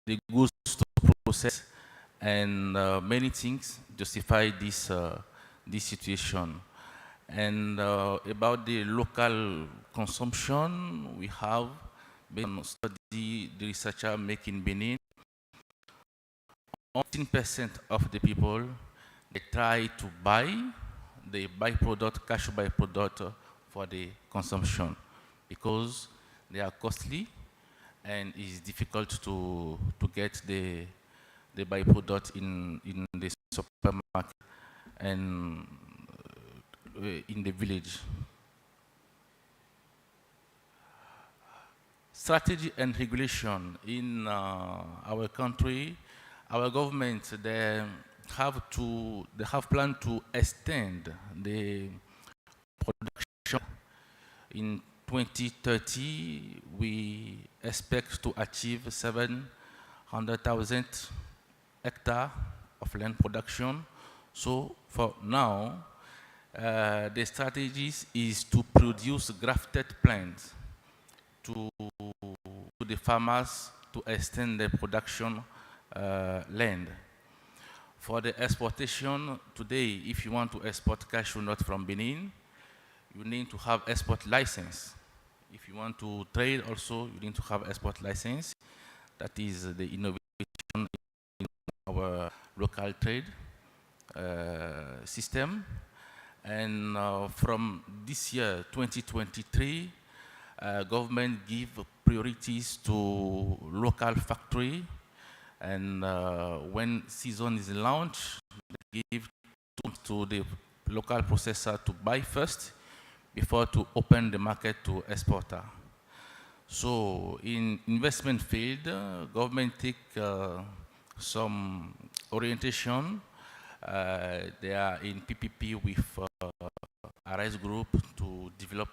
the goods to process, and many things justify this situation. And about the local consumption, we have been study the researcher make in Benin. 18% of the people, they try to buy the byproduct, cashew byproduct for the consumption because they are costly and it's difficult to get the byproduct in the supermarket and in the village. Strategy and regulation in our country, our government, they have planned to extend the production. In 2030, we expect to achieve 700,000 hectares of land production. So for now, the strategy is to produce grafted plants to the farmers to extend the production land. For the exportation, today, if you want to export cashew nut from Benin, you need to have export license. If you want to trade also, you need to have export license. That is the innovation in our local trade system. And from this year, 2023, government give priorities to local factory, and when season is launched, they give to the local processor to buy first before to open the market to exporter. So in investment field, government take some orientation. They are in PPP with RS Group to develop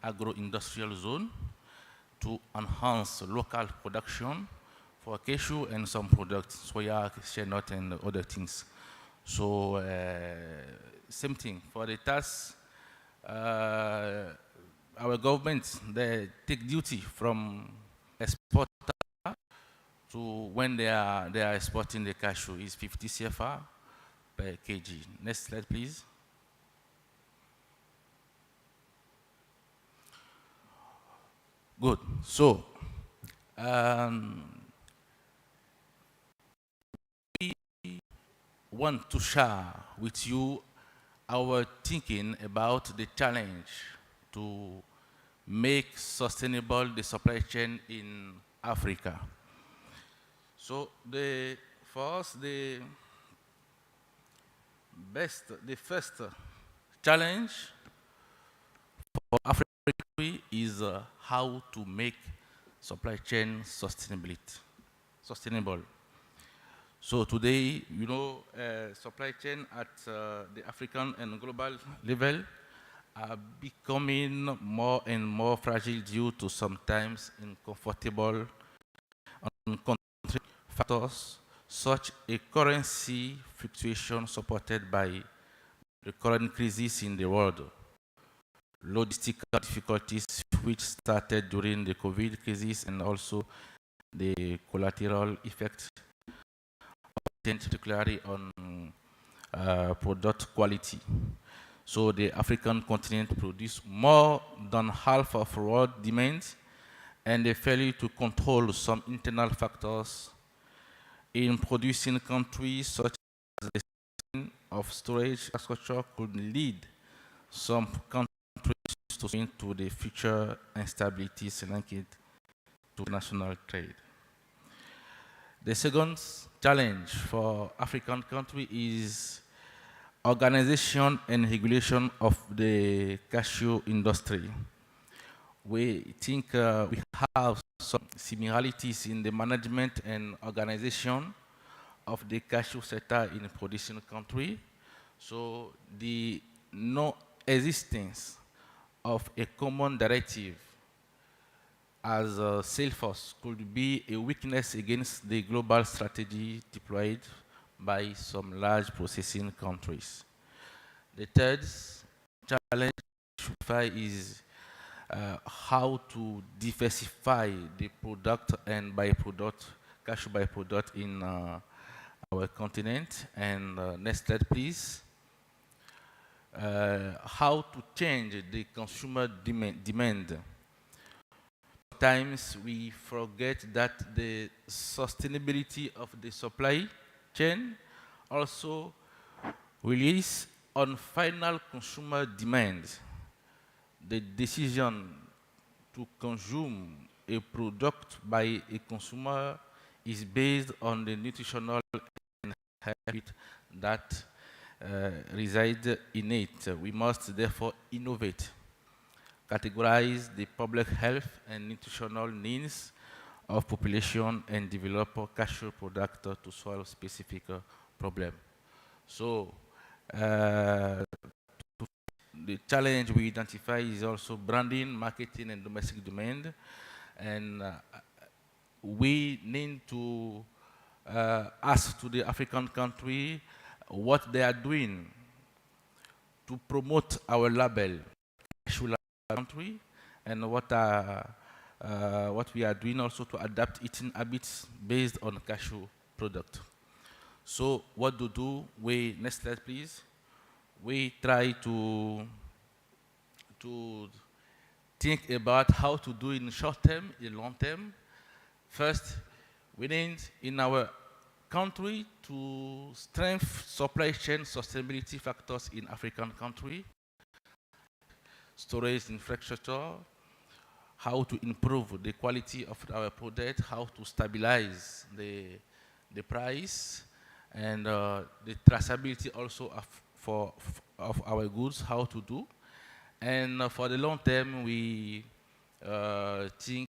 agro-industrial zone to enhance local production for cashew and some products, soya, cashew nut, and other things. So same thing for the tax. Our government, they take duty from exporter to when they are exporting the cashew is 50 CFR per kg. Next slide, please. Good. So we want to share with you our thinking about the challenge to make sustainable the supply chain in Africa. So for us, the first challenge for Africa is how to make supply chain sustainable. So today, you know, supply chain at the African and global level are becoming more and more fragile due to sometimes uncomfortable country factors, such a currency fluctuation supported by the current crisis in the world, logistical difficulties which started during the COVID crisis, and also the collateral effect, particularly on product quality. So the African continent produces more than half of world demand, and the failure to control some internal factors in producing countries such as the of storage infrastructure could lead some countries into the future instabilities linked to national trade. The second challenge for African countries is organization and regulation of the cashew industry. We think we have some similarities in the management and organization of the cashew sector in a producing country. So the no existence of a common directive as a sales force could be a weakness against the global strategy deployed by some large processing countries. The third challenge is how to diversify the product and byproduct cashew byproduct in our continent. And next slide, please. How to change the consumer demand. Sometimes we forget that the sustainability of the supply chain also relies on final consumer demand. The decision to consume a product by a consumer is based on the nutritional habit that reside in it. We must therefore innovate, categorize the public health and nutritional needs of population, and develop a cashew product to solve specific problem. So the challenge we identify is also branding, marketing, and domestic demand. And we need to ask to the African country what they are doing to promote our label, cashew label country, and what we are doing also to adapt eating habits based on cashew product. So what to do? Next slide, please. We try to think about how to do in short term, in long term. First, we need in our country to strengthen supply chain sustainability factors in African country, storage infrastructure, how to improve the quality of our product, how to stabilize the price, and the traceability also of our goods, how to do. And for the long term, we think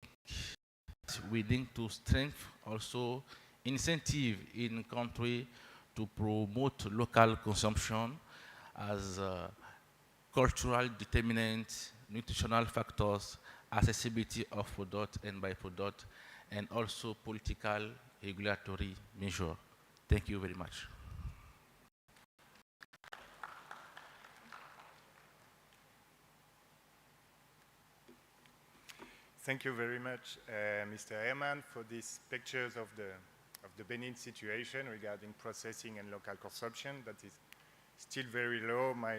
we need to strengthen also incentive in country to promote local consumption as cultural determinants, nutritional factors, accessibility of product and byproduct, and also political regulatory measure. Thank you very much. Thank you very much, Mr. Herman, for these pictures of the Benin situation regarding processing and local consumption. That is still very low. My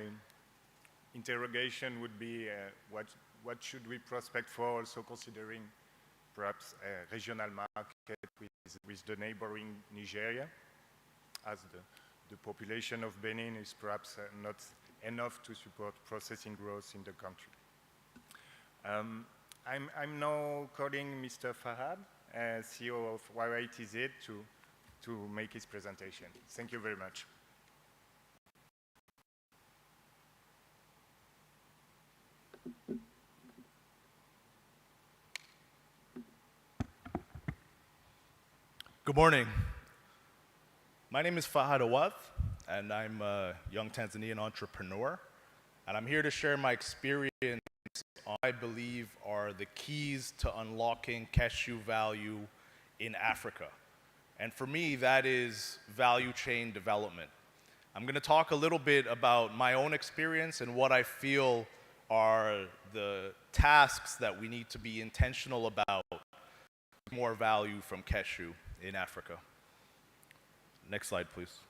interrogation would be what should we prospect for, also considering perhaps a regional market with the neighboring Nigeria, as the population of Benin is perhaps not enough to support processing growth in the country. I'm now calling Mr. Fahad, CEO of YYTZ, to make his presentation. Thank you very much. Good morning. My name is Fahad Awad, and I'm a young Tanzanian entrepreneur. And I'm here to share my experience on what I believe are the keys to unlocking cashew value in Africa. And for me, that is value chain development. I'm going to talk a little bit about my own experience and what I feel are the tasks that we need to be intentional about to more value from cashew in Africa. Next slide, please.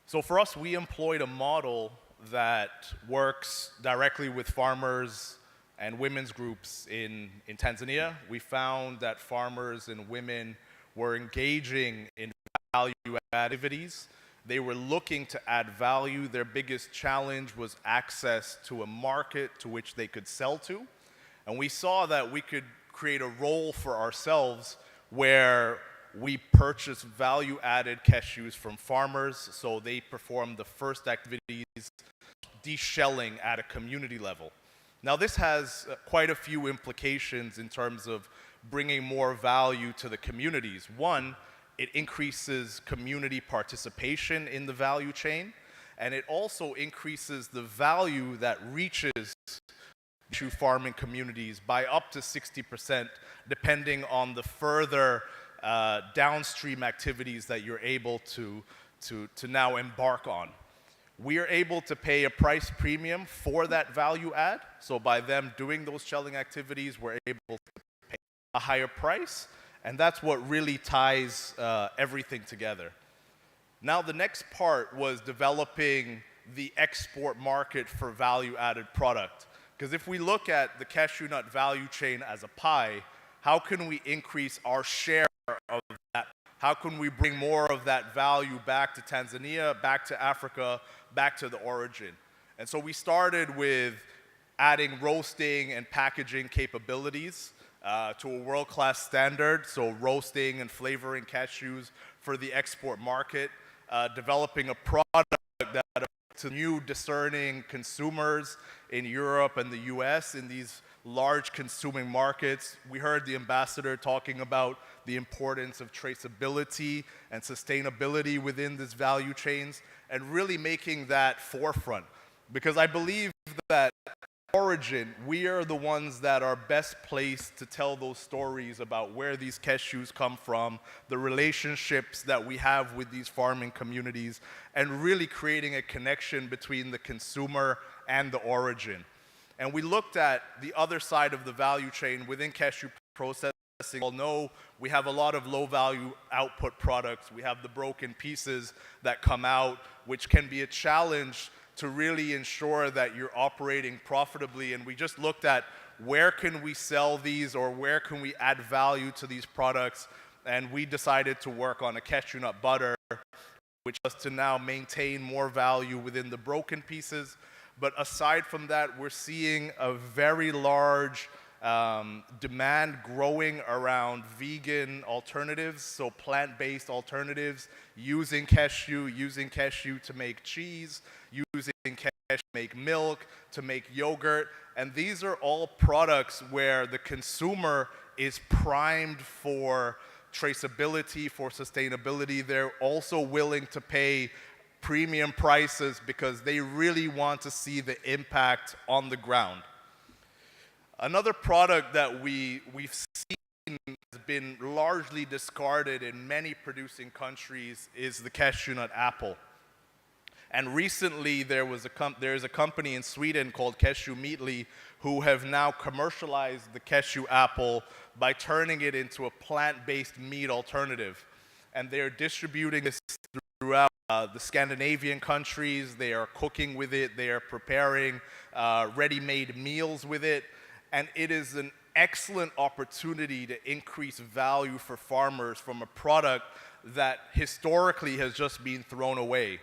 So for us, we employed a model that works directly with farmers and women's groups in Tanzania. We found that farmers and women were engaging in value activities. They were looking to add value. Their biggest challenge was access to a market to which they could sell to. And we saw that we could create a role for ourselves where we purchase value-added cashews from farmers, so they perform the first activities, de-shelling at a community level. Now this has quite a few implications in terms of bringing more value to the communities. One, it increases community participation in the value chain, and it also increases the value that reaches cashew farming communities by up to 60%, depending on the further downstream activities that you're able to now embark on. We are able to pay a price premium for that value add. So by them doing those shelling activities, we're able to pay a higher price. And that's what really ties everything together. Now, the next part was developing the export market for value-added product. Because if we look at the cashew nut value chain as a pie, how can we increase our share of that? How can we bring more of that value back to Tanzania, back to Africa, back to the origin? And so we started with adding roasting and packaging capabilities to a world-class standard, so roasting and flavoring cashews for the export market, developing a product that to new discerning consumers in Europe and the US in these large consuming markets. We heard the ambassador talking about the importance of traceability and sustainability within these value chains and really making that forefront. Because I believe that origin, we are the ones that are best placed to tell those stories about where these cashews come from, the relationships that we have with these farming communities, and really creating a connection between the consumer and the origin. And we looked at the other side of the value chain within cashew processing. Well, no, we have a lot of low-value output products. We have the broken pieces that come out, which can be a challenge to really ensure that you're operating profitably. And we just looked at where can we sell these or where can we add value to these products. And we decided to work on a cashew nut butter, which was to now maintain more value within the broken pieces. But aside from that, we're seeing a very large demand growing around vegan alternatives, so plant-based alternatives, using cashew to make cheese, using cashew to make milk, to make yogurt. And these are all products where the consumer is primed for traceability, for sustainability. They're also willing to pay premium prices because they really want to see the impact on the ground. Another product that we've seen has been largely discarded in many producing countries is the cashew nut apple. And recently there is a company in Sweden called Cashew Meatly who have now commercialized the cashew apple by turning it into a plant-based meat alternative. And they're distributing this throughout the Scandinavian countries. They are cooking with it. They are preparing ready-made meals with it. And it is an excellent opportunity to increase value for farmers from a product that historically has just been thrown away.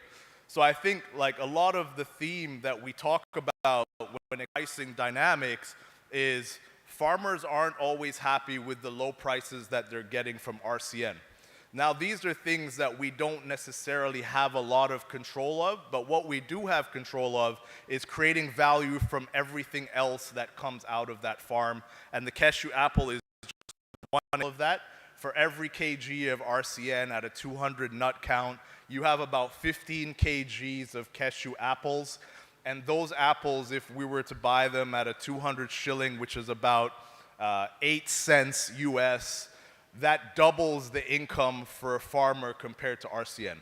So I think like a lot of the theme that we talk about when pricing dynamics is farmers aren't always happy with the low prices that they're getting from RCN. Now, these are things that we don't necessarily have a lot of control of, but what we do have control of is creating value from everything else that comes out of that farm. And the cashew apple is just one of that. For every kg of RCN at a 200 nut count, you have about 15 kgs of cashew apples. And those apples, if we were to buy them at a 200 shilling, which is about 8 cents US, that doubles the income for a farmer compared to RCN.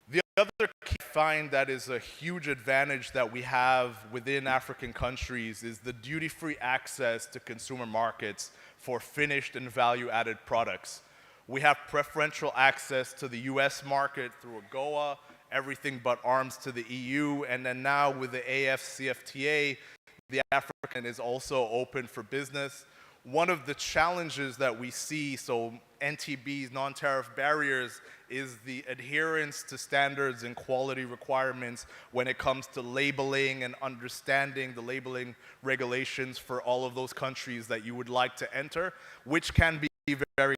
The other key find that is a huge advantage that we have within African countries is the duty-free access to consumer markets for finished and value-added products. We have preferential access to the US market through AGOA, everything but arms to the EU, and then now with the AFCFTA, the African is also open for business. One of the challenges that we see, so NTBs, non-tariff barriers, is the adherence to standards and quality requirements when it comes to labeling and understanding the labeling regulations for all of those countries that you would like to enter, which can be very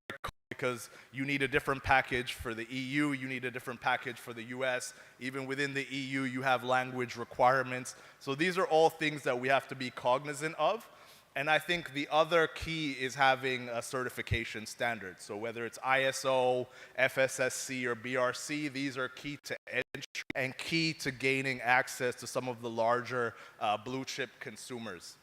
because you need a different package for the EU, you need a different package for the US. Even within the EU, you have language requirements. So these are all things that we have to be cognizant of. And I think the other key is having a certification standard. So whether it's ISO, FSSC, or BRC, these are key to entry and key to gaining access to some of the larger blue chip consumers.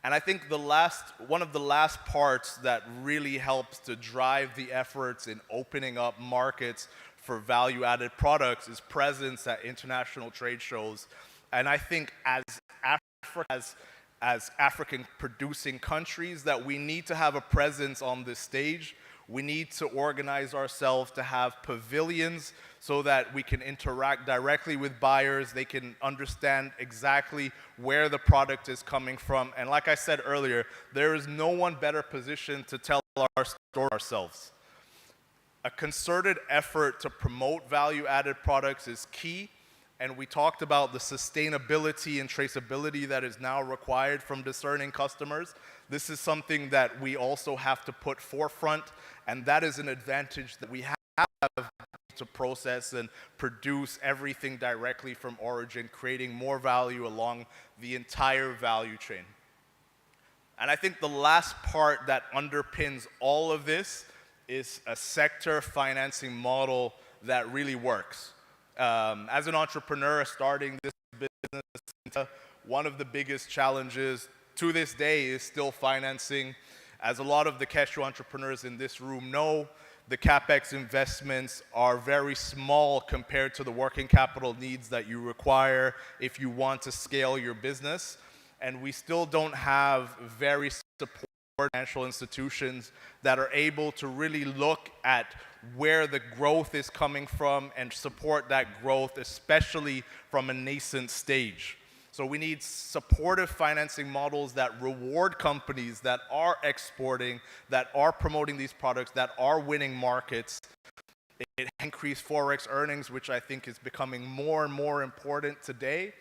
And I think one of the last parts that really helps to drive the efforts in opening up markets for value-added products is presence at international trade shows. And I think as Africa, as African producing countries that we need to have a presence on this stage. We need to organize ourselves to have pavilions so that we can interact directly with buyers. They can understand exactly where the product is coming from. And like I said earlier, there is no one better positioned to tell our story ourselves. A concerted effort to promote value-added products is key, and we talked about the sustainability and traceability that is now required from discerning customers. This is something that we also have to put forefront, and that is an advantage that we have to process and produce everything directly from origin, creating more value along the entire value chain. And I think the last part that underpins all of this is a sector financing model that really works. As an entrepreneur starting this business, one of the biggest challenges to this day is still financing. As a lot of the Cashew entrepreneurs in this room know, the CapEx investments are very small compared to the working capital needs that you require if you want to scale your business. And we still don't have very supportive financial institutions that are able to really look at where the growth is coming from and support that growth, especially from a nascent stage. So we need supportive financing models that reward companies that are exporting, that are promoting these products, that are winning markets. It increased Forex earnings, which I think is becoming more and more important today.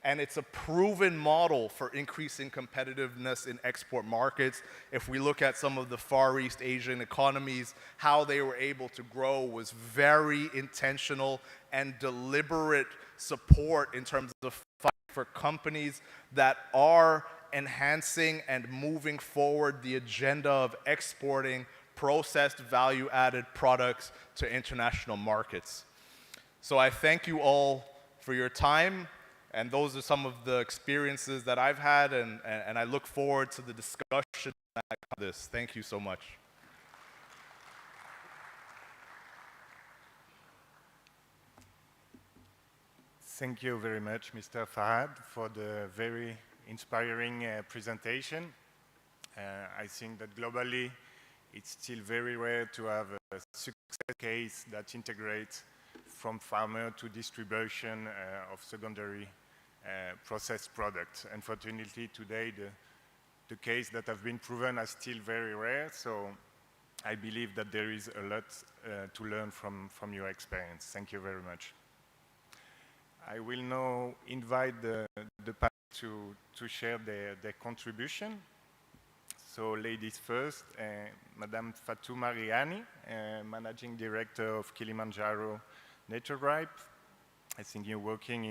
And it's a proven model for increasing competitiveness in export markets. If we look at some of the Far East Asian economies, how they were able to grow was very intentional and deliberate support in terms of fighting for companies that are enhancing and moving forward the agenda of exporting processed value-added products to international markets. So I thank you all for your time. And those are some of the experiences that I've had, and I look forward to the discussion on this. Thank you so much. Thank you very much, Mr. Fahad, for the very inspiring presentation. I think that globally, it's still very rare to have a success case that integrates from farmer to distribution of secondary processed products. Unfortunately, today, the case that have been proven are still very rare, so I believe that there is a lot to learn from your experience. Thank you very much. I will now invite the panel to share their contribution. So ladies first, Madame Fatuma Riani, Managing Director of Kilimanjaro Nature Gripe. I think you're working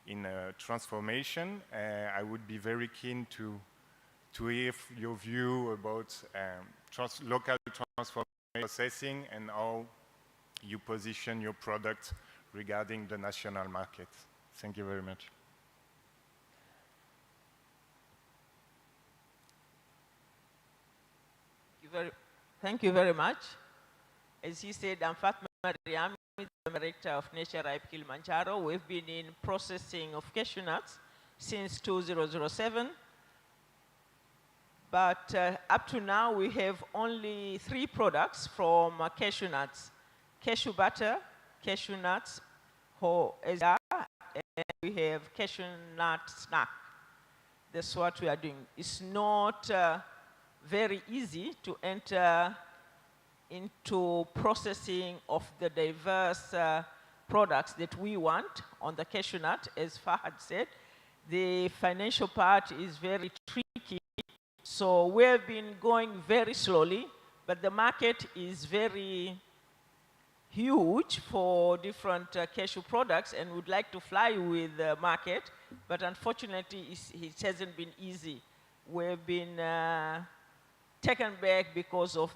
in transformation. I would be very keen to hear your view about local transformation processing and how you position your product regarding the national market. Thank you very much. Thank you very much. As he said, I'm Fatma Mariam, the Director of Nature Ripe Kilimanjaro. We've been in processing of cashew nuts since 2007. But up to now, we have only 3 products from cashew nuts: cashew butter, cashew nuts, and we have cashew nut snack. That's what we are doing. It's not very easy to enter into processing of the diverse products that we want on the cashew nut. As Fahad said, the financial part is very tricky. So we've been going very slowly, but the market is very huge for different cashew products, and would like to fly with the market, but unfortunately it hasn't been easy. We've been taken back because of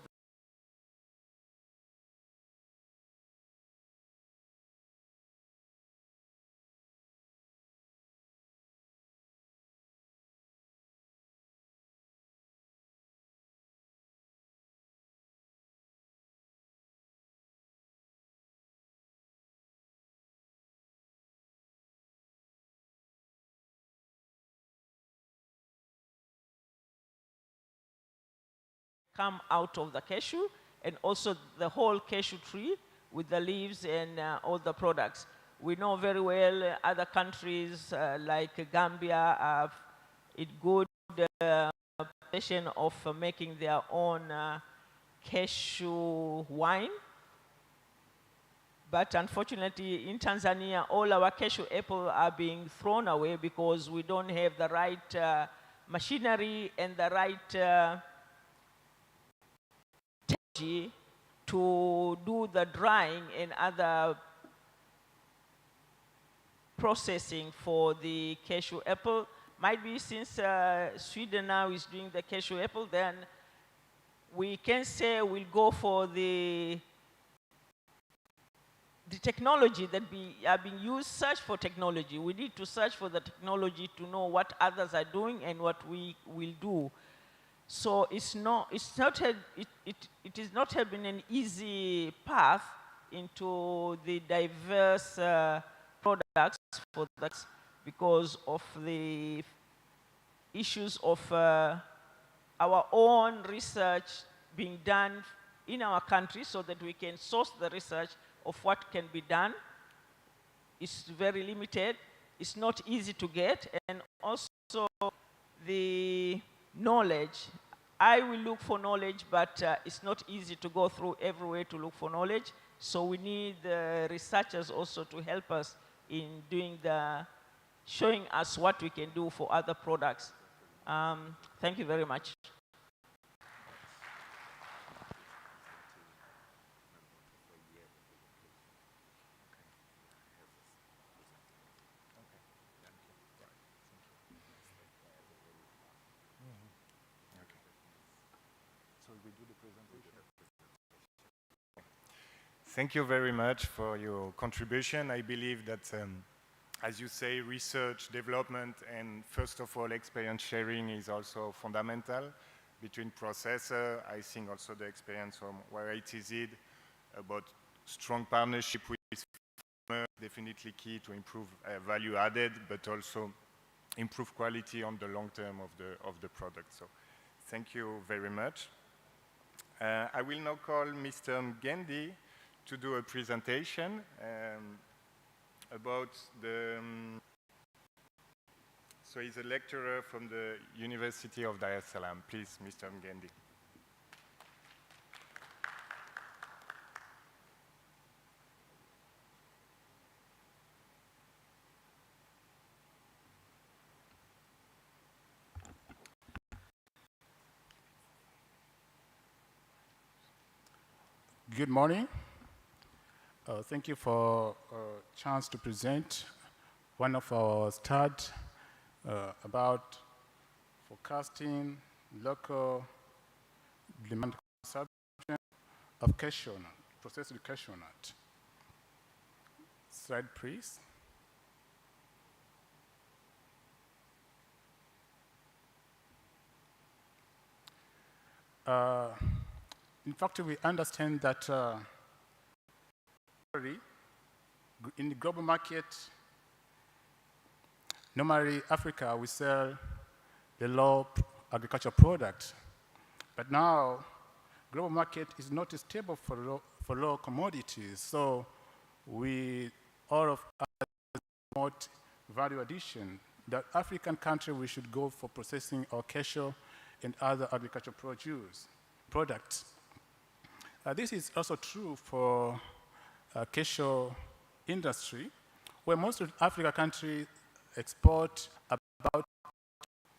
come out of the cashew, and also the whole cashew tree with the leaves and all the products. We know very well other countries like Gambia have it good passion of making their own cashew wine. But unfortunately, in Tanzania, all our cashew apples are being thrown away because we don't have the right machinery and the right technology to do the drying and other processing for the cashew apple. Might be since Sweden now is doing the cashew apple, then we can say we'll go for the technology that are being used. Search for technology. We need to search for the technology to know what others are doing and what we will do. So it is not been an easy path into the diverse products for that, because of the issues of our own research being done in our country, so that we can source the research of what can be done. It's very limited. It's not easy to get, and also the knowledge. I will look for knowledge, but it's not easy to go through everywhere to look for knowledge. So we need researchers also to help us in doing showing us what we can do for other products. Thank you very much. Thank you very much for your contribution. I believe that, as you say, research, development, and first of all, experience sharing is also fundamental between processors. I think also the experience from where it is about strong partnership with farmers, definitely key to improve value added, but also improve quality on the long term of the product. So thank you very much. I will now call Mr. Mgendi to do a presentation about so he's a lecturer from the University of Dar es Salaam. Please, Mr. Mgendi. Good morning. Thank you for a chance to present one of our studies about forecasting local demand consumption of cashew nut, processed cashew nut. Slide, please. In fact, we understand that in the global market, normally Africa, we sell the low agricultural product. But now, global market is not stable for low commodities. So all of us promote value addition. The African country, we should go for processing our cashew and other agricultural products. This is also true for cashew industry, where most of African countries export about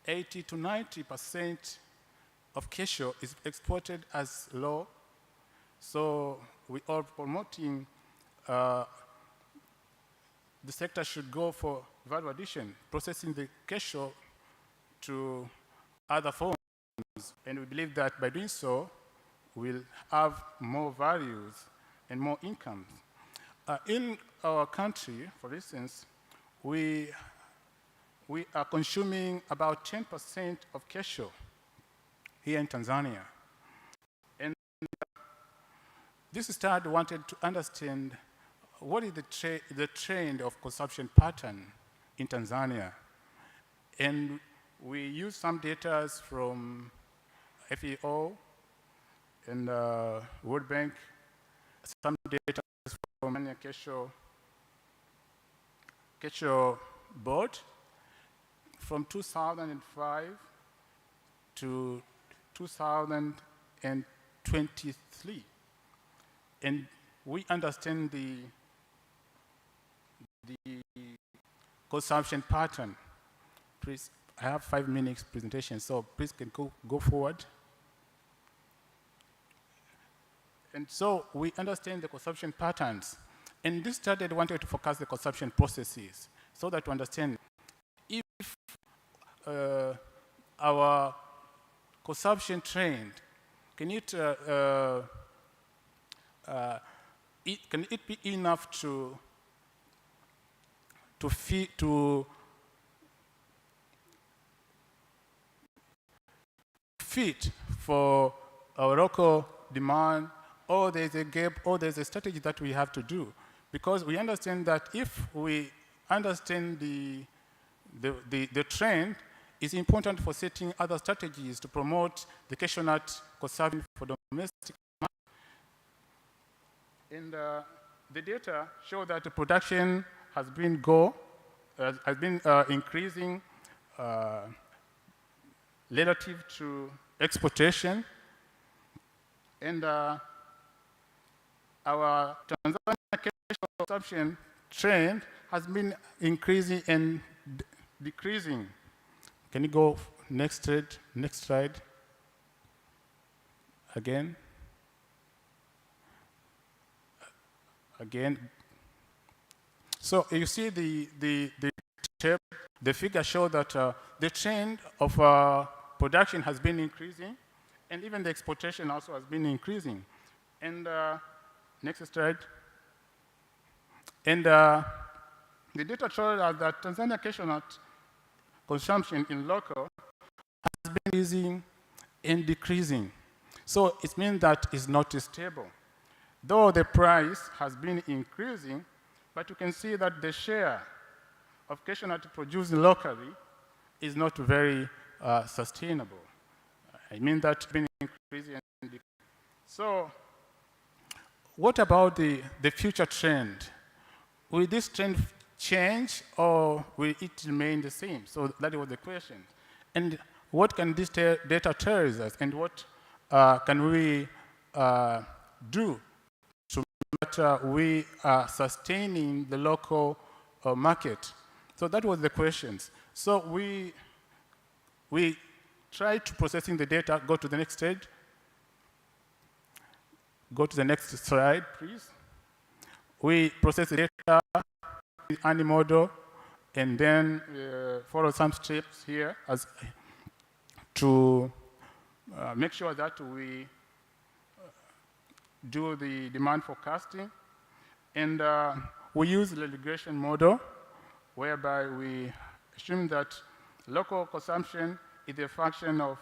80 to 90% of cashew is exported as low. So we are promoting the sector should go for value addition, processing the cashew to other forms. And we believe that by doing so, we'll have more values and more income. In our country, for instance, we are consuming about 10% of cashew here in Tanzania. And this study wanted to understand what is the trend of consumption pattern in Tanzania. And we used some data from FAO and World Bank, some data from the Cashew board from 2005 to 2023. And we understand the consumption pattern. Please, I have 5 minutes presentation, so please can go forward. And so we understand the consumption patterns. And this study I wanted to focus the consumption processes so that to understand if our consumption trend, can it be enough to fit for our local demand, or there's a gap, or there's a strategy that we have to do. Because we understand that if we understand the trend, it's important for setting other strategies to promote the cashew nut consumption for domestic market. And the data show that the production has been increasing relative to exportation. And our Tanzania cashew consumption trend has been increasing and decreasing. Can you go next slide? Again. So you see the figure show that the trend of production has been increasing, and even the exportation also has been increasing. And next slide. And the data shows that Tanzania cashew nut consumption in local has been increasing and decreasing. So it means that it's not stable. Though the price has been increasing, but you can see that the share of cashew nut produced locally is not very sustainable. I mean that it's been increasing and decreasing. So what about the future trend? Will this trend change, or will it remain the same? So that was the question. And what can this data tell us, and what can we do to make sure we are sustaining the local market? So that was the questions. So we tried to processing the data. Go to the next stage. Go to the next slide, please. We process the data with any model, and then follow some steps here as to make sure that we do the demand forecasting. And we use the regression model, whereby we assume that local consumption is a function of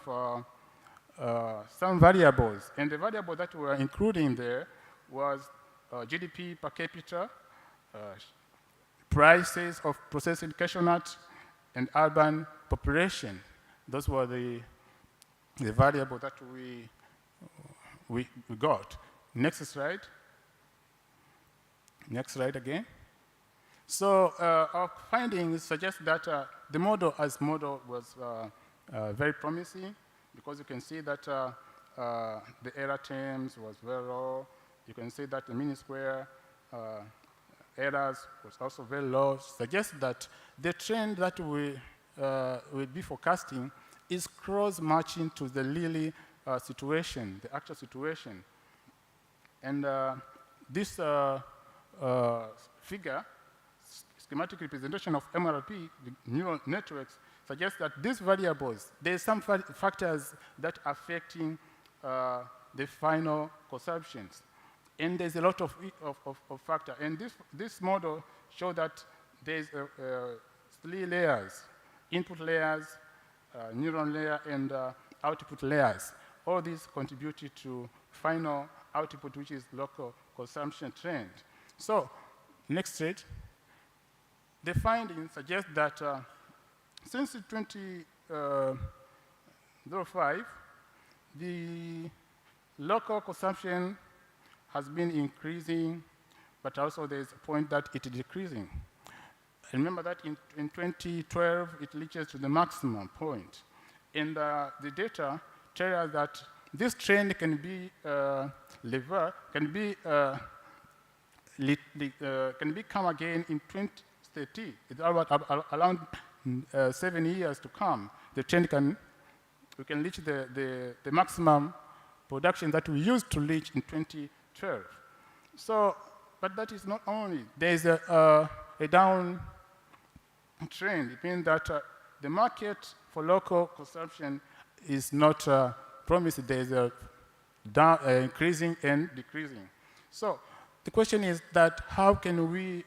some variables. And the variable that we were including there was GDP per capita, prices of processed cashew nut, and urban population. Those were the variable that we got. Next slide. Next slide again. So our findings suggest that the model was very promising, because you can see that the error terms was very low. You can see that the mean square errors was also very low. Suggests that the trend that we will be forecasting is cross-matching to the really situation, the actual situation. And this figure, schematic representation of MRP, the neural networks, suggests that these variables, there's some factors that are affecting the final consumptions. And there's a lot of factors. And this model shows that there's 3 layers: input layers, neuron layer, and output layers. All these contributed to final output, which is local consumption trend. So, next slide. The findings suggest that since 2005, the local consumption has been increasing, but also there's a point that it is decreasing. Remember that in 2012, it reaches to the maximum point. And the data tell us that this trend can be can become again in 2030. It's around 7 years to come. The trend we can reach the maximum production that we used to reach in 2012. So, but that is not only. There is a down trend. It means that the market for local consumption is not promised. There is a increasing and decreasing. So the question is that how can we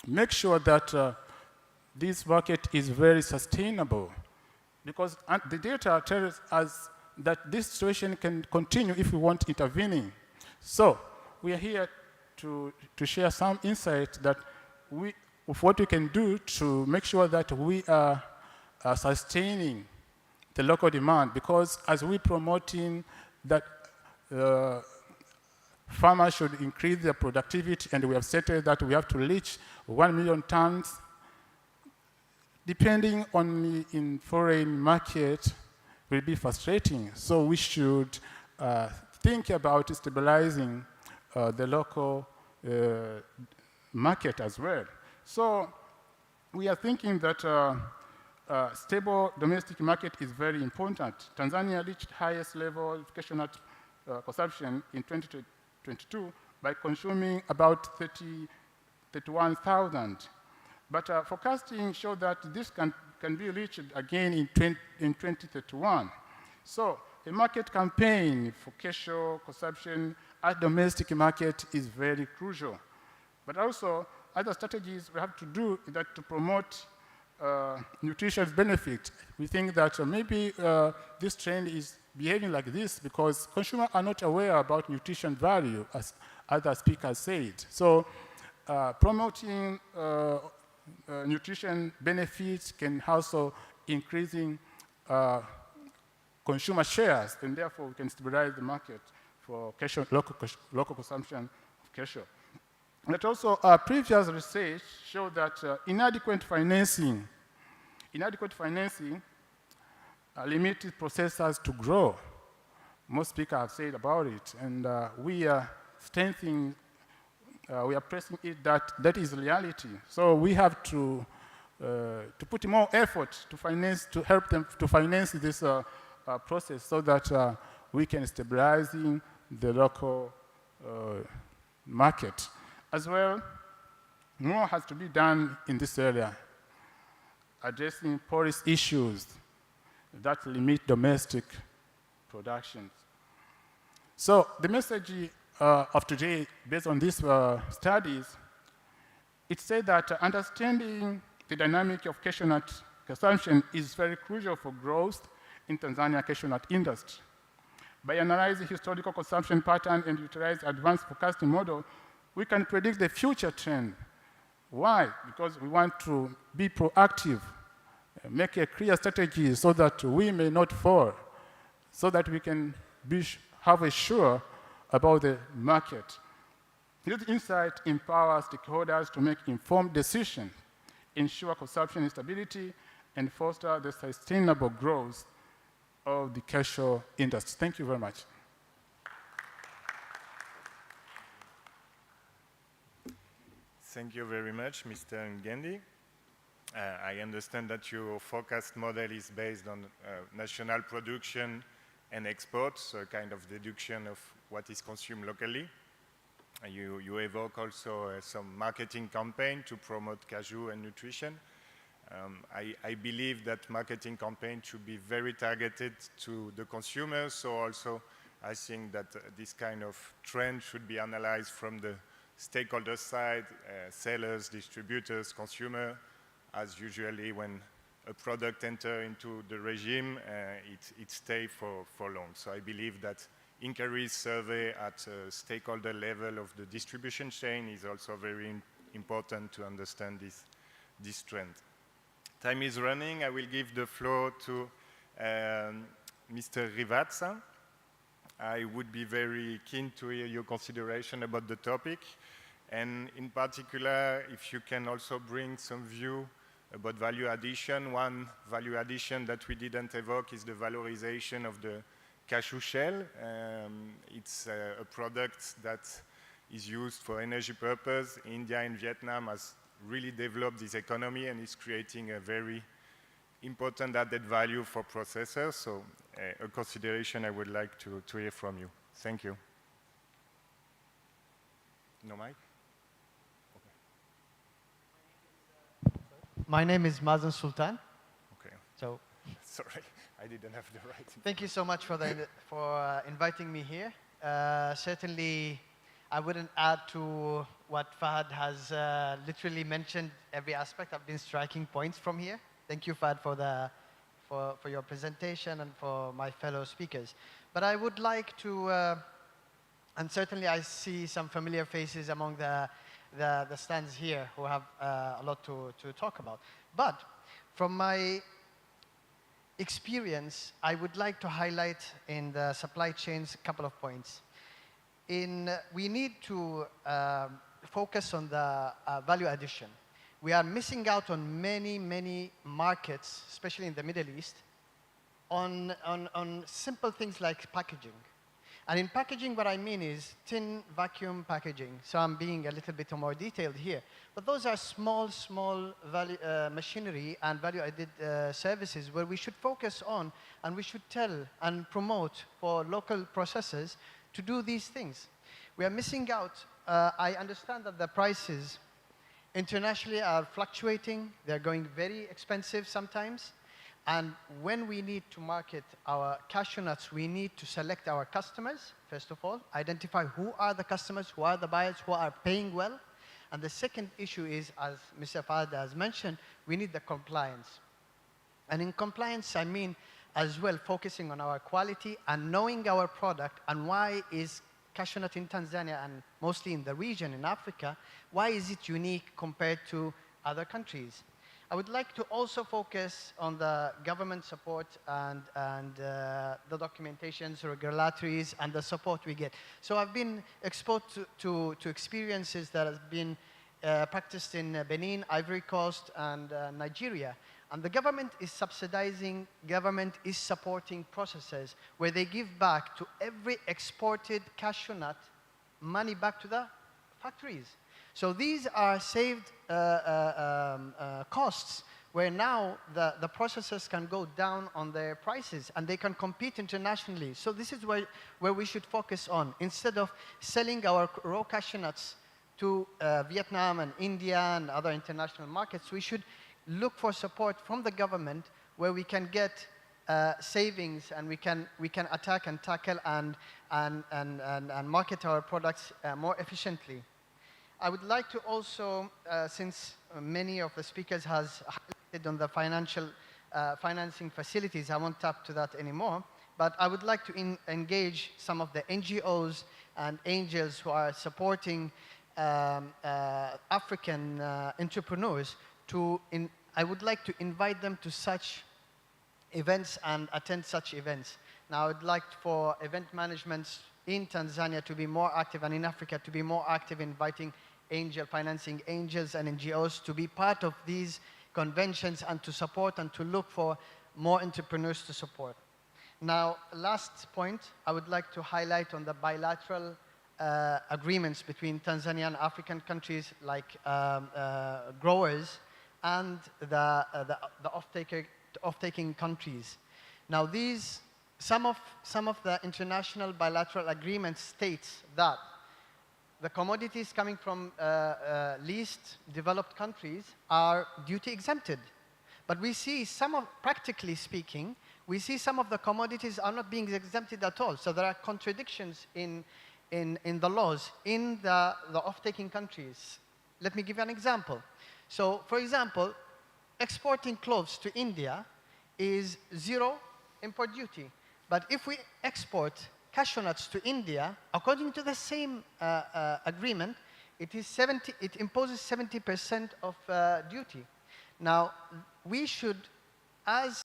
make sure that this market is very sustainable? Because the data tells us that this situation can continue if we want intervening. So we are here to share some insight that of what we can do to make sure that we are sustaining the local demand, because as we're promoting that farmers should increase their productivity, and we have stated that we have to reach 1 million tons, depending only in foreign market will be frustrating. So we should think about stabilizing the local market as well. So we are thinking that stable domestic market is very important. Tanzania reached highest level of cashew nut consumption in 2022 by consuming about 31,000. But forecasting show that this can be reached again in 2031. So a market campaign for cashew consumption at domestic market is very crucial. But also, other strategies we have to do is that to promote nutrition benefit. We think that maybe this trend is behaving like this because consumers are not aware about nutrition value, as other speakers said. So promoting nutrition benefits can also increasing consumer shares, and therefore we can stabilize the market for cashew, local consumption of cashew. But also previous research showed that inadequate financing limited processors to grow. Most speakers have said about it, and we are strengthening, we are pressing it that is reality. So we have to put more effort to help them to finance this process so that we can stabilize the local market. As well, more has to be done in this area, addressing policy issues that limit domestic productions. So the message of today, based on these studies, it said that understanding the dynamic of cashew nut consumption is very crucial for growth in Tanzania cashew nut industry. By analyzing historical consumption pattern and utilize advanced forecasting model, we can predict the future trend. Why? Because we want to be proactive, make a clear strategy so that we may not fall, so that we can have a sure about the market. This insight empowers stakeholders to make informed decisions, ensure consumption stability, and foster the sustainable growth of the cashew industry. Thank you very much. Thank you very much, Mr. Ngendi. I understand that your forecast model is based on national production and exports, so a kind of deduction of what is consumed locally. You evoke also some marketing campaign to promote cashew and nutrition. I believe that marketing campaign should be very targeted to the consumers, so also I think that this kind of trend should be analyzed from the stakeholder side, sellers, distributors, consumer, as usually when a product enters into the regime, it stays for long. So I believe that inquiries survey at stakeholder level of the distribution chain is also very important to understand this trend. Time is running. I will give the floor to Mr. Rivazza. I would be very keen to hear your consideration about the topic. And in particular, if you can also bring some view about value addition. One value addition that we didn't evoke is the valorization of the cashew shell. It's a product that is used for energy purpose. India and Vietnam has really developed this economy and is creating a very important added value for processors. So a consideration I would like to hear from you. Thank you. No mic? My name is Mazen Sultan. Okay. So, Sorry, I didn't have the right. thank you so much for inviting me here. Certainly, I wouldn't add to what Fahad has literally mentioned every aspect. I've been striking points from here. Thank you, Fahad, for your presentation and for my fellow speakers. But I would like to, and certainly I see some familiar faces among the stands here who have a lot to talk about. But from my experience, I would like to highlight in the supply chains a couple of points. We need to focus on the value addition. We are missing out on many markets, especially in the Middle East, on simple things like packaging. And in packaging, what I mean is tin vacuum packaging. So I'm being a little bit more detailed here. But those are small value, machinery and value-added services where we should focus on, and we should tell and promote for local processors to do these things. We are missing out. I understand that the prices internationally are fluctuating. They're going very expensive sometimes. And when we need to market our cashew nuts, we need to select our customers, first of all, identify who are the customers, who are the buyers, who are paying well. And the second issue is, as Mr. Fahad has mentioned, we need the compliance. And in compliance, I mean as well focusing on our quality and knowing our product and why is cashew nut in Tanzania and mostly in the region in Africa, why is it unique compared to other countries? I would like to also focus on the government support and the documentations, regulatories, and the support we get. So I've been exposed to experiences that have been practiced in Benin, Ivory Coast, and Nigeria. And the government is subsidizing, government is supporting processes where they give back to every exported cashew nut money back to the factories. So these are saved costs where now the processors can go down on their prices and they can compete internationally. So this is where we should focus on. Instead of selling our raw cashew nuts to Vietnam and India and other international markets, we should look for support from the government where we can get savings and we can attack and tackle and market our products more efficiently. I would like to also, since many of the speakers has highlighted on the financing facilities, I won't tap to that anymore, but I would like to engage some of the NGOs and angels who are supporting African entrepreneurs I would like to invite them to such events and attend such events. Now, I would like for event management in Tanzania to be more active and in Africa to be more active, inviting financing angels and NGOs to be part of these conventions and to support and to look for more entrepreneurs to support. Now, last point, I would like to highlight on the bilateral agreements between Tanzania and African countries like growers and the off-taking countries. Now, some of the international bilateral agreements states that the commodities coming from least developed countries are duty exempted. But we see practically speaking, we see some of the commodities are not being exempted at all. So there are contradictions in the laws in the off-taking countries. Let me give you an example. So, for example, exporting clothes to India is 0 import duty. But if we export cashew nuts to India, according to the same agreement, it imposes 70% of duty. Now, we should, as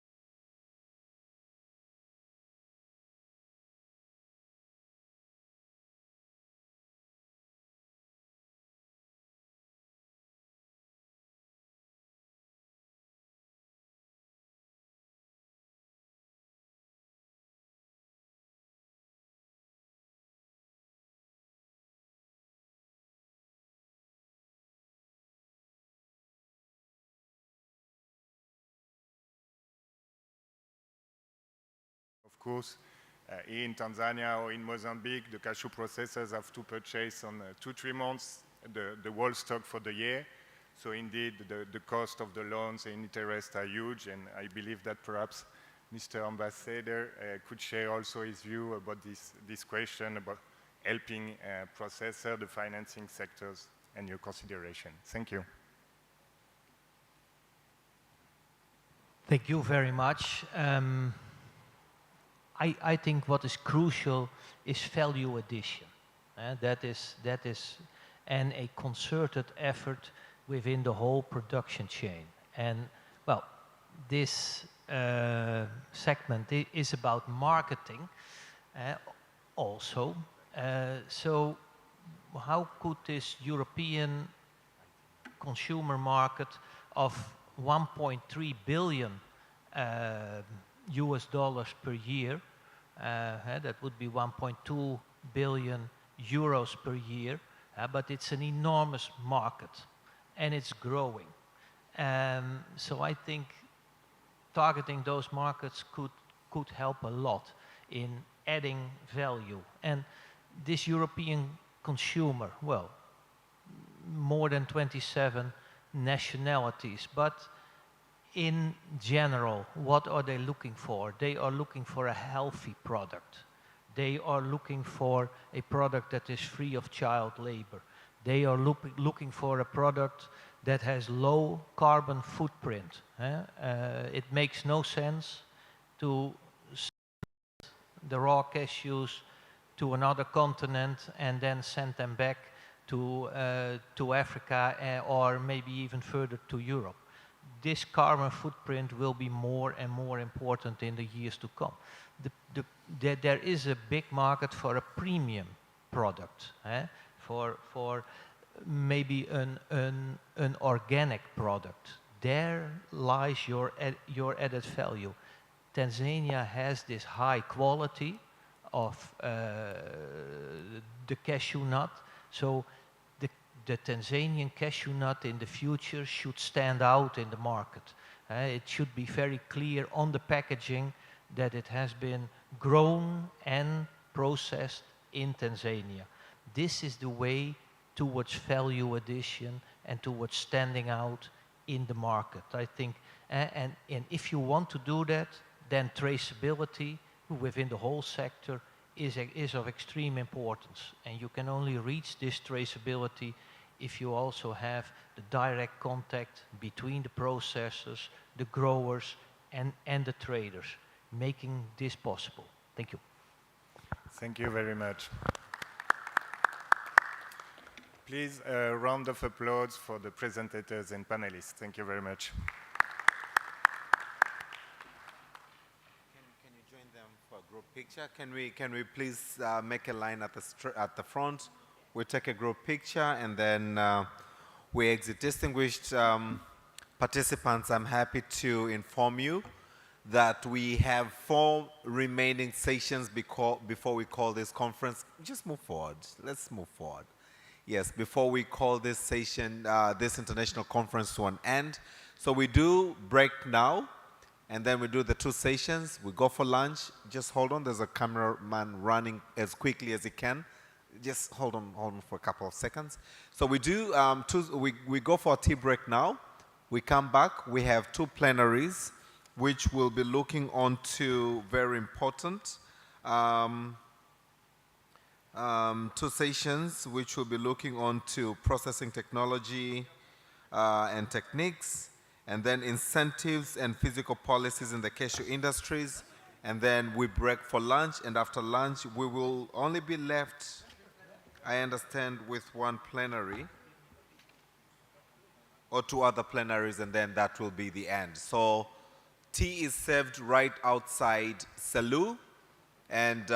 course, in Tanzania or in Mozambique, the cashew processors have to purchase on 2-3 months the whole stock for the year. So indeed, the cost of the loans and interest are huge, and I believe that perhaps Mr. Ambassador could share also his view about this question about helping processor, the financing sectors, and your consideration. Thank you. Thank you very much. I think what is crucial is value addition. That is and a concerted effort within the whole production chain. And well, this segment is about marketing also. So how could this European consumer market of 1.3 billion US dollars per year, that would be 1.2 billion euros per year, but it's an enormous market and it's growing. So I think targeting those markets could help a lot in adding value. And this European consumer, well, more than 27 nationalities, but in general, what are they looking for? They are looking for a healthy product. They are looking for a product that is free of child labor. They are looking for a product that has low carbon footprint. It makes no sense to send the raw cashews to another continent and then send them back to Africa or maybe even further to Europe. This carbon footprint will be more and more important in the years to come. There is a big market for a premium product, for maybe an organic product. There lies your added value. Tanzania has this high quality of the cashew nut, so the Tanzanian cashew nut in the future should stand out in the market. It should be very clear on the packaging that it has been grown and processed in Tanzania. This is the way towards value addition and towards standing out in the market, I think. And if you want to do that, then traceability within the whole sector is of extreme importance. And you can only reach this traceability if you also have the direct contact between the processors, the growers, and the traders, making this possible. Thank you. Thank you very much. Please, a round of applause for the presentators and panelists. Thank you very much. Can you join them for a group picture? Can we please make a line at the front? We take a group picture and then we exit. Distinguished participants, I'm happy to inform you that we have 4 remaining sessions before we call this conference. Just move forward. Let's move forward. Yes, before we call this session, this international conference to an end. So we do break now, and then we do the 2 sessions. We go for lunch. Just hold on. There's a cameraman running as quickly as he can. Just hold on for a couple of seconds. So we do, we go for a tea break now. We come back. We have 2 plenaries, which will be looking on to very important 2 sessions, which will be looking on to processing technology and techniques, and then incentives and physical policies in the cashew industries. And then we break for lunch, and after lunch, we will only be left, I understand, with 1 plenary or 2 other plenaries, and then that will be the end. So tea is served right outside Salou, and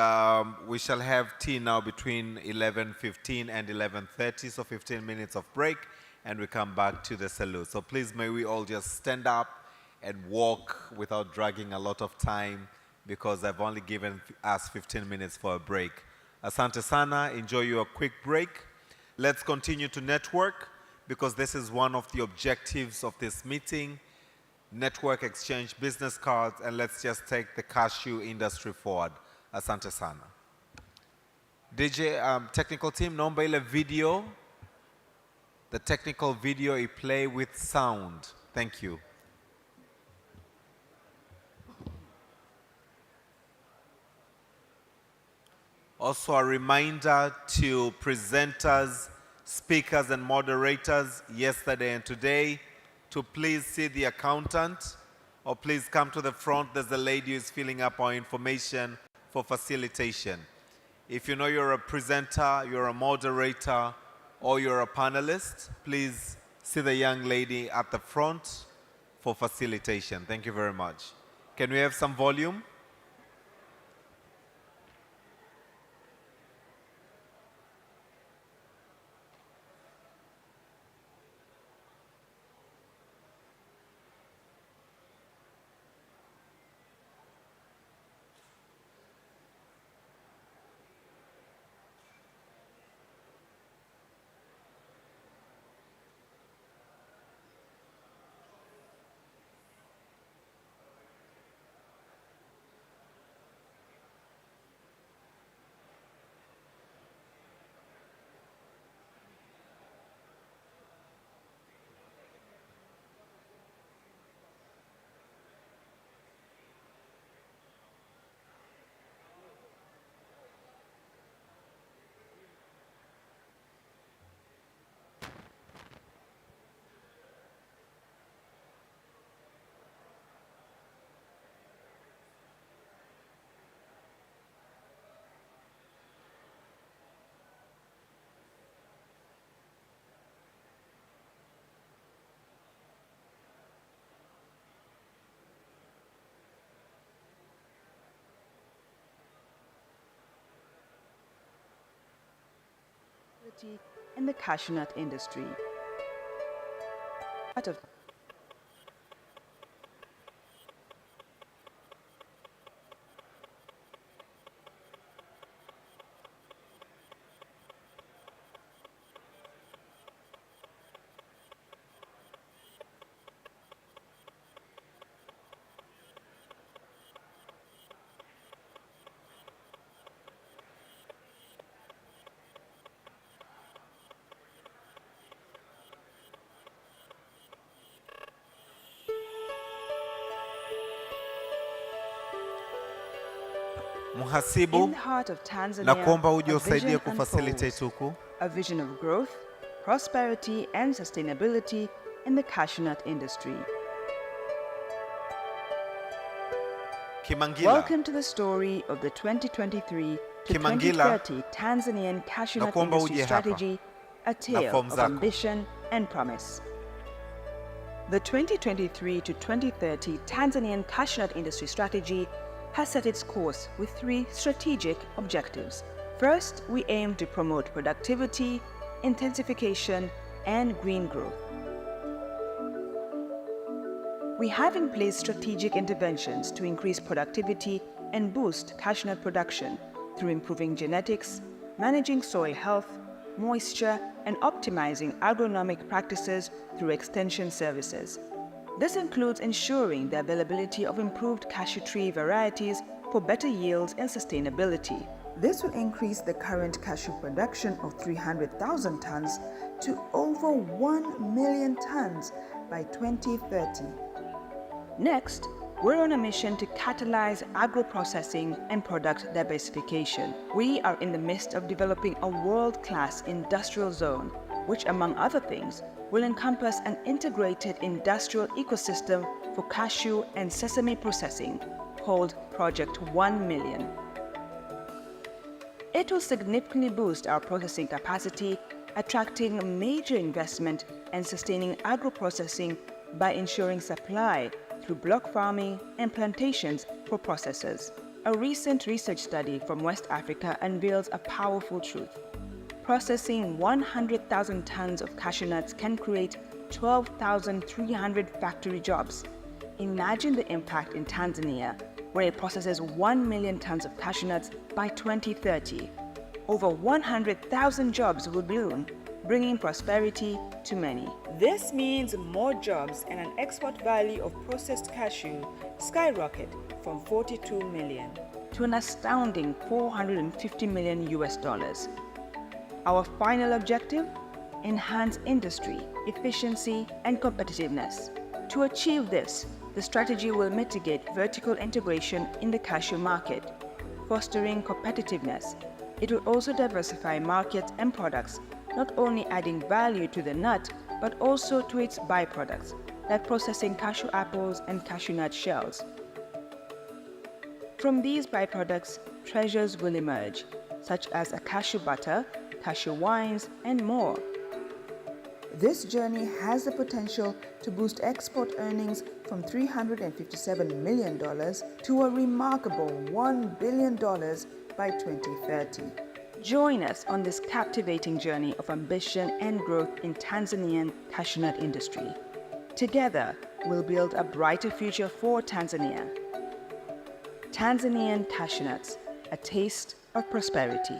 we shall have tea now between 11:15 and 11:30, so 15 minutes of break, and we come back to the Salou. So please, may we all just stand up and walk without dragging a lot of time, because I've only given us 15 minutes for a break. Asante sana, enjoy your quick break. Let's continue to network, because this is one of the objectives of this meeting. network exchange business cards, and let's just take the cashew industry forward. Asante sana. DJ, technical team, naomba ile video, the technical video I play with sound. Thank you. Also a reminder to presenters, speakers and moderators yesterday and today to please see the accountant or please come to the front. There's a lady who's filling up our information for facilitation. If you know you're a presenter, you're a moderator, or you're a panelist, please see the young lady at the front for facilitation. Thank you very much. Can we have some volume? In the cashew nut industry. Part of Mhasibu, in the heart of Tanzania, nakuomba uje a usaidie vision kufacilitate unfolds, huku. a vision of growth, prosperity and sustainability in the cashew nut industry. Kimangila, Welcome to the story of the 2023 to Kimangila, 2030 Tanzanian cashew nut nakuomba industry uje hapa strategy, a na tale form of zako. ambition and promise. The 2023 to 2030 Tanzanian cashew nut industry strategy has set its course with 3 strategic objectives. First, we aim to promote productivity, intensification, and green growth. We have in place strategic interventions to increase productivity and boost cashew nut production through improving genetics, managing soil health, moisture, and optimizing agronomic practices through extension services. This includes ensuring the availability of improved cashew tree varieties for better yields and sustainability. This will increase the current cashew production of 300,000 tons to over 1 million tons by 2030. Next, we're on a mission to catalyze agro-processing and product diversification. We are in the midst of developing a world-class industrial zone, which, among other things, will encompass an integrated industrial ecosystem for cashew and sesame processing, called Project 1 Million. It will significantly boost our processing capacity, attracting major investment and sustaining agro-processing by ensuring supply through block farming and plantations for processors. A recent research study from West Africa unveils a powerful truth. Processing 100,000 tons of cashew nuts can create 12,300 factory jobs. Imagine the impact in Tanzania, where it processes 1 million tons of cashew nuts by 2030. Over 100,000 jobs will bloom, bringing prosperity to many. This means more jobs and an export value of processed cashew skyrocket from 42 million to an astounding 450 million US dollars. Our final objective? Enhance industry, efficiency, and competitiveness. To achieve this, the strategy will mitigate vertical integration in the cashew market, fostering competitiveness. It will also diversify markets and products, not only adding value to the nut, but also to its byproducts, like processing cashew apples and cashew nut shells. From these byproducts, treasures will emerge, such as a cashew butter, cashew wines, and more. This journey has the potential to boost export earnings from $357 million to a remarkable $1 billion by 2030. Join us on this captivating journey of ambition and growth in Tanzanian cashew nut industry. Together, we'll build a brighter future for Tanzania. Tanzanian cashew nuts, a taste of prosperity.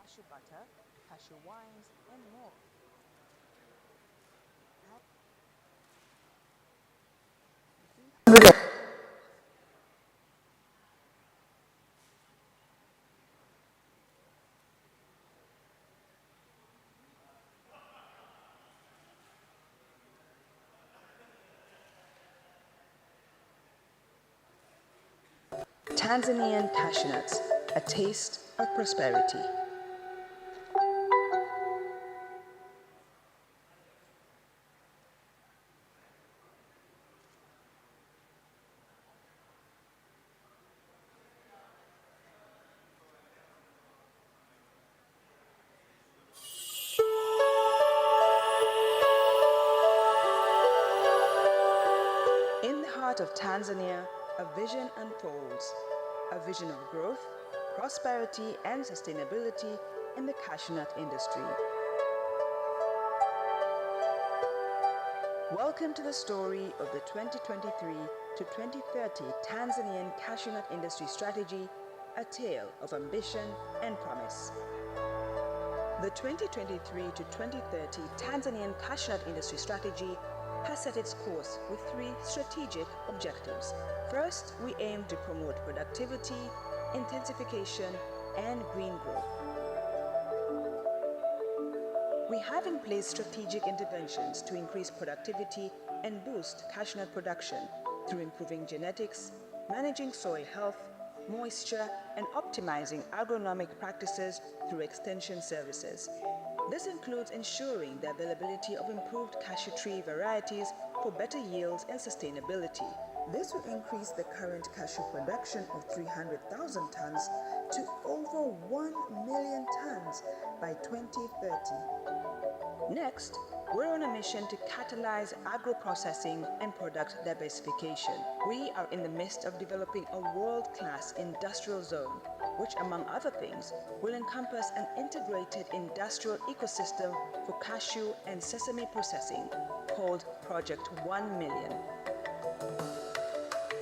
Cashew butter, cashew wines, and more. Tanzanian cashew nuts, a taste of prosperity. In the heart of Tanzania, a vision unfolds, a vision of growth, prosperity, and sustainability in the cashew nut industry. Welcome to the story of the 2023 to 2030 Tanzanian cashew nut industry strategy, a tale of ambition and promise. The 2023 to 2030 Tanzanian cashew nut industry strategy has set its course with three strategic objectives. First, we aim to promote productivity, intensification, and green growth. We have in place strategic interventions to increase productivity and boost cashew nut production through improving genetics, managing soil health, moisture, and optimizing agronomic practices through extension services. This includes ensuring the availability of improved cashew tree varieties for better yields and sustainability. This will increase the current cashew production of 300,000 tons to over 1 million tons by 2030. Next, we're on a mission to catalyze agro-processing and product diversification. We are in the midst of developing a world-class industrial zone, which, among other things, will encompass an integrated industrial ecosystem for cashew and sesame processing, called Project 1 Million.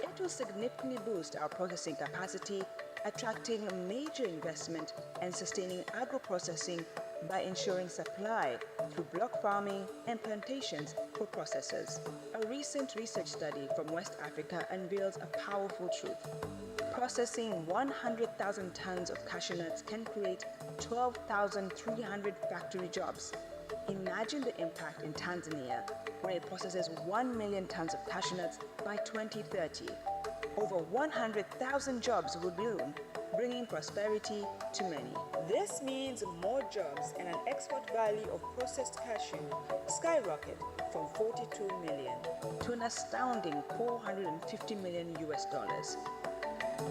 It will significantly boost our processing capacity, attracting major investment and sustaining agro-processing by ensuring supply through block farming and plantations for processors. A recent research study from West Africa unveils a powerful truth. Processing 100,000 tons of cashew nuts can create 12,300 factory jobs. Imagine the impact in Tanzania, where it processes 1 million tons of cashew nuts by 2030. Over 100,000 jobs will bloom, bringing prosperity to many. This means more jobs and an export value of processed cashew skyrocket from 42 million to an astounding 450 million US dollars.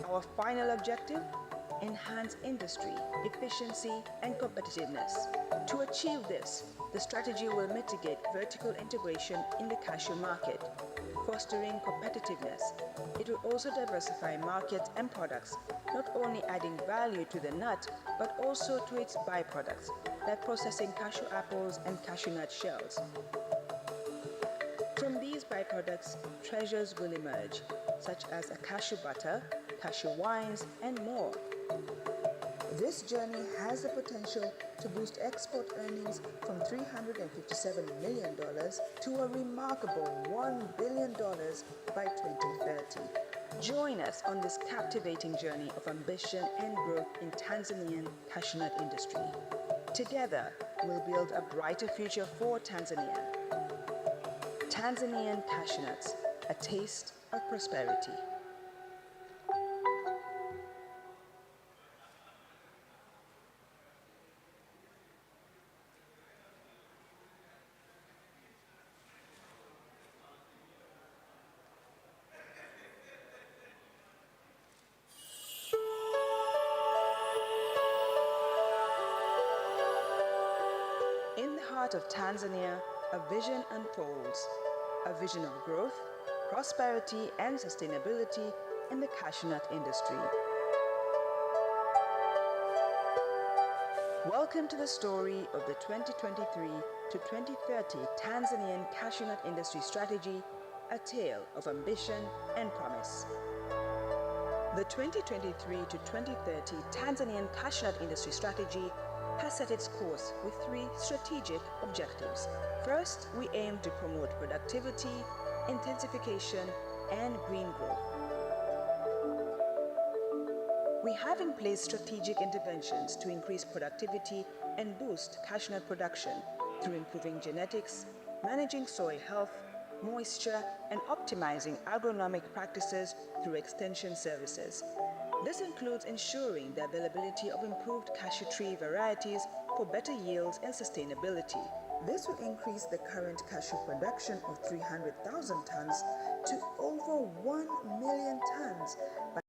Our final objective? Enhance industry, efficiency, and competitiveness. To achieve this, the strategy will mitigate vertical integration in the cashew market, fostering competitiveness. It will also diversify markets and products, not only adding value to the nut, but also to its byproducts, like processing cashew apples and cashew nut shells. From these byproducts, treasures will emerge, such as a cashew butter, cashew wines, and more. This journey has the potential to boost export earnings from $357 million to a remarkable $1 billion by 2030. Join us on this captivating journey of ambition and growth in Tanzanian cashew nut industry. Together, we'll build a brighter future for Tanzania. Tanzanian cashew nuts, a taste of prosperity. In the heart of Tanzania, a vision unfolds, a vision of growth, prosperity, and sustainability in the cashew nut industry. Welcome to the story of the 2023 to 2030 Tanzanian cashew nut industry strategy, a tale of ambition and promise. The 2023 to 2030 Tanzanian cashew nut industry strategy has set its course with three strategic objectives. First, we aim to promote productivity, intensification, and green growth. We have in place strategic interventions to increase productivity and boost cashew nut production through improving genetics, managing soil health, moisture, and optimizing agronomic practices through extension services. This includes ensuring the availability of improved cashew tree varieties for better yields and sustainability. This will increase the current cashew production of 300,000 tons to over 1 million tons by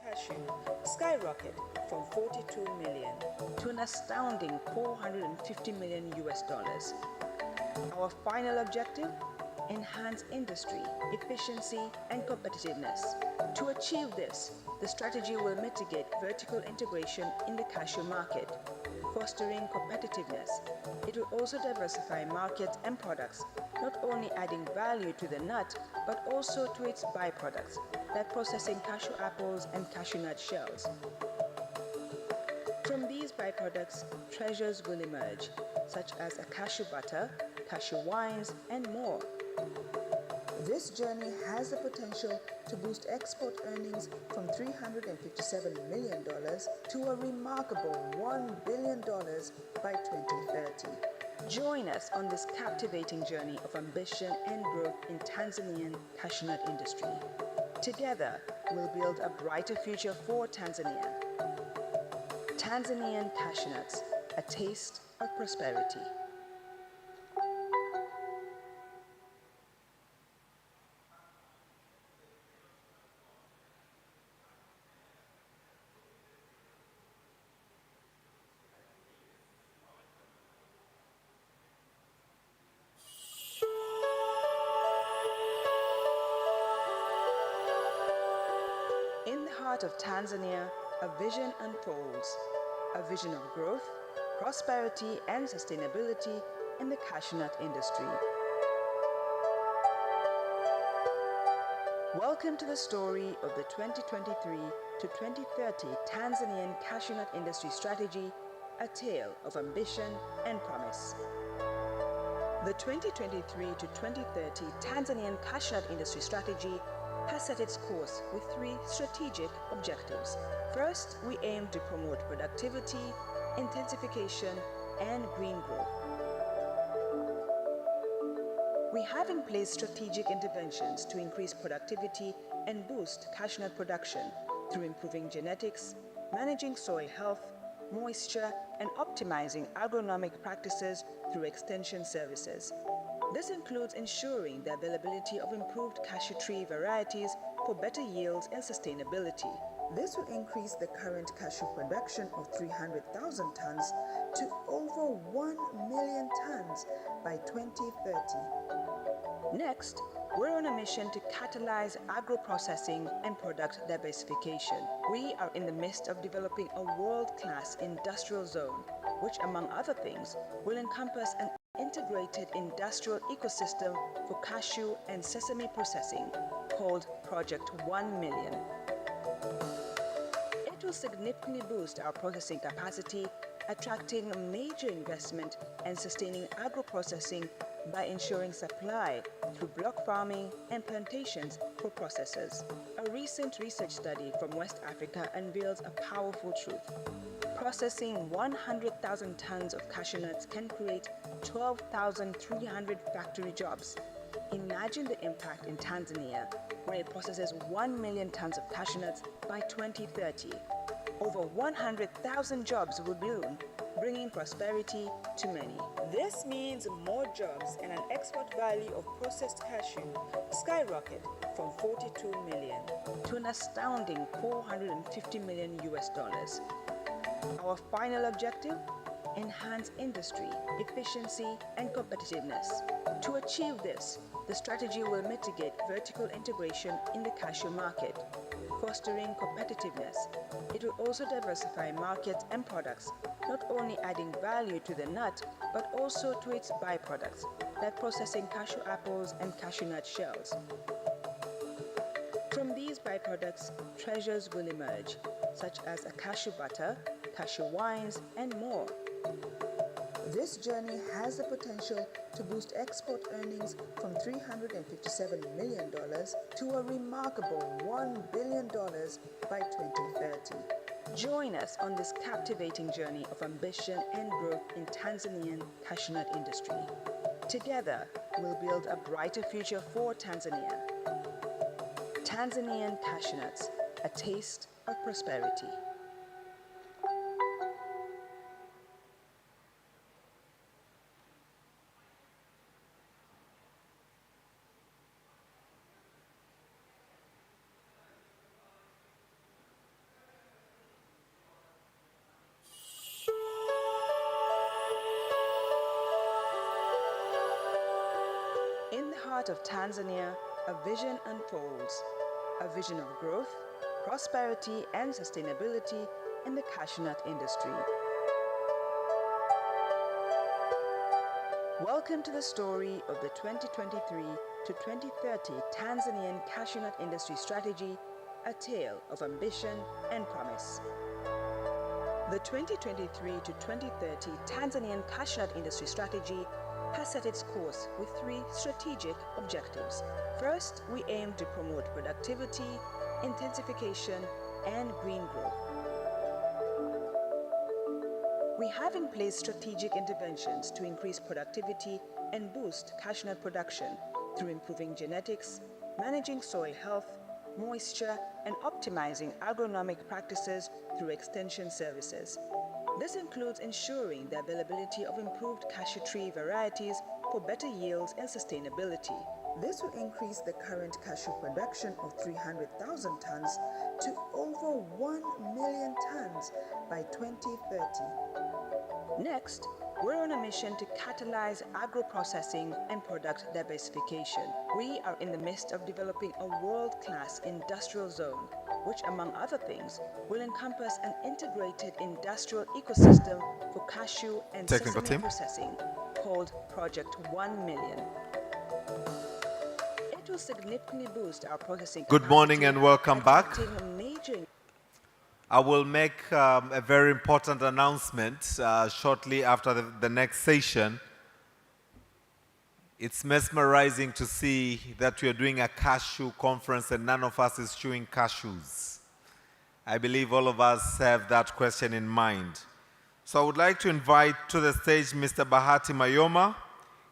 cashew skyrocket from 42 million to an astounding 450 million US dollars. Our final objective? Enhance industry, efficiency, and competitiveness. To achieve this, the strategy will mitigate vertical integration in the cashew market, fostering competitiveness. It will also diversify markets and products, not only adding value to the nut, but also to its byproducts, like processing cashew apples and cashew nut shells. From these byproducts, treasures will emerge, such as a cashew butter, cashew wines, and more. This journey has the potential to boost export earnings from $357 million to a remarkable $1 billion by 2030. Join us on this captivating journey of ambition and growth in Tanzanian cashew nut industry. Together, we'll build a brighter future for Tanzania. Tanzanian cashew nuts, a taste of prosperity. In the heart of Tanzania, a vision unfolds. A vision of growth, prosperity, and sustainability in the cashew nut industry. Welcome to the story of the 2023 to 2030 Tanzanian cashew nut industry strategy, a tale of ambition and promise. The 2023 to 2030 Tanzanian cashew nut industry strategy has set its course with three strategic objectives. First, we aim to promote productivity, intensification, and green growth. We have in place strategic interventions to increase productivity and boost cashew nut production through improving genetics, managing soil health, moisture, and optimizing agronomic practices through extension services. This includes ensuring the availability of improved cashew tree varieties for better yields and sustainability. This will increase the current cashew production of 300,000 tons to over 1 million tons by 2030. Next, we're on a mission to catalyze agro-processing and product diversification. We are in the midst of developing a world-class industrial zone, which, among other things, will encompass an integrated industrial ecosystem for cashew and sesame processing, called Project 1 Million. It will significantly boost our processing capacity, attracting major investment and sustaining agro-processing by ensuring supply through block farming and plantations for processors. A recent research study from West Africa unveils a powerful truth. Processing 100,000 tons of cashew nuts can create 12,300 factory jobs. Imagine the impact in Tanzania, where it processes 1 million tons of cashew nuts by 2030. Over 100,000 jobs will bloom, bringing prosperity to many. This means more jobs and an export value of processed cashew skyrocket from 42 million to an astounding 450 million US dollars. Our final objective? Enhance industry, efficiency, and competitiveness. To achieve this, the strategy will mitigate vertical integration in the cashew market, fostering competitiveness. It will also diversify markets and products, not only adding value to the nut, but also to its byproducts, like processing cashew apples and cashew nut shells. From these byproducts, treasures will emerge, such as a cashew butter, cashew wines, and more. This journey has the potential to boost export earnings from $357 million to a remarkable $1 billion by 2030. Join us on this captivating journey of ambition and growth in Tanzanian cashew nut industry. Together, we'll build a brighter future for Tanzania. Tanzanian cashew nuts, a taste of prosperity. In the heart of Tanzania, a vision unfolds. A vision of growth, prosperity, and sustainability in the cashew nut industry. Welcome to the story of the 2023 to 2030 Tanzanian cashew nut industry strategy, a tale of ambition and promise. The 2023 to 2030 Tanzanian cashew nut industry strategy has set its course with three strategic objectives. First, we aim to promote productivity, intensification, and green growth. We have in place strategic interventions to increase productivity and boost cashew nut production through improving genetics, managing soil health, moisture, and optimizing agronomic practices through extension services. This includes ensuring the availability of improved cashew tree varieties for better yields and sustainability. This will increase the current cashew production of 300,000 tons to over 1 million tons by 2030. Next, we're on a mission to catalyze agro-processing and product diversification. We are in the midst of developing a world-class industrial zone, which, among other things, will encompass an integrated industrial ecosystem for cashew and sesame processing, called Project 1 Million. It will significantly boost our processing capacity. Good morning and welcome back. I will make a very important announcement shortly after the next session. It's mesmerizing to see that we are doing a cashew conference and none of us is chewing cashews. I believe all of us have that question in mind. So I would like to invite to the stage Mr. Bahati Mayoma,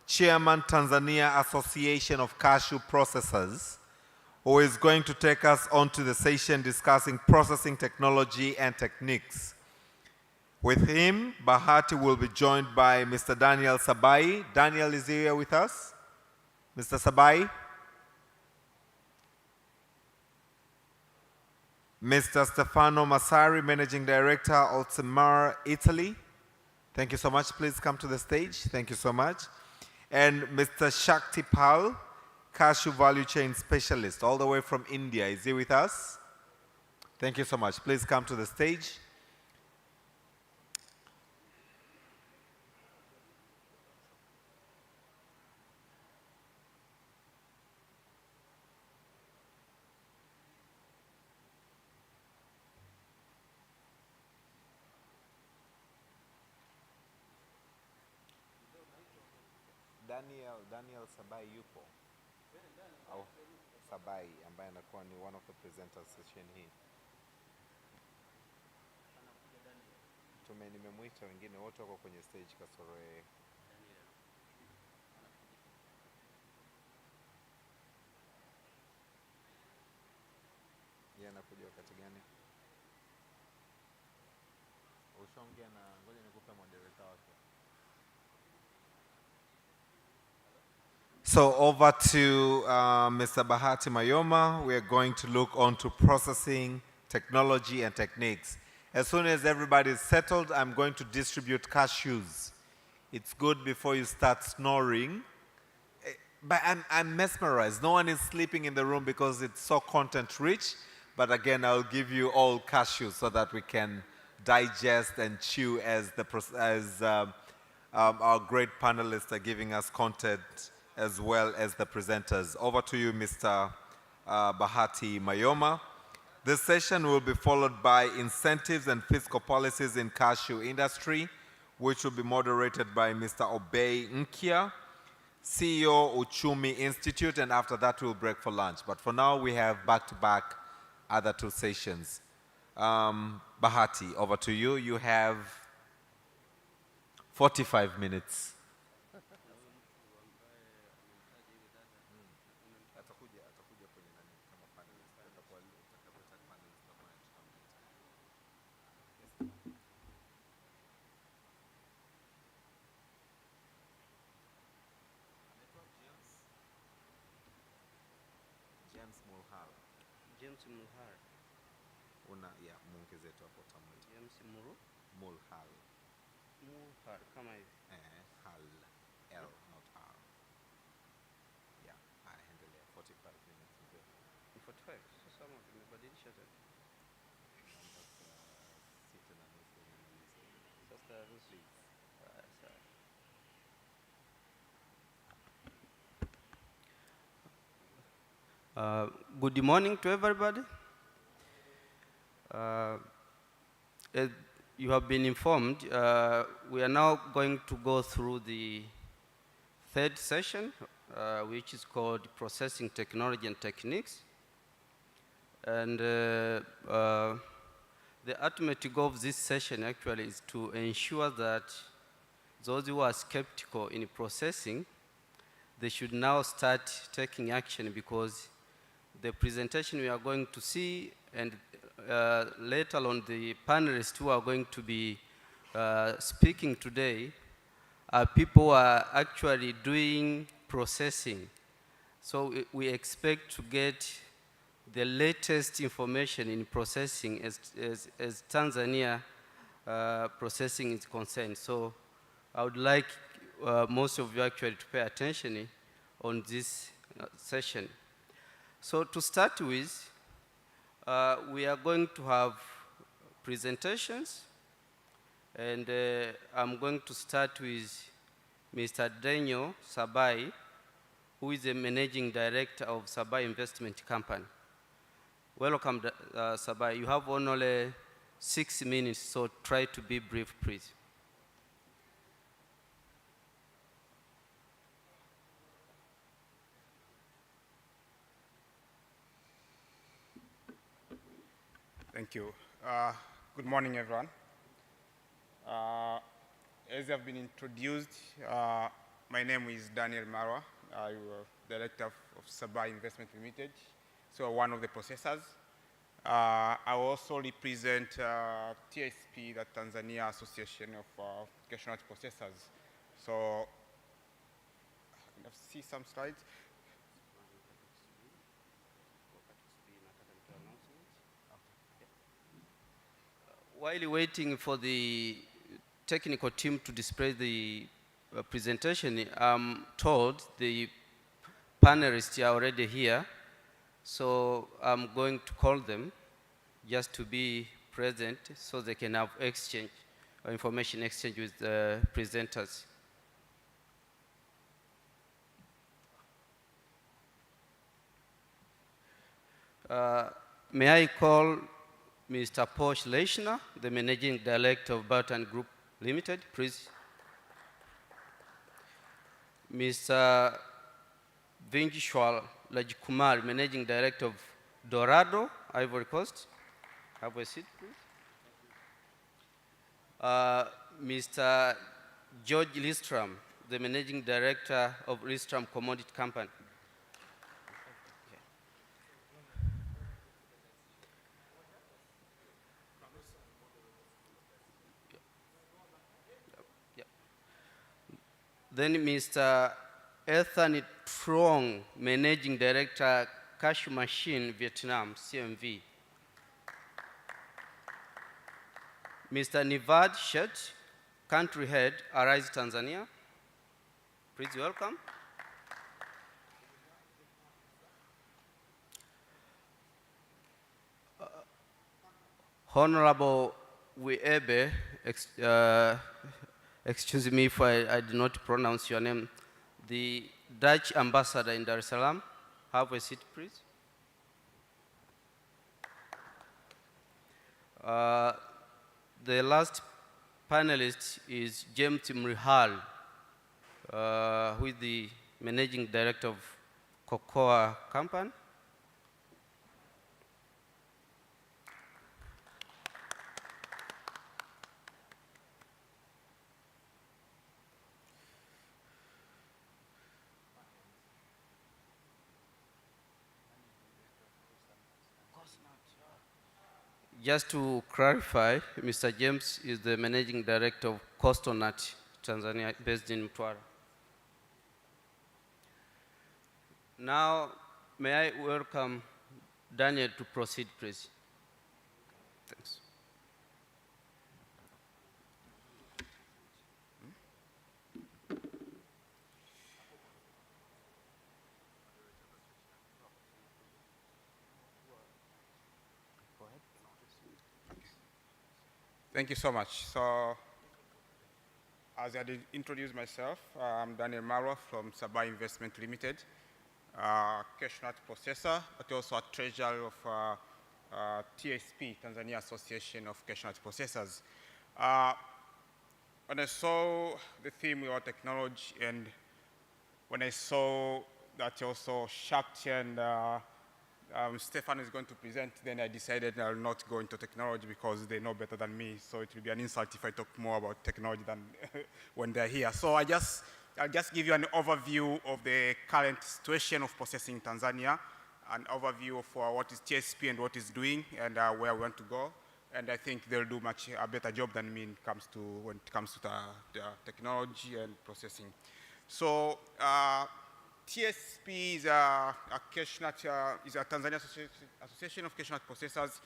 Chairman, Tanzania Association of Cashew Processors, who is going to take us onto the session discussing processing technology and techniques. With him, Bahati will be joined by Mr. Daniel Sabai. Daniel, is here with us? Mr. Sabai? Mr. Stefano Massari, Managing Director, Altamar, Italy. Thank you so much. Please come to the stage. Thank you so much. And Mr. Shakti Pal, Cashew Value Chain Specialist, all the way from India. Is he with us? Thank you so much. Please come to the stage. Daniel Sabai yupo au Sabai ambaye anakuwa ni one of the presenters session hii. Nimemwita, wengine wote wako kwenye stage kasoro yeye. Yeye anakuja wakati gani? Ushaongea na, ngoja nikupe moderator wake. So over to Mr. Bahati Mayoma. We are going to look onto processing, technology, and techniques. As soon as everybody is settled, I'm going to distribute cashews. It's good before you start snoring. But I'm mesmerized. No one is sleeping in the room because it's so content rich. But again, I'll give you all cashews so that we can digest and chew as our great panelists are giving us content as well as the presenters. Over to you, Mr. Bahati Mayoma. This session will be followed by incentives and fiscal policies in cashew industry, which will be moderated by Mr. Obey Nkia, CEO Uchumi Institute, and after that we'll break for lunch. But for now, we have back-to-back other two sessions. Bahati, over to you. You have 45 minutes. James Mulhar. Ya, muongezetu hapo tamwe. James Mulhal. Mulhar, kama hivi. Hal. L, not R. Yeah, endelea. 45 minutes. Ni 45. Sasa nimebadilisha tena. Sita na nusu. Sasa nusu. Sawa. Good morning to everybody. As you have been informed, we are now going to go through the third session, which is called Processing Technology and Techniques. And the ultimate goal of this session actually is to ensure that those who are skeptical in processing, they should now start taking action, because the presentation we are going to see, and later on the panelists who are going to be speaking today, are people who are actually doing processing. So we expect to get the latest information in processing as Tanzania processing is concerned. So I would like most of you actually to pay attention on this session. So to start with, we are going to have presentations, and I'm going to start with Mr. Daniel Sabai, who is the Managing Director of Sabai Investment Company. Welcome, Sabai. You have only 6 minutes, so try to be brief, please. Thank you. Good morning, everyone. As I've been introduced, my name is Daniel Marwa. I'm Director of Sabai Investment Limited, so one of the processors. I also represent TSP, the Tanzania Association of Cashew Nut Processors. So, can I see some slides? While waiting for the technical team to display the presentation, I'm told the panelists are already here, so I'm going to call them just to be present so they can have exchange, information exchange with the presenters. May I call Mr. Posh Leishner, the Managing Director of Barton Group Limited, please. Mr. Vinjishwal Rajkumar, Managing Director of Dorado, Ivory Coast. Have a seat, please. Mr. George Listram, the Managing Director of Listram Commodity Company. Then Mr. Ethan Trong, Managing Director, Cashew Machine, Vietnam, CMV. Mr. Nivad Shet, Country Head, Arise Tanzania. Please welcome. Honorable Wiebe, excuse me if I did not pronounce your name, the Dutch ambassador in Dar es Salaam. Have a seat, please. The last panelist is James Mrihal, who is the managing director of Cocoa Company. Just to clarify, Mr. James is the managing director of Coastal Nut, Tanzania, based in Mtwara. Now, may I welcome Daniel to proceed, please. Thanks. Thank you so much. So, as I did introduce myself, I'm Daniel Marwa from Sabah Investment Limited, cashew nut processor, but also a treasurer of TSP, Tanzania Association of Cashew Nut Processors. When I saw the theme about technology, and when I saw that also Shakti and Stefan is going to present, then I decided I'll not go into technology because they know better than me. So it will be an insult if I talk more about technology than when they're here. So I'll just give you an overview of the current situation of processing in Tanzania, an overview of what is TSP and what it's doing, and where we want to go. And I think they'll do a better job than me when it comes to the technology and processing. So TSP is a cashew nut, is a Tanzania Association of Cashew Nut Processors.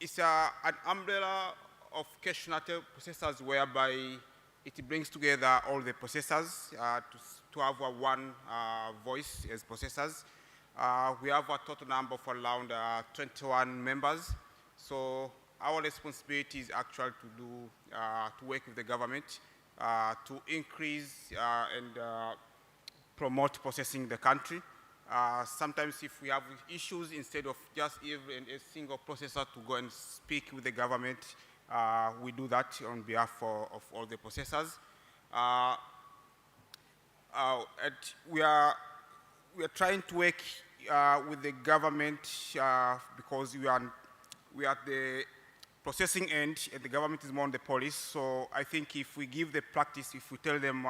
It's an umbrella of cashew nut processors whereby it brings together all the processors to have one voice as processors. We have a total number of around 21 members. So our responsibility is actually to work with the government to increase and promote processing in the country. Sometimes if we have issues, instead of just even a single processor to go and speak with the government, we do that on behalf of all the processors. And we are trying to work with the government because we are at the processing end, and the government is more on the police. So I think if we give the practice, if we tell them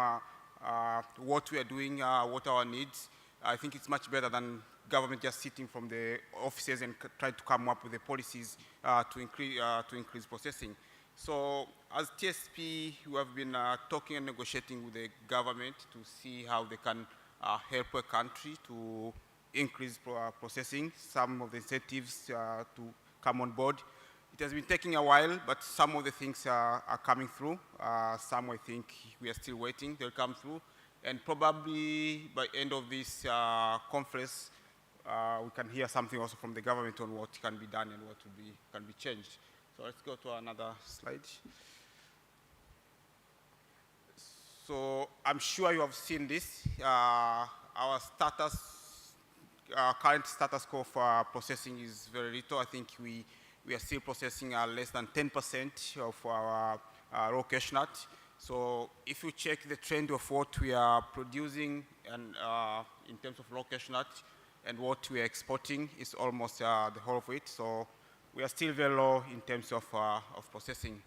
what we are doing, what are our needs, I think it's much better than government just sitting from the offices and try to come up with the policies to increase processing. So as TSP, we have been talking and negotiating with the government to see how they can help a country to increase processing, some of the incentives to come on board. It has been taking a while, but some of the things are coming through. Some, I think, we are still waiting. They'll come through. And probably by end of this conference, we can hear something also from the government on what can be done and what can be changed. So let's go to another slide. So I'm sure you have seen this. Our current status quo for processing is very little. I think we are still processing less than 10% of our raw cashew nut. So if you check the trend of what we are producing and in terms of raw cashew nut and what we are exporting, is almost the whole of it. So we are still very low in terms of processing.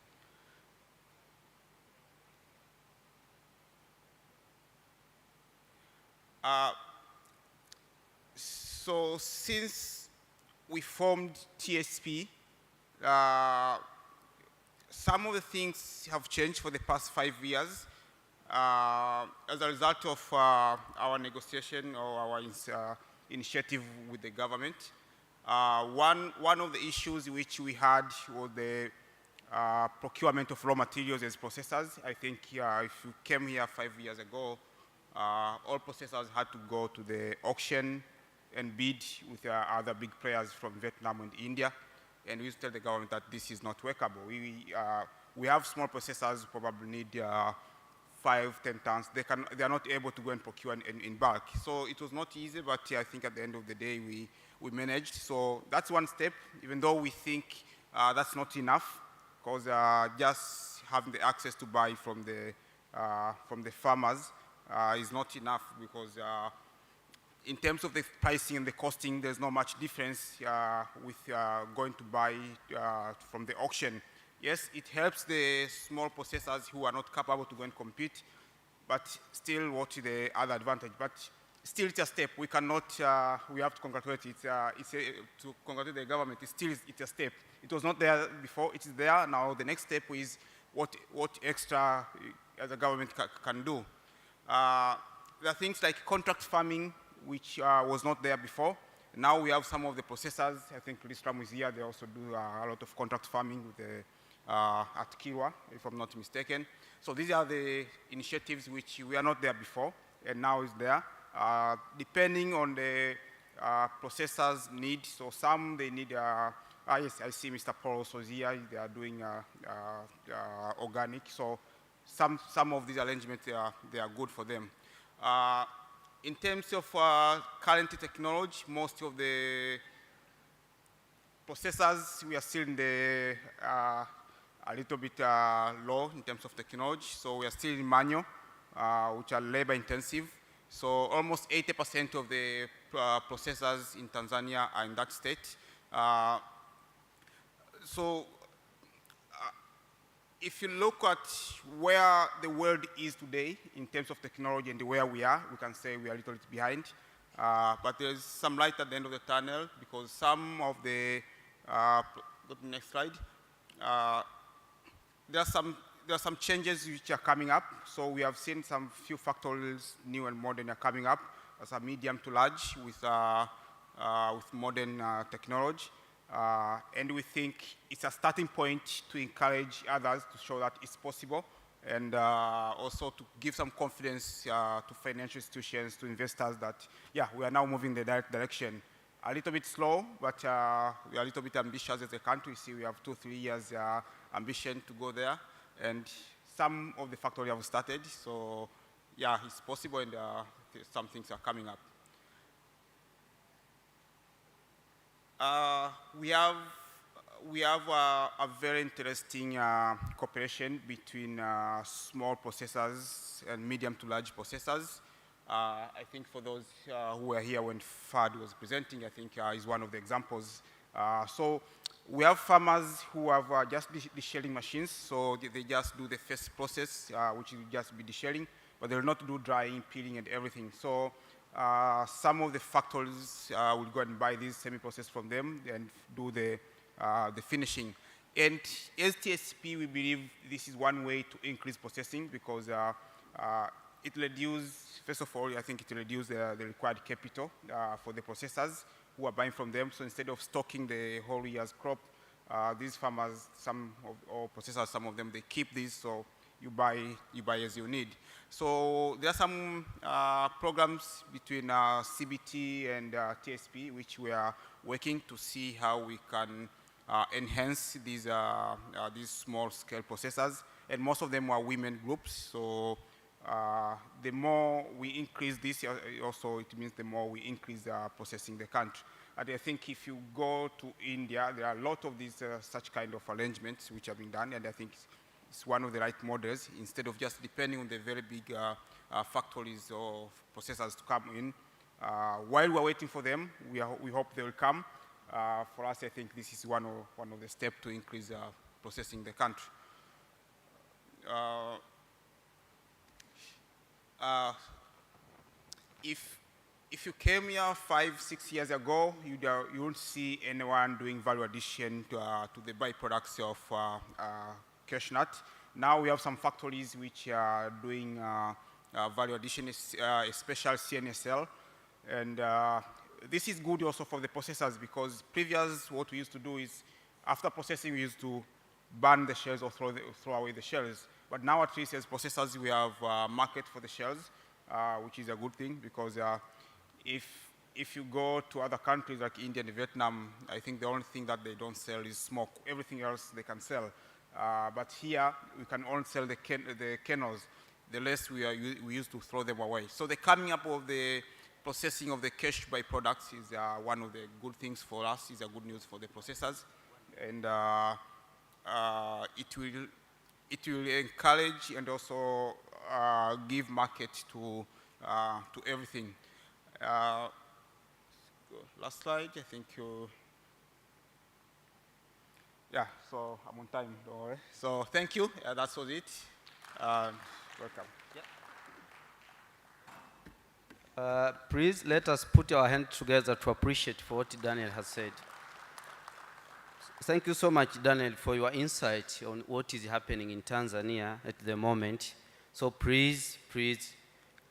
So since we formed TSP, some of the things have changed for the past 5 years. as a result of our negotiation or our initiative with the government, one of the issues which we had was the procurement of raw materials as processors. I think if you came here 5 years ago, all processors had to go to the auction and bid with other big players from Vietnam and India. And we used to tell the government that this is not workable. We have small processors who probably need 5, 10 tons. They are not able to go and procure in bulk. So it was not easy, but I think at the end of the day, we managed. So that's one step, even though we think that's not enough, because just having the access to buy from the farmers is not enough, because in terms of the pricing and the costing, there's not much difference with going to buy from the auction. Yes, it helps the small processors who are not capable to go and compete, but still what is the other advantage? But still it's a step. We cannot, we have to congratulate it. To congratulate the government, it's a step. It was not there before, it is there. Now the next step is what extra as a government can do. There are things like contract farming, which was not there before. Now we have some of the processors. I think Listram is here. They also do a lot of contract farming with the, at Kirwa, if I'm not mistaken. So these are the initiatives which we are not there before, and now is there. Depending on the processors' needs. So some they need, yes, I see Mr. Paul also here. They are doing organic. So some of these arrangements, they are good for them. In terms of current technology, most of the processors, we are still in the a little bit low in terms of technology. So we are still in manual, which are labor intensive. So almost 80% of the processors in Tanzania are in that state. If you look at where the world is today in terms of technology and where we are, we can say we are a little bit behind. But there's some light at the end of the tunnel, because some of the, go to the next slide. There are some changes which are coming up. So we have seen some few factories, new and modern, are coming up as a medium to large with modern technology. And we think it's a starting point to encourage others to show that it's possible, and also to give some confidence to financial institutions, to investors that, yeah, we are now moving in the right direction. A little bit slow, but we are a little bit ambitious as a country. See, we have 2-3 years ambition to go there, and some of the factories have started. So, yeah, it's possible, and some things are coming up. We have a very interesting cooperation between small processors and medium to large processors. I think for those who were here when FAD was presenting, I think is one of the examples. So we have farmers who have just deshelling machines, so they just do the first process, which will just be deshelling, but they will not do drying, peeling, and everything. So some of the factories will go and buy these semi-processed from them and do the finishing. And as TSP, we believe this is one way to increase processing, because it reduces, first of all, I think it reduces the required capital for the processors who are buying from them. So instead of stocking the whole year's crop, these farmers, or processors, some of them, they keep these, so you buy as you need. So there are some programs between CBT and TSP, which we are working to see how we can enhance these small-scale processors. And most of them are women groups. So the more we increase this, also it means the more we increase processing in the country. And I think if you go to India, there are a lot of these such kind of arrangements which have been done, and I think it's one of the right models, instead of just depending on the very big factories or processors to come in. While we're waiting for them, we hope they will come. For us, I think this is one of the steps to increase processing in the country. If you came here 5-6 years ago, you won't see anyone doing value addition to the byproducts of cashew nut. Now we have some factories which are doing value addition, a special CNSL, and this is good also for the processors because previous what we used to do is after processing we used to burn the shells or throw away the shells. But now at least as processors we have a market for the shells, which is a good thing because if you go to other countries like India and Vietnam, I think the only thing that they don't sell is smoke. Everything else they can sell. But here we can only sell the kernels. The rest we used to throw them away. So the coming up of the processing of the cashew byproducts is one of the good things for us. Is a good news for the processors, and it will encourage and also give market to everything. Last slide, I think you. Yeah, so I'm on time, don't worry. So thank you, that was it. Welcome. Please let us put our hands together to appreciate for what Daniel has said. Thank you so much, Daniel, for your insight on what is happening in Tanzania at the moment. So please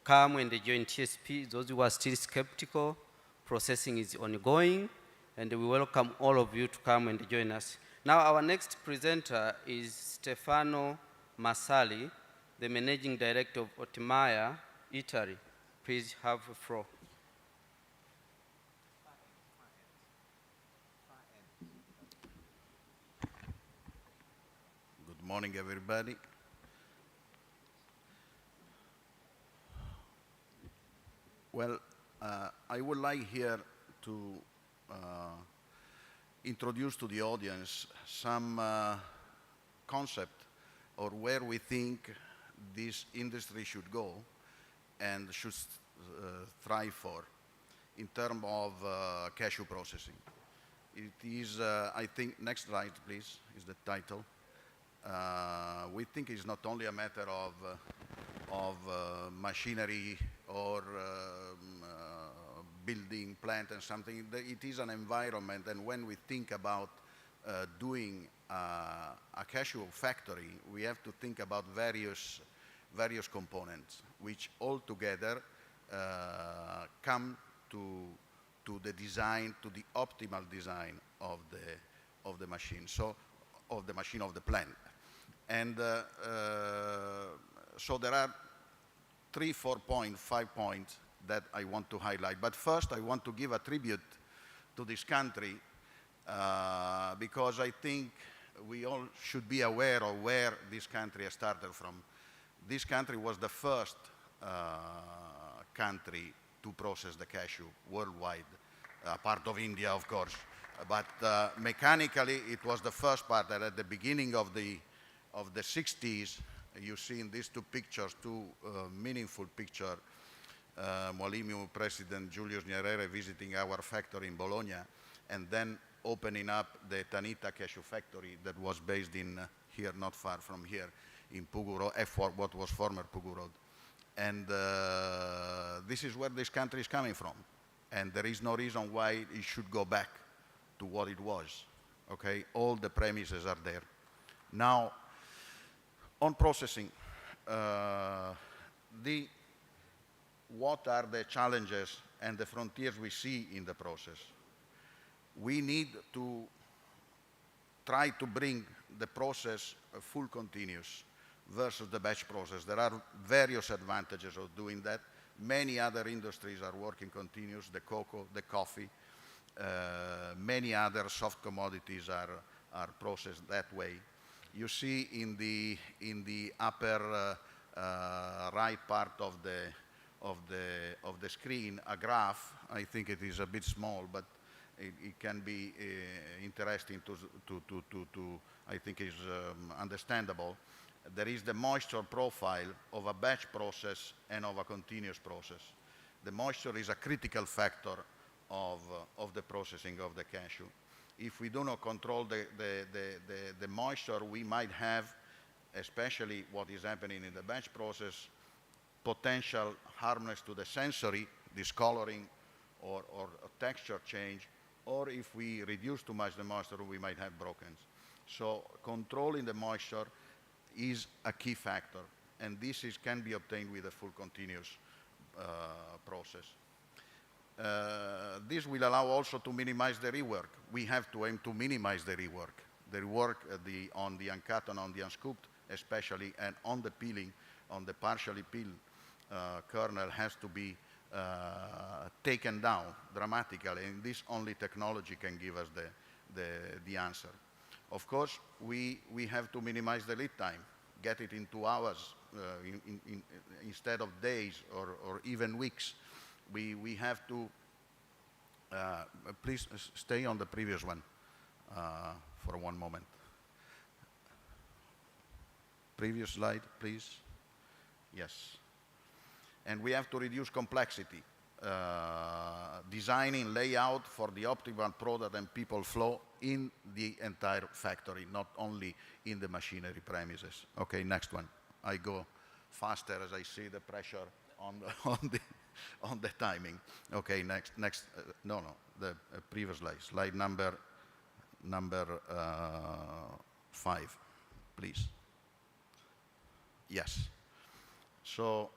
come and join TSP. Those who are still skeptical, processing is ongoing, and we welcome all of you to come and join us. Now, our next presenter is Stefano Massali, the Managing Director of Otmaya, Italy. Please have the floor. Good morning, everybody. Well, I would like here to introduce to the audience some concept or where we think this industry should go and should thrive for in terms of cashew processing. It is, I think, next slide, please, is the title. We think it's not only a matter of machinery or building plant and something. It is an environment, and when we think about doing a cashew factory, we have to think about various components, which all together come to the design, to the optimal design of the machine, so of the plant. And so there are 3, 4 points, 5 points that I want to highlight. But first, I want to give a tribute to this country because I think we all should be aware of where this country has started from. This country was the first country to process the cashew worldwide, part of India, of course. But mechanically, it was the first part that at the beginning of the 60s, you see in these two pictures, two meaningful pictures, Molymio President Julius Nyerere visiting our factory in Bologna, and then opening up the Tanita cashew factory that was based in here, not far from here, in Pugu Road, what was former Pugu Road. And this is where this country is coming from. And there is no reason why it should go back to what it was, okay? All the premises are there. Now, on processing, what are the challenges and the frontiers we see in the process? We need to try to bring the process full continuous versus the batch process. There are various advantages of doing that. Many other industries are working continuous, the cocoa, the coffee. Many other soft commodities are processed that way. You see in the upper right part of the screen a graph. I think it is a bit small, but it can be interesting to I think is understandable. There is the moisture profile of a batch process and of a continuous process. The moisture is a critical factor of the processing of the cashew. If we do not control the moisture, we might have, especially what is happening in the batch process, potential harmness to the sensory, discoloring or texture change, or if we reduce too much the moisture, we might have brokens. So controlling the moisture is a key factor, and this can be obtained with a full continuous process. This will allow also to minimize the rework. We have to aim to minimize the rework. The rework on the uncut and on the unscooped, especially, and on the peeling, on the partially peeled kernel has to be taken down dramatically, and this only technology can give us the answer. Of course, we have to minimize the lead time, get it in 2 hours instead of days or even weeks. We have to, please stay on the previous one for one moment. Previous slide, please. Yes. And we have to reduce complexity. Designing layout for the optimal product and people flow in the entire factory, not only in the machinery premises. Okay, next one. I go faster as I see the pressure on the timing. Okay, next. No, the previous slide. Slide number 5, please. Yes. So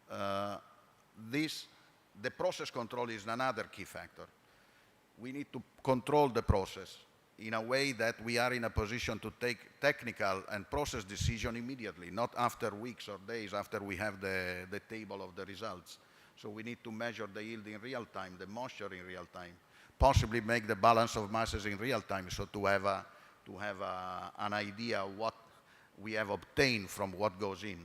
the process control is another key factor. We need to control the process in a way that we are in a position to take technical and process decision immediately, not after weeks or days after we have the table of the results. So we need to measure the yield in real time, the moisture in real time, possibly make the balance of masses in real time, so to have an idea of what we have obtained from what goes in.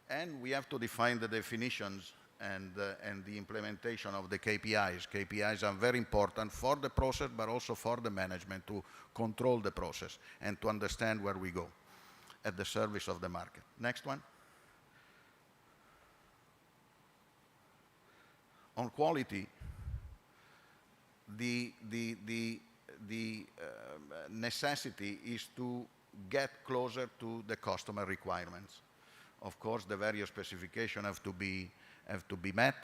And we have to define the definitions and the implementation of the KPIs. KPIs are very important for the process, but also for the management to control the process and to understand where we go at the service of the market. Next one. On quality, the necessity is to get closer to the customer requirements. Of course, the various specifications have to be met,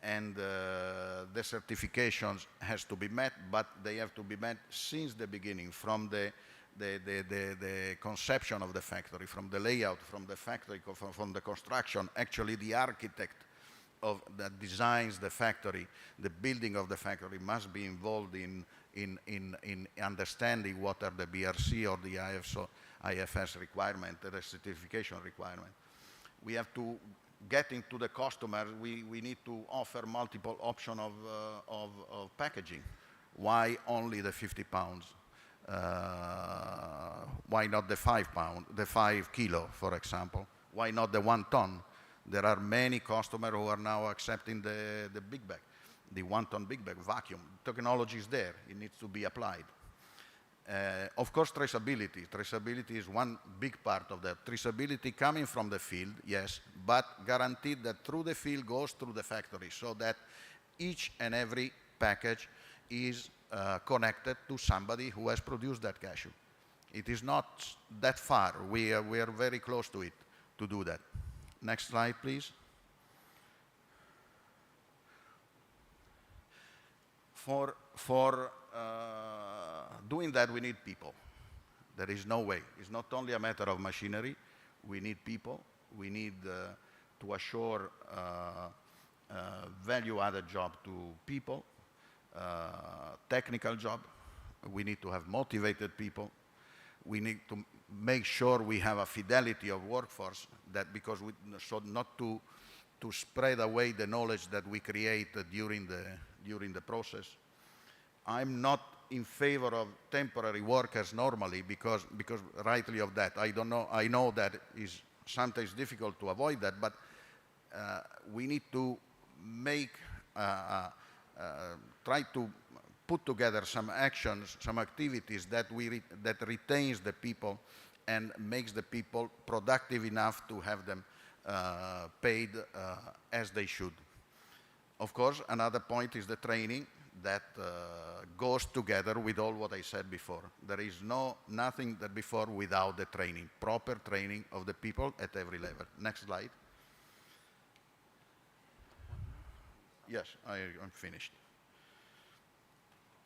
and the certifications has to be met, but they have to be met since the beginning, from the conception of the factory, from the layout, from the factory, from the construction. Actually, the architect that designs the factory, the building of the factory, must be involved in understanding what are the BRC or the IFS requirement, the certification requirement. We have to get into the customer. We need to offer multiple options of packaging. Why only the 50 pounds? Why not the 5 pound, the 5 kilo, for example? Why not the 1 ton? There are many customers who are now accepting the big bag, the 1 ton big bag vacuum. Technology is there. It needs to be applied. Of course, traceability. Traceability is one big part of that. Traceability coming from the field, yes, but guaranteed that through the field goes through the factory, so that each and every package is connected to somebody who has produced that cashew. It is not that far. We are very close to it to do that. Next slide, please. For doing that, we need people. There is no way. It's not only a matter of machinery. We need people. We need to assure value-added job to people, technical job. We need to have motivated people. We need to make sure we have a fidelity of workforce, that because so not to spread away the knowledge that we create during the process. I'm not in favor of temporary workers normally because rightly of that. I know that is sometimes difficult to avoid that, but we need to make try to put together some actions, some activities that retains the people and makes the people productive enough to have them paid as they should. Of course, another point is the training that goes together with all what I said before. There is nothing that before without the training, proper training of the people at every level. Next slide. Yes, I'm finished.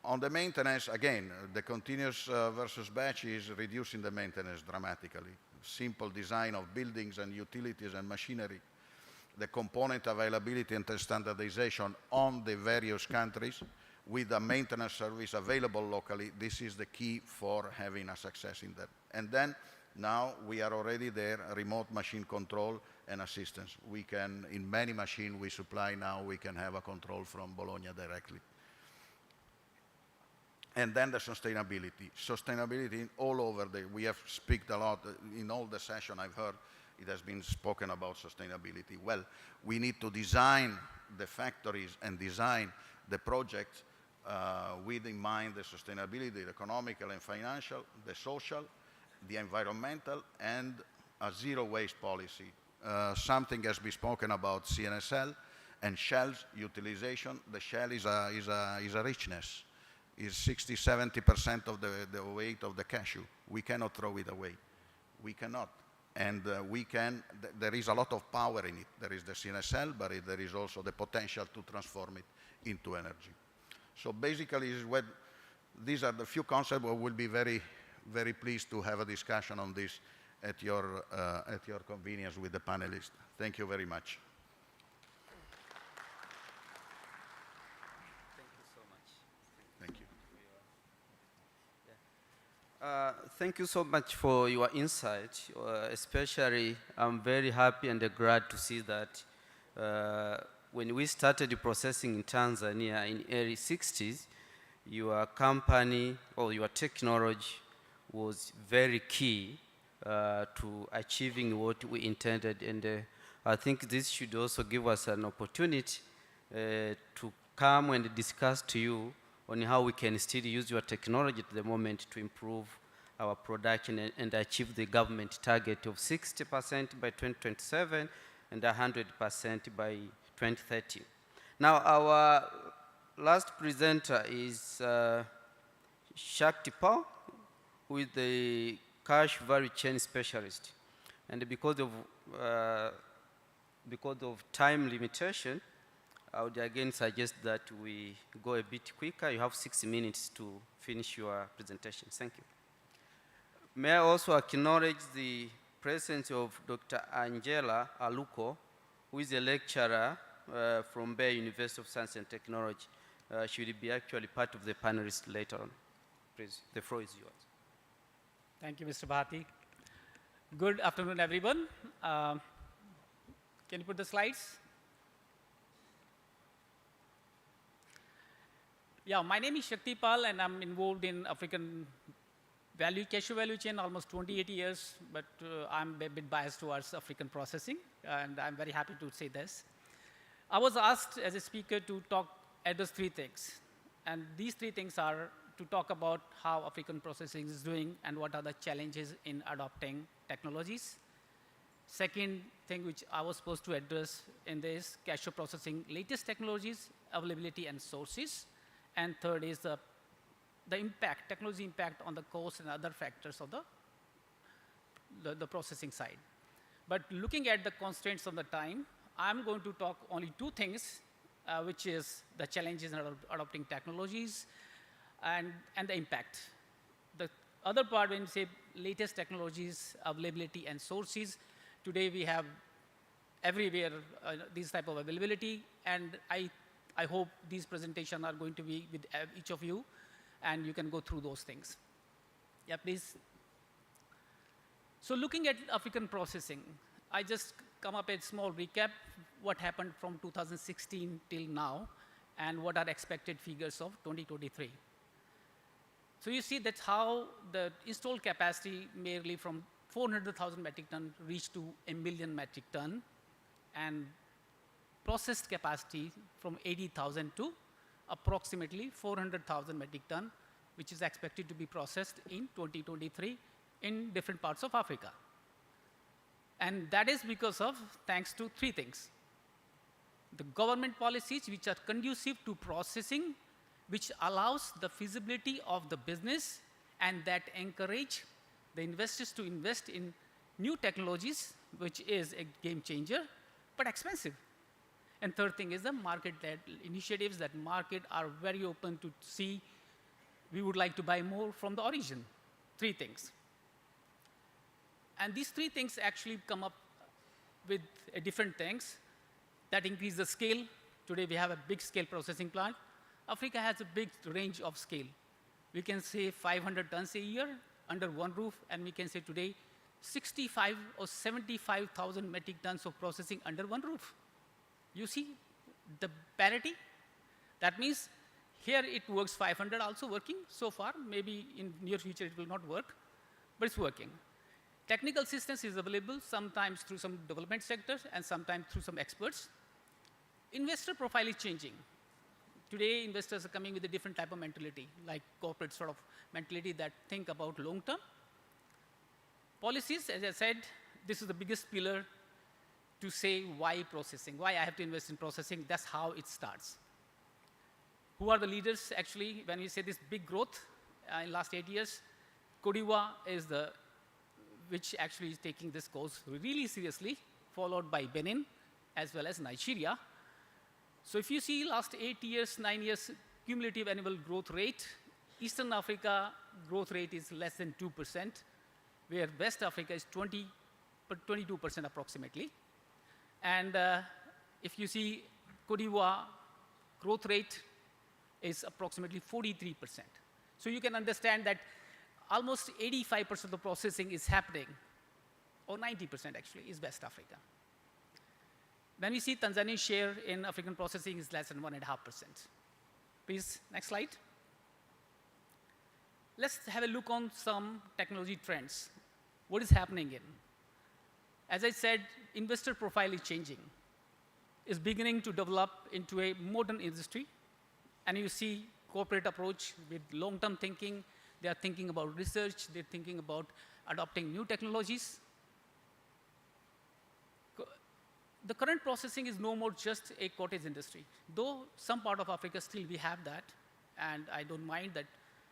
On the maintenance, again, the continuous versus batch is reducing the maintenance dramatically. Simple design of buildings and utilities and machinery, the component availability and the standardization on the various countries with a maintenance service available locally, this is the key for having a success in that. And then now we are already there, remote machine control and assistance. We can, in many machines we supply now, we can have a control from Bologna directly. And then the sustainability. Sustainability all over we have speaked a lot, in all the session I've heard, it has been spoken about sustainability. Well, we need to design the factories and design the projects with in mind the sustainability, the economical and financial, the social, the environmental, and a zero waste policy. Something has been spoken about CNSL and shells utilization. The shell is a richness. Is 60–70% of the weight of the cashew. We cannot throw it away. We cannot. And we can, there is a lot of power in it. There is the CNSL, but there is also the potential to transform it into energy. So basically, these are the few concepts. We will be very, very pleased to have a discussion on this at your convenience with the panelists. Thank you very much. Thank you so much for your insight. Especially, I'm very happy and glad to see that when we started processing in Tanzania in early 60s, your company or your technology was very key to achieving what we intended. And I think this should also give us an opportunity to come and discuss to you on how we can still use your technology at the moment to improve our production and achieve the government target of 60% by 2027 and 100% by 2030. Now, our last presenter is Shakti Paul, who is the cash value chain specialist. And because of time limitation, I would again suggest that we go a bit quicker. You have 6 minutes to finish your presentation. Thank you. May I also acknowledge the presence of Dr. Angela Aluko, who is a lecturer from Bay University of Science and Technology. She will be actually part of the panelists later on. Please, the floor is yours. Thank you, Mr. Bharti. Good afternoon, everyone. Can you put the slides? Yeah, my name is Shakti Pal, and I'm involved in African cashew value chain almost 28 years, but I'm a bit biased towards African processing, and I'm very happy to say this. I was asked as a speaker to address 3 things, and these 3 things are to talk about how African processing is doing and what are the challenges in adopting technologies. Second thing which I was supposed to address in this, cashew processing latest technologies, availability and sources. And third is the impact, technology impact on the cost and other factors of the processing side. But looking at the constraints of the time, I'm going to talk only 2 things, which is the challenges in adopting technologies and the impact. The other part, when you say latest technologies, availability and sources, today we have everywhere these type of availability, and I hope these presentations are going to be with each of you, and you can go through those things. Yeah, please. So looking at African processing, I just come up a small recap, what happened from 2016 till now, and what are expected figures of 2023. So you see that's how the installed capacity merely from 400,000 metric ton reached to 1 million metric ton, and processed capacity from 80,000 to approximately 400,000 metric ton, which is expected to be processed in 2023 in different parts of Africa. And that is because of, thanks to 3 things. The government policies which are conducive to processing, which allows the feasibility of the business and that encourage the investors to invest in new technologies, which is a game changer, but expensive. And third thing is the market-led initiatives that market are very open to see we would like to buy more from the origin. 3 things. And these 3 things actually come up with different things that increase the scale. Today we have a big scale processing plant. Africa has a big range of scale. We can say 500 tons a year under one roof, and we can say today 65 or 75,000 metric tons of processing under one roof. You see the parity? That means here it works 500 also working so far. Maybe in near future it will not work, but it's working. Technical assistance is available sometimes through some development sectors and sometimes through some experts. Investor profile is changing. Today, investors are coming with a different type of mentality, like corporate sort of mentality that think about long term. Policies, as I said, this is the biggest pillar to say why processing, why I have to invest in processing. That's how it starts. Who are the leaders actually when we say this big growth in last 8 years? Cote d'Ivoire is the which actually is taking this course really seriously, followed by Benin as well as Nigeria. So if you see last 8 years, 9 years cumulative annual growth rate, Eastern Africa growth rate is less than 2%, where West Africa is 22% approximately. And if you see Cote d'Ivoire growth rate is approximately 43%. So you can understand that almost 85% of the processing is happening, or 90% actually, is West Africa. When we see Tanzania's share in African processing is less than 1.5%. Please, next slide. Let's have a look on some technology trends. What is happening in? As I said, investor profile is changing. It's beginning to develop into a modern industry. And you see corporate approach with long-term thinking. They are thinking about research. They're thinking about adopting new technologies. The current processing is no more just a cottage industry. Though some part of Africa still we have that, and I don't mind that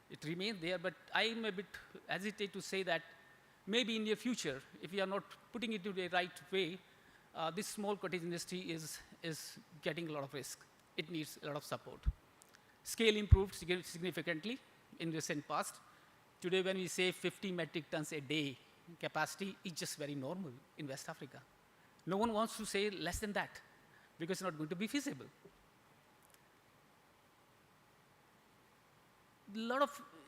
it remains there, but I am a bit hesitate to say that maybe in the future, if we are not putting it in the right way, this small cottage industry is getting a lot of risk. It needs a lot of support. Scale improved significantly in recent past. Today, when we say 50 metric tons a day capacity, it's just very normal in West Africa. No one wants to say less than that because it's not going to be feasible.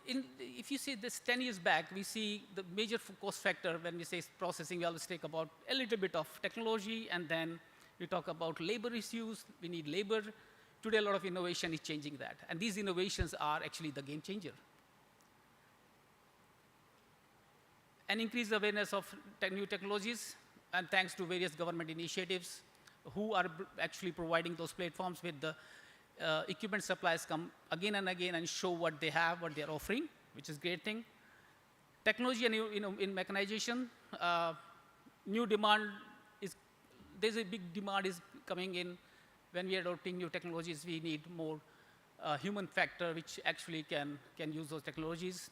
If you see this 10 years back, we see the major cost factor when we say processing, we always take about a little bit of technology, and then we talk about labor issues. We need labor. Today, a lot of innovation is changing that. And these innovations are actually the game changer. An increased awareness of new technologies, and thanks to various government initiatives who are actually providing those platforms with the equipment suppliers come again and again and show what they have, what they're offering, which is a great thing. Technology and in mechanization, new demand is, there's a big demand is coming in. When we are adopting new technologies, we need more human factor, which actually can use those technologies.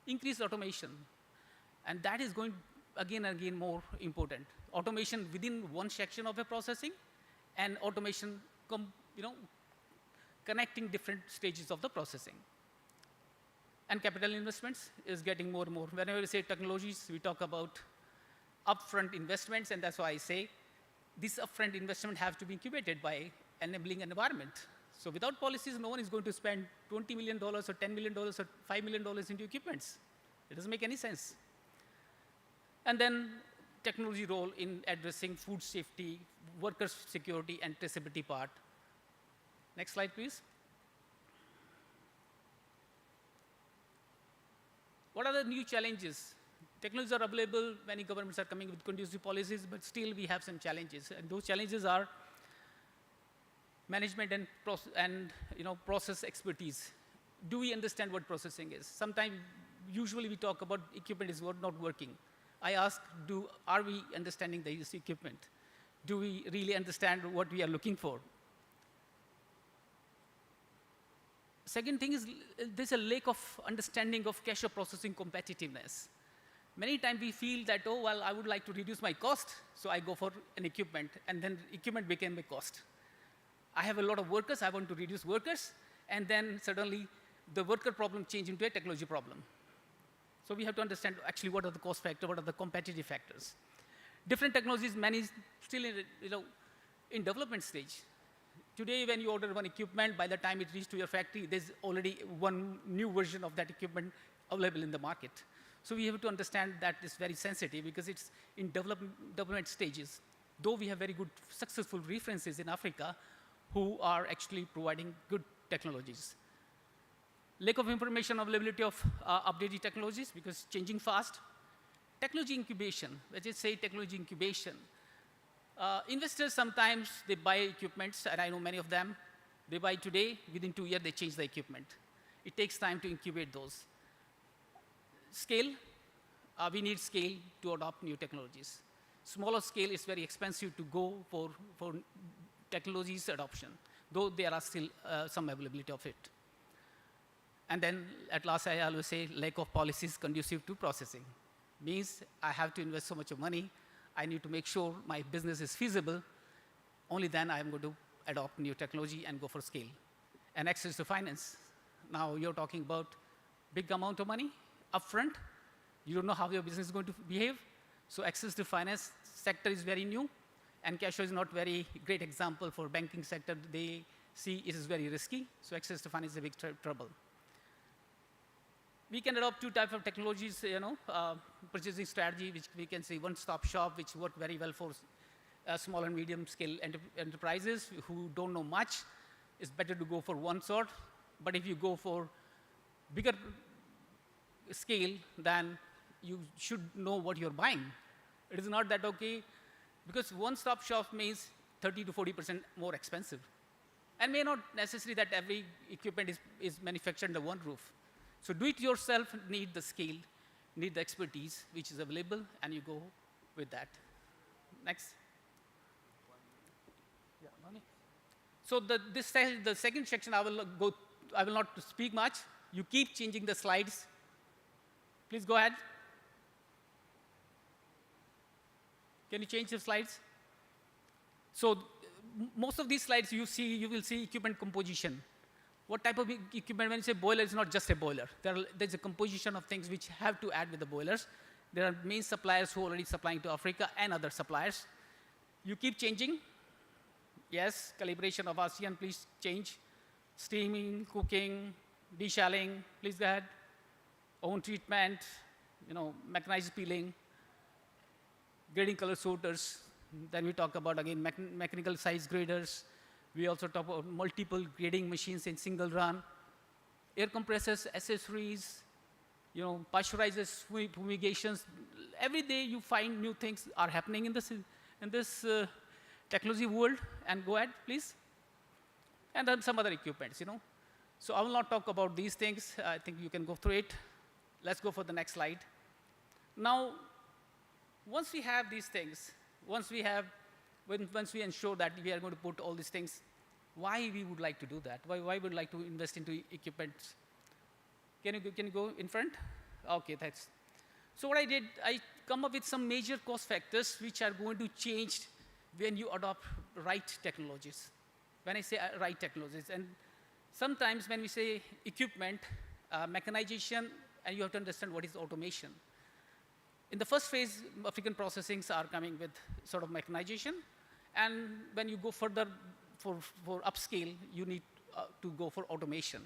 Increased automation, and that is going again and again more important. Automation within one section of a processing, and automation connecting different stages of the processing. And capital investments is getting more and more. Whenever we say technologies, we talk about upfront investments, and that's why I say this upfront investment has to be incubated by enabling an environment. So without policies, no one is going to spend $20 million or $10 million or $5 million into equipments. It doesn't make any sense. And then technology role in addressing food safety, worker security, and traceability part. Next slide, please. What are the new challenges? Technologies are available, many governments are coming with conducive policies, but still we have some challenges. And those challenges are management and process expertise. Do we understand what processing is? Sometimes, usually we talk about equipment is not working. I ask, are we understanding the equipment? Do we really understand what we are looking for? Second thing is, there's a lack of understanding of cashew processing competitiveness. Many times we feel that, oh, well, I would like to reduce my cost, so I go for an equipment, and then equipment became a cost. I have a lot of workers, I want to reduce workers, and then suddenly the worker problem change into a technology problem. So we have to understand actually what are the cost factors, what are the competitive factors. Different technologies, many still in development stage. Today, when you order one equipment, by the time it reaches to your factory, there's already one new version of that equipment available in the market. So we have to understand that it's very sensitive because it's in development stages. Though we have very good, successful references in Africa who are actually providing good technologies. Lack of information availability of updated technologies because changing fast. Technology incubation, let's just say technology incubation. Investors sometimes, they buy equipments, and I know many of them. They buy today, within 2 years, they change the equipment. It takes time to incubate those. Scale, we need scale to adopt new technologies. Smaller scale is very expensive to go for technologies adoption, though there are still some availability of it. And then, at last, I always say, lack of policies conducive to processing. Means I have to invest so much of money, I need to make sure my business is feasible, only then I am going to adopt new technology and go for scale. And access to finance. Now you're talking about big amount of money upfront. You don't know how your business is going to behave. So access to finance sector is very new, and Cashew is not very great example for banking sector. They see it is very risky, so access to finance is a big trouble. We can adopt two types of technologies, purchasing strategy, which we can say one-stop shop, which work very well for small and medium-scale enterprises who don't know much. It's better to go for one sort. But if you go for bigger scale, then you should know what you're buying. It is not that okay, because one-stop shop means 30 to 40% more expensive. And may not necessarily that every equipment is manufactured under one roof. So do it yourself, need the scale, need the expertise, which is available, and you go with that. Next. So the second section, I will not speak much. You keep changing the slides. Please go ahead. Can you change the slides? So most of these slides you will see equipment composition. What type of equipment? When you say boiler, it's not just a boiler. There's a composition of things which have to add with the boilers. There are main suppliers who are already supplying to Africa and other suppliers. You keep changing. Yes, calibration of ASEAN, please change. Steaming, cooking, deshelling, please go ahead. Own treatment, mechanized peeling, grading color sorters. Then we talk about, again, mechanical size graders. We also talk about multiple grading machines in single run, air compressors, accessories, pasteurizers, fumigations. Every day you find new things are happening in this technology world. And go ahead, please. And then some other equipments, So I will not talk about these things. I think you can go through it. Let's go for the next slide. Now, once we have these things, once we ensure that we are going to put all these things, why we would like to do that? Why we would like to invest into equipment? Can you go in front? Okay, thanks. So what I did, I come up with some major cost factors which are going to change when you adopt right technologies. When I say right technologies, and sometimes when we say equipment, mechanization, and you have to understand what is automation. In the first phase, African processings are coming with sort of mechanization. And when you go further for upscale, you need to go for automation.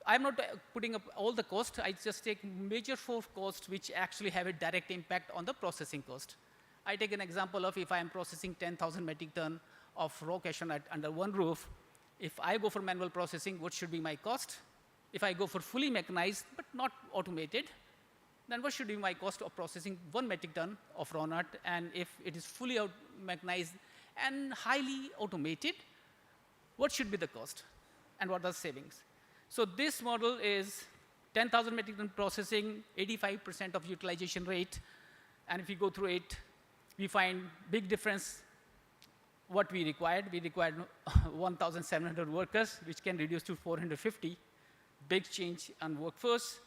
I'm not putting up all the cost. I just take major four costs which actually have a direct impact on the processing cost. I take an example of if I am processing 10,000 metric ton of raw cashew nut under one roof, if I go for manual processing, what should be my cost? If I go for fully mechanized but not automated, then what should be my cost of processing 1 metric ton of raw nut? And if it is fully mechanized and highly automated, what should be the cost? And what are the savings? So this model is 10,000 metric ton processing, 85% of utilization rate. And if you go through it, we find big difference. What we required 1,700 workers, which can reduce to 450. Big change on workforce.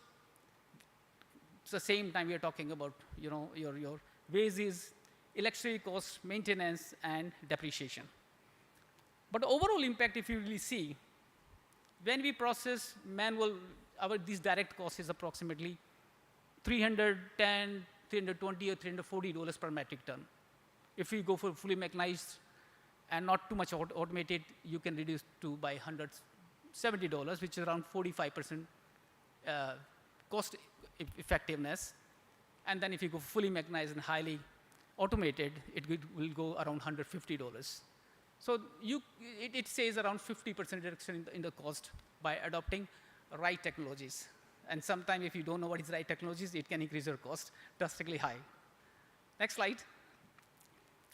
At the same time, we are talking about your wages, electricity costs, maintenance, and depreciation. But the overall impact, if you really see, when we process manual, these direct cost is approximately $310, $320 or $340 per metric ton. If we go for fully mechanized and not too much automated, you can reduce to by $170, which is around 45% cost effectiveness. And then if you go fully mechanized and highly automated, it will go around $150. So it saves around 50% reduction in the cost by adopting right technologies. And sometimes if you don't know what is right technologies, it can increase your cost drastically high. Next slide.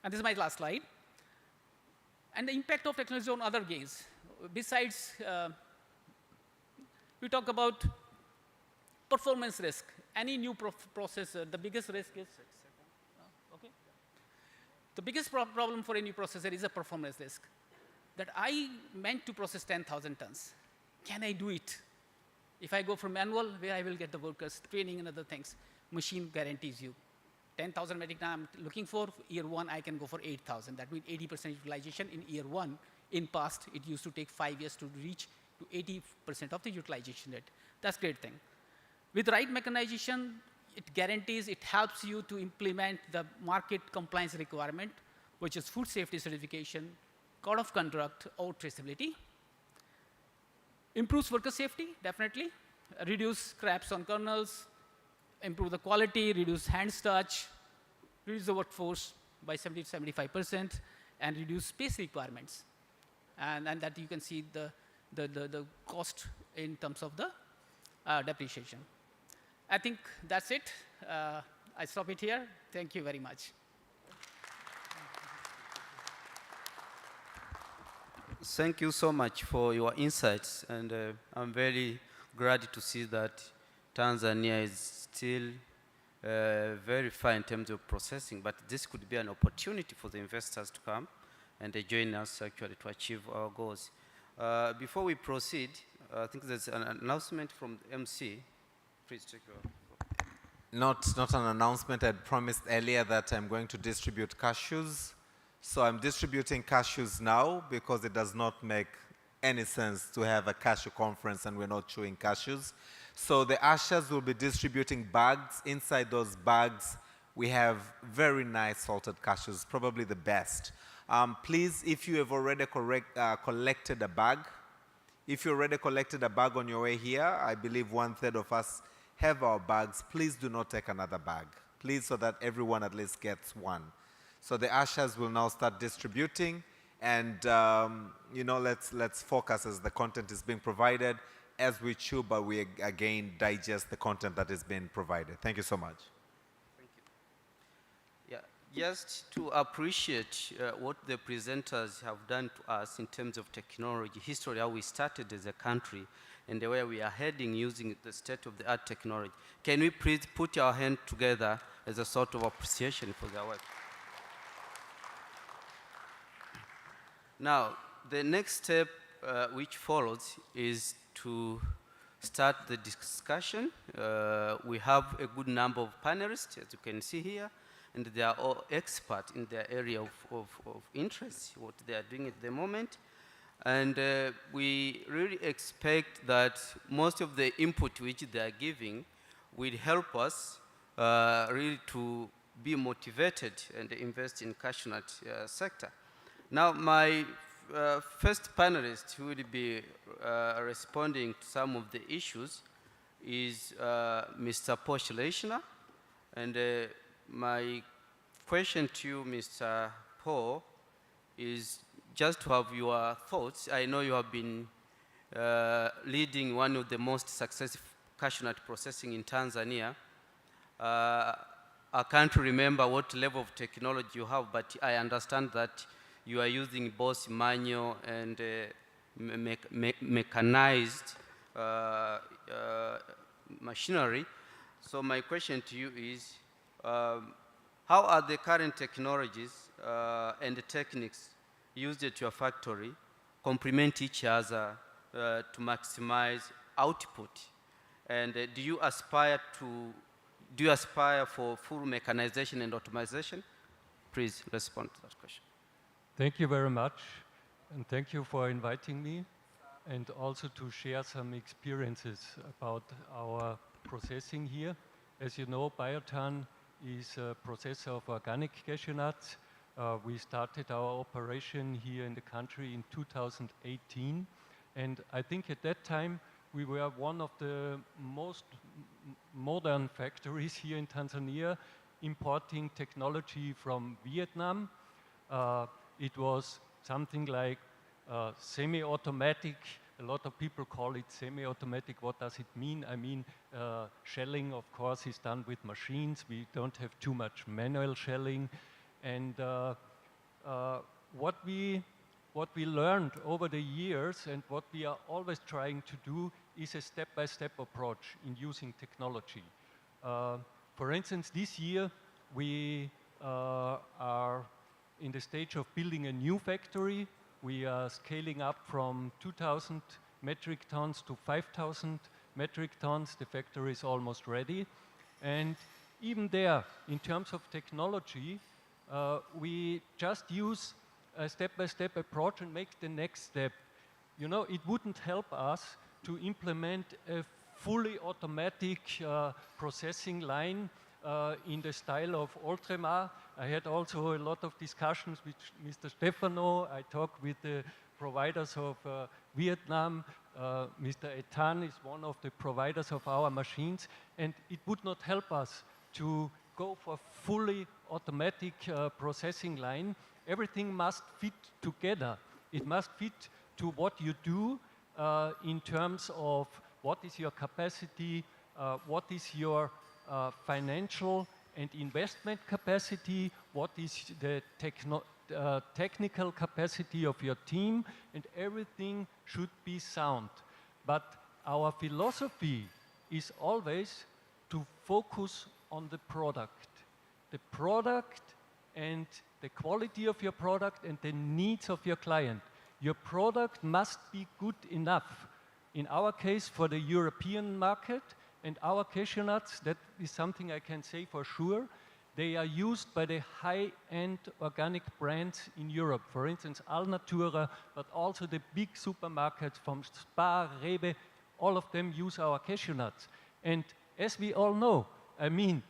And this is my last slide. And the impact of technology on other gains. Besides, we talk about performance risk. Any new processor, the biggest risk is, okay. The biggest problem for a new processor is a performance risk. That I meant to process 10,000 tons. Can I do it? If I go for manual, where I will get the workers, training and other things, machine guarantees you. 10,000 metric ton I'm looking for, year one I can go for 8,000. That means 80% utilization in year one. In past, it used to take 5 years to reach to 80% of the utilization rate. That's a great thing. With right mechanization, it guarantees, it helps you to implement the market compliance requirement, which is food safety certification, code of conduct, or traceability. Improves worker safety, definitely. Reduce scraps on kernels, improve the quality, reduce hands touch, reduce the workforce by 70 to 75%, and reduce space requirements. And that you can see the cost in terms of the depreciation. I think that's it. I stop it here. Thank you very much. Thank you so much for your insights, and I'm very glad to see that Tanzania is still very far in terms of processing, but this could be an opportunity for the investors to come and join us actually to achieve our goals. Before we proceed, I think there's an announcement from the MC. Please take your. Not an announcement. I'd promised earlier that I'm going to distribute cashews. So I'm distributing cashews now because it does not make any sense to have a cashew conference and we're not chewing cashews. So the ushers will be distributing bags. Inside those bags, we have very nice salted cashews, probably the best. Please, if you have already collected a bag, on your way here, I believe 1/3 of us have our bags. Please do not take another bag. Please, so that everyone at least gets one. So the ushers will now start distributing, and let's focus as the content is being provided as we chew, but we again digest the content that is being provided. Thank you so much. Thank you. Yeah, just to appreciate what the presenters have done to us in terms of technology, history, how we started as a country, and where we are heading using the state-of-the-art technology. Can we please put our hand together as a sort of appreciation for their work? Now, the next step which follows is to start the discussion. We have a good number of panelists, as you can see here, and they are all experts in their area of interest, what they are doing at the moment. And we really expect that most of the input which they are giving will help us really to be motivated and invest in cashew nut sector. Now, my first panelist who will be responding to some of the issues is Mr. Posh Leishner. And my question to you, Mr. Paul, is just to have your thoughts. I know you have been leading one of the most successful cashew nut processing in Tanzania. I can't remember what level of technology you have, but I understand that you are using both manual and mechanized machinery. So my question to you is, how are the current technologies and the techniques used at your factory complement each other to maximize output? And do you aspire for full mechanization and automation? Please respond to that question. Thank you very much, and thank you for inviting me. and also to share some experiences about our processing here. As you know, biotan is a processor of organic cashew nuts. We started our operation here in the country in 2018, and I think at that time we were one of the most modern factories here in Tanzania, importing technology from Vietnam. It was something like semi-automatic. A lot of people call it semi-automatic. What does it mean? I mean, shelling, of course, is done with machines. We don't have too much manual shelling. And what we learned over the years and what we are always trying to do is a step-by-step approach in using technology. For instance, this year we are in the stage of building a new factory. We are scaling up from 2,000 metric tons to 5,000 metric tons. The factory is almost ready. And even there, in terms of technology, we just use a step-by-step approach and make the next step. You know, it wouldn't help us to implement a fully automatic processing line in the style of Oltremar. I had also a lot of discussions with Mr. Stefano. I talked with the providers of Vietnam. Mr. Etan is one of the providers of our machines, and it would not help us to go for fully automatic processing line. Everything must fit together. It must fit to what you do in terms of what is your capacity, what is your financial and investment capacity, what is the technical capacity of your team, and everything should be sound. But our philosophy is always to focus on the product and the quality of your product and the needs of your client. Your product must be good enough. In our case, for the European market, and our cashew nuts, that is something I can say for sure, they are used by the high-end organic brands in Europe. For instance, Alnatura, but also the big supermarkets from Spar, Rewe, all of them use our cashew nuts. And as we all know, I mean,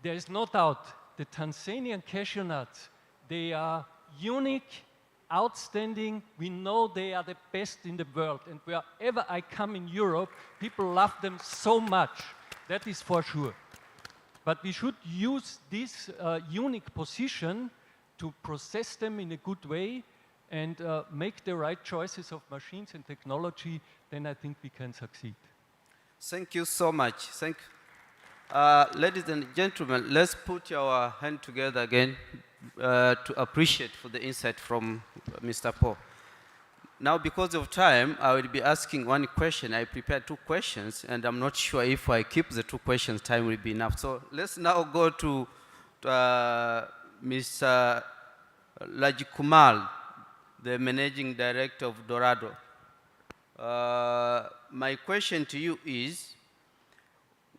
there is no doubt the Tanzanian cashew nuts, they are unique, outstanding. We know they are the best in the world. And wherever I come in Europe, people love them so much. That is for sure. But we should use this unique position to process them in a good way and make the right choices of machines and technology. Then I think we can succeed. Thank you so much. Ladies and gentlemen, let's put our hand together again to appreciate for the insight from Mr. Paul. Now, because of time, I will be asking one question. I prepared 2 questions, and I'm not sure if I keep the 2 questions, time will be enough. So let's now go to Mr. Rajkumar, the Managing Director of Dorado. My question to you is,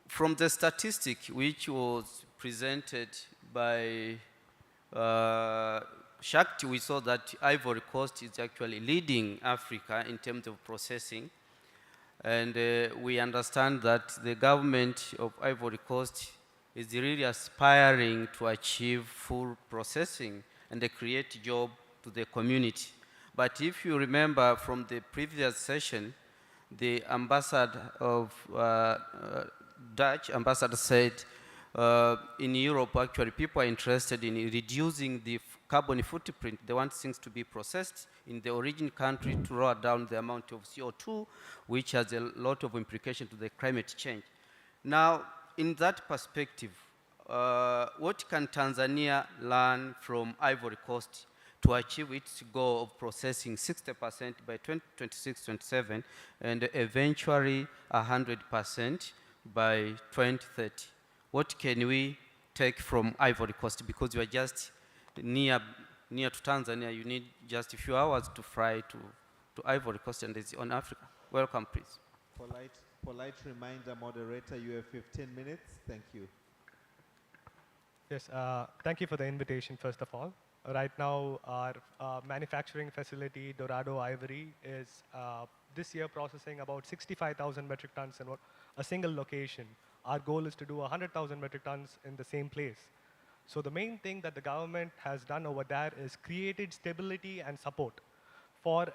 from the statistic which was presented by Shakti, we saw that Ivory Coast is actually leading Africa in terms of processing. And we understand that the government of Ivory Coast is really aspiring to achieve full processing and create job to the community. But if you remember from the previous session, the ambassador of Dutch ambassador said in Europe, actually, people are interested in reducing the carbon footprint. They want things to be processed in the origin country to lower down the amount of CO2, which has a lot of implication to the climate change. Now, in that perspective, what can Tanzania learn from Ivory Coast to achieve its goal of processing 60% by 2026-27 and eventually 100% by 2030? What can we take from Ivory Coast? Because you are just near to Tanzania, you need just a few hours to fly to Ivory Coast, and it's on Africa. Welcome, please. Polite reminder, moderator, you have 15 minutes. Thank you. Yes, thank you for the invitation, first of all. Right now, our manufacturing facility, Dorado Ivory, is this year processing about 65,000 metric tons in a single location. Our goal is to do 100,000 metric tons in the same place. So the main thing that the government has done over there is created stability and support. For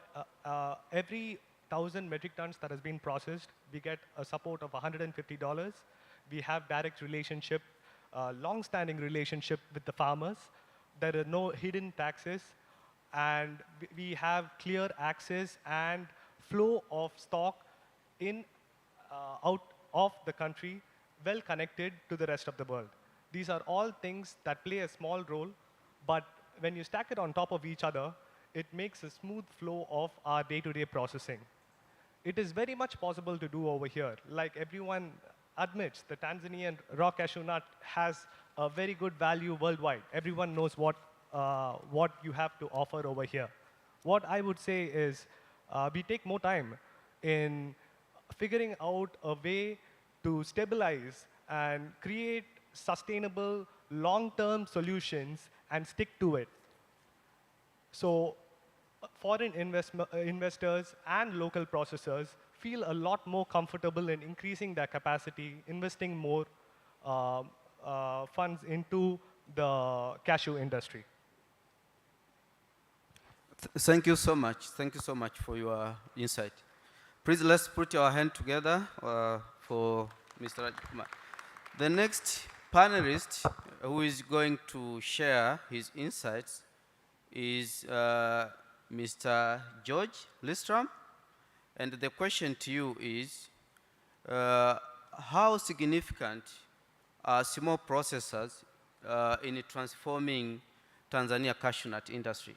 every 1,000 metric tons that has been processed, we get a support of $150. We have direct relationship, long-standing relationship with the farmers. There are no hidden taxes, and we have clear access and flow of stock in, out of the country, well connected to the rest of the world. These are all things that play a small role, but when you stack it on top of each other, it makes a smooth flow of our day-to-day processing. It is very much possible to do over here. Like everyone admits, the Tanzanian raw cashew nut has a very good value worldwide. Everyone knows what you have to offer over here. What I would say is we take more time in figuring out a way to stabilize and create sustainable long-term solutions and stick to it. So foreign investors and local processors feel a lot more comfortable in increasing their capacity, investing more funds into the cashew industry. Thank you so much. Thank you so much for your insight. Please let's put our hand together for Mr. Rajkumar. The next panelist who is going to share his insights is Mr. George Listrom. And the question to you is, how significant are small processors in transforming Tanzania cashew nut industry?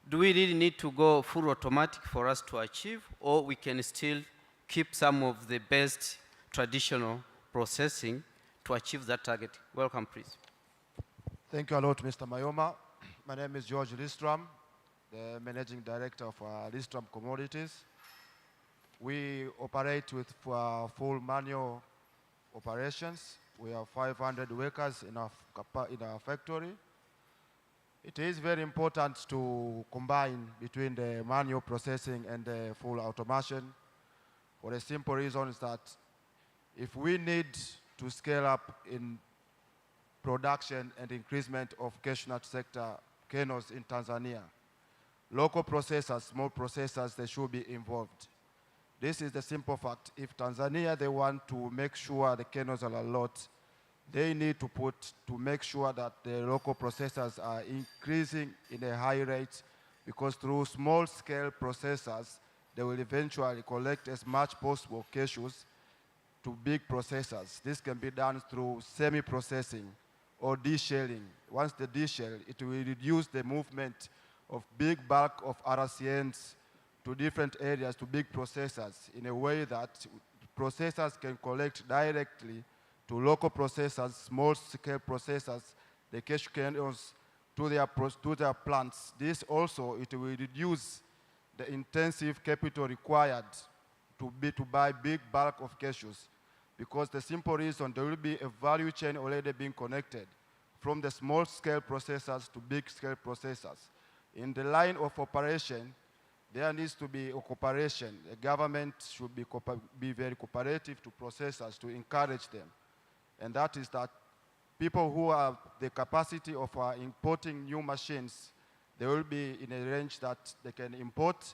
Do we really need to go full automatic for us to achieve, or we can still keep some of the best traditional processing to achieve that target? Welcome, please. Thank you a lot, Mr. Mayoma. My name is George Listrom, the Managing Director of Listrom Commodities. We operate with full manual operations. We have 500 workers in our factory. It is very important to combine between the manual processing and the full automation for the simple reason is that if we need to scale up in production and increasement of cashew nut sector kernels in Tanzania, local processors, small processors, they should be involved. This is the simple fact. If Tanzania, they want to make sure the kernels are a lot, they need to make sure that the local processors are increasing in a high rate, because through small-scale processors, they will eventually collect as much possible cashews to big processors. This can be done through semi-processing or deshelling. Once they deshell, it will reduce the movement of big bulk of RCNs to different areas, to big processors, in a way that processors can collect directly to local processors, small-scale processors, the cashew kernels to their plants. This also, it will reduce the intensive capital required to buy big bulk of cashews, because the simple reason there will be a value chain already being connected from the small-scale processors to big-scale processors. In the line of operation, there needs to be a cooperation. The government should be very cooperative to processors to encourage them. And that is that people who have the capacity of importing new machines, they will be in a range that they can import,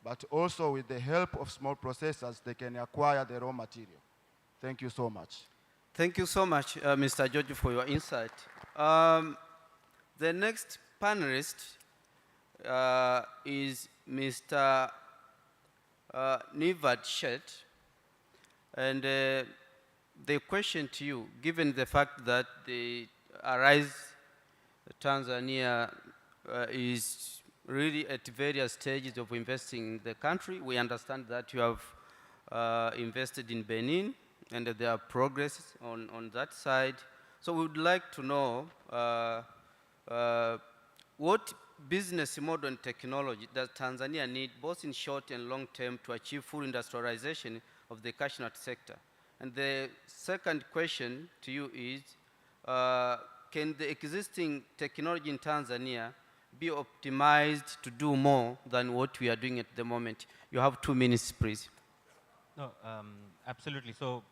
but also with the help of small processors, they can acquire the raw material. Thank you so much. Thank you so much, Mr. George, for your insight. The next panelist is Mr. Nivad Shet. And the question to you, given the fact that the Arise Tanzania is really at various stages of investing in the country, we understand that you have invested in Benin, and that there are progress on that side. So we would like to know what business model and technology does Tanzania need, both in short and long term, to achieve full industrialization of the cashew nut sector? And the second question to you is, can the existing technology in Tanzania be optimized to do more than what we are doing at the moment? You have 2 minutes, please. No, absolutely. So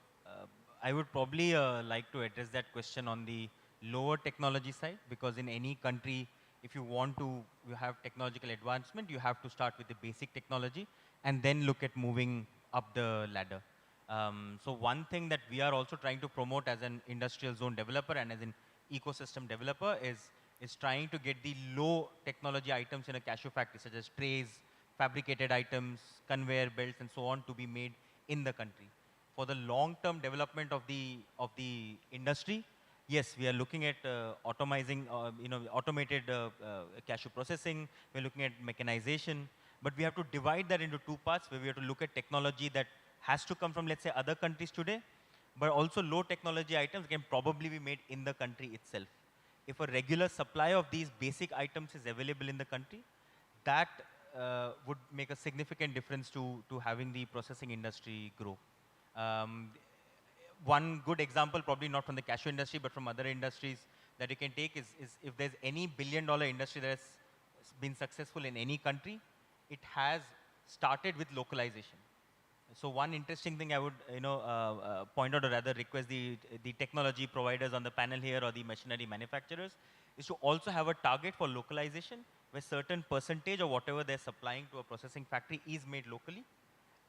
I would probably like to address that question on the lower technology side, because in any country, if you want to you have technological advancement, you have to start with the basic technology and then look at moving up the ladder. So one thing that we are also trying to promote as an industrial zone developer and as an ecosystem developer is trying to get the low technology items in a cashew factory, such as trays, fabricated items, conveyor belts, and so on, to be made in the country. For the long-term development of the industry, yes, we are looking at automated cashew processing. We're looking at mechanization, but we have to divide that into two parts, where we have to look at technology that has to come from, let's say, other countries today, but also low technology items can probably be made in the country itself. If a regular supply of these basic items is available in the country, that would make a significant difference to having the processing industry grow. One good example, probably not from the cashew industry, but from other industries that you can take is if there's any billion-dollar industry that has been successful in any country, it has started with localization. So one interesting thing I would point out, or rather request the technology providers on the panel here or the machinery manufacturers, is to also have a target for localization, where certain percentage of whatever they're supplying to a processing factory is made locally,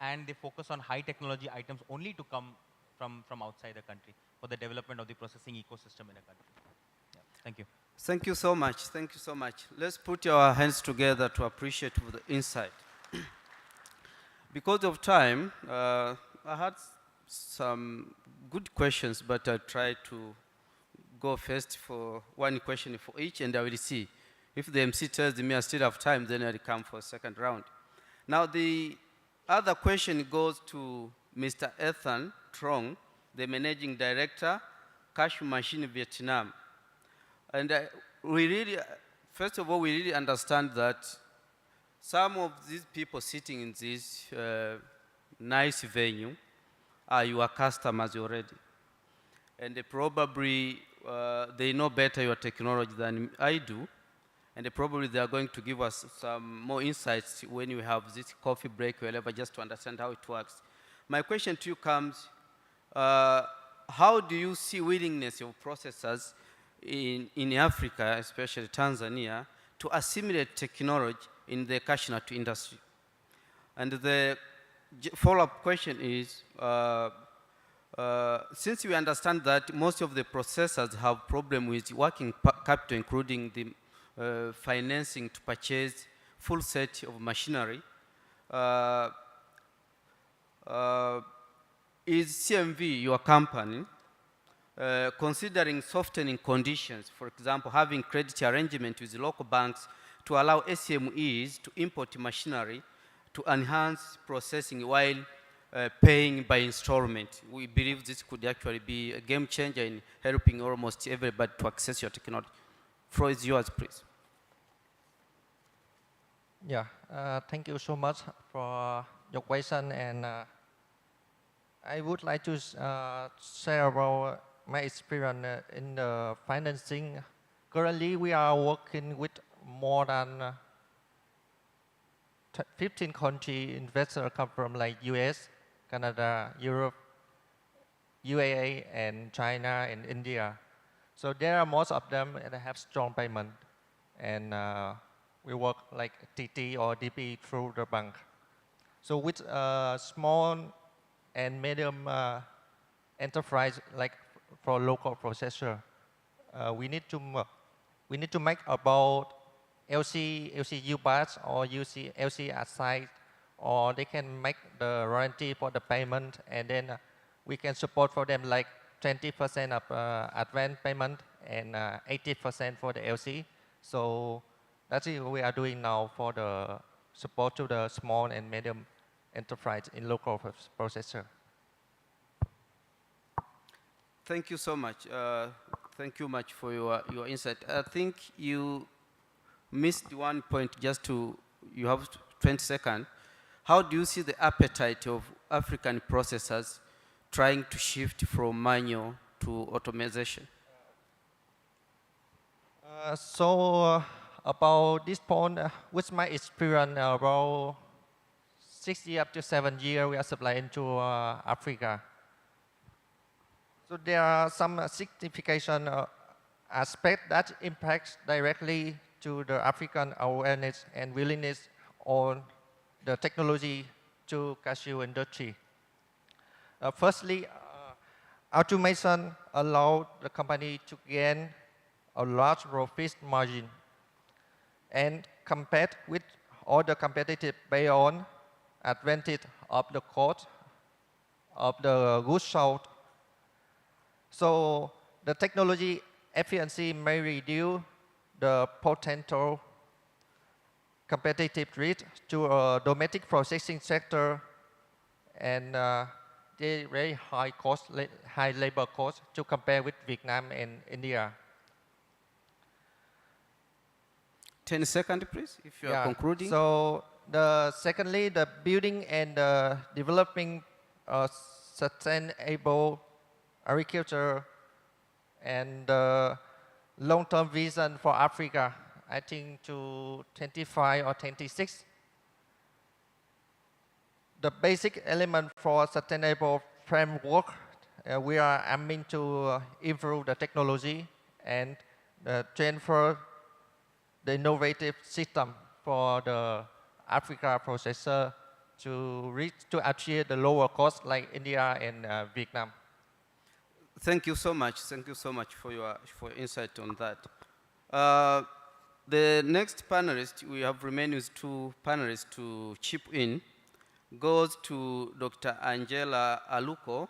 and they focus on high technology items only to come from outside the country for the development of the processing ecosystem in a country. Yeah. Thank you. Thank you so much. Thank you so much. Let's put our hands together to appreciate the insight. Because of time, I had some good questions, but I'll try to go first for one question for each, and I will see. If the MC tells me I still have time, then I'll come for a second round. Now, the other question goes to Mr. Ethan Trong, the Managing Director, Cashew Machine Vietnam. And first of all, we really understand that some of these people sitting in this nice venue are your customers already. And they probably, they know better your technology than I do. And probably they are going to give us some more insights when we have this coffee break or whatever, just to understand how it works. My question to you comes, how do you see willingness of processors in Africa, especially Tanzania, to assimilate technology in the cashew nut industry? And the follow-up question is, since we understand that most of the processors have problem with working capital, including the financing to purchase full set of machinery, is CMV, your company, considering softening conditions, for example, having credit arrangement with local banks to allow SMEs to import machinery to enhance processing while paying by installment? We believe this could actually be a game changer in helping almost everybody to access your technology. Floor is yours, please. Yeah, thank you so much for your question, and I would like to share about my experience in the financing. Currently, we are working with more than 15 country investors come from like US, Canada, Europe, UAE, and China, and India. So there are most of them that have strong payment, and we work like TT or DP through the bank. So with small and medium enterprise, like for local processor, we need to make about LCU parts or LC aside, or they can make the royalty for the payment, and then we can support for them like 20% of advance payment and 80% for the LC. So that's what we are doing now for the support to the small and medium enterprise in local processor. Thank you so much. Thank you much for your insight. I think you missed one point, you have 20 seconds. How do you see the appetite of African processors trying to shift from manual to automation? about this point, with my experience about 6 years up to 7 years, we are supplying to Africa. So there are some significant aspects that impact directly to the African awareness and willingness on the technology to cashew industry. Firstly, automation allowed the company to gain a large profit margin and compared with other competitive based on advantage of the cost of the goods sold. So the technology efficiency may reduce the potential competitive risk to a domestic processing sector and the very high cost, high labor cost to compare with Vietnam and India. 10 seconds, please, if you are concluding. So secondly, the building and developing sustainable agriculture and long-term vision for Africa, I think to 25 or 26. The basic element for sustainable framework, we are aiming to improve the technology and transfer the innovative system for the Africa processor to achieve the lower cost like India and Vietnam. Thank you so much. Thank you so much for your insight on that. The next panelist, we have remained with 2 panelists to chip in, goes to Dr. Angela Aluko.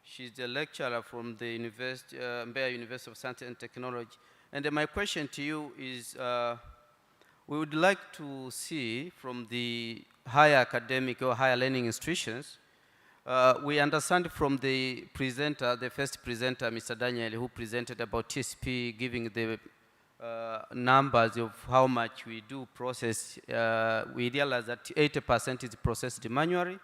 She's a lecturer from the Mbeya University of Science and Technology. And my question to you is, we would like to see from the higher academic or higher learning institutions, we understand from the presenter, the first presenter, Mr. Daniel, who presented about TSP, giving the numbers of how much we do process, we realize that 80% is processed manually.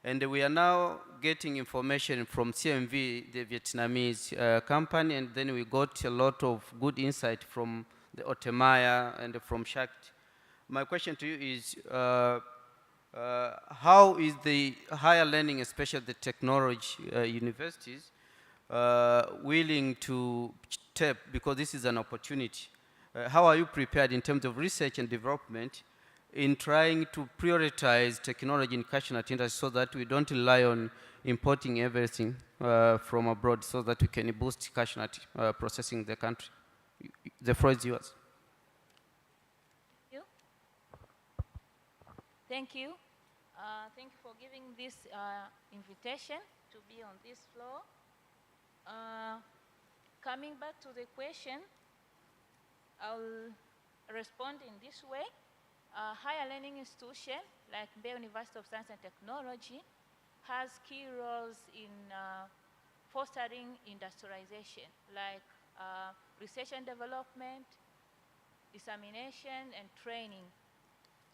And we are now getting information from CMV, the Vietnamese company, and then we got a lot of good insight from the Otemaya and from Shakt. My question to you is, how is the higher learning, especially the technology universities, willing to tap, because this is an opportunity? How are you prepared in terms of research and development in trying to prioritize technology in cashew nut industry so that we don't rely on importing everything from abroad, so that we can boost cashew nut processing in the country? The floor is yours. Thank you. Thank you for giving this invitation to be on this floor. Coming back to the question, I'll respond in this way. Higher learning institution like Mbeya University of Science and Technology has key roles in fostering industrialization, like research and development, dissemination, and training.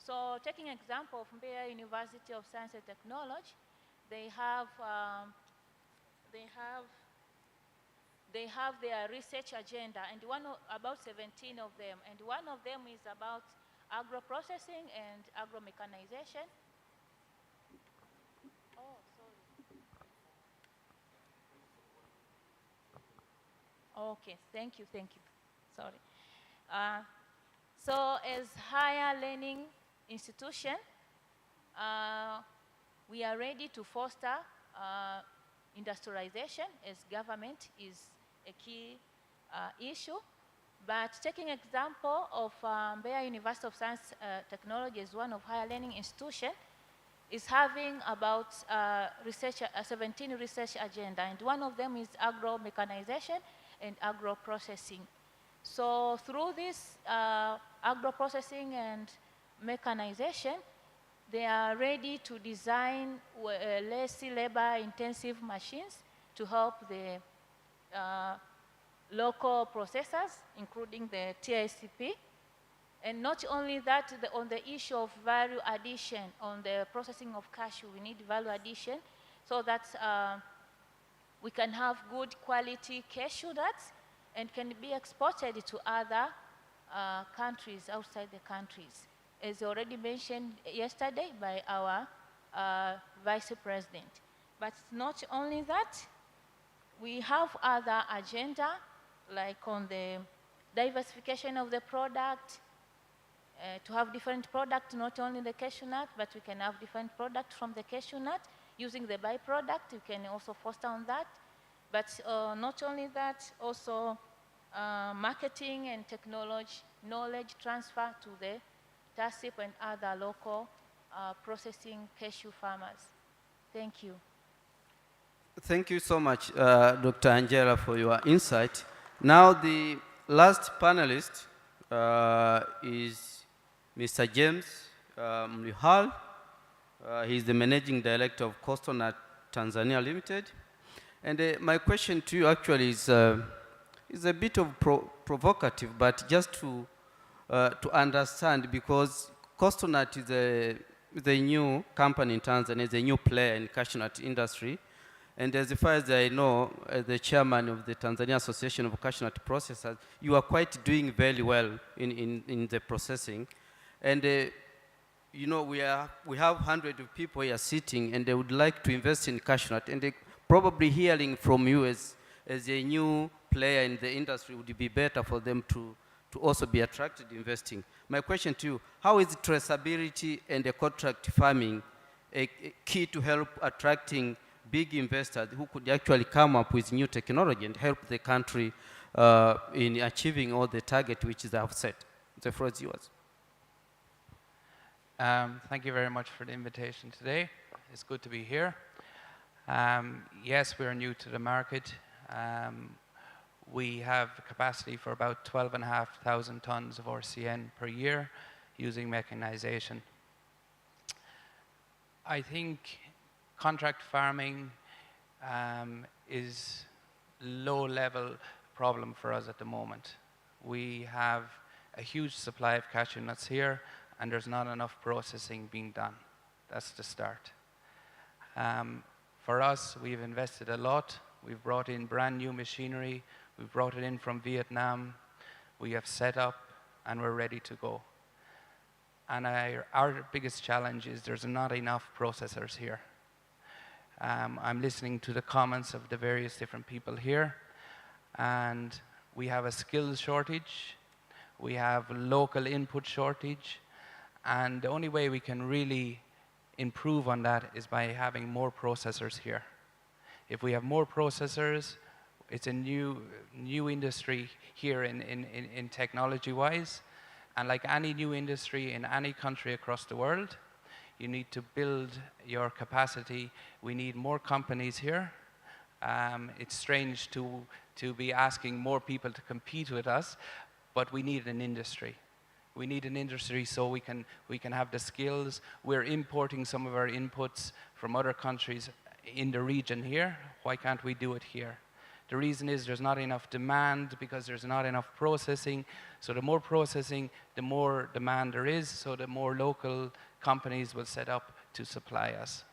So taking example of Mbeya University of Science and Technology, they have their research agenda, and about 17 of them, and one of them is about agro-processing and agro-mechanization. Oh, sorry. Okay, thank you. Sorry. So as higher learning institution, we are ready to foster industrialization, as government is a key issue. But taking example of Mbeya University of Science Technology as one of higher learning institution, is having about 17 research agenda, and one of them is agro-mechanization and agro-processing. So through this agro-processing and mechanization, they are ready to design less labor-intensive machines to help the local processors, including the TICP. And not only that, on the issue of value addition, on the processing of cashew, we need value addition so that we can have good quality cashew nuts and can be exported to other countries, outside the countries, as already mentioned yesterday by our Vice President. But not only that, we have other agenda, like on the diversification of the product, to have different products, not only the cashew nut, but we can have different products from the cashew nut. Using the byproduct, you can also foster on that. But not only that, also marketing and technology, knowledge transfer to the TASIP and other local processing cashew farmers. Thank you. Thank you so much, Dr. Angela, for your insight. Now, the last panelist is Mr. James Mlihal. He's the Managing Director of Coastal Nut Tanzania Limited. And my question to you actually is a bit of provocative, but just to understand, because Coastal Nut is a new company in Tanzania, is a new player in the cashew nut industry. And as far as I know, as the chairman of the Tanzania Association of Cashew Nut Processors, you are quite doing very well in the processing. And you know, we have hundreds of people here sitting, and they would like to invest in cashew nut. And they probably hearing from you as a new player in the industry would be better for them to also be attracted to investing. My question to you, how is traceability and the contract farming a key to help attracting big investors who could actually come up with new technology and help the country in achieving all the target which is set? The floor is yours. Thank you very much for the invitation today. It's good to be here. Yes, we're new to the market. We have capacity for about 12,500 tons of RCN per year using mechanization. I think contract farming is low-level problem for us at the moment. We have a huge supply of cashew nuts here, and there's not enough processing being done. That's the start. For us, we've invested a lot. We've brought in brand new machinery. We've brought it in from Vietnam. We have set up, and we're ready to go. And our biggest challenge is there's not enough processors here. I'm listening to the comments of the various different people here, and we have a skills shortage. We have local input shortage, and the only way we can really improve on that is by having more processors here. If we have more processors, it's a new industry here in technology-wise, and like any new industry in any country across the world, you need to build your capacity. We need more companies here. It's strange to be asking more people to compete with us, but we need an industry. We need an industry so we can have the skills. We're importing some of our inputs from other countries in the region here. Why can't we do it here? The reason is there's not enough demand because there's not enough processing. So the more processing, the more demand there is, so the more local companies will set up to supply us.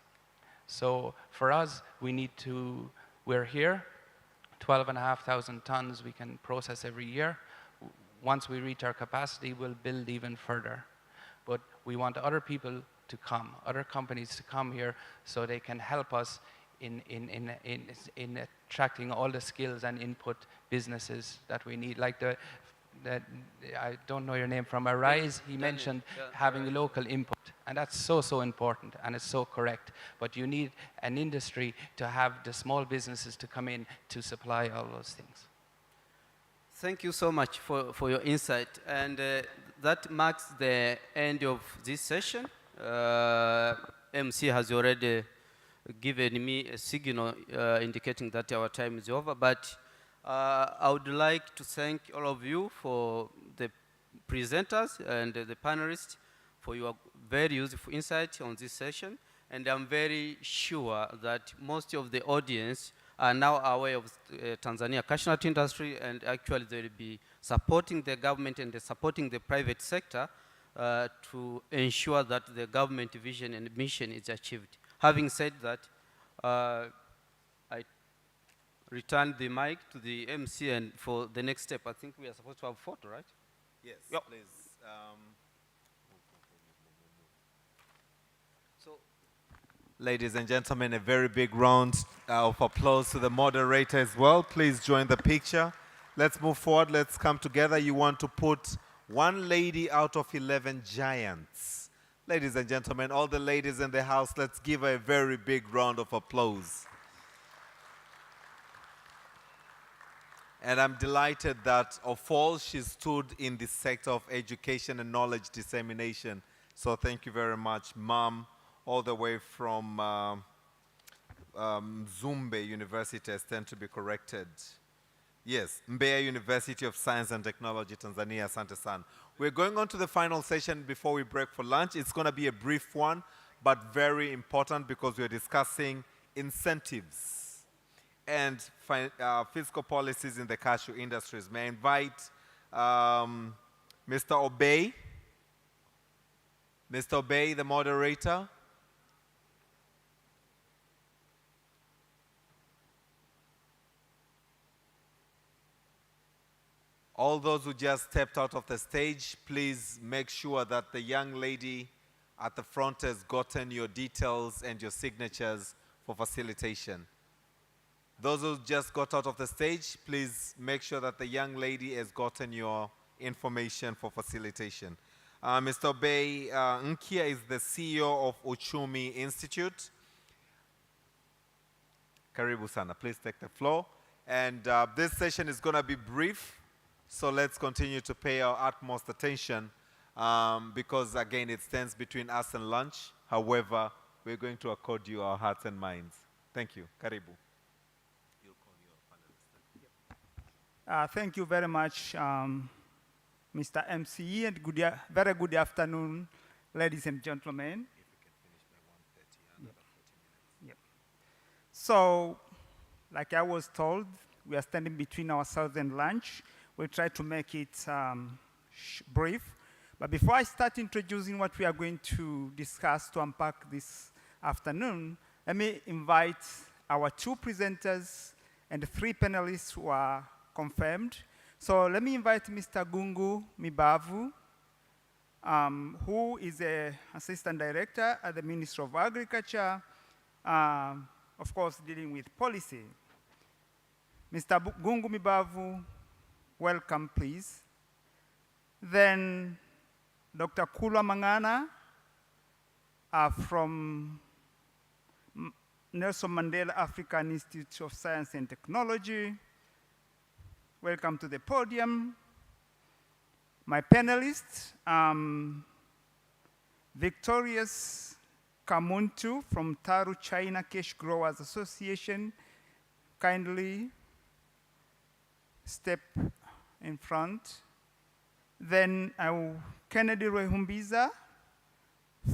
So for us, we're here, 12,500 tons we can process every year. Once we reach our capacity, we'll build even further. But we want other people to come, other companies to come here so they can help us in attracting all the skills and input businesses that we need. Like I don't know your name, from Arise, he mentioned having local input. And that's so important, and it's so correct. But you need an industry to have the small businesses to come in to supply all those things. Thank you so much for your insight. And that marks the end of this session. MC has already given me a signal indicating that our time is over. But I would like to thank all of you for the presenters and the panelists for your very useful insight on this session. And I'm very sure that most of the audience are now aware of Tanzania cashew nut industry, and actually they will be supporting the government and supporting the private sector to ensure that the government vision and mission is achieved. Having said that, I return the mic to the MC, and for the next step, I think we are supposed to have a photo, right? Yes, Yep. please. Ladies and gentlemen, a very big round of applause to the moderator as well. Please join the picture. Let's move forward. Let's come together. You want to put one lady out of 11 giants. Ladies and gentlemen, all the ladies in the house, let's give her a very big round of applause. And I'm delighted that of all, she stood in the sector of education and knowledge dissemination. So thank you very much, Mom, all the way from Zumbe University, I stand to be corrected. Yes, Mbeya University of Science and Technology, Tanzania, Asante Sana. We're going on to the final session before we break for lunch. It's going to be a brief one, but very important because we're discussing incentives and fiscal policies in the cashew industries. May I invite Mr. Obey? Mr. Obey, the moderator. All those who just stepped out of the stage, please make sure that the young lady at the front has gotten your details and your signatures for facilitation. Those who just got out of the stage, please make sure that the young lady has gotten your information for facilitation. Mr. Obey Nkia is the CEO of Uchumi Institute. Karibu sana, please take the floor. And this session is going to be brief. So let's continue to pay our utmost attention because, again, it stands between us and lunch. However, we're going to accord you our hearts and minds. Thank you. Karibu. Thank you very much, Mr. MCE, and very good afternoon, ladies and gentlemen. Yep. So, like I was told, we are standing between ourselves and lunch. We'll try to make it brief. But before I start introducing what we are going to discuss to unpack this afternoon, let me invite our two presenters and 3 panelists who are confirmed. So let me invite Mr. Gungu Mibavu, who is an assistant director at the Ministry of Agriculture, of course, dealing with policy. Mr. Gungu Mibavu, welcome, please. Then Dr. Kulwa Mangana from Nelson Mandela African Institute of Science and Technology. Welcome to the podium. My panelists, Victorious Kamuntu from Taru China Cash Growers Association. Kindly step in front. Then Kennedy Rwehumbiza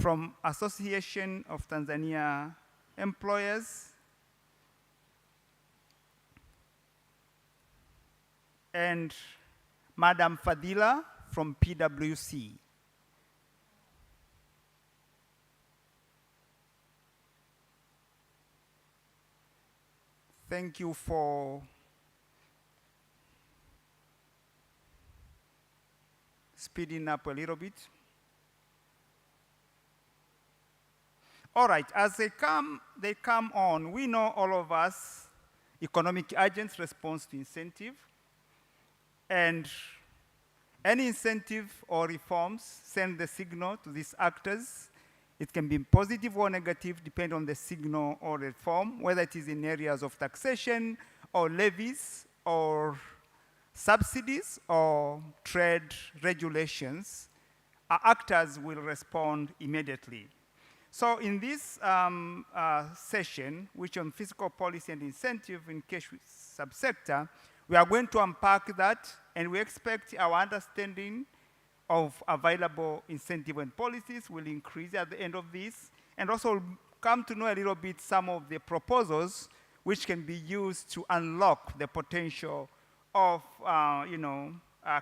from Association of Tanzania Employers. And Madam Fadila from PwC. Thank you for speeding up a little bit. All right, as they come on. We know, all of us, economic agents respond to incentive. And any incentive or reforms send the signal to these actors. It can be positive or negative, depending on the signal or reform, whether it is in areas of taxation or levies or subsidies or trade regulations. Our actors will respond immediately. So in this session, which on fiscal policy and incentive in Cashew subsector, we are going to unpack that, and we expect our understanding of available incentive and policies will increase at the end of this, and also come to know a little bit some of the proposals which can be used to unlock the potential of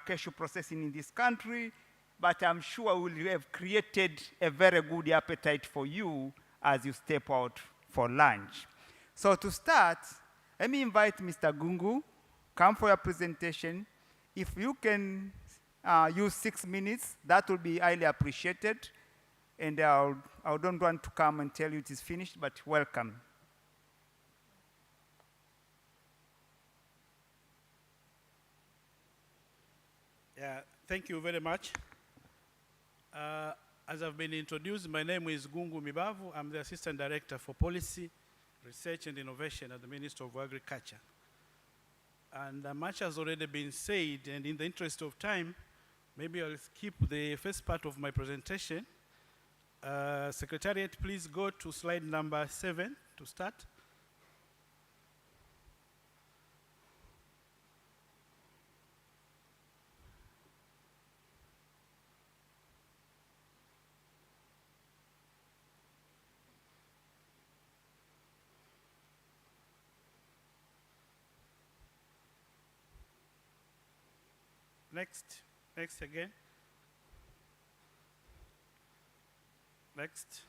cashew processing in this country. But I'm sure we will have created a very good appetite for you as you step out for lunch. So to start, let me invite Mr. Gungu, come for your presentation. If you can use 6 minutes, that will be highly appreciated. And I don't want to come and tell you it is finished, but welcome. Yeah, thank you very much. As I've been introduced, my name is Gungu Mibavu. I'm the Assistant Director for Policy, Research and Innovation at the Ministry of Agriculture. And much has already been said, and in the interest of time, maybe I'll skip the first part of my presentation. Secretariat, please go to slide number 7 to start. Next again. Next.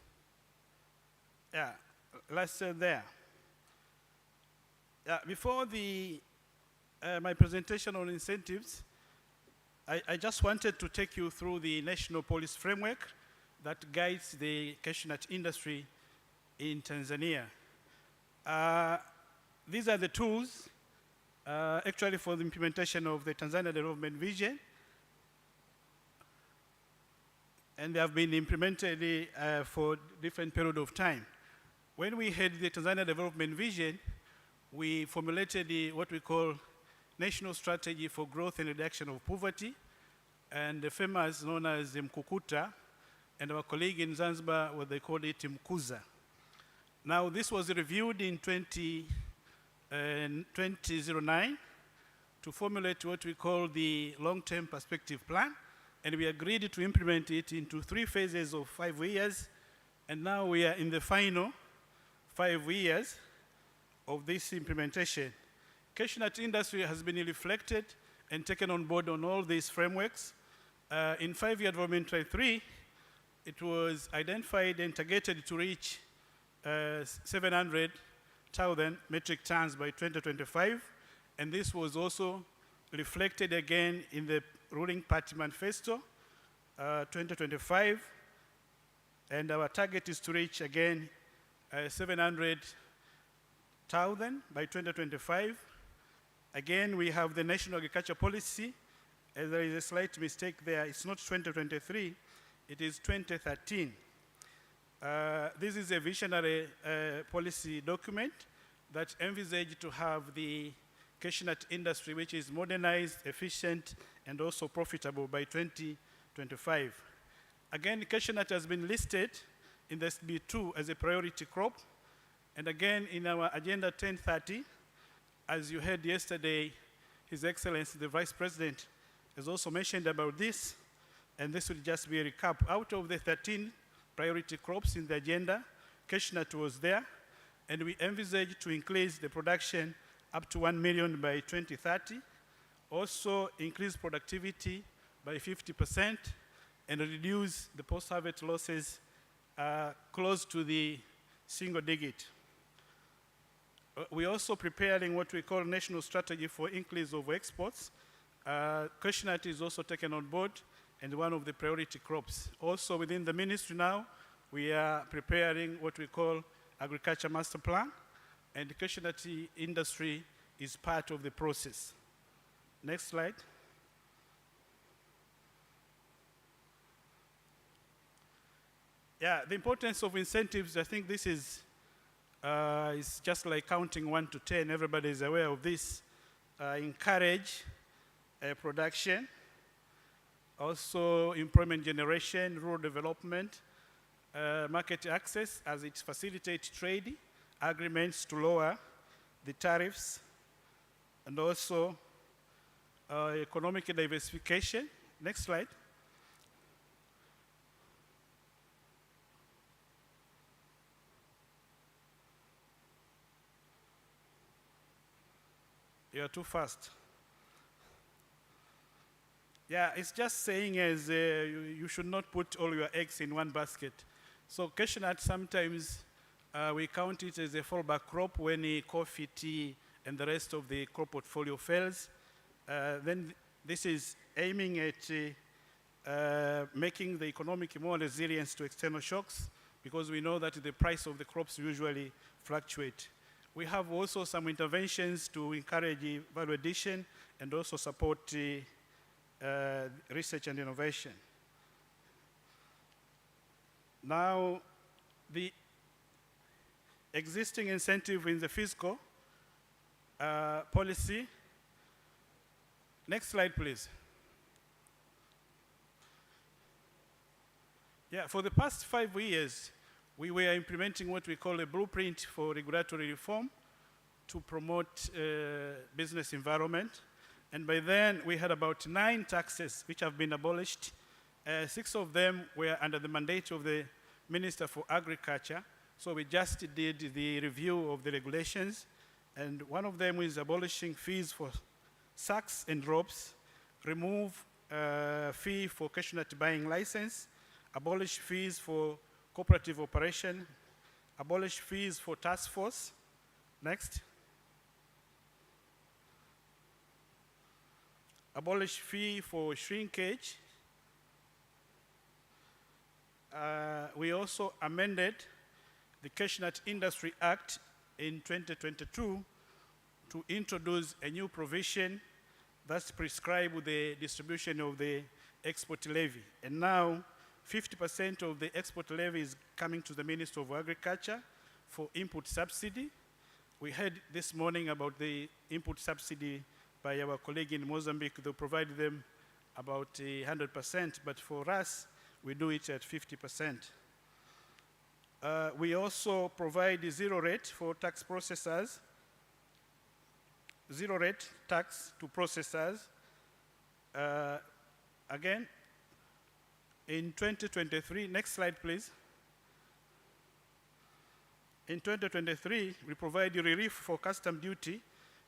Yeah, let's say there. Before my presentation on incentives, I just wanted to take you through the national policy framework that guides the cashew nut industry in Tanzania. These are the tools actually for the implementation of the Tanzania Development Vision, and they have been implemented for different period of time. When we had the Tanzania Development Vision, we formulated what we call National Strategy for Growth and Reduction of Poverty, and the famous known as Mkukuta, and our colleague in Zanzibar, what they called it Mkuza. Now, this was reviewed in 2009 to formulate what we call the long-term perspective plan, and we agreed to implement it into 3 phases of 5 years, and now we are in the final 5 years of this implementation. Cashew nut industry has been reflected and taken on board on all these frameworks. In 5-year development plan 3, it was identified and targeted to reach 700,000 metric tons by 2025, and this was also reflected again in the ruling party manifesto 2025, and our target is to reach again 700,000 by 2025. Again, we have the National Agriculture Policy. There is a slight mistake there. It's not 2023, it is 2013. This is a visionary policy document that envisaged to have the cashew nut industry, which is modernized, efficient, and also profitable by 2025. Again, cashew nut has been listed in the SB2 as a priority crop. And again, in our Agenda 1030, as you heard yesterday, His Excellency, the Vice President, has also mentioned about this, and this will just be a recap. Out of the 13 priority crops in the agenda, cashew nut was there, and we envisaged to increase the production up to 1 million by 2030, also increase productivity by 50%, and reduce the post-harvest losses close to the single digit. We're also preparing what we call national strategy for increase of exports. Cashew nut is also taken on board and one of the priority crops. Also within the ministry now, we are preparing what we call agriculture master plan, and the cashew nut industry is part of the process. Next slide. Yeah, the importance of incentives, I think this is just like counting 1 to 10. Everybody is aware of this. Encourage production, also employment generation, rural development, market access as it facilitates trade agreements to lower the tariffs, and also economic diversification. Next slide. You're too fast. Yeah, it's just saying as you should not put all your eggs in one basket. So cashew nut, sometimes we count it as a fallback crop when coffee, tea, and the rest of the crop portfolio fails. Then This is aiming at making the economic more resilient to external shocks, because we know that the price of the crops usually fluctuate. We have also some interventions to encourage value addition and also support research and innovation. Now, the existing incentive in the fiscal policy. Next slide, please. Yeah, for the past 5 years, we were implementing what we call a blueprint for regulatory reform to promote business environment. And by then, we had about 9 taxes which have been abolished. 6 of them were under the mandate of the Minister for Agriculture. So we just did the review of the regulations. And one of them is abolishing fees for sacks and ropes, remove fee for cashew nut buying license, abolish fees for cooperative operation, abolish fees for task force. Next. Abolish fee for shrinkage. We also amended the Cashew Nut Industry Act in 2022 to introduce a new provision that's prescribed the distribution of the export levy. And now, 50% of the export levy is coming to the Minister of Agriculture for input subsidy. We heard this morning about the input subsidy by our colleague in Mozambique. They'll provide them about 100%, but for us, we do it at 50%. We also provide a zero rate for tax processors, zero rate tax to processors. Again, in 2023, next slide please. In 2023, we provide relief for custom duty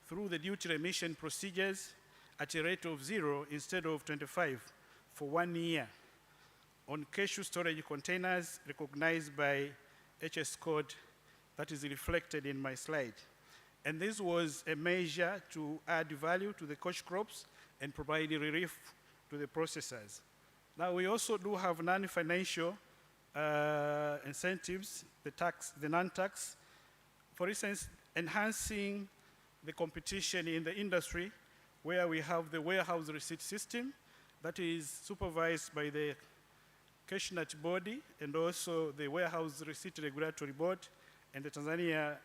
through the duty remission procedures at a rate of 0 instead of 25 for 1 year on cashew storage containers recognized by HS code that is reflected in my slide. And this was a measure to add value to the cash crops and provide relief to the processors. Now, we also do have non-financial incentives, the non-tax. For instance, enhancing the competition in the industry, where we have the warehouse receipt system that is supervised by the cashew nut body and also the warehouse receipt regulatory board and the Tanzania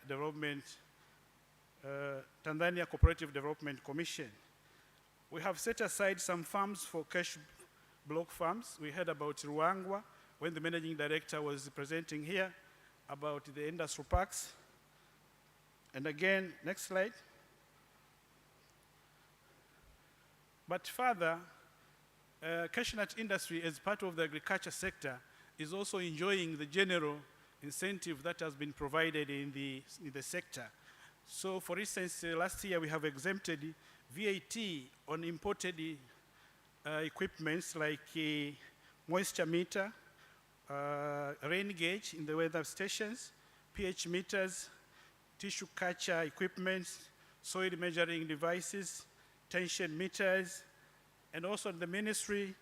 Cooperative Development Commission. We have set aside some farms for cash block farms. We heard about Ruangwa when the managing director was presenting here about the industrial parks. And again, next slide. But further, cashew nut industry as part of the agriculture sector is also enjoying the general incentive that has been provided in the sector. So for instance, last year we have exempted VAT on imported equipments like moisture meter, rain gauge in the weather stations, pH meters, tissue culture equipment, soil measuring devices, tension meters, and also in the ministry,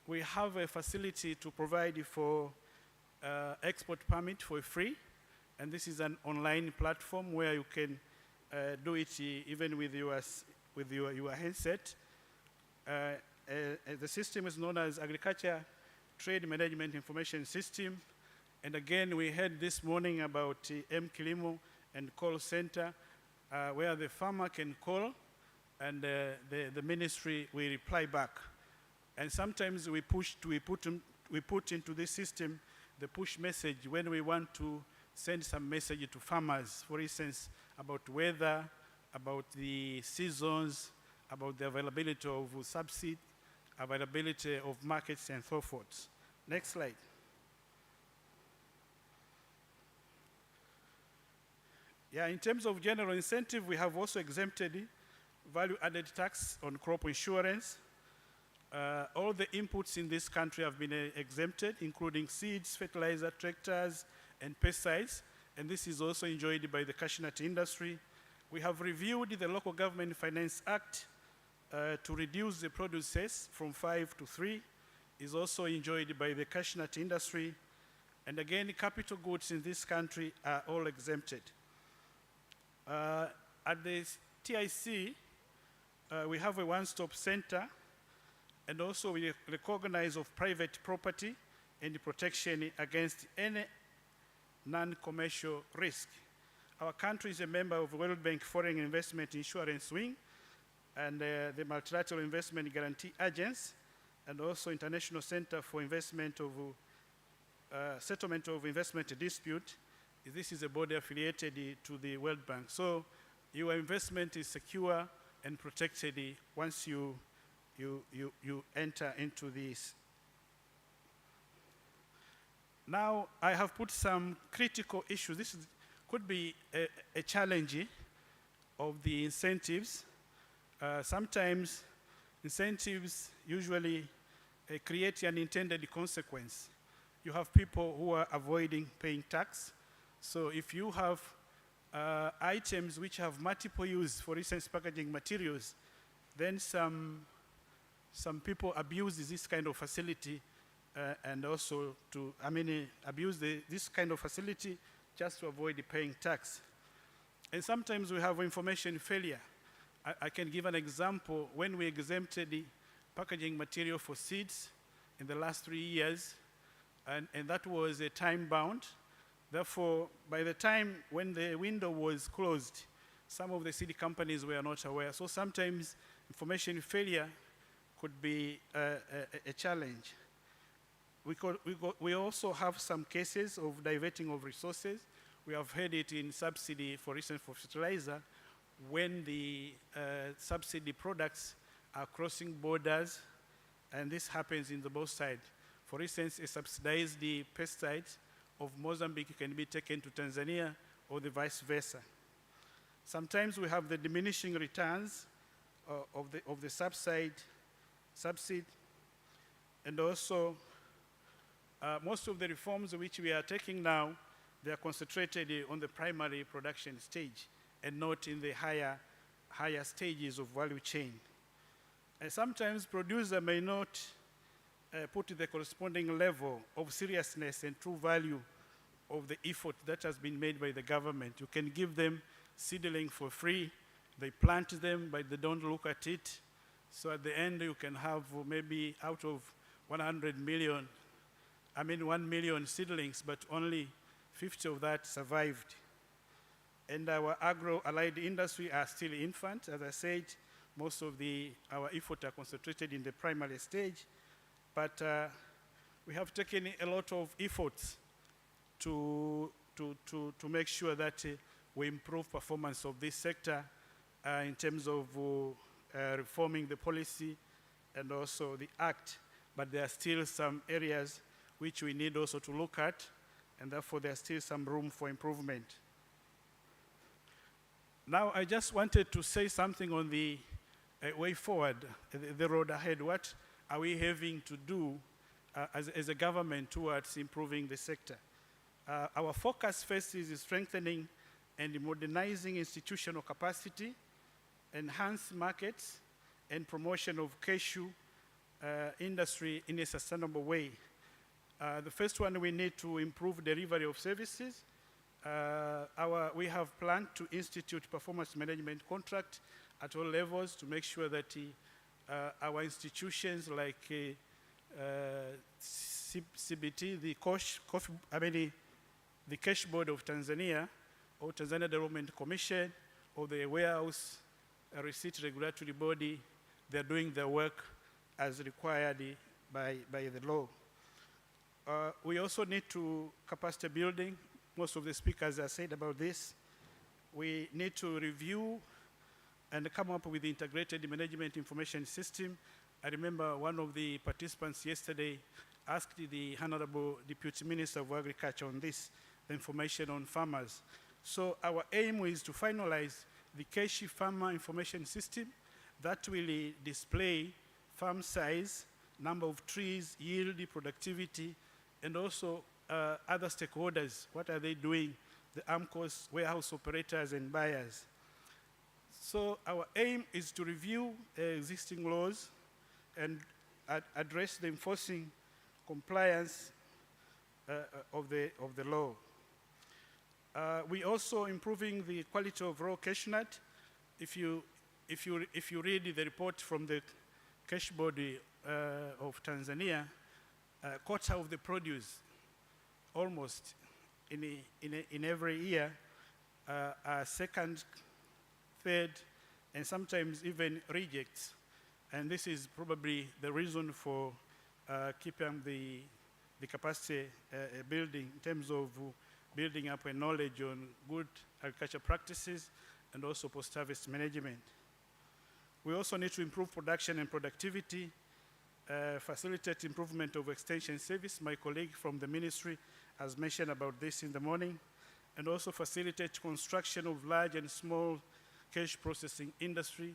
we have a facility to provide for export permit for free. And this is an online platform where you can do it even with your handset. The system is known as Agriculture Trade Management Information System. And again, we heard this morning about M-Kilimo and call center, where the farmer can call and the ministry will reply back. And sometimes we put into this system the push message when we want to send some message to farmers, for instance, about weather, about the seasons, about the availability of subsidy, availability of markets, and so forth. Next slide. Yeah, in terms of general incentive, we have also exempted value-added tax on crop insurance. All the inputs in this country have been exempted, including seeds, fertilizer, tractors, and pesticides. And this is also enjoyed by the cashew nut industry. We have reviewed the Local Government Finance Act to reduce the produce cess from 5 to 3 is also enjoyed by the cashew nut industry. And again, capital goods in this country are all exempted. At the TIC, we have a one-stop center, and also we recognize of private property and the protection against any non-commercial risk. Our country is a member of World Bank Foreign Investment Insurance Wing and the Multilateral Investment Guarantee Agency, and also International Center for Investment of Settlement of Investment Dispute. This is a body affiliated to the World Bank. So your investment is secure and protected once you enter into this. Now, I have put some critical issues. This could be a challenge of the incentives. Sometimes incentives usually create an unintended consequence. You have people who are avoiding paying tax. So if you have items which have multiple use, for instance, packaging materials, then some people abuse this kind of facility and also abuse this kind of facility just to avoid paying tax. And sometimes we have information failure. I can give an example. When we exempted the packaging material for seeds in the last 3 years, and that was a time bound. Therefore, by the time when the window was closed, some of the seed companies were not aware. So sometimes information failure could be a challenge. We also have some cases of diverting of resources. We have heard it in subsidy, for instance, for fertilizer, when the subsidy products are crossing borders, and this happens in the both sides. For instance, a subsidized pesticide of Mozambique can be taken to Tanzania or the vice versa. Sometimes we have the diminishing returns of the subsidy, and also most of the reforms which we are taking now, they are concentrated on the primary production stage and not in the higher stages of value chain. And sometimes producer may not put the corresponding level of seriousness and true value of the effort that has been made by the government. You can give them seedling for free, they plant them, but they don't look at it. So at the end, you can have maybe out of 100 million, 1 million seedlings, but only 50 of that survived. And our agro-allied industry are still infant. As I said, most of our efforts are concentrated in the primary stage. But we have taken a lot of efforts to make sure that we improve performance of this sector in terms of reforming the policy and also the act. But there are still some areas which we need also to look at, and therefore there's still some room for improvement. Now, I just wanted to say something on the way forward, the road ahead. What are we having to do as a government towards improving the sector? Our focus first is strengthening and modernizing institutional capacity, enhance markets, and promotion of cashew industry in a sustainable way. The first one, we need to improve delivery of services. We have planned to institute performance management contract at all levels to make sure that our institutions like CBT, the Cash Board of Tanzania, or Tanzania Development Commission, or the Warehouse Receipt Regulatory Body, they're doing their work as required by the law. We also need to capacity building. Most of the speakers have said about this. We need to review and come up with the integrated management information system. I remember one of the participants yesterday asked the Honorable Deputy Minister of Agriculture on this, the information on farmers. So our aim is to finalize the Cashew Farmer Information System that will display farm size, number of trees, yield, productivity, and also other stakeholders. What are they doing? The AMCOs, warehouse operators, and buyers. So our aim is to review existing laws and address the enforcing compliance of the law. We also improving the quality of raw cashew nut. If you read the report from the Cash Body of Tanzania, quarter of the produce, almost in every year, are second, third, and sometimes even rejects. And this is probably the reason for keeping the capacity building in terms of building up a knowledge on good agriculture practices and also post-harvest management. We also need to improve production and productivity, facilitate improvement of extension service. My colleague from the ministry has mentioned about this in the morning, and also facilitate construction of large and small cash processing industry.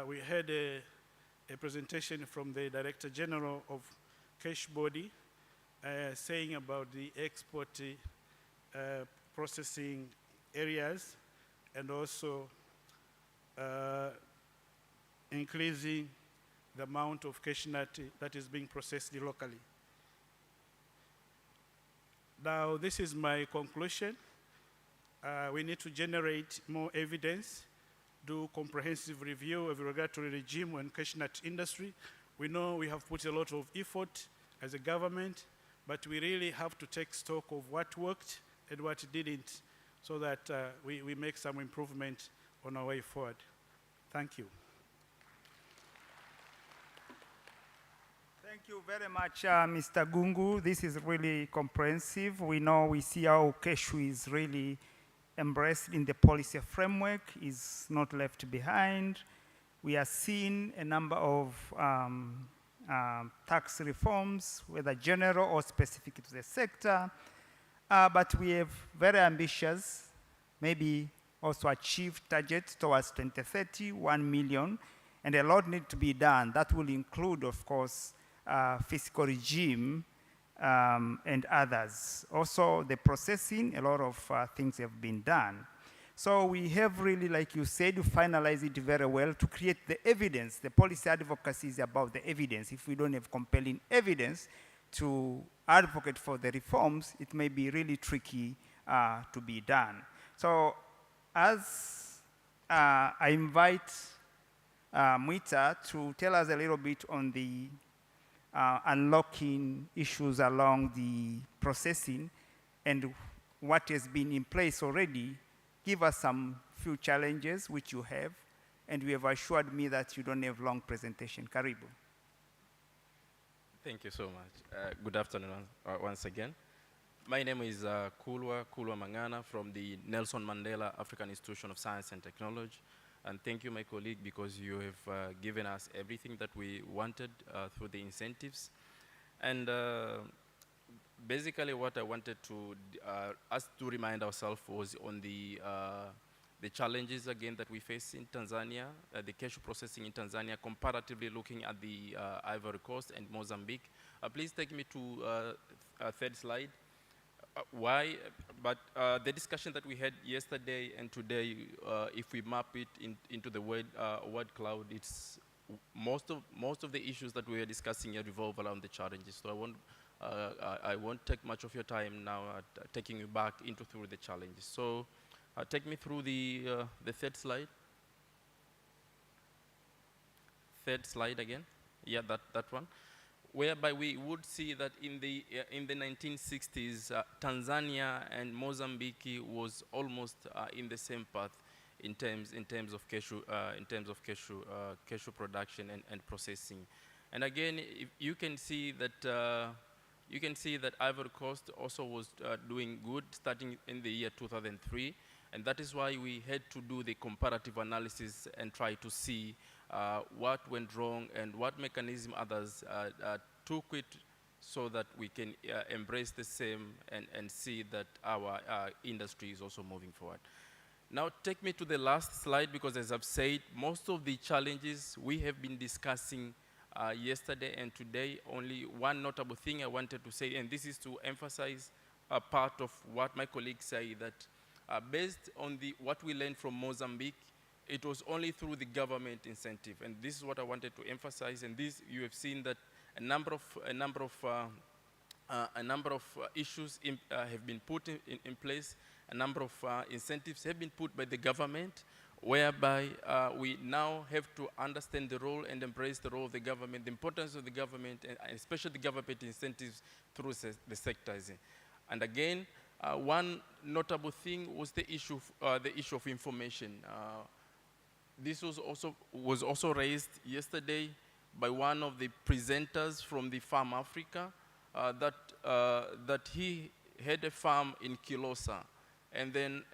We had a presentation from the Director General of Cash Body saying about the export processing areas, and also increasing the amount of cashew nut that is being processed locally. Now, this is my conclusion. We need to generate more evidence, do comprehensive review of the regulatory regime on cashew nut industry. We know we have put a lot of effort as a government, but we really have to take stock of what worked and what didn't, so that we make some improvement on our way forward. Thank you. Thank you very much, Mr. Gungu. This is really comprehensive. We see how cashew is really embraced in the policy framework, is not left behind. We are seeing a number of tax reforms, whether general or specific to the sector. But we have very ambitious, maybe also achieved targets towards 2030, 1 million, and a lot need to be done. That will include, of course, fiscal regime and others. Also, the processing, a lot of things have been done. So we have really, like you said, to finalize it very well to create the evidence. The policy advocacy is about the evidence. If we don't have compelling evidence to advocate for the reforms, it may be really tricky to be done. So as I invite Mwita to tell us a little bit on the unlocking issues along the processing and what has been in place already, give us some few challenges which you have, and you have assured me that you don't have long presentation. Karibu. Thank you so much. Good afternoon once again. My name is Kulwa Mangana from the Nelson Mandela African Institution of Science and Technology. And thank you, my colleague, because you have given us everything that we wanted through the incentives. And basically what I wanted to us to remind ourselves was on the challenges again that we face in Tanzania, the cashew processing in Tanzania, comparatively looking at the Ivory Coast and Mozambique. Please take me to third slide. Why? But the discussion that we had yesterday and today, if we map it into the word cloud, it's most of the issues that we are discussing here revolve around the challenges. So I won't take much of your time now taking you back through the challenges. So take me through the third slide. Third slide again. Yeah, that one. Whereby we would see that in the 1960s, Tanzania and Mozambique was almost in the same path in terms of cashew production and processing. And again, you can see that Ivory Coast also was doing good starting in the year 2003, and that is why we had to do the comparative analysis and try to see what went wrong and what mechanism others took it so that we can embrace the same and see that our industry is also moving forward. Now take me to the last slide, because as I've said, most of the challenges we have been discussing yesterday and today, only one notable thing I wanted to say, and this is to emphasize a part of what my colleagues say, that based on what we learned from Mozambique, it was only through the government incentive. And this is what I wanted to emphasize. And this, you have seen that a number of issues have been put in place. A number of incentives have been put by the government, whereby we now have to understand the role and embrace the role of the government, the importance of the government, and especially the government incentives through the sectors. And again, one notable thing was the issue of information. This was also raised yesterday by one of the presenters from the Farm Africa, that he had a farm in Kilosa, and then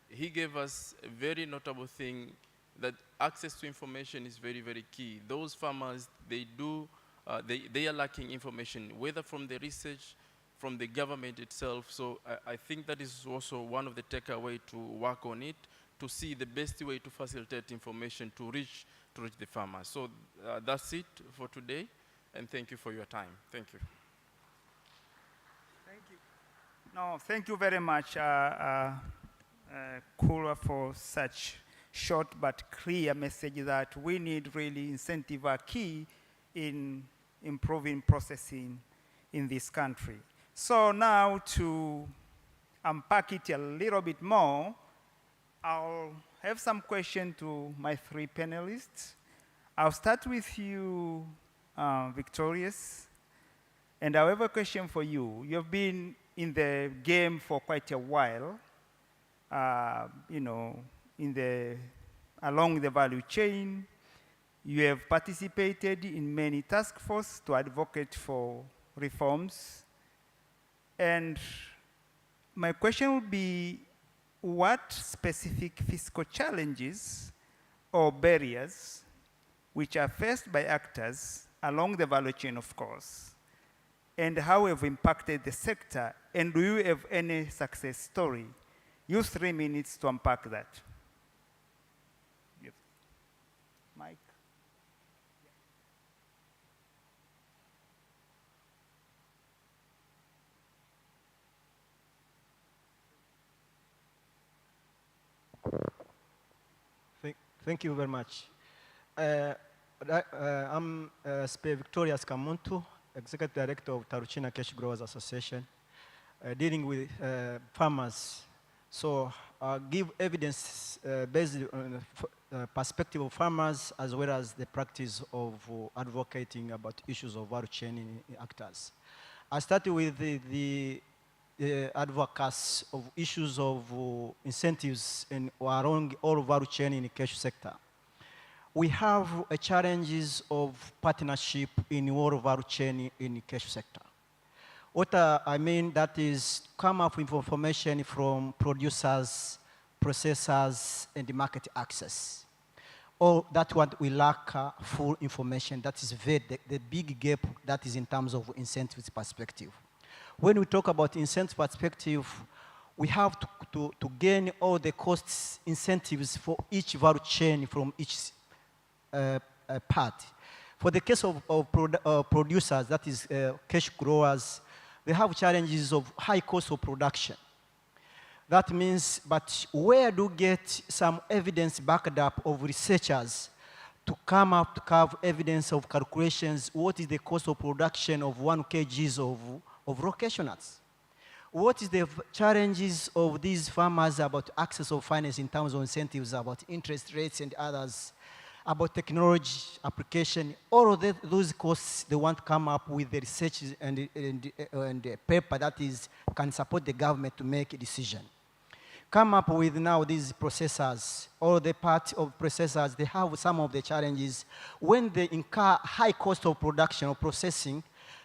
he gave us a very notable thing, that access to information is very, very key. Those farmers, they are lacking information, whether from the research, from the government itself. So I think that is also one of the takeaway to work on it, to see the best way to facilitate information to reach the farmers. So that's it for today, and thank you for your time. Thank you. Thank you. No, thank you very much, Kura, for such short but clear message that we need really incentive are key in improving processing in this country. So now to unpack it a little bit more, I'll have some questions to my three panelists. I'll start with you, Victorious, and I have a question for you. You've been in the game for quite a while, you know, along the value chain. You have participated in many task forces to advocate for reforms. And my question would be, what specific fiscal challenges or barriers which are faced by actors along the value chain, of course, and how have impacted the sector, and do you have any success story? Use 3 minutes to unpack that. Yes. Mike? Thank you very much. I'm Spe Victorious Kamuntu, Executive Director of Taruchina Cashew Growers Association, dealing with farmers. So I'll give evidence based on the perspective of farmers, as well as the practice of advocating about issues of value chain actors. I started with the advocates of issues of incentives around all value chain in the cashew sector. We have challenges of partnership in all value chain in the cashew sector. What I mean, that is come up with information from producers, processors, and the market access. Or that what we lack full information. That is the big gap that is in terms of incentives perspective. When we talk about incentive perspective, we have to gain all the costs incentives for each value chain from each part. For the case of producers, that is cashew growers, they have challenges of high cost of production. That means, but where do you get some evidence backed up of researchers to come up to have evidence of calculations, what is the cost of production of 1 kg of raw cashew nuts? What is the challenges of these farmers about access of finance in terms of incentives, about interest rates and others, about technology application? All of those costs, they want to come up with the research and the paper that can support the government to make a decision. Come up with now these processors, all the part of processors, they have some of the challenges. When they incur high cost of production or processing,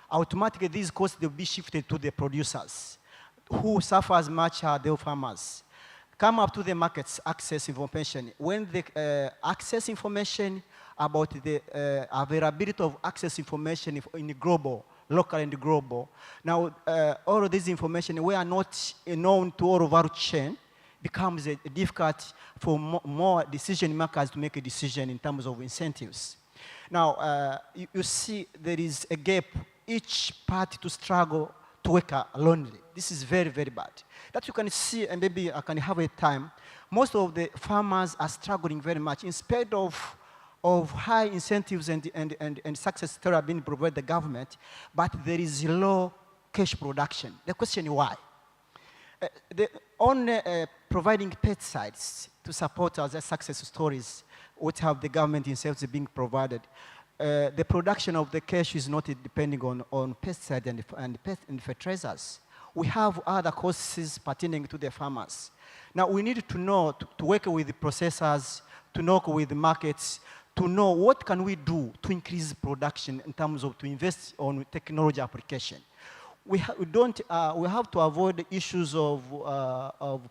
automatically these costs will be shifted to the producers. Who suffers much are the farmers. Come up to the markets, access information. When they access information about the availability of access information in the global, local and global. Now, all of this information, we are not known to all of our chain, becomes difficult for more decision makers to make a decision in terms of incentives. Now, you see there is a gap, each party to struggle to work lonely. This is very, very bad. That you can see, and maybe I can have a time, most of the farmers are struggling very much in spite of high incentives and success story have been provided by the government, but there is low cash production. The question is why? On providing pesticides to support other success stories, what have the government incentives being provided, the production of the cashew is not depending on pesticides and fertilizers. We have other costs pertaining to the farmers. Now we need to know, to work with the processors, to work with the markets, to know what can we do to increase production in terms of to invest on technology application. We have to avoid the issues of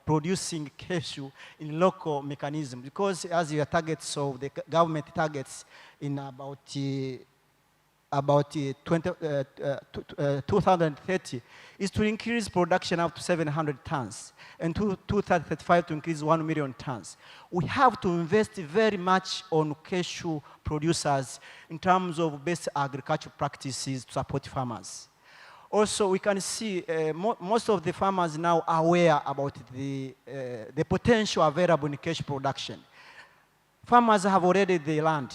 producing cashew in local mechanisms, because as your targets of the government targets in about 2030 is to increase production up to 700 tons, and 2035 to increase 1 million tons. We have to invest very much on cashew producers in terms of best agricultural practices to support farmers. Also, we can see most of the farmers now are aware about the potential available in cashew production. Farmers have already the land.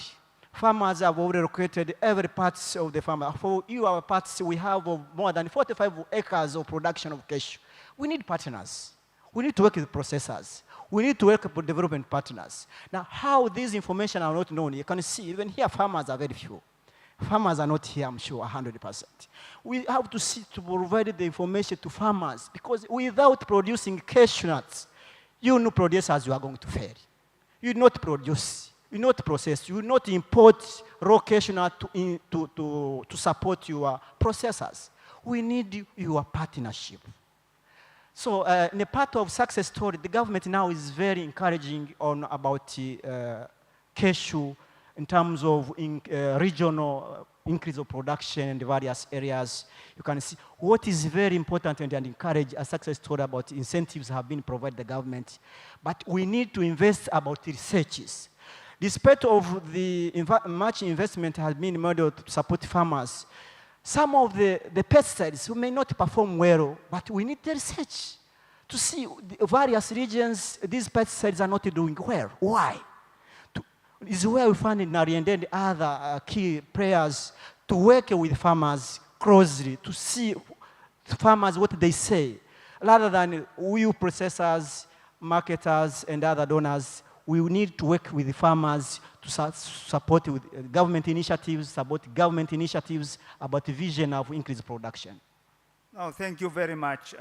Farmers have already located every part of the farm. For our parts, we have more than 45 acres of production of cashew. We need partners. We need to work with processors. We need to work with development partners. Now, how these information are not known, you can see even here farmers are very few. Farmers are not here, I'm sure, 100%. We have to provide the information to farmers, because without producing cashew nuts, you know producers, you are going to fail. You not produce, you not process, you not import raw cashew nut to support your processors. We need your partnership. So in the part of success story, the government now is very encouraging about cashew in terms of regional increase of production in the various areas. You can see what is very important and encourage a success story about incentives have been provided by the government. But we need to invest about researches. Despite of the much investment has been made to support farmers, some of the pesticides who may not perform well, but we need the research to see the various regions, these pesticides are not doing well. Why? Is where we find in Nari and then other key players to work with farmers closely to see farmers what they say, rather than we processors, marketers, and other donors. We need to work with the farmers to support with government initiatives, about the vision of increased production. No, thank you very much,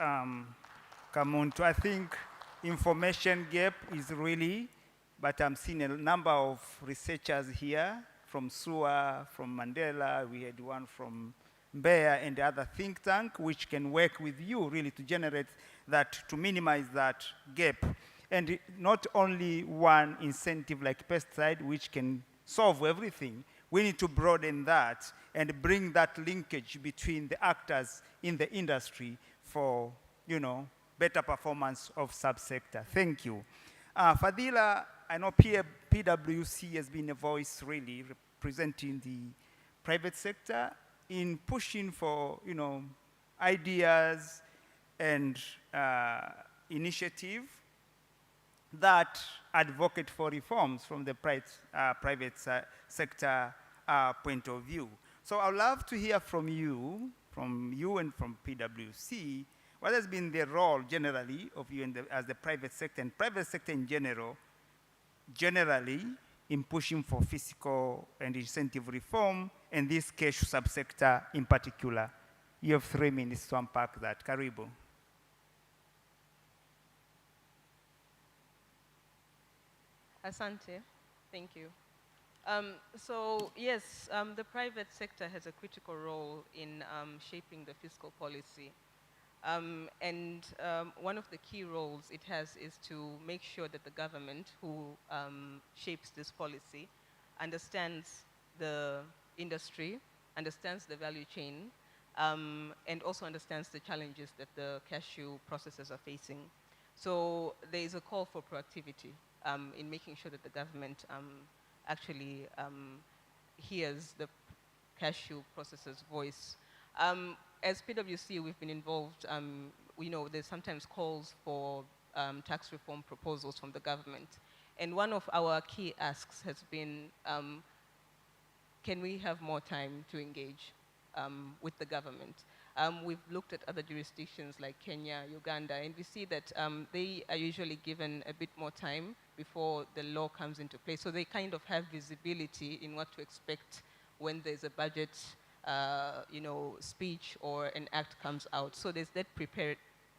Kamuntu. I think information gap is really, but I'm seeing a number of researchers here from SUA, from Mandela. We had one from Mbeya and the other think tank, which can work with you really to generate that, to minimize that gap. And not only one incentive like pesticide, which can solve everything. We need to broaden that and bring that linkage between the actors in the industry for, better performance of subsector. Thank you. Fadila, I know PwC has been a voice really representing the private sector in pushing for, ideas and initiative that advocate for reforms from the private sector point of view. So I'd love to hear from you and from PwC, what has been the role generally of you as the private sector and private sector in generally in pushing for fiscal and incentive reform, and this cashew subsector in particular. You have 3 minutes to unpack that. Karibu. Asante, thank you. So yes, the private sector has a critical role in shaping the fiscal policy. One of the key roles it has is to make sure that the government who shapes this policy understands the industry, understands the value chain, and also understands the challenges that the cashew processors are facing. So there is a call for proactivity in making sure that the government actually hears the cashew processor's voice. As PwC, we've been involved, we know there's sometimes calls for tax reform proposals from the government. And one of our key asks has been, can we have more time to engage with the government? We've looked at other jurisdictions like Kenya, Uganda, and we see that they are usually given a bit more time before the law comes into place. So they kind of have visibility in what to expect when there's a budget speech or an act comes out. So there's that prepared,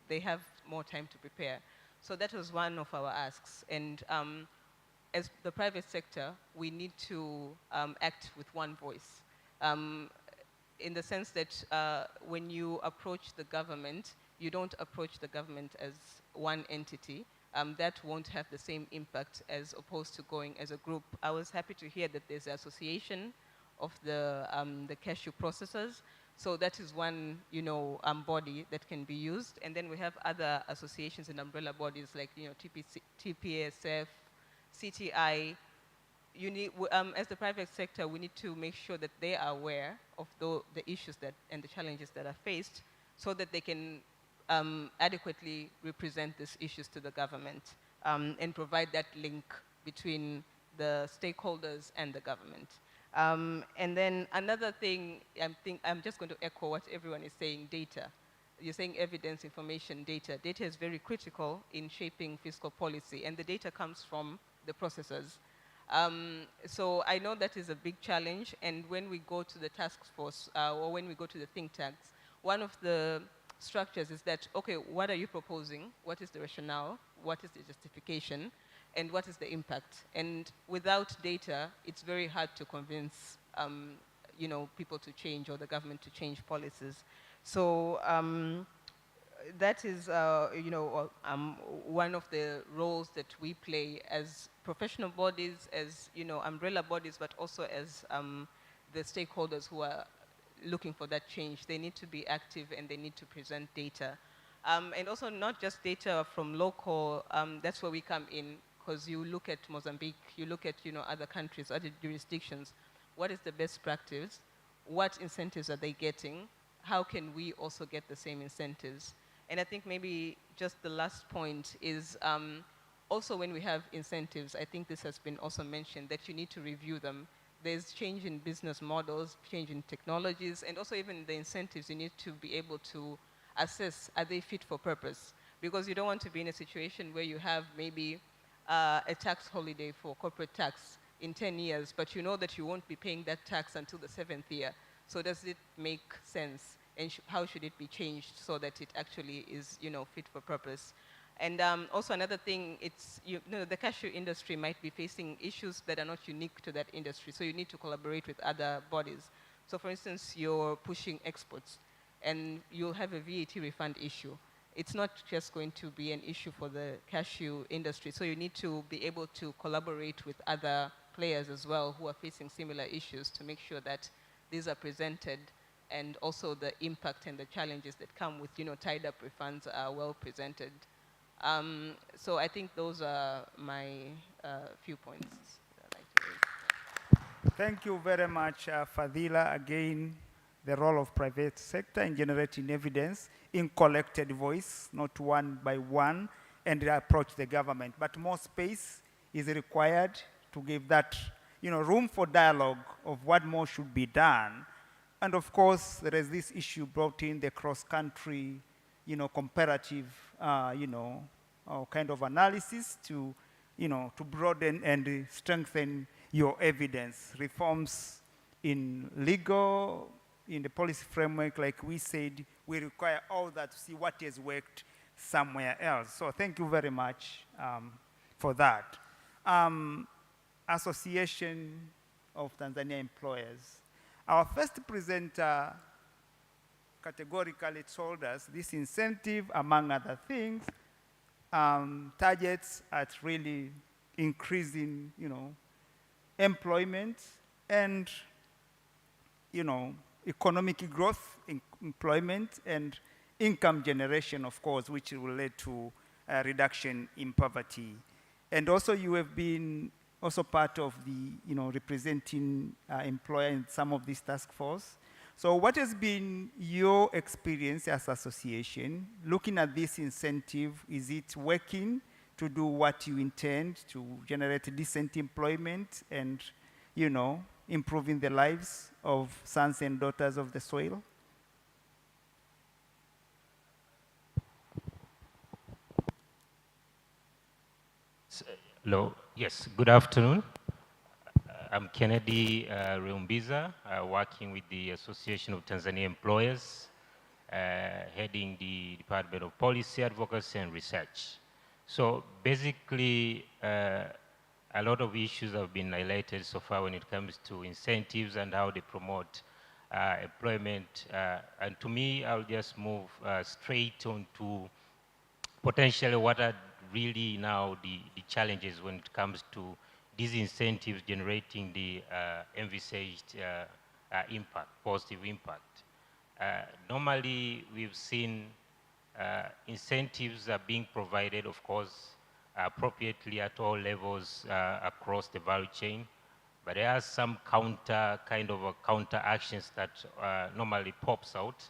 they have more time to prepare. So that was one of our asks. And as the private sector, we need to act with one voice. In the sense that when you approach the government, you don't approach the government as one entity. That won't have the same impact as opposed to going as a group. I was happy to hear that there's an association of the cashew processors. So that is one, body that can be used. And then we have other associations and umbrella bodies like, TPSF, CTI. As the private sector, we need to make sure that they are aware of the issues and the challenges that are faced so that they can adequately represent these issues to the government and provide that link between the stakeholders and the government. And then another thing, I'm just going to echo what everyone is saying, data. You're saying evidence, information, data. Data is very critical in shaping fiscal policy, and the data comes from the processors. So I know that is a big challenge, and when we go to the task force, or when we go to the think tanks, one of the structures is that, okay, what are you proposing? What is the rationale? What is the justification? And what is the impact? And without data, it's very hard to convince people to change or the government to change policies. So that is one of the roles that we play as professional bodies, as umbrella bodies, but also as the stakeholders who are looking for that change. They need to be active and they need to present data. And also not just data from local, that's where we come in, because you look at Mozambique, you look at other countries, other jurisdictions. What is the best practice? What incentives are they getting? How can we also get the same incentives? And I think maybe just the last point is also when we have incentives, I think this has been also mentioned, that you need to review them. There's change in business models, change in technologies, and also even the incentives, you need to be able to assess, are they fit for purpose? Because you don't want to be in a situation where you have maybe a tax holiday for corporate tax in 10 years, but you know that you won't be paying that tax until the 7th year. So does it make sense? And how should it be changed so that it actually is, fit for purpose? And also another thing, it's, the cashew industry might be facing issues that are not unique to that industry, so you need to collaborate with other bodies. So for instance, you're pushing exports, and you'll have a VAT refund issue. It's not just going to be an issue for the cashew industry, so you need to be able to collaborate with other players as well who are facing similar issues to make sure that these are presented, and also the impact and the challenges that come with, tied-up refunds are well presented. So I think those are my few points that I'd like to raise. Thank you very much, Fadila. Again, the role of private sector in generating evidence in collected voice, not one by one, and approach the government. But more space is required to give that, room for dialogue of what more should be done. And of course, there is this issue brought in, the cross-country, comparative, kind of analysis to, to broaden and strengthen your evidence. Reforms in legal, in the policy framework, like we said, we require all that to see what has worked somewhere else. So thank you very much for that. Association of Tanzania Employers. Our first presenter categorically told us this incentive, among other things, targets at really increasing, employment and, economic growth, employment, and income generation, of course, which will lead to a reduction in poverty. And also you have been also part of the, representing employer in some of these task force. So what has been your experience as association looking at this incentive? Is it working to do what you intend, to generate decent employment and, you know, improving the lives of sons and daughters of the soil? Hello, yes, good afternoon. I'm Kennedy Reumbiza, working with the Association of Tanzania Employers, heading the Department of Policy, Advocacy and Research. So basically, a lot of issues have been highlighted so far when it comes to incentives and how they promote employment. And to me, I'll just move straight on to potentially what are really now the challenges when it comes to these incentives generating the envisaged impact, positive impact. Normally, we've seen incentives are being provided, of course, appropriately at all levels across the value chain, but there are some kind of counter actions that normally pops out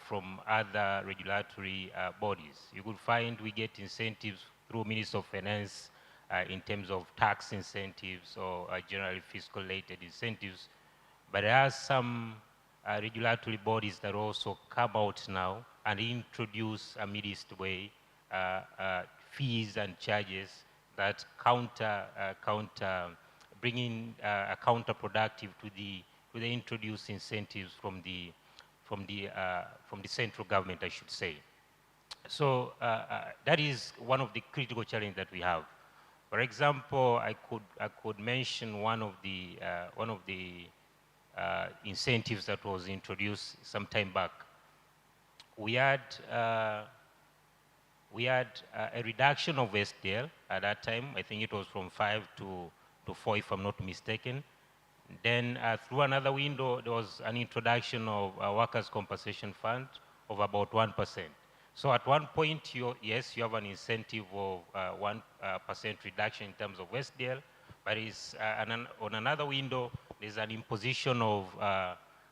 from other regulatory bodies. You could find we get incentives through Ministry of Finance in terms of tax incentives or generally fiscal-related incentives, but there are some regulatory bodies that also come out now and introduce a midst way fees and charges that bringing counterproductive to the introduced incentives from the central government, I should say. So that is one of the critical challenges that we have. For example, I could mention one of the incentives that was introduced some time back. We had a reduction of SDL at that time. I think it was from 5 to 4, if I'm not mistaken. Then through another window, there was an introduction of a workers' compensation fund of about 1%. So at one point, yes, you have an incentive of 1% reduction in terms of SDL, but on another window, there's an imposition of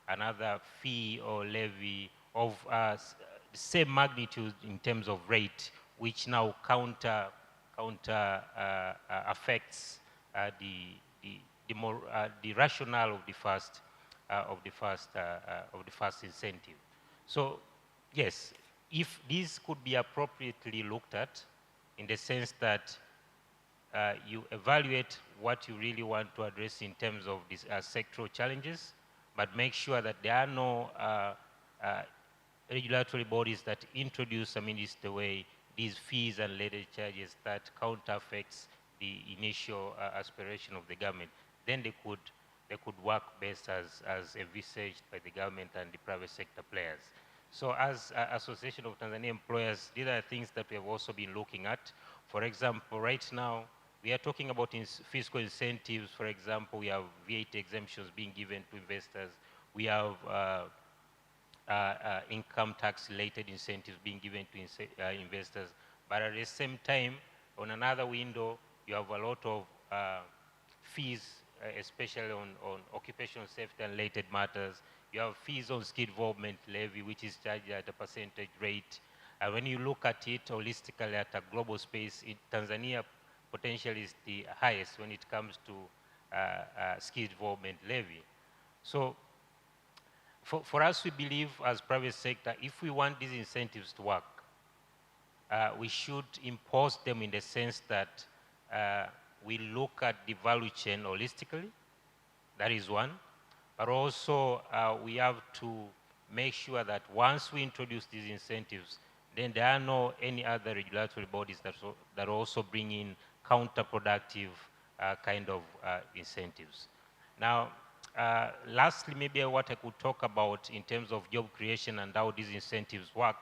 another fee or levy of the same magnitude in terms of rate, which now counter affects the rationale of the first incentive. So yes, if this could be appropriately looked at, in the sense that you evaluate what you really want to address in terms of these sectoral challenges, but make sure that there are no regulatory bodies that introduce, the way these fees and related charges that counter affects the initial aspiration of the government, then they could work best as envisaged by the government and the private sector players. So as Association of Tanzania Employers, these are things that we have also been looking at. For example, right now, we are talking about fiscal incentives. For example, we have VAT exemptions being given to investors. We have income tax-related incentives being given to investors. But at the same time, on another window, you have a lot of fees, especially on occupational safety and related matters. You have fees on skill development levy, which is charged at a percentage rate. And when you look at it holistically at a global space, Tanzania potentially is the highest when it comes to skill development levy. So for us, we believe as private sector, if we want these incentives to work, we should impose them in the sense that we look at the value chain holistically. That is one. But also, we have to make sure that once we introduce these incentives, then there are no any other regulatory bodies that also bring in counterproductive kind of incentives. Now, lastly, maybe what I could talk about in terms of job creation and how these incentives work.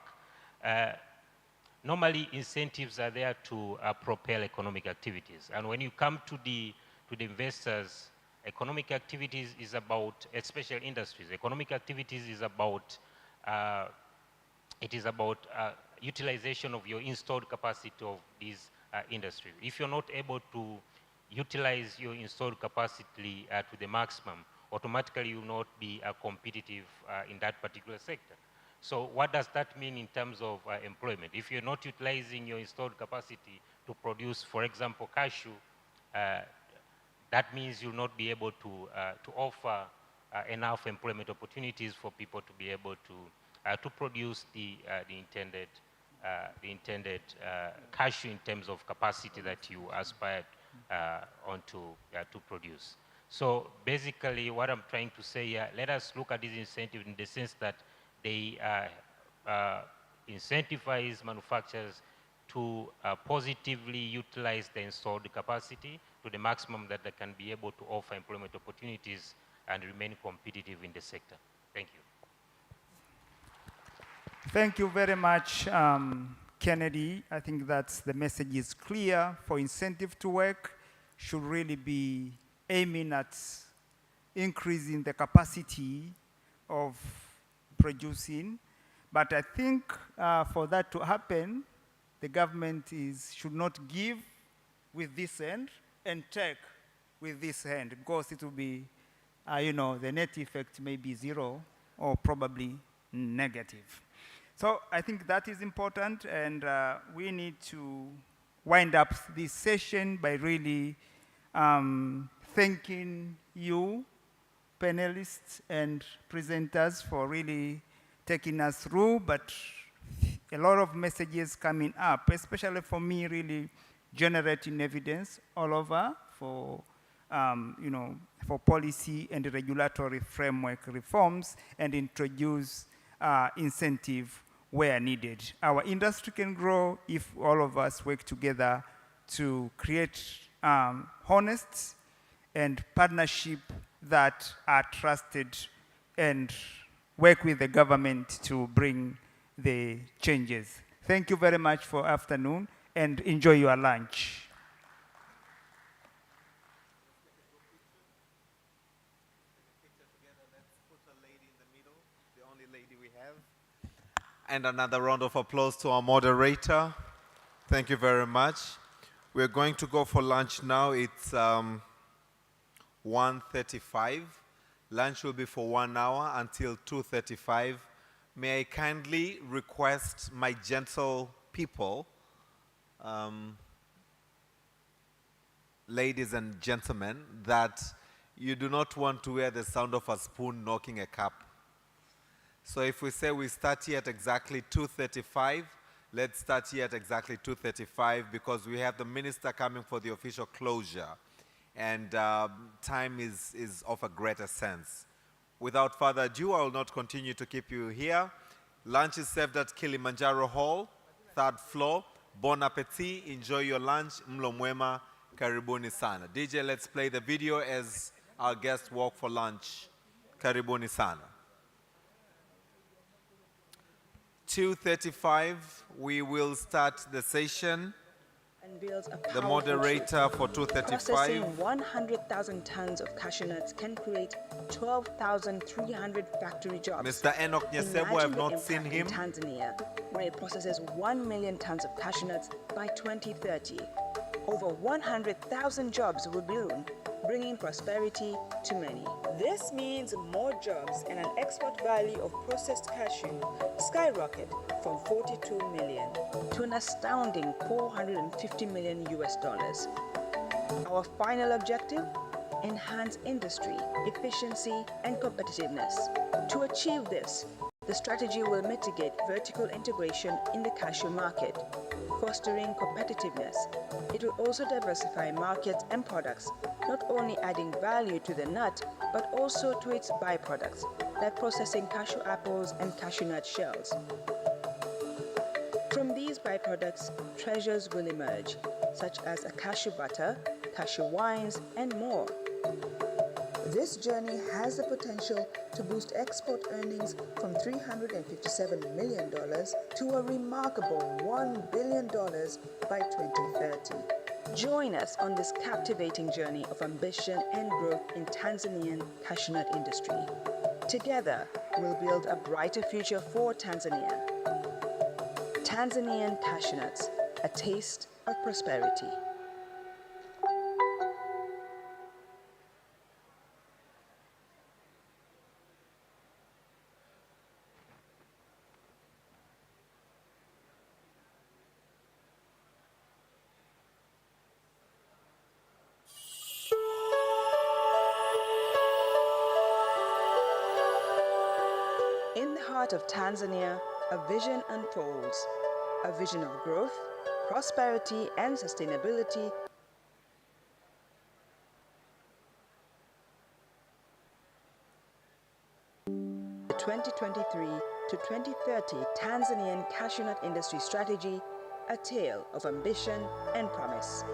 Normally, incentives are there to propel economic activities. And when you come to the investors, economic activities is about, especially industries, economic activities is about, utilization of your installed capacity of these industries. If you're not able to utilize your installed capacity to the maximum, automatically you will not be competitive in that particular sector. So what does that mean in terms of employment? If you're not utilizing your installed capacity to produce, for example, cashew, that means you'll not be able to offer enough employment opportunities for people to be able to produce the intended cashew in terms of capacity that you aspired to produce. So basically what I'm trying to say here, let us look at these incentives in the sense that they incentivize manufacturers to positively utilize the installed capacity to the maximum that they can be able to offer employment opportunities and remain competitive in the sector. Thank you. Thank you very much, Kennedy. I think that's the message is clear. For incentive to work, should really be aiming at increasing the capacity of producing. But I think for that to happen, the government should not give with this hand and take with this hand, because it will be, the net effect may be zero or probably negative. So I think that is important, and we need to wind up this session by really thanking you, panelists and presenters, for really taking us through, but a lot of messages coming up, especially for me, really generating evidence all over for, for policy and regulatory framework reforms, and introduce incentive where needed. Our industry can grow if all of us work together to create honest and partnership that are trusted, and work with the government to bring the changes. Thank you very much for afternoon, and enjoy your lunch. And another round of applause to our moderator. Thank you very much. We're going to go for lunch now. It's 1:35. Lunch will be for 1 hour until 2:35. May I kindly request my gentle people, ladies and gentlemen, that you do not want to hear the sound of a spoon knocking a cup. So if we say we start here at exactly 2:35, let's start here at exactly 2:35, because we have the minister coming for the official closure, and time is of a greater sense. Without further ado, I will not continue to keep you here. Lunch is served at Kilimanjaro Hall, 3rd floor. Bon appetit, enjoy your lunch, mlo mwema, karibuni sana. DJ, let's play the video as our guests walk for lunch. Karibuni sana. 2:35, we will start the session. And builds a The powerful moderator truth. for 2:35. Processing 100,000 tons of cashew nuts can create 12,300 factory jobs. Mr. Enoch Nyesebo, I have not seen him. In Tanzania, where it processes 1 million tons of cashew nuts by 2030. Over 100,000 jobs will bloom, bringing prosperity to many. This means more jobs and an export value of processed cashew skyrocket from 42 million to an astounding 450 million US dollars. Our final objective? Enhance industry, efficiency, and competitiveness. To achieve this, the strategy will mitigate vertical integration in the cashew market, fostering competitiveness. It will also diversify markets and products, not only adding value to the nut, but also to its byproducts, like processing cashew apples and cashew nut shells. From these byproducts, treasures will emerge, such as a cashew butter, cashew wines, and more. This journey has the potential to boost export earnings from $357 million to a remarkable $1 billion by 2030. Join us on this captivating journey of ambition and growth in Tanzanian cashew nut industry. Together, we'll build a brighter future for Tanzania. Tanzanian cashew nuts, a taste of prosperity. heart of Tanzania, a vision unfolds, a vision of growth, prosperity, and sustainability. The 2023 to 2030 Tanzanian Cashew Nut Industry Strategy, a tale of ambition and promise.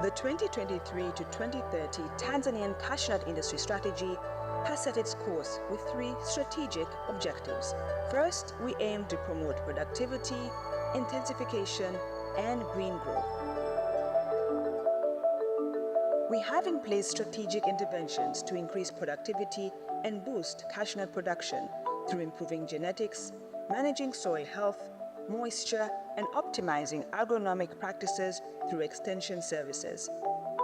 The 2023 to 2030 Tanzanian Cashew Nut Industry Strategy has set its course with 3 strategic objectives. First, we aim to promote productivity, intensification, and green growth. We have in place strategic interventions to increase productivity and boost cashew nut production through improving genetics, managing soil health, moisture, and optimizing agronomic practices through extension services.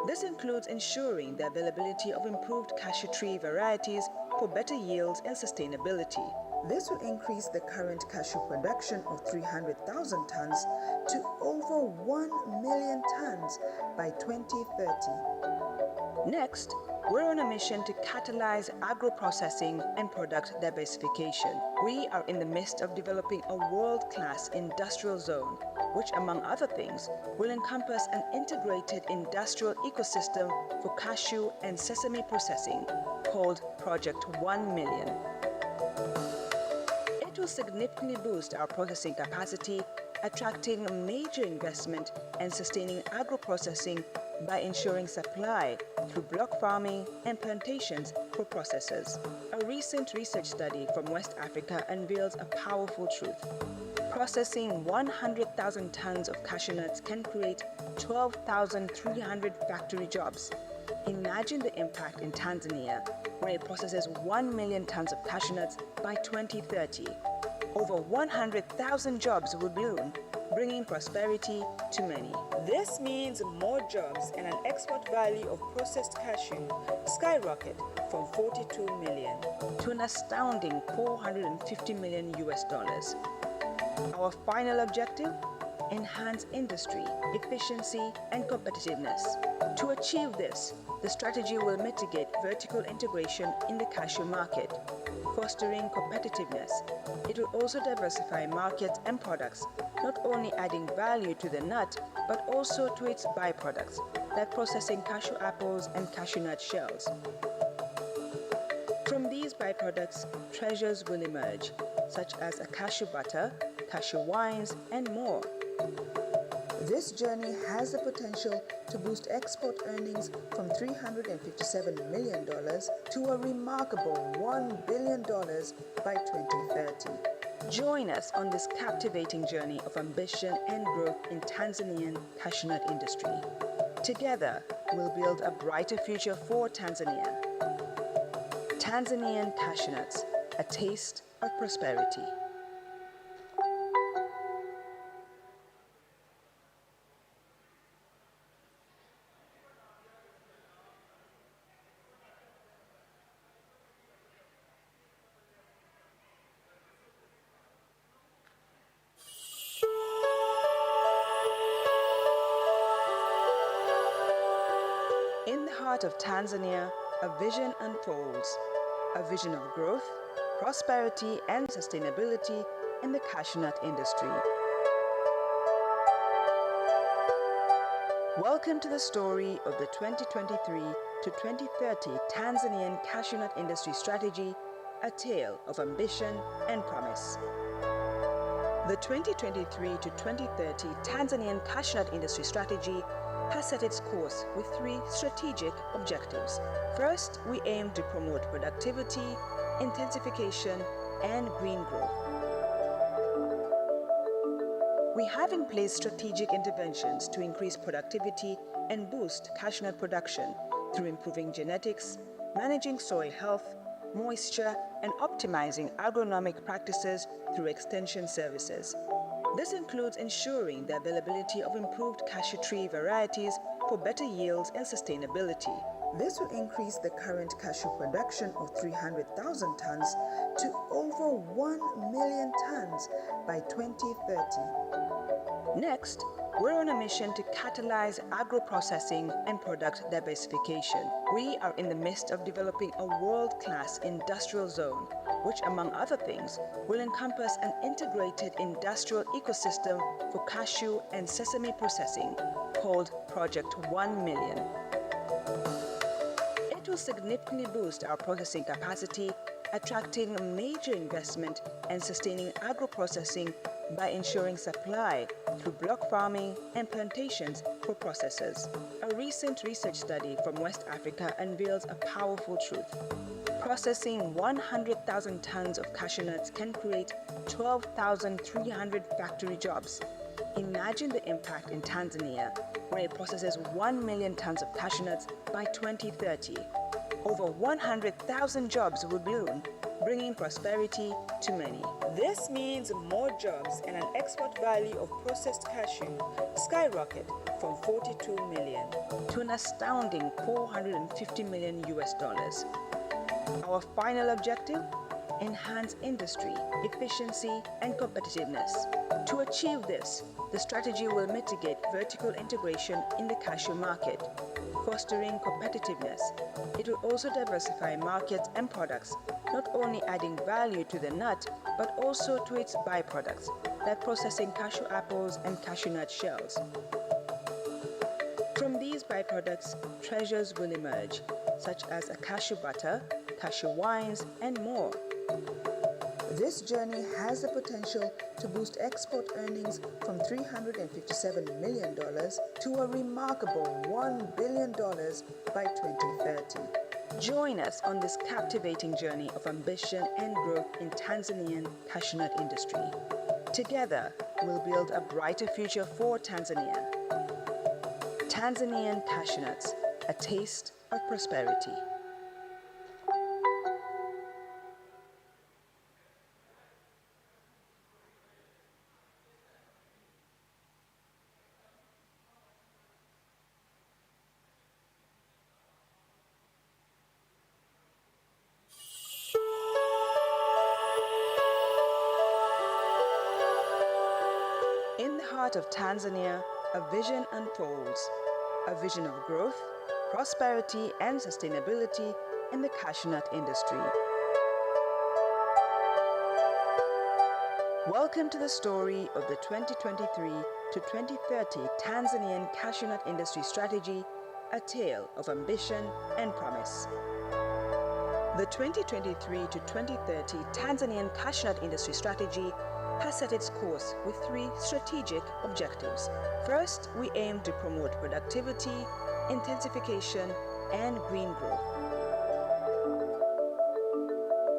This includes ensuring the availability of improved cashew tree varieties for better yields and sustainability. This will increase the current cashew production of 300,000 tons to over 1 million tons by 2030. Next, we're on a mission to catalyze agro-processing and product diversification. We are in the midst of developing a world-class industrial zone, which, among other things, will encompass an integrated industrial ecosystem for cashew and sesame processing, called Project 1 Million. It will significantly boost our processing capacity, attracting major investment and sustaining agro-processing by ensuring supply through block farming and plantations for processors. A recent research study from West Africa unveils a powerful truth. Processing 100,000 tons of cashew nuts can create 12,300 factory jobs. Imagine the impact in Tanzania, where it processes 1 million tons of cashew nuts by 2030. Over 100,000 jobs will bloom, bringing prosperity to many. This means more jobs and an export value of processed cashew skyrocket from 42 million to an astounding 450 million US dollars. Our final objective? Enhance industry, efficiency, and competitiveness. To achieve this, the strategy will mitigate vertical integration in the cashew market, fostering competitiveness. It will also diversify markets and products, not only adding value to the nut, but also to its byproducts, like processing cashew apples and cashew nut shells. From these byproducts, treasures will emerge, such as a cashew butter, cashew wines, and more. This journey has the potential to boost export earnings from $357 million to a remarkable $1 billion by 2030. Join us on this captivating journey of ambition and growth in Tanzanian cashew nut industry. Together, we'll build a brighter future for Tanzania. Tanzanian cashew nuts, a taste of prosperity. In the heart of Tanzania, a vision unfolds, a vision of growth, prosperity, and sustainability in the cashew nut industry. Welcome to the story of the 2023 to 2030 Tanzanian Cashew Nut Industry Strategy, a tale of ambition and promise. The 2023 to 2030 Tanzanian Cashew Nut Industry Strategy has set its course with 3 strategic objectives. First, we aim to promote productivity, intensification, and green growth. We have in place strategic interventions to increase productivity and boost cashew nut production through improving genetics, managing soil health, moisture, and optimizing agronomic practices through extension services. This includes ensuring the availability of improved cashew tree varieties for better yields and sustainability. This will increase the current cashew production of 300,000 tons to over 1 million tons by 2030. Next, we're on a mission to catalyze agro-processing and product diversification. We are in the midst of developing a world-class industrial zone, which, among other things, will encompass an integrated industrial ecosystem for cashew and sesame processing, called Project 1 Million. It will significantly boost our processing capacity, attracting major investment and sustaining agro-processing by ensuring supply through block farming and plantations for processors. A recent research study from West Africa unveils a powerful truth. Processing 100,000 tons of cashew nuts can create 12,300 factory jobs. Imagine the impact in Tanzania, where it processes 1 million tons of cashew nuts by 2030. Over 100,000 jobs will bloom, bringing prosperity to many. This means more jobs and an export value of processed cashew skyrocket from 42 million to an astounding 450 million US dollars. Our final objective? Enhance industry, efficiency, and competitiveness. To achieve this, the strategy will mitigate vertical integration in the cashew market, fostering competitiveness. It will also diversify markets and products, not only adding value to the nut, but also to its byproducts, like processing cashew apples and cashew nut shells. From these byproducts, treasures will emerge, such as a cashew butter, cashew wines, and more. This journey has the potential to boost export earnings from $357 million to a remarkable $1 billion by 2030. Join us on this captivating journey of ambition and growth in Tanzanian cashew nut industry. Together, we'll build a brighter future for Tanzania. Tanzanian cashew nuts, a taste of prosperity. In the heart of Tanzania, a vision unfolds. A vision of growth, prosperity, and sustainability in the cashew nut industry. Welcome to the story of the 2023 to 2030 Tanzanian cashew nut industry strategy, a tale of ambition and promise. The 2023 to 2030 Tanzanian cashew nut industry strategy has set its course with 3 strategic objectives. First, we aim to promote productivity, intensification, and green growth.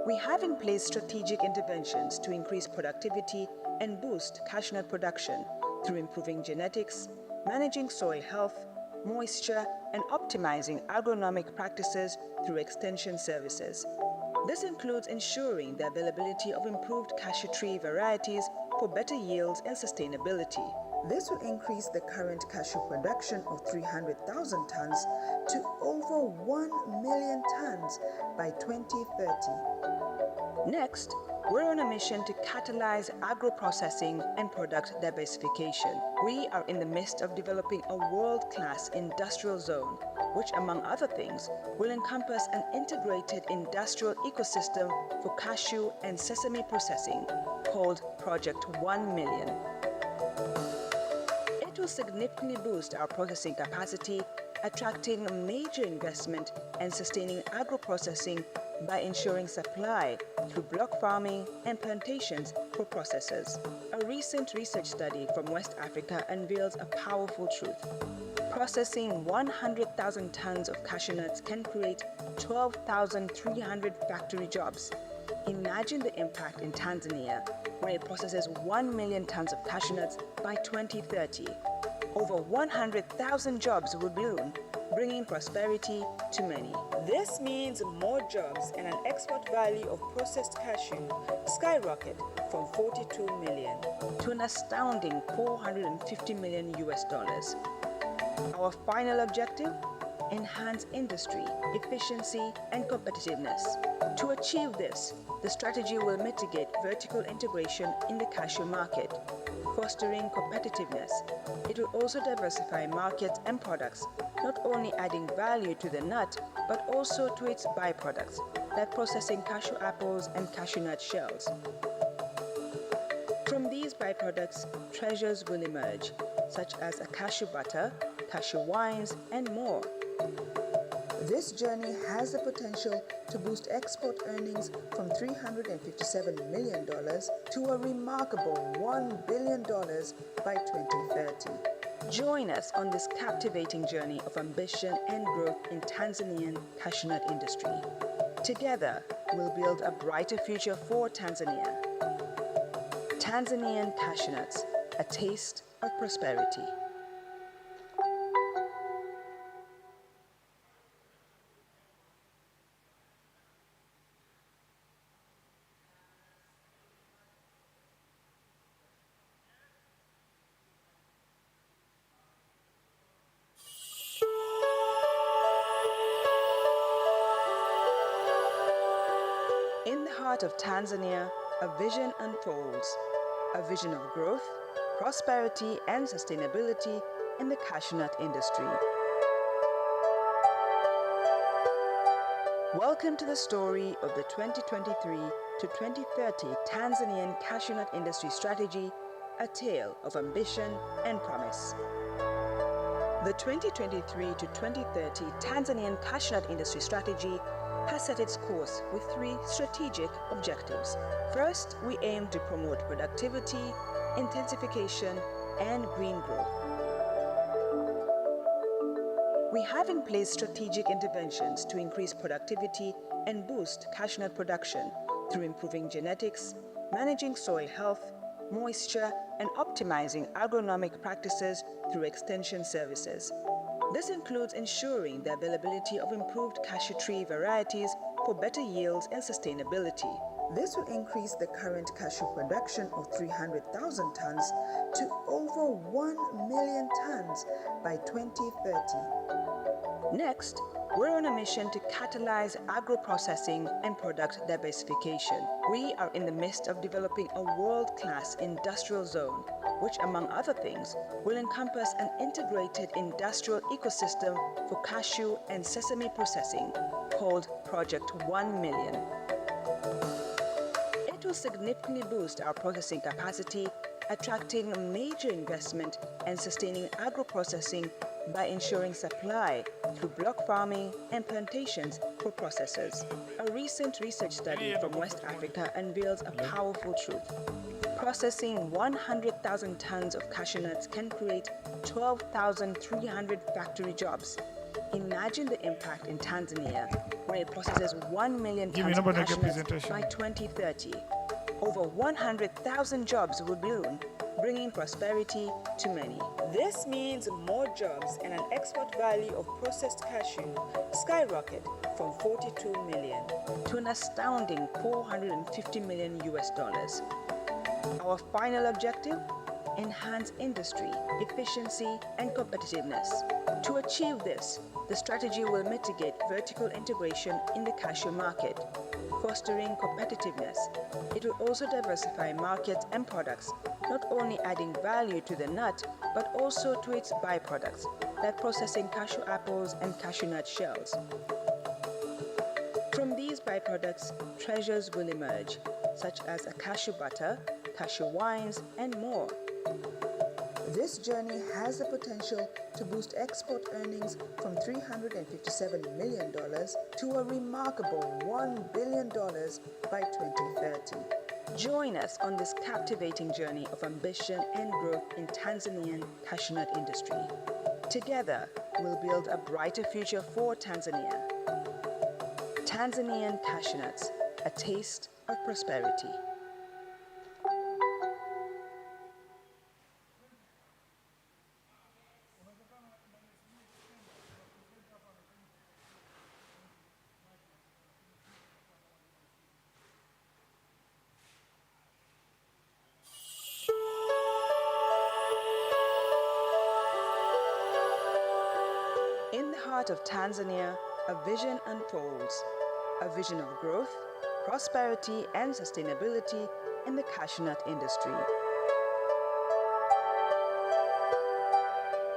We have in place strategic interventions to increase productivity and boost cashew nut production through improving genetics, managing soil health, moisture, and optimizing agronomic practices through extension services. This includes ensuring the availability of improved cashew tree varieties for better yields and sustainability. This will increase the current cashew production of 300,000 tons to over 1 million tons by 2030. Next, we're on a mission to catalyze agro-processing and product diversification. We are in the midst of developing a world-class industrial zone, which, among other things, will encompass an integrated industrial ecosystem for cashew and sesame processing, called Project 1 Million. It will significantly boost our processing capacity, attracting major investment and sustaining agro-processing by ensuring supply through block farming and plantations for processors. A recent research study from West Africa unveils a powerful truth. Processing 100,000 tons of cashew nuts can create 12,300 factory jobs. Imagine the impact in Tanzania, where it processes 1 million tons of cashew nuts by 2030. Over 100,000 jobs will bloom, bringing prosperity to many. This means more jobs and an export value of processed cashew skyrocket from 42 million to an astounding 450 million US dollars. Our final objective? enhance industry, efficiency, and competitiveness. To achieve this, the strategy will mitigate vertical integration in the cashew market, fostering competitiveness. It will also diversify markets and products, not only adding value to the nut, but also to its byproducts, like processing cashew apples and cashew nut shells. From these byproducts, treasures will emerge, such as a cashew butter, cashew wines, and more. This journey has the potential to boost export earnings from $357 million to a remarkable $1 billion by 2030. Join us on this captivating journey of ambition and growth in Tanzanian cashew nut industry. Together, we'll build a brighter future for Tanzania. Tanzanian cashew nuts, a taste of prosperity. In the heart of Tanzania, a vision unfolds. A vision of growth, prosperity, and sustainability in the cashew nut industry. Welcome to the story of the 2023 to 2030 Tanzanian cashew nut industry strategy, a tale of ambition and promise. The 2023 to 2030 Tanzanian cashew nut industry strategy has set its course with three strategic objectives. First, we aim to promote productivity, intensification, and green growth. We have in place strategic interventions to increase productivity and boost cashew nut production through improving genetics, managing soil health, moisture, and optimizing agronomic practices through extension services. This includes ensuring the availability of improved cashew tree varieties for better yields and sustainability. This will increase the current cashew production of 300,000 tons to over 1 million tons by 2030. Next, we're on a mission to catalyze agro-processing and product diversification. We are in the midst of developing a world-class industrial zone, which, among other things, will encompass an integrated industrial ecosystem for cashew and sesame processing, called Project 1 Million. It will significantly boost our processing capacity, attracting major investment and sustaining agro-processing by ensuring supply through block farming and plantations for processors. A recent research study from West Africa unveils a powerful truth. Processing 100,000 tons of cashew nuts can create 12,300 factory jobs. Imagine the impact in Tanzania, where it processes 1 million tons of cashew nuts by 2030. Over 100,000 jobs will bloom, bringing prosperity to many. This means more jobs and an export value of processed cashew skyrocket from 42 million to an astounding 450 million US dollars. Our final objective? Enhance industry, efficiency, and competitiveness. To achieve this, the strategy will mitigate vertical integration in the cashew market, fostering competitiveness. It will also diversify markets and products, not only adding value to the nut, but also to its byproducts, like processing cashew apples and cashew nut shells. From these byproducts, treasures will emerge, such as a cashew butter, cashew wines, and more. This journey has the potential to boost export earnings from $357 million to a remarkable $1 billion by 2030. Join us on this captivating journey of ambition and growth in Tanzanian cashew nut industry. Together, we'll build a brighter future for Tanzania. Tanzanian cashew nuts, a taste of prosperity. heart of Tanzania, a vision unfolds, a vision of growth, prosperity, and sustainability in the cashew nut industry.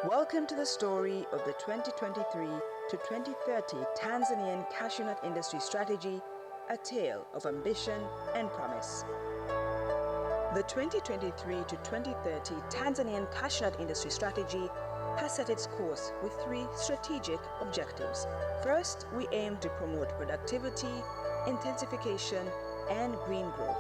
Welcome to the story of the 2023 to 2030 Tanzanian cashew nut industry strategy, a tale of ambition and promise. The 2023 to 2030 Tanzanian cashew nut industry strategy has set its course with three strategic objectives. First, we aim to promote productivity, intensification, and green growth.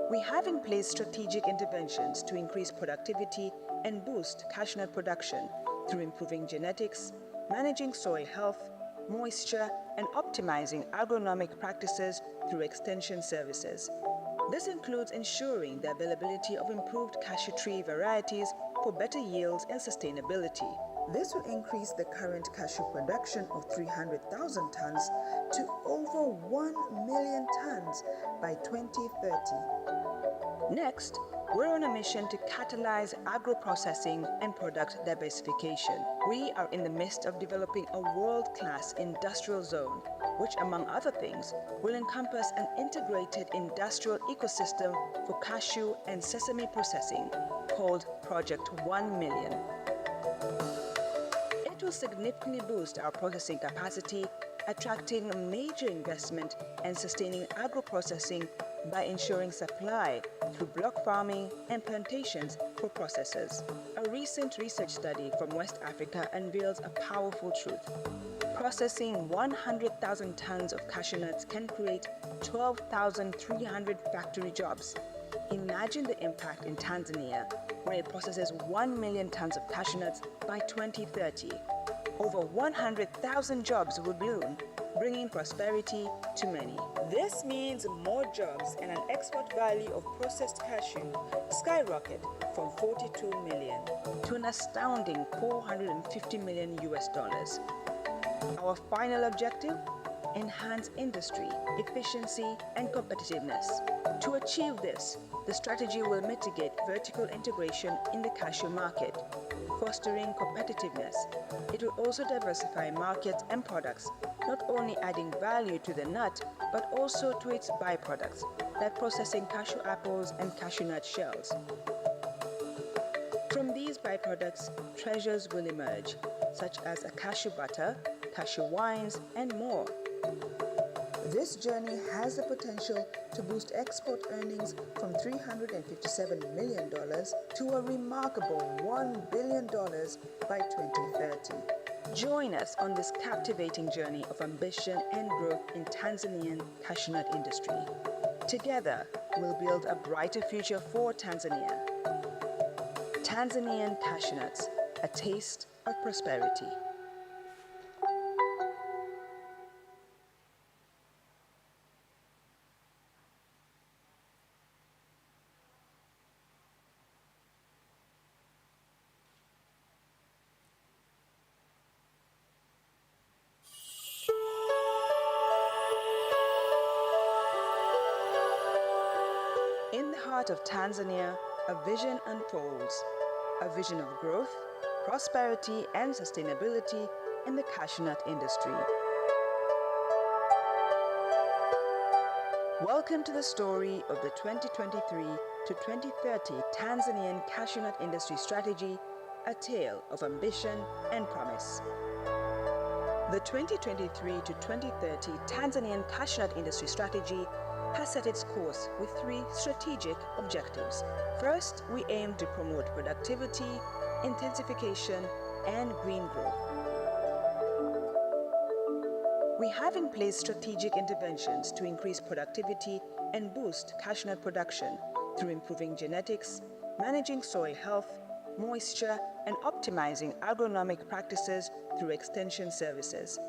We have in place strategic interventions to increase productivity and boost cashew nut production through improving genetics, managing soil health, moisture, and optimizing agronomic practices through extension services. This includes ensuring the availability of improved cashew tree varieties for better yields and sustainability. This will increase the current cashew production of 300,000 tons to over 1 million tons by 2030. Next, we're on a mission to catalyze agro-processing and product diversification. We are in the midst of developing a world-class industrial zone, which, among other things, will encompass an integrated industrial ecosystem for cashew and sesame processing, called Project 1 Million. It will significantly boost our processing capacity, attracting major investment and sustaining agro-processing by ensuring supply through block farming and plantations for processors. A recent research study from West Africa unveils a powerful truth. Processing 100,000 tons of cashew nuts can create 12,300 factory jobs. Imagine the impact in Tanzania, where it processes 1 million tons of cashew nuts by 2030. Over 100,000 jobs will bloom, bringing prosperity to many. This means more jobs and an export value of processed cashew skyrocket from 42 million to an astounding 450 million US dollars. Our final objective? Enhance industry, efficiency, and competitiveness. To achieve this, the strategy will mitigate vertical integration in the cashew market, fostering competitiveness. It will also diversify markets and products, not only adding value to the nut, but also to its byproducts, like processing cashew apples and cashew nut shells. From these byproducts, treasures will emerge, such as a cashew butter, cashew wines, and more. This journey has the potential to boost export earnings from $357 million to a remarkable $1 billion by 2030. Join us on this captivating journey of ambition and growth in Tanzanian cashew nut industry. Together, we'll build a brighter future for Tanzania. Tanzanian cashew nuts, a taste of prosperity. In the heart of Tanzania, a vision unfolds, a vision of growth, prosperity, and sustainability in the cashew nut industry. Welcome to the story of the 2023 to 2030 Tanzanian cashew nut industry strategy, a tale of ambition and promise. The 2023 to 2030 Tanzanian cashew nut industry strategy has set its course with three strategic objectives. First, we aim to promote productivity, intensification, and green growth. We have in place strategic interventions to increase productivity and boost cashew nut production through improving genetics, managing soil health, moisture, and optimizing agronomic practices through extension services.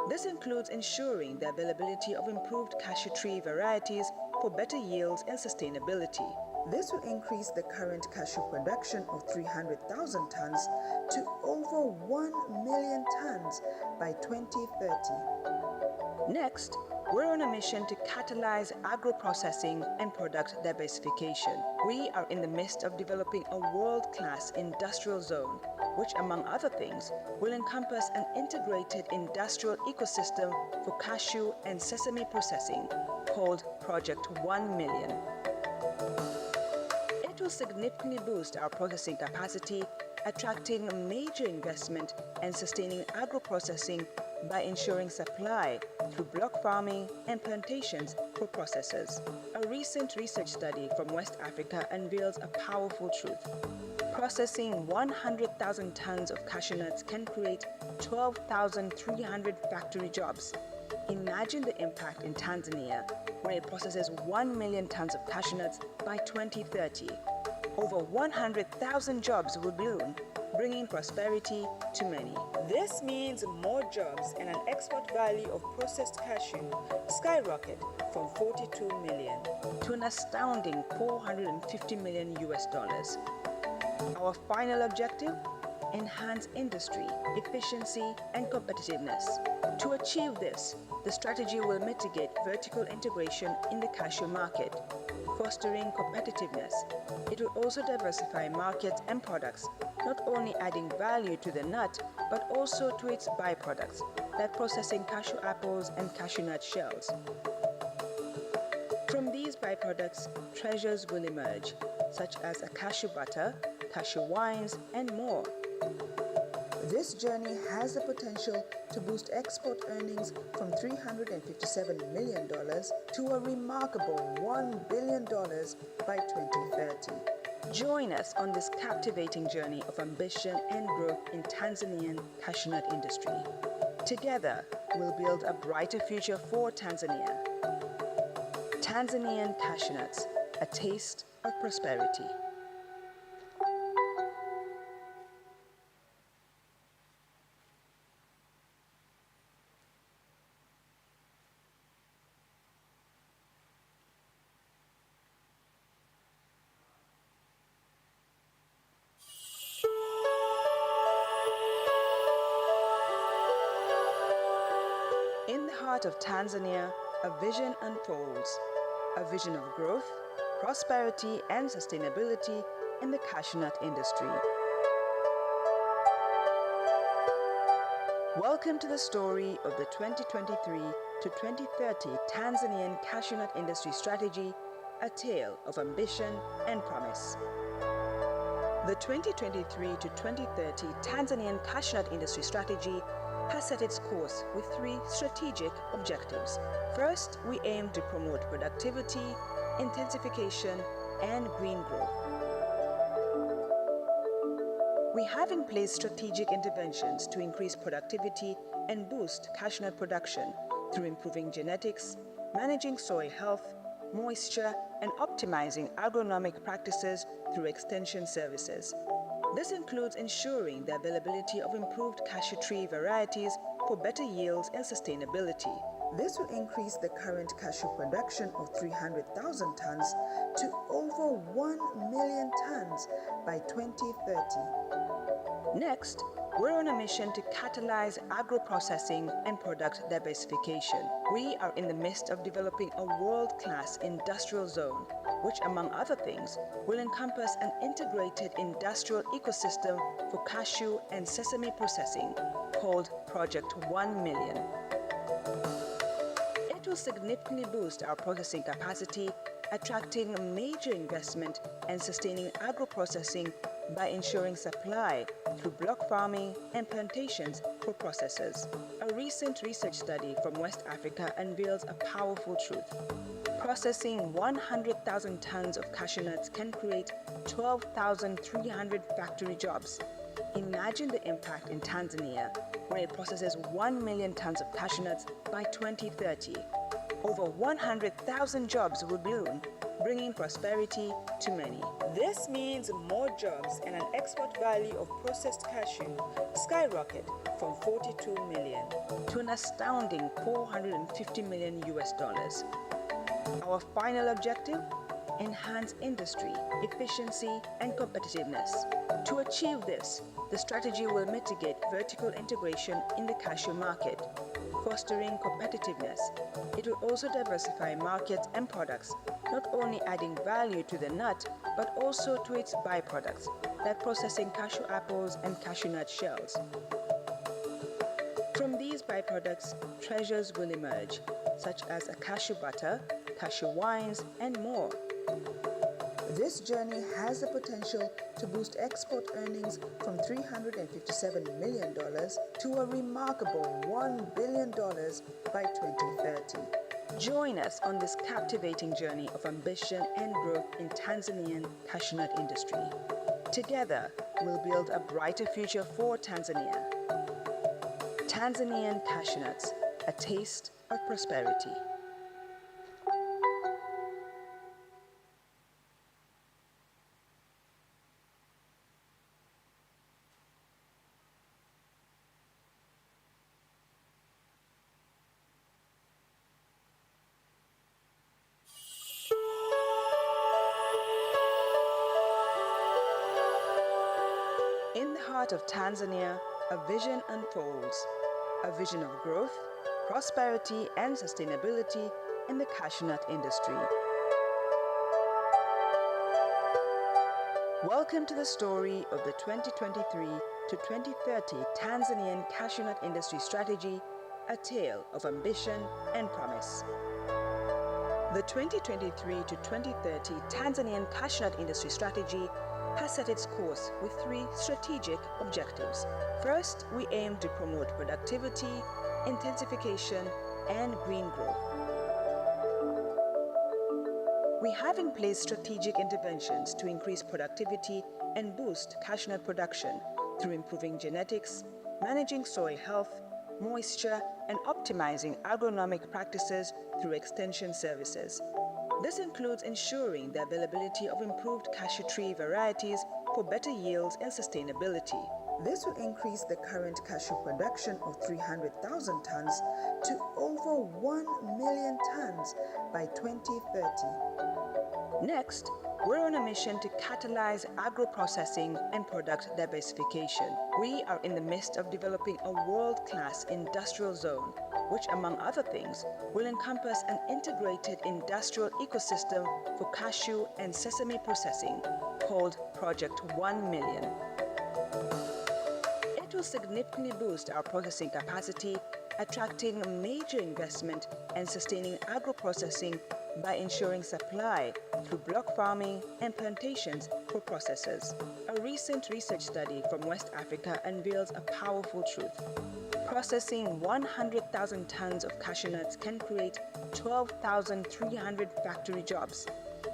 This includes ensuring the availability of improved cashew tree varieties for better yields and sustainability. This will increase the current cashew production of 300,000 tons to over 1 million tons by 2030. Next, we're on a mission to catalyze agro-processing and product diversification. We are in the midst of developing a world-class industrial zone, which, among other things, will encompass an integrated industrial ecosystem for cashew and sesame processing, called Project 1 Million. It will significantly boost our processing capacity, attracting major investment and sustaining agro-processing by ensuring supply through block farming and plantations for processors. A recent research study from West Africa unveils a powerful truth. Processing 100,000 tons of cashew nuts can create 12,300 factory jobs. Imagine the impact in Tanzania, where it processes 1 million tons of cashew nuts by 2030. Over 100,000 jobs will bloom, bringing prosperity to many. This means more jobs and an export value of processed cashew skyrocket from 42 million to an astounding 450 million US dollars. Our final objective? Enhance industry, efficiency, and competitiveness. To achieve this, the strategy will mitigate vertical integration in the cashew market, fostering competitiveness. It will also diversify markets and products, not only adding value to the nut, but also to its byproducts, like processing cashew apples and cashew nut shells. From these byproducts, treasures will emerge, such as a cashew butter, cashew wines, and more. This journey has the potential to boost export earnings from $357 million to a remarkable $1 billion by 2030. Join us on this captivating journey of ambition and growth in Tanzanian cashew nut industry. Together, we'll build a brighter future for Tanzania. Tanzanian cashew nuts, a taste of prosperity. In the heart of Tanzania, a vision unfolds, a vision of growth, prosperity, and sustainability in the cashew nut industry. Welcome to the story of the 2023 to 2030 Tanzanian cashew nut industry strategy, a tale of ambition and promise. The 2023 to 2030 Tanzanian cashew nut industry strategy has set its course with 3 strategic objectives. First, we aim to promote productivity, intensification, and green growth. We have in place strategic interventions to increase productivity and boost cashew nut production through improving genetics, managing soil health, moisture, and optimizing agronomic practices through extension services. This includes ensuring the availability of improved cashew tree varieties for better yields and sustainability. This will increase the current cashew production of 300,000 tons to over 1 million tons by 2030. Next, we're on a mission to catalyze agro-processing and product diversification. We are in the midst of developing a world-class industrial zone, which, among other things, will encompass an integrated industrial ecosystem for cashew and sesame processing, called Project 1 Million. It will significantly boost our processing capacity, attracting major investment and sustaining agro-processing by ensuring supply through block farming and plantations for processors. A recent research study from West Africa unveils a powerful truth. Processing 100,000 tons of cashew nuts can create 12,300 factory jobs. Imagine the impact in Tanzania, where it processes 1 million tons of cashew nuts by 2030. Over 100,000 jobs will bloom, bringing prosperity to many. This means more jobs and an export value of processed cashew skyrocket from 42 million to an astounding 450 million US dollars. Our final objective? enhance industry, efficiency, and competitiveness. To achieve this, the strategy will mitigate vertical integration in the cashew market, fostering competitiveness. It will also diversify markets and products, not only adding value to the nut, but also to its byproducts, like processing cashew apples and cashew nut shells. From these byproducts, treasures will emerge, such as a cashew butter, cashew wines, and more. This journey has the potential to boost export earnings from $357 million to a remarkable $1 billion by 2030. Join us on this captivating journey of ambition and growth in Tanzanian cashew nut industry. Together, we'll build a brighter future for Tanzania. Tanzanian cashew nuts, a taste of prosperity. In the heart of Tanzania, a vision unfolds. A vision of growth, prosperity, and sustainability in the cashew nut industry. Welcome to the story of the 2023 to 2030 Tanzanian cashew nut industry strategy, a tale of ambition and promise. The 2023 to 2030 Tanzanian cashew nut industry strategy has set its course with three strategic objectives. First, we aim to promote productivity, intensification, and green growth. We have in place strategic interventions to increase productivity and boost cashew nut production through improving genetics, managing soil health, moisture, and optimizing agronomic practices through extension services. This includes ensuring the availability of improved cashew tree varieties for better yields and sustainability. This will increase the current cashew production of 300,000 tons to over 1 million tons by 2030. Next, we're on a mission to catalyze agro-processing and product diversification. We are in the midst of developing a world-class industrial zone, which, among other things, will encompass an integrated industrial ecosystem for cashew and sesame processing, called Project 1 Million. It will significantly boost our processing capacity, attracting major investment and sustaining agro-processing by ensuring supply through block farming and plantations for processors. A recent research study from West Africa unveils a powerful truth. Processing 100,000 tons of cashew nuts can create 12,300 factory jobs.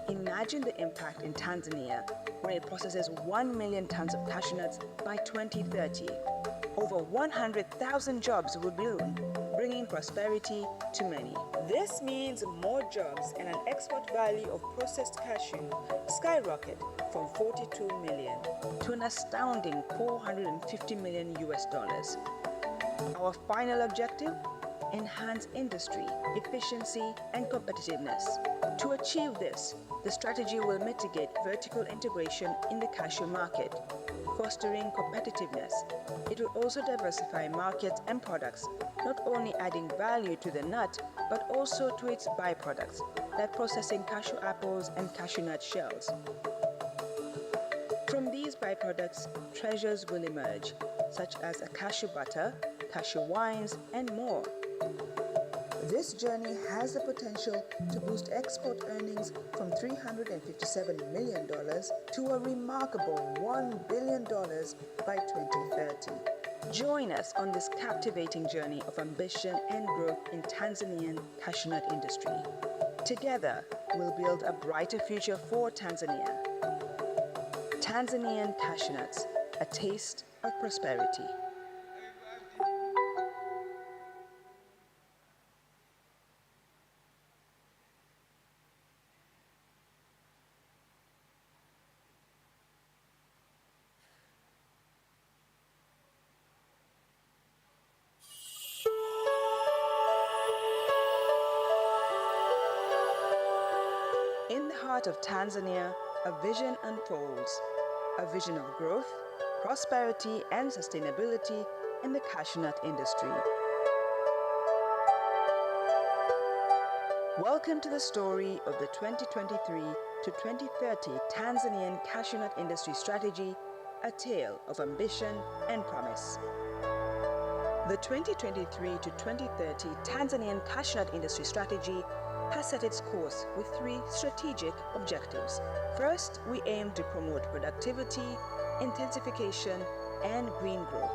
Imagine the impact in Tanzania, where it processes 1 million tons of cashew nuts by 2030. Over 100,000 jobs will bloom, bringing prosperity to many. This means more jobs and an export value of processed cashew skyrocket from 42 million to an astounding 450 million US dollars. Our final objective? Enhance industry, efficiency, and competitiveness. To achieve this, the strategy will mitigate vertical integration in the cashew market, fostering competitiveness. It will also diversify markets and products, not only adding value to the nut, but also to its byproducts, like processing cashew apples and cashew nut shells. From these byproducts, treasures will emerge, such as a cashew butter, cashew wines, and more. This journey has the potential to boost export earnings from $357 million to a remarkable $1 billion by 2030. Join us on this captivating journey of ambition and growth in Tanzanian cashew nut industry. Together, we'll build a brighter future for Tanzania. Tanzanian cashew nuts, a taste of prosperity. In the the heart of Tanzania, a vision unfolds, a vision of growth, prosperity, and sustainability in the cashew nut industry. Welcome to the story of the 2023 to 2030 Tanzanian cashew nut industry strategy, a tale of ambition and promise. The 2023 to 2030 Tanzanian cashew nut industry strategy has set its course with three strategic objectives. First, we aim to promote productivity, intensification, and green growth.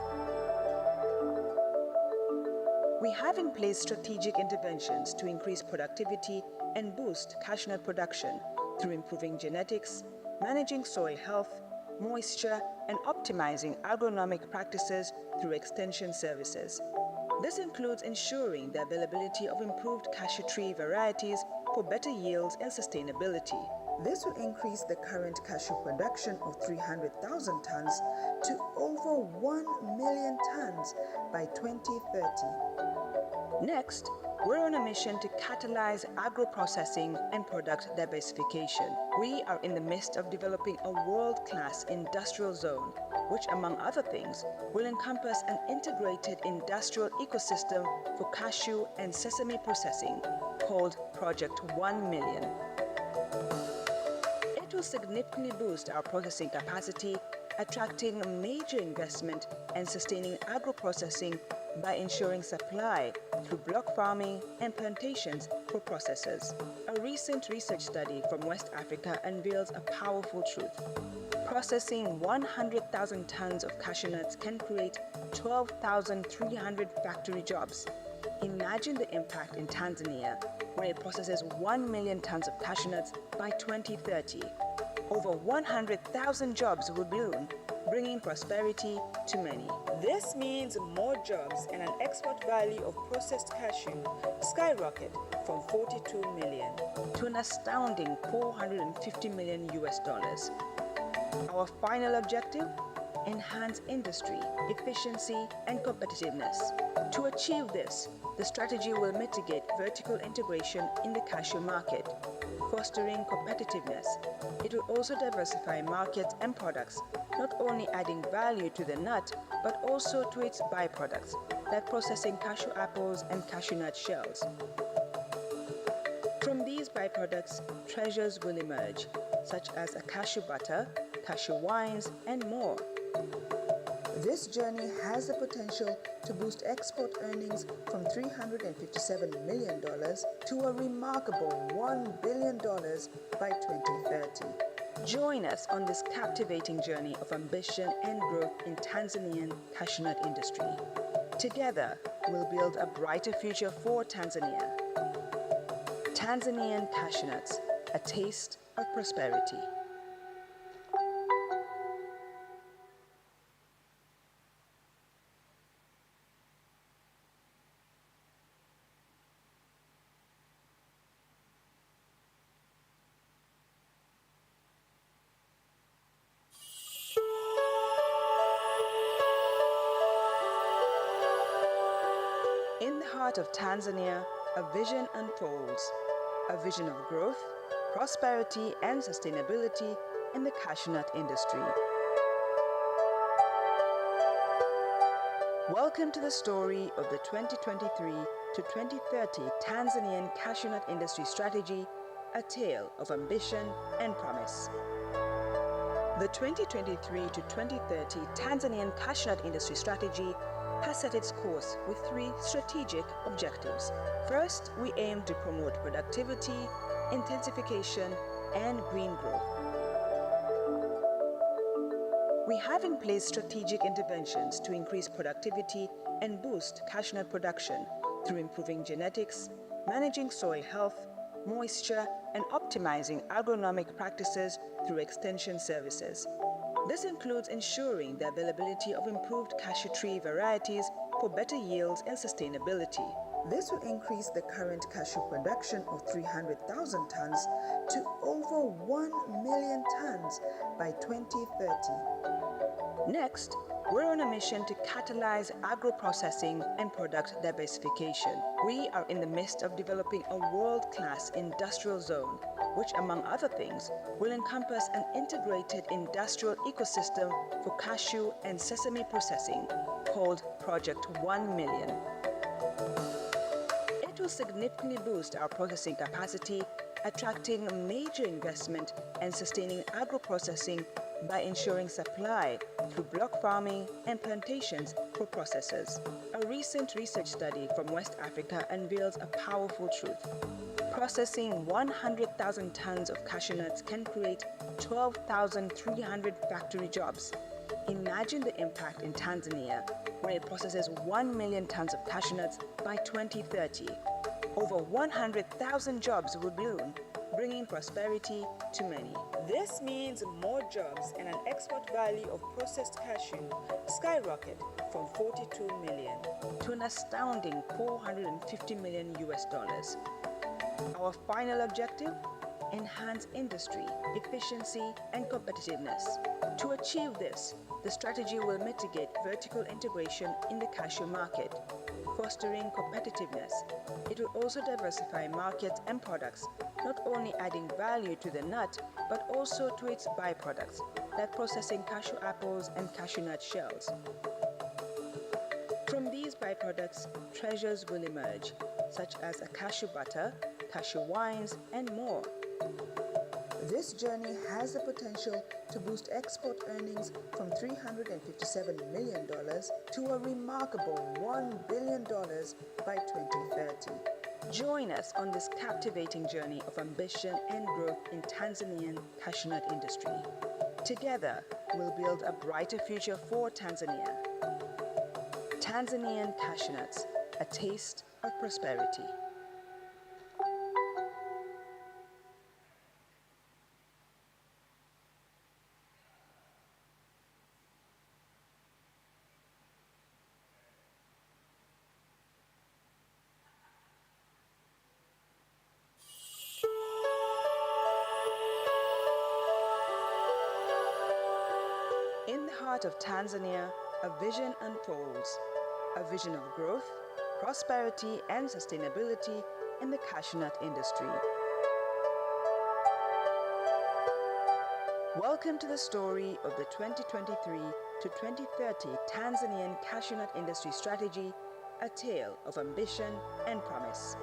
We have in place strategic interventions to increase productivity and boost cashew nut production through improving genetics, managing soil health, moisture, and optimizing agronomic practices through extension services. This includes ensuring the availability of improved cashew tree varieties for better yields and sustainability. This will increase the current cashew production of 300,000 tons to over 1 million tons by 2030. Next, we're on a mission to catalyze agro-processing and product diversification. We are in the midst of developing a world-class industrial zone, which, among other things, will encompass an integrated industrial ecosystem for cashew and sesame processing, called Project 1 Million. It will significantly boost our processing capacity, attracting major investment and sustaining agro-processing by ensuring supply through block farming and plantations for processors. A recent research study from West Africa unveils a powerful truth. Processing 100,000 tons of cashew nuts can create 12,300 factory jobs. Imagine the impact in Tanzania, where it processes 1 million tons of cashew nuts by 2030. Over 100,000 jobs will bloom, bringing prosperity to many. This means more jobs and an export value of processed cashew skyrocket from 42 million to an astounding 450 million US dollars. Our final objective? Enhance industry, efficiency, and competitiveness. To achieve this, the strategy will mitigate vertical integration in the cashew market, fostering competitiveness. It will also diversify markets and products, not only adding value to the nut, but also to its byproducts, like processing cashew apples and cashew nut shells. From these byproducts, treasures will emerge, such as a cashew butter, cashew wines, and more. This journey has the potential to boost export earnings from $357 million to a remarkable $1 billion by 2030. Join us on this captivating journey of ambition and growth in Tanzanian cashew nut industry. Together, we'll build a brighter future for Tanzania. Tanzanian cashew nuts, a taste of prosperity. In the heart of Tanzania, a vision unfolds, a vision of growth, prosperity, and sustainability in the cashew nut industry. Welcome to the story of the 2023 to 2030 Tanzanian cashew nut industry strategy, a tale of ambition and promise. The 2023 to 2030 Tanzanian cashew nut industry strategy has set its course with three strategic objectives. First, we aim to promote productivity, intensification, and green growth. We have in place strategic interventions to increase productivity and boost cashew nut production through improving genetics, managing soil health, moisture, and optimizing agronomic practices through extension services. This includes ensuring the availability of improved cashew tree varieties for better yields and sustainability. This will increase the current cashew production of 300,000 tons to over 1 million tons by 2030. Next, we're on a mission to catalyze agro-processing and product diversification. We are in the midst of developing a world-class industrial zone, which, among other things, will encompass an integrated industrial ecosystem for cashew and sesame processing, called Project 1 Million. It will significantly boost our processing capacity, attracting major investment and sustaining agro-processing by ensuring supply through block farming and plantations for processors. A recent research study from West Africa unveils a powerful truth. Processing 100,000 tons of cashew nuts can create 12,300 factory jobs. Imagine the impact in Tanzania, where it processes 1 million tons of cashew nuts by 2030. Over 100,000 jobs will bloom, bringing prosperity to many. This means more jobs and an export value of processed cashew skyrocket from 42 million to an astounding 450 million US dollars. Our final objective? Enhance industry, efficiency, and competitiveness. To achieve this, the strategy will mitigate vertical integration in the cashew market, fostering competitiveness. It will also diversify markets and products, not only adding value to the nut, but also to its byproducts, like processing cashew apples and cashew nut shells. From these byproducts, treasures will emerge, such as a cashew butter, cashew wines, and more. This journey has the potential to boost export earnings from $357 million to a remarkable $1 billion by 2030. Join us on this captivating journey of ambition and growth in Tanzanian cashew nut industry. Together, we'll build a brighter future for Tanzania. Tanzanian cashew nuts, a taste of prosperity. In the heart of Tanzania, a vision unfolds, a vision of growth, prosperity, and sustainability in the cashew nut industry. Welcome to the story of the 2023 to 2030 Tanzanian cashew nut industry strategy, a tale of ambition and promise.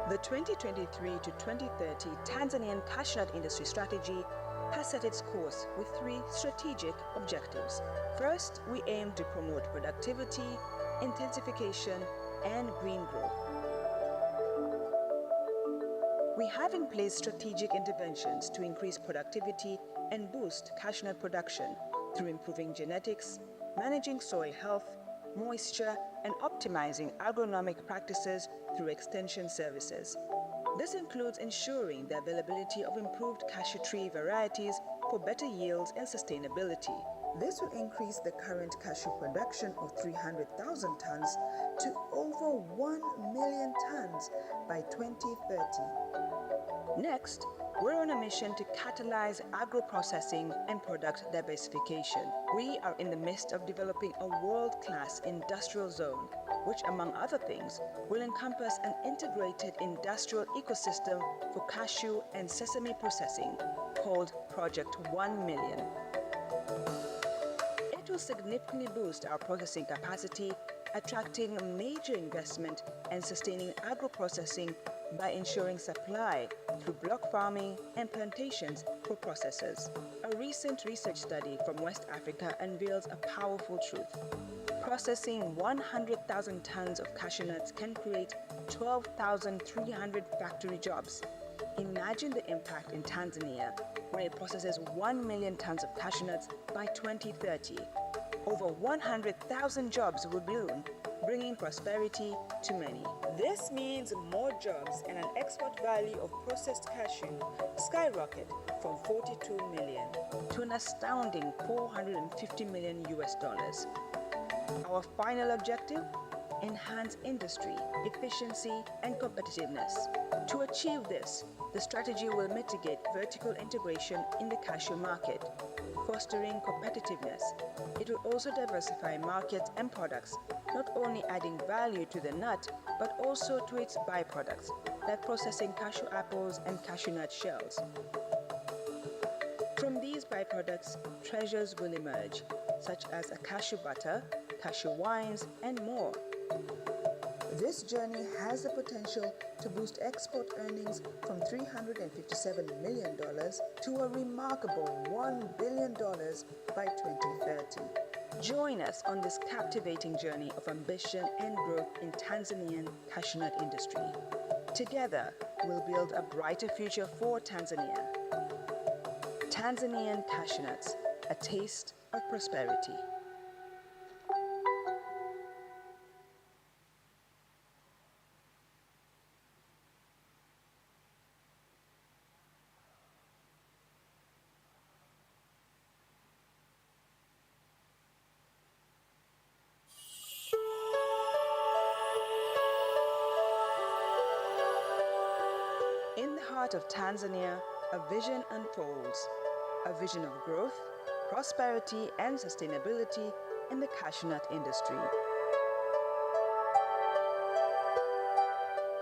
The 2023 to 2030 Tanzanian cashew nut industry strategy has set its course with three strategic objectives. First, we aim to promote productivity, intensification, and green growth. We have in place strategic interventions to increase productivity and boost cashew nut production through improving genetics, managing soil health, moisture, and optimizing agronomic practices through extension services. This includes ensuring the availability of improved cashew tree varieties for better yields and sustainability. This will increase the current cashew production of 300,000 tons to over 1 million tons by 2030. Next, we're on a mission to catalyze agro-processing and product diversification. We are in the midst of developing a world-class industrial zone, which, among other things, will encompass an integrated industrial ecosystem for cashew and sesame processing, called Project 1 Million. It will significantly boost our processing capacity, attracting major investment and sustaining agro-processing by ensuring supply through block farming and plantations for processors. A recent research study from West Africa unveils a powerful truth. Processing 100,000 tons of cashew nuts can create 12,300 factory jobs. Imagine the impact in Tanzania, where it processes 1 million tons of cashew nuts by 2030. Over 100,000 jobs will bloom, bringing prosperity to many. This means more jobs and an export value of processed cashew skyrocket from 42 million to an astounding 450 million US dollars. Our final objective? enhance industry, efficiency, and competitiveness. To achieve this, the strategy will mitigate vertical integration in the cashew market, fostering competitiveness. It will also diversify markets and products, not only adding value to the nut, but also to its byproducts, like processing cashew apples and cashew nut shells. From these byproducts, treasures will emerge, such as a cashew butter, cashew wines, and more. This journey has the potential to boost export earnings from $357 million to a remarkable $1 billion by 2030. Join us on this captivating journey of ambition and growth in Tanzanian cashew nut industry. Together, we'll build a brighter future for Tanzania. Tanzanian cashew nuts, a taste of prosperity. In the heart of Tanzania, a vision unfolds, a vision of growth, prosperity, and sustainability in the cashew nut industry.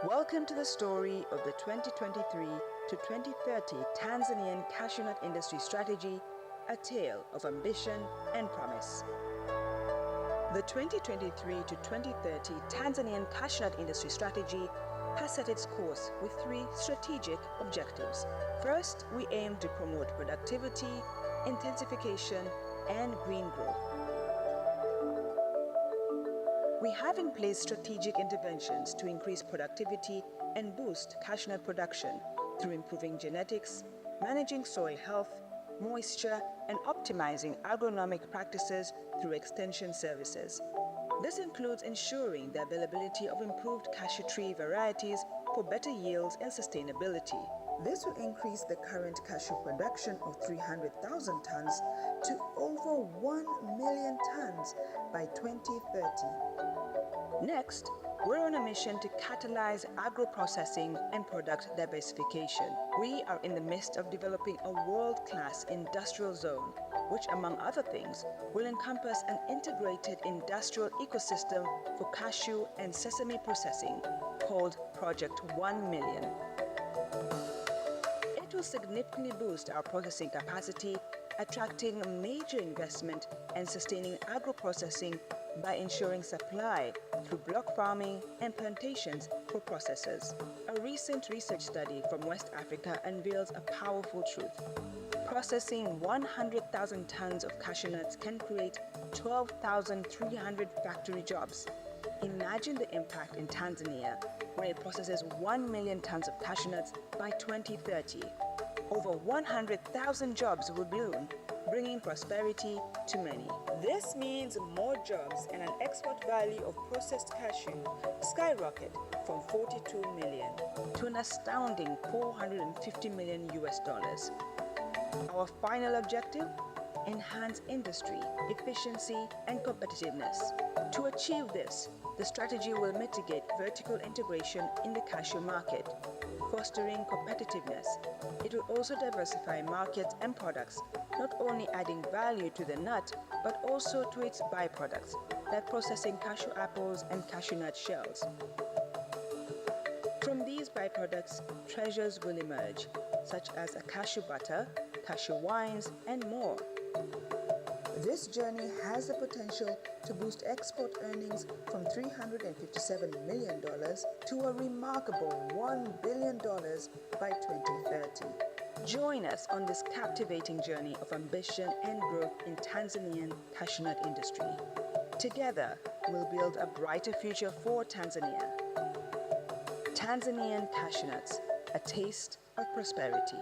Welcome to the story of the 2023 to 2030 Tanzanian cashew nut industry strategy, a tale of ambition and promise. The 2023 to 2030 Tanzanian cashew nut industry strategy has set its course with three strategic objectives. First, we aim to promote productivity, intensification, and green growth. We have in place strategic interventions to increase productivity and boost cashew nut production through improving genetics, managing soil health, moisture, and optimizing agronomic practices through extension services. This includes ensuring the availability of improved cashew tree varieties for better yields and sustainability. This will increase the current cashew production of 300,000 tons to over 1 million tons by 2030. Next, we're on a mission to catalyze agro-processing and product diversification. We are in the midst of developing a world-class industrial zone, which, among other things, will encompass an integrated industrial ecosystem for cashew and sesame processing, called Project 1 Million. It will significantly boost our processing capacity, attracting major investment and sustaining agro-processing by ensuring supply through block farming and plantations for processors. A recent research study from West Africa unveils a powerful truth. Processing 100,000 tons of cashew nuts can create 12,300 factory jobs. Imagine the impact in Tanzania, where it processes 1 million tons of cashew nuts by 2030. Over 100,000 jobs will bloom, bringing prosperity to many. This means more jobs and an export value of processed cashew skyrocket from 42 million to an astounding 450 million US dollars. Our final objective? Enhance industry, efficiency, and competitiveness. To achieve this, the strategy will mitigate vertical integration in the cashew market, fostering competitiveness. It will also diversify markets and products, not only adding value to the nut, but also to its byproducts, like processing cashew apples and cashew nut shells. From these byproducts, treasures will emerge, such as a cashew butter, cashew wines, and more. This journey has the potential to boost export earnings from $357 million to a remarkable $1 billion by 2030. Join us on this captivating journey of ambition and growth in Tanzanian cashew nut industry. Together, we'll build a brighter future for Tanzania. Tanzanian cashew nuts, a taste of prosperity.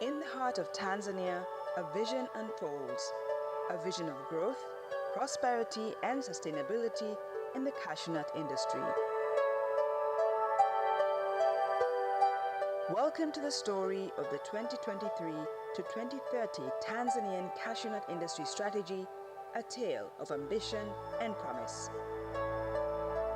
In the heart of Tanzania, a vision unfolds, a vision of growth, prosperity, and sustainability in the cashew nut industry. Welcome to the story of the 2023 to 2030 Tanzanian cashew nut industry strategy, a tale of ambition and promise.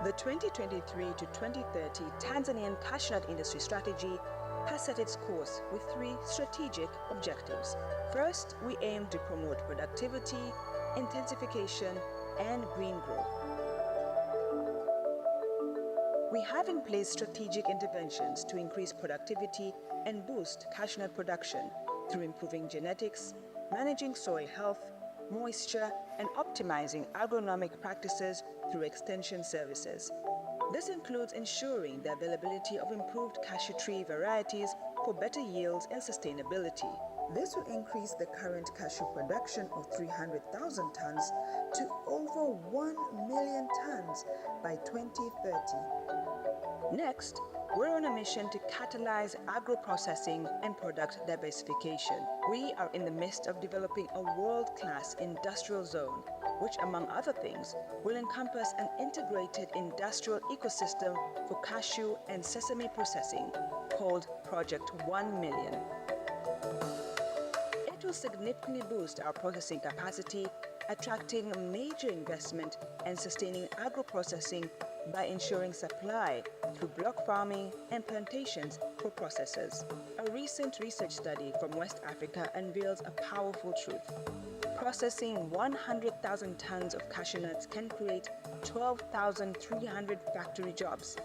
The 2023 to 2030 Tanzanian cashew nut industry strategy has set its course with three strategic objectives. First, we aim to promote productivity, intensification, and green growth. We have in place strategic interventions to increase productivity and boost cashew nut production through improving genetics, managing soil health, moisture, and optimizing agronomic practices through extension services. This includes ensuring the availability of improved cashew tree varieties for better yields and sustainability. This will increase the current cashew production of 300,000 tons to over 1 million tons by 2030. Next, we're on a mission to catalyze agro-processing and product diversification. We are in the midst of developing a world-class industrial zone, which, among other things, will encompass an integrated industrial ecosystem for cashew and sesame processing, called Project 1 Million. It will significantly boost our processing capacity, attracting major investment and sustaining agro-processing by ensuring supply through block farming and plantations for processors. A recent research study from West Africa unveils a powerful truth. Processing 100,000 tons of cashew nuts can create 12,300 factory jobs.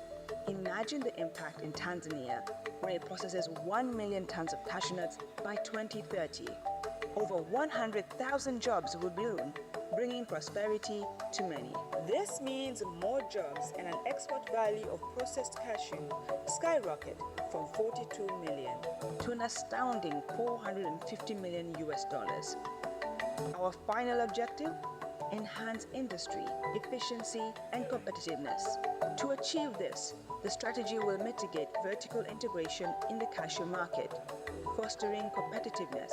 Imagine the impact in Tanzania, where it processes 1 million tons of cashew nuts by 2030. Over 100,000 jobs will bloom, bringing prosperity to many. This means more jobs and an export value of processed cashew skyrocket from 42 million to an astounding 450 million US dollars. Our final objective? Enhance industry, efficiency, and competitiveness. To achieve this, the strategy will mitigate vertical integration in the cashew market, fostering competitiveness.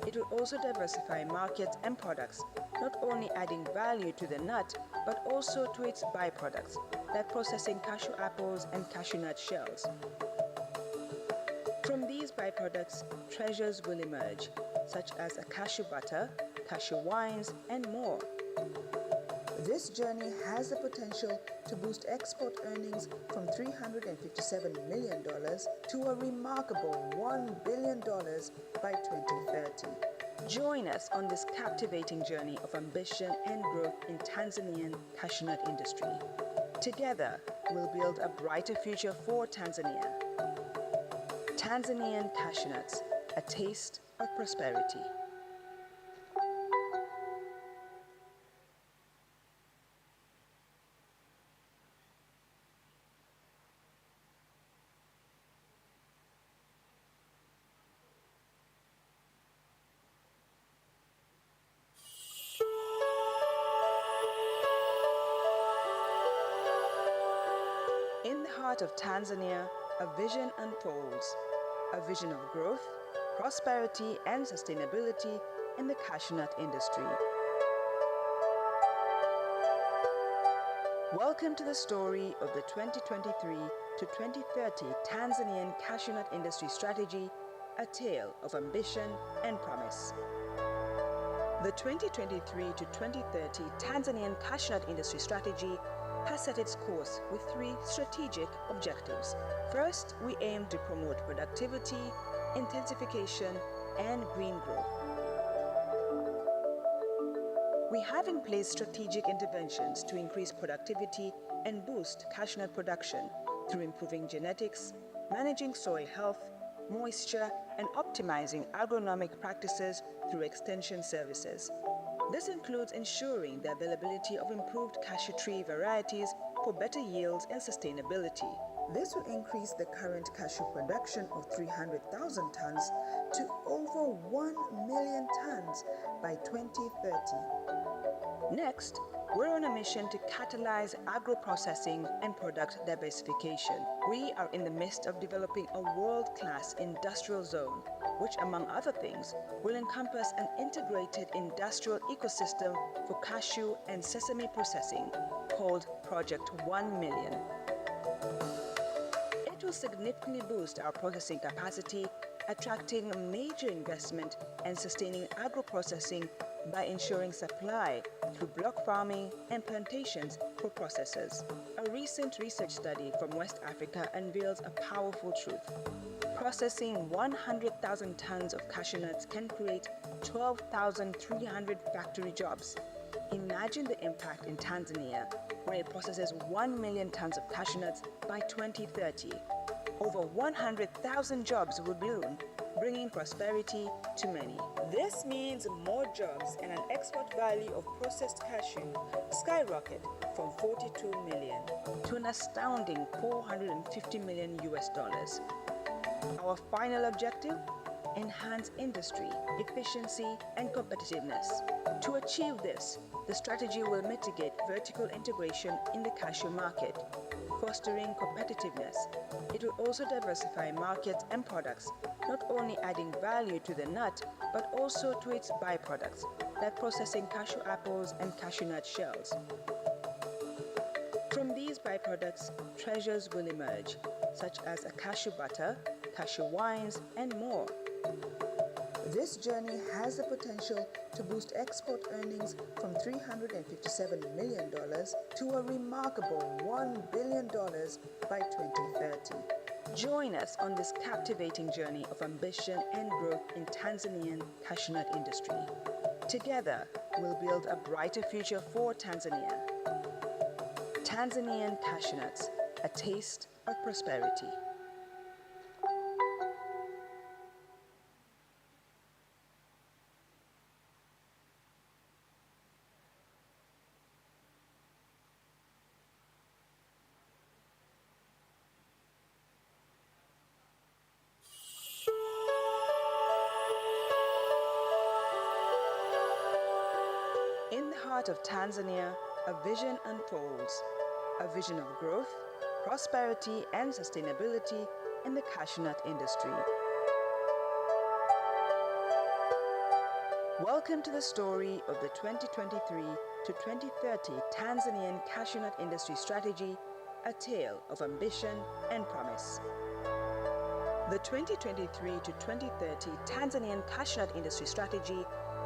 It will also diversify markets and products, not only adding value to the nut, but also to its byproducts, like processing cashew apples and cashew nut shells. From these byproducts, treasures will emerge, such as a cashew butter, cashew wines, and more. This journey has the potential to boost export earnings from $357 million to a remarkable $1 billion by 2030. Join us on this captivating journey of ambition and growth in Tanzanian cashew nut industry. Together, we'll build a brighter future for Tanzania. Tanzanian cashew nuts, a taste of prosperity. In the heart of Tanzania, a vision unfolds, a vision of growth, prosperity, and sustainability in the cashew nut industry. Welcome to the story of the 2023 to 2030 Tanzanian cashew nut industry strategy, a tale of ambition and promise. The 2023 to 2030 Tanzanian cashew nut industry strategy has set its course with three strategic objectives. First, we aim to promote productivity, intensification, and green growth. We have in place strategic interventions to increase productivity and boost cashew nut production through improving genetics, managing soil health, moisture, and optimizing agronomic practices through extension services. This includes ensuring the availability of improved cashew tree varieties for better yields and sustainability. This will increase the current cashew production of 300,000 tons to over 1 million tons by 2030. Next, we're on a mission to catalyze agro-processing and product diversification. We are in the midst of developing a world-class industrial zone, which among other things will encompass an integrated industrial ecosystem for cashew and sesame processing called Project 1 Million. It will significantly boost our processing capacity, attracting major investment and sustaining agro-processing by ensuring supply through block farming and plantations for processors. A recent research study from West Africa unveils a powerful truth. Processing 100,000 tons of cashew nuts can create 12,300 factory jobs. Imagine the impact in Tanzania, where it processes 1 million tons of cashew nuts by 2030. Over 100,000 jobs would bloom, bringing prosperity to many. This means more jobs and an export value of processed cashew skyrocket from 42 million to an astounding 450 million US dollars. Our final objective? Enhance industry, efficiency, and competitiveness. To achieve this, the strategy will mitigate vertical integration in the cashew market, fostering competitiveness. It will also diversify markets and products, not only adding value to the nut, but also to its byproducts, like processing cashew apples and cashew nut shells. From these byproducts, treasures will emerge, such as a cashew butter, cashew wines, and more. This journey has the potential to boost export earnings from $357 million to a remarkable $1 billion by 2030. Join us on this captivating journey of ambition and growth in Tanzanian cashew nut industry. Together, we'll build a brighter future for Tanzania. Tanzanian cashew nuts, a taste of prosperity. In the heart of Tanzania, a vision unfolds. A vision of growth, prosperity, and sustainability in the cashew nut industry. Welcome to the story of the 2023 to 2030 Tanzanian cashew nut industry strategy, a tale of ambition and promise. The 2023 to 2030 Tanzanian cashew nut industry strategy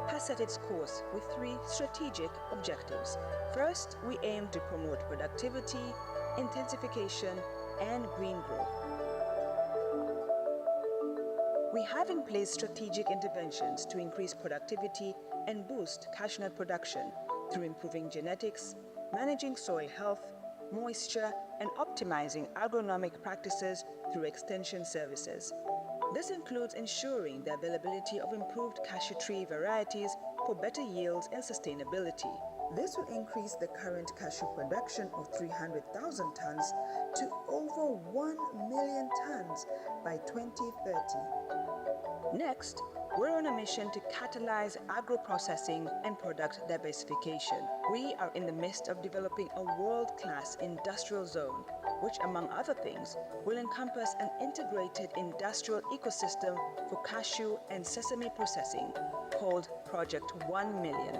has set its course with three strategic objectives. First, we aim to promote productivity, intensification, and green growth. We have in place strategic interventions to increase productivity and boost cashew nut production through improving genetics, managing soil health, moisture, and optimizing agronomic practices through extension services. This includes ensuring the availability of improved cashew tree varieties for better yields and sustainability. This will increase the current cashew production of 300,000 tons to over 1 million tons by 2030. Next, we're on a mission to catalyze agro-processing and product diversification. We are in the midst of developing a world-class industrial zone, which, among other things, will encompass an integrated industrial ecosystem for cashew and sesame processing called Project 1 Million.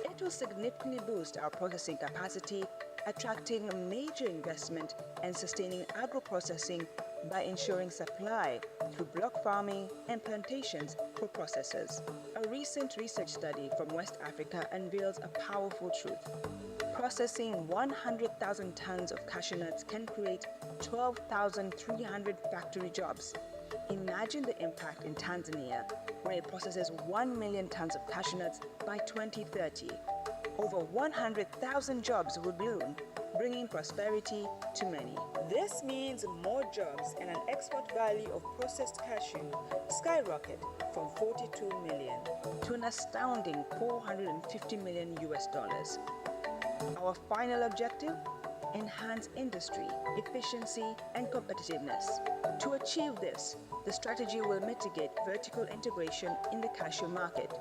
It will significantly boost our processing capacity, attracting major investment and sustaining agro-processing by ensuring supply through block farming and plantations for processors. A recent research study from West Africa unveils a powerful truth. Processing 100,000 tons of cashew nuts can create 12,300 factory jobs. Imagine the impact in Tanzania, where it processes 1 million tons of cashew nuts by 2030. Over 100,000 jobs will bloom, bringing prosperity to many. This means more jobs and an export value of processed cashew skyrocket from 42 million to an astounding 450 million US dollars. Our final objective? Enhance industry, efficiency, and competitiveness. To achieve this, the strategy will mitigate vertical integration in the cashew market,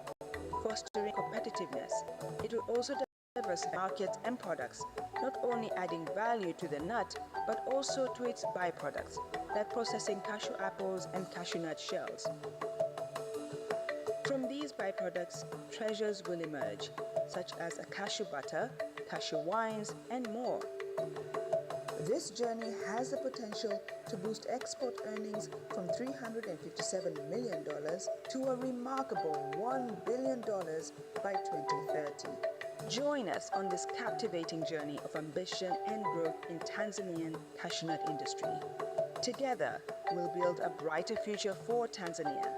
fostering competitiveness. It will also diverse markets and products, not only adding value to the nut, but also to its byproducts, like processing cashew apples and cashew nut shells. From these byproducts, treasures will emerge, such as a cashew butter, cashew wines, and more. This journey has the potential to boost export earnings from $357 million to a remarkable $1 billion by 2030. Join us on this captivating journey of ambition and growth in Tanzanian cashew nut industry. Together, we'll build a brighter future for Tanzania.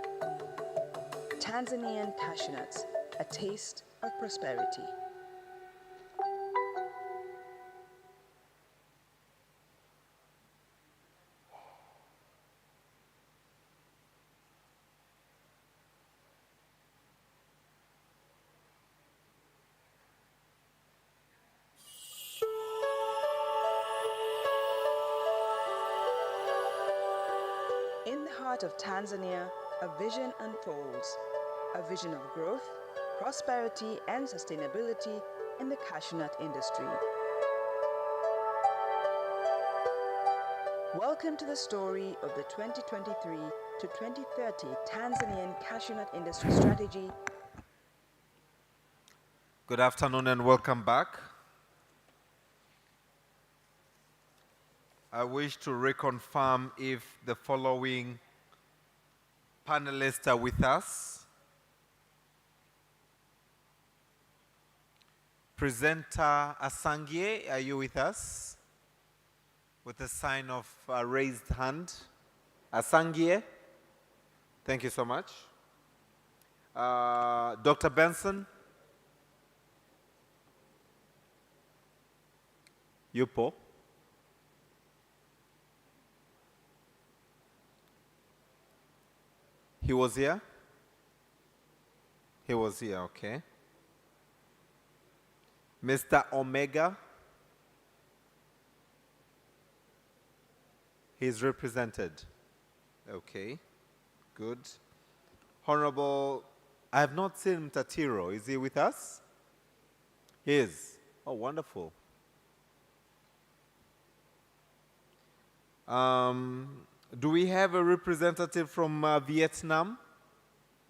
Tanzanian cashew nuts, a taste of prosperity. In the heart of Tanzania, a vision unfolds. A vision of growth, prosperity, and sustainability in the cashew nut industry. Welcome to the story of the 2023 to 2030 Tanzanian cashew nut industry strategy. Good afternoon and welcome back. I wish to reconfirm if the following panelists are with us. Presenter Asangie, are you with us? With a sign of raised hand. Asangie, thank you so much. Dr. Benson? Yupo? He was here? He was here, okay. Mr. Omega? He's represented. Okay, good. Honorable, I have not seen Mtatiro. Is he with us? He is. Oh, wonderful. Do we have a representative from Vietnam,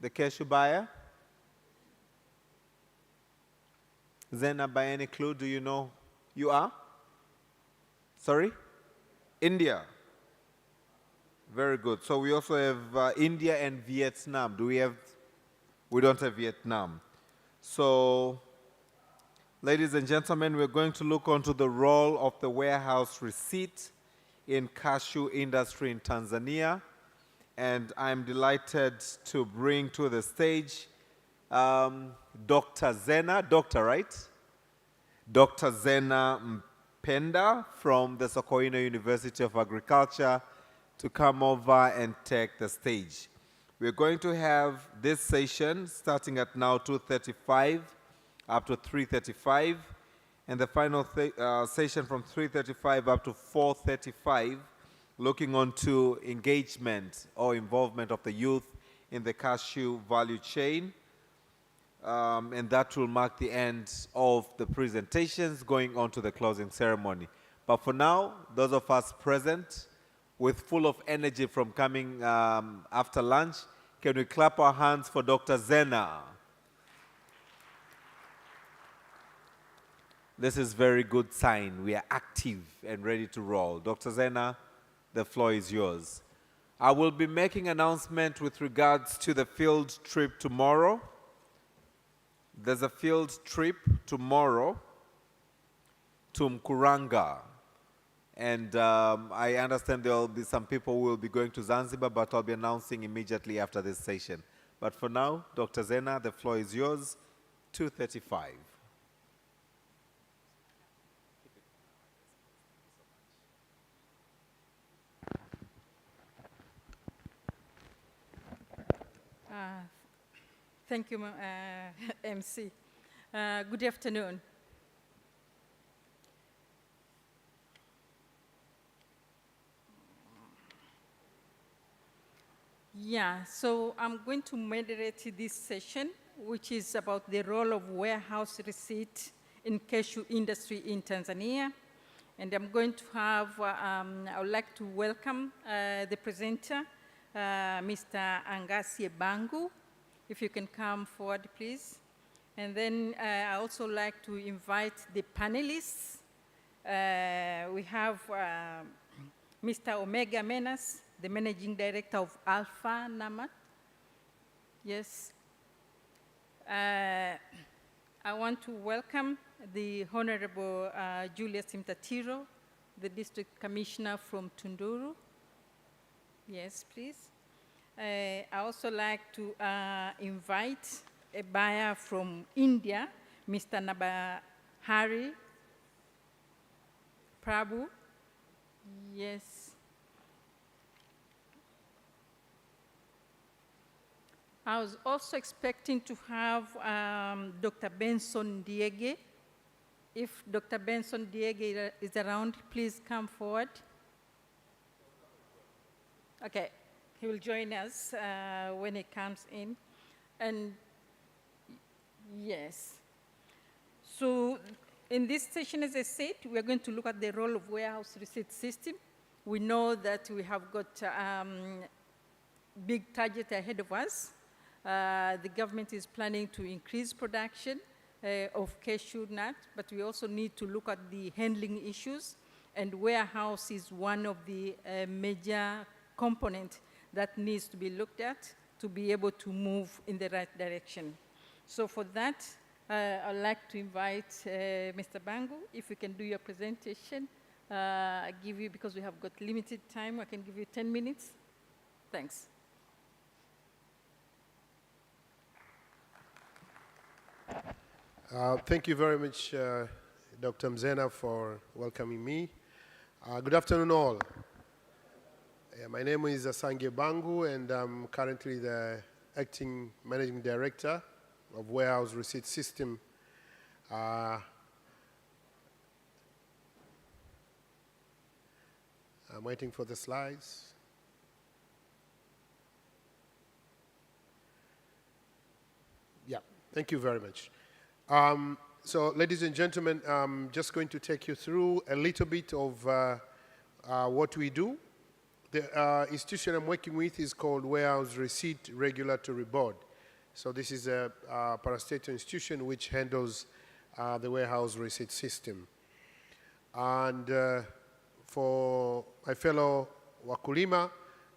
the cashew buyer? Zena, by any clue, do you know? You are? Sorry? India. Very good. So we also have India and Vietnam. Do we have? We don't have Vietnam. So, ladies and gentlemen, we're going to look onto the role of the warehouse receipt in cashew industry in Tanzania. And I'm delighted to bring to the stage Dr. Zena, doctor, right? Dr. Zena Mpenda from the Sokoine University of Agriculture to come over and take the stage. We're going to have this session starting at now 2:35 up to 3:35, and the final session from 3:35 up to 4:35, looking onto engagement or involvement of the youth in the cashew value chain. And that will mark the end of the presentations, going on to the closing ceremony. But for now, those of us present, with full of energy from coming after lunch, can we clap our hands for Dr. Zena? This is very good sign. We are active and ready to roll. Dr. Zena, the floor is yours. I will be making an announcement with regards to the field trip tomorrow. There's a field trip tomorrow to Mkuranga. And I understand there will be some people who will be going to Zanzibar, but I'll be announcing immediately after this session. But for now, Dr. Zena, the floor is yours, 2:35. Thank you, MC. Good afternoon. Yeah, so I'm going to moderate this session, which is about the role of warehouse receipt in cashew industry in Tanzania. And I'm going to have, I would like to welcome the presenter, Mr. Angasie Bangu. If you can come forward, please. And then I also like to invite the panelists. We have Mr. Omega Menas, the Managing Director of Alpha Namat. Yes. I want to welcome the Honorable Julius Mtatiro, the District Commissioner from Tunduru. Yes, please. I also like to invite a buyer from India, Mr. Nabahari Prabhu. Yes. I was also expecting to have Dr. Benson Diege. If Dr. Benson Diege is around, please come forward. Okay, he will join us when he comes in. And yes. So in this session, as I said, we are going to look at the role of warehouse receipt system. We know that we have got big target ahead of us. The government is planning to increase production of cashew nut, but we also need to look at the handling issues, and warehouse is one of the major components that needs to be looked at to be able to move in the right direction. So for that, I'd like to invite Mr. Bangu, if you can do your presentation. I give you, because we have got limited time, I can give you 10 minutes. Thanks. Thank you very much, Dr. Mzena, for welcoming me. Good afternoon, all. My name is Asange Bangu, and I'm currently the Acting Managing Director of Warehouse Receipt System. I'm waiting for the slides. Yeah, thank you very much. So, ladies and gentlemen, I'm just going to take you through a little bit of what we do. The institution I'm working with is called Warehouse Receipt Regulatory Board. So this is a parastatal institution which handles the warehouse receipt system. And for my fellow wakulima,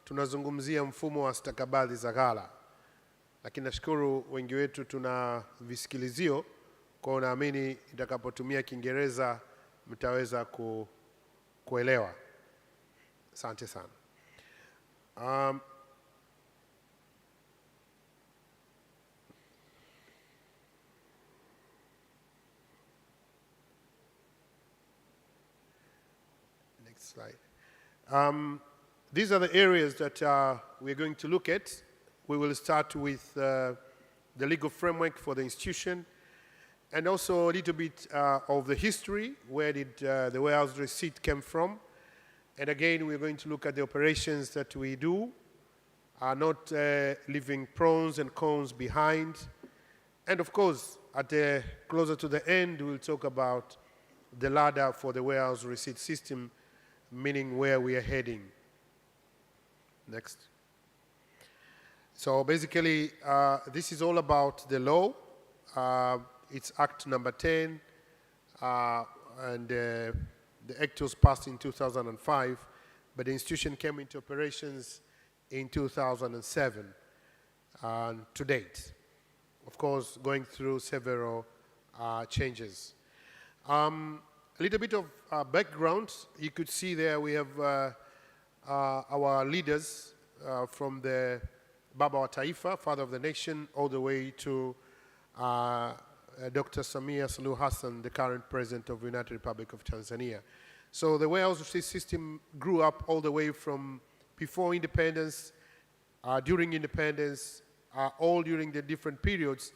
tunazungumzia mfumo wa stakabadhi za ghala. Lakini nashukuru wengi wetu tuna visikilizio, kwa naamini itakapotumia Kiingereza mtaweza kuelewa. Asante sana. Next slide. These are the areas that we're going to look at. We will start with the legal framework for the institution, and also a little bit of the history, where did the warehouse receipt came from. And again, we're going to look at the operations that we do, not leaving pros and cons behind. And of course, closer to the end, we'll talk about the ladder for the warehouse receipt system, meaning where we are heading. Next. So basically, this is all about the law. It's Act number 10, and the Act was passed in 2005, but the institution came into operations in 2007 to date. Of course, going through several changes. A little bit of background. You could see there we have our leaders from the Baba wa Taifa, Father of the Nation, all the way to Dr. Samia Suluhu Hassan, the current President of the United Republic of Tanzania. So the warehouse receipt system grew up all the way from before independence, during independence, all during the different periods,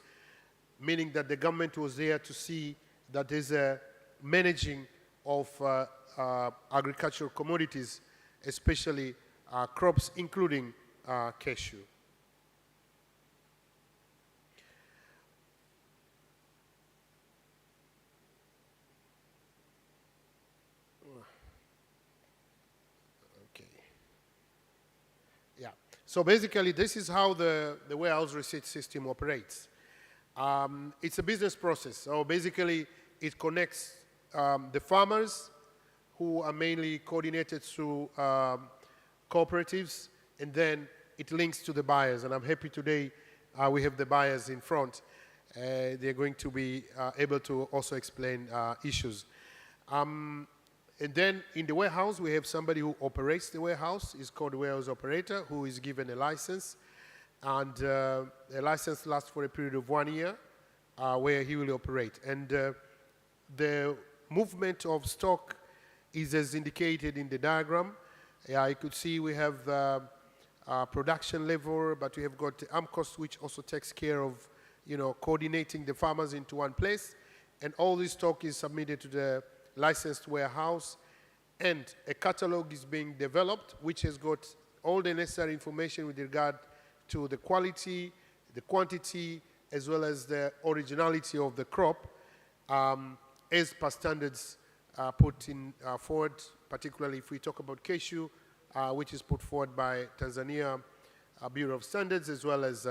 meaning that the government was there to see that there's a managing of agricultural commodities, especially crops, including cashew. So basically, this is how the warehouse receipt system operates. It's a business process. So basically, it connects the farmers, who are mainly coordinated through cooperatives, and then it links to the buyers. And I'm happy today we have the buyers in front. They're going to be able to also explain issues. And then in the warehouse, we have somebody who operates the warehouse. It's called a warehouse operator, who is given a license. And the license lasts for a period of 1 year, where he will operate. And the movement of stock is as indicated in the diagram. You could see we have the production level, but we have got the AMCOS, which also takes care of, coordinating the farmers into one place. And all this stock is submitted to the licensed warehouse, and a catalog is being developed, which has got all the necessary information with regard to the quality, the quantity, as well as the originality of the crop, as per standards put in forward, particularly if we talk about cashew, which is put forward by Tanzania Bureau of Standards, as well as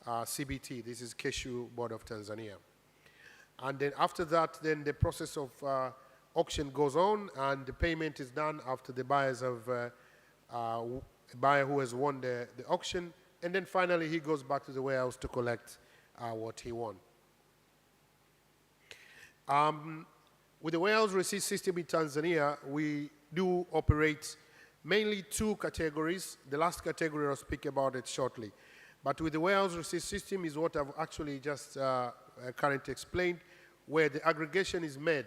CBT. This is Cashew Board of Tanzania. And then after that, then the process of auction goes on, and the payment is done after the buyers have a buyer who has won the auction, and then finally he goes back to the warehouse to collect what he won. With the warehouse receipt system in Tanzania, we do operate mainly 2 categories. The last category, I'll speak about it shortly. But with the warehouse receipt system is what I've actually just currently explained, where the aggregation is made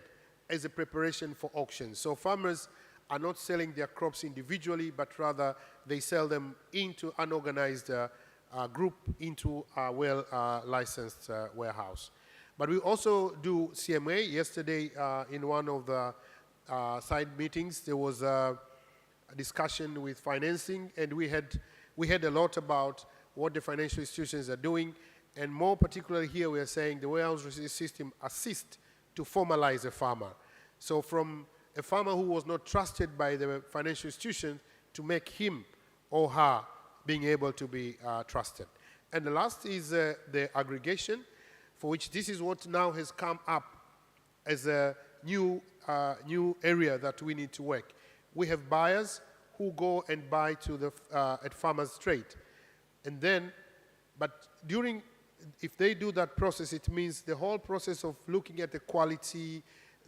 as a preparation for auction. So farmers are not selling their crops individually, but rather they sell them into an organized group into a well-licensed warehouse. But we also do CMA. Yesterday, in one of the side meetings, there was a discussion with financing, and we had a lot about what the financial institutions are doing, and more particularly here, we are saying the warehouse receipt system assists to formalize a farmer. So from a farmer who was not trusted by the financial institution to make him or her being able to be trusted. And the last is the aggregation, for which this is what now has come up as a new area that we need to work. We have buyers who go and buy to the at farmers' trade, and then, but if they do that process, it means the whole process of looking at the quality,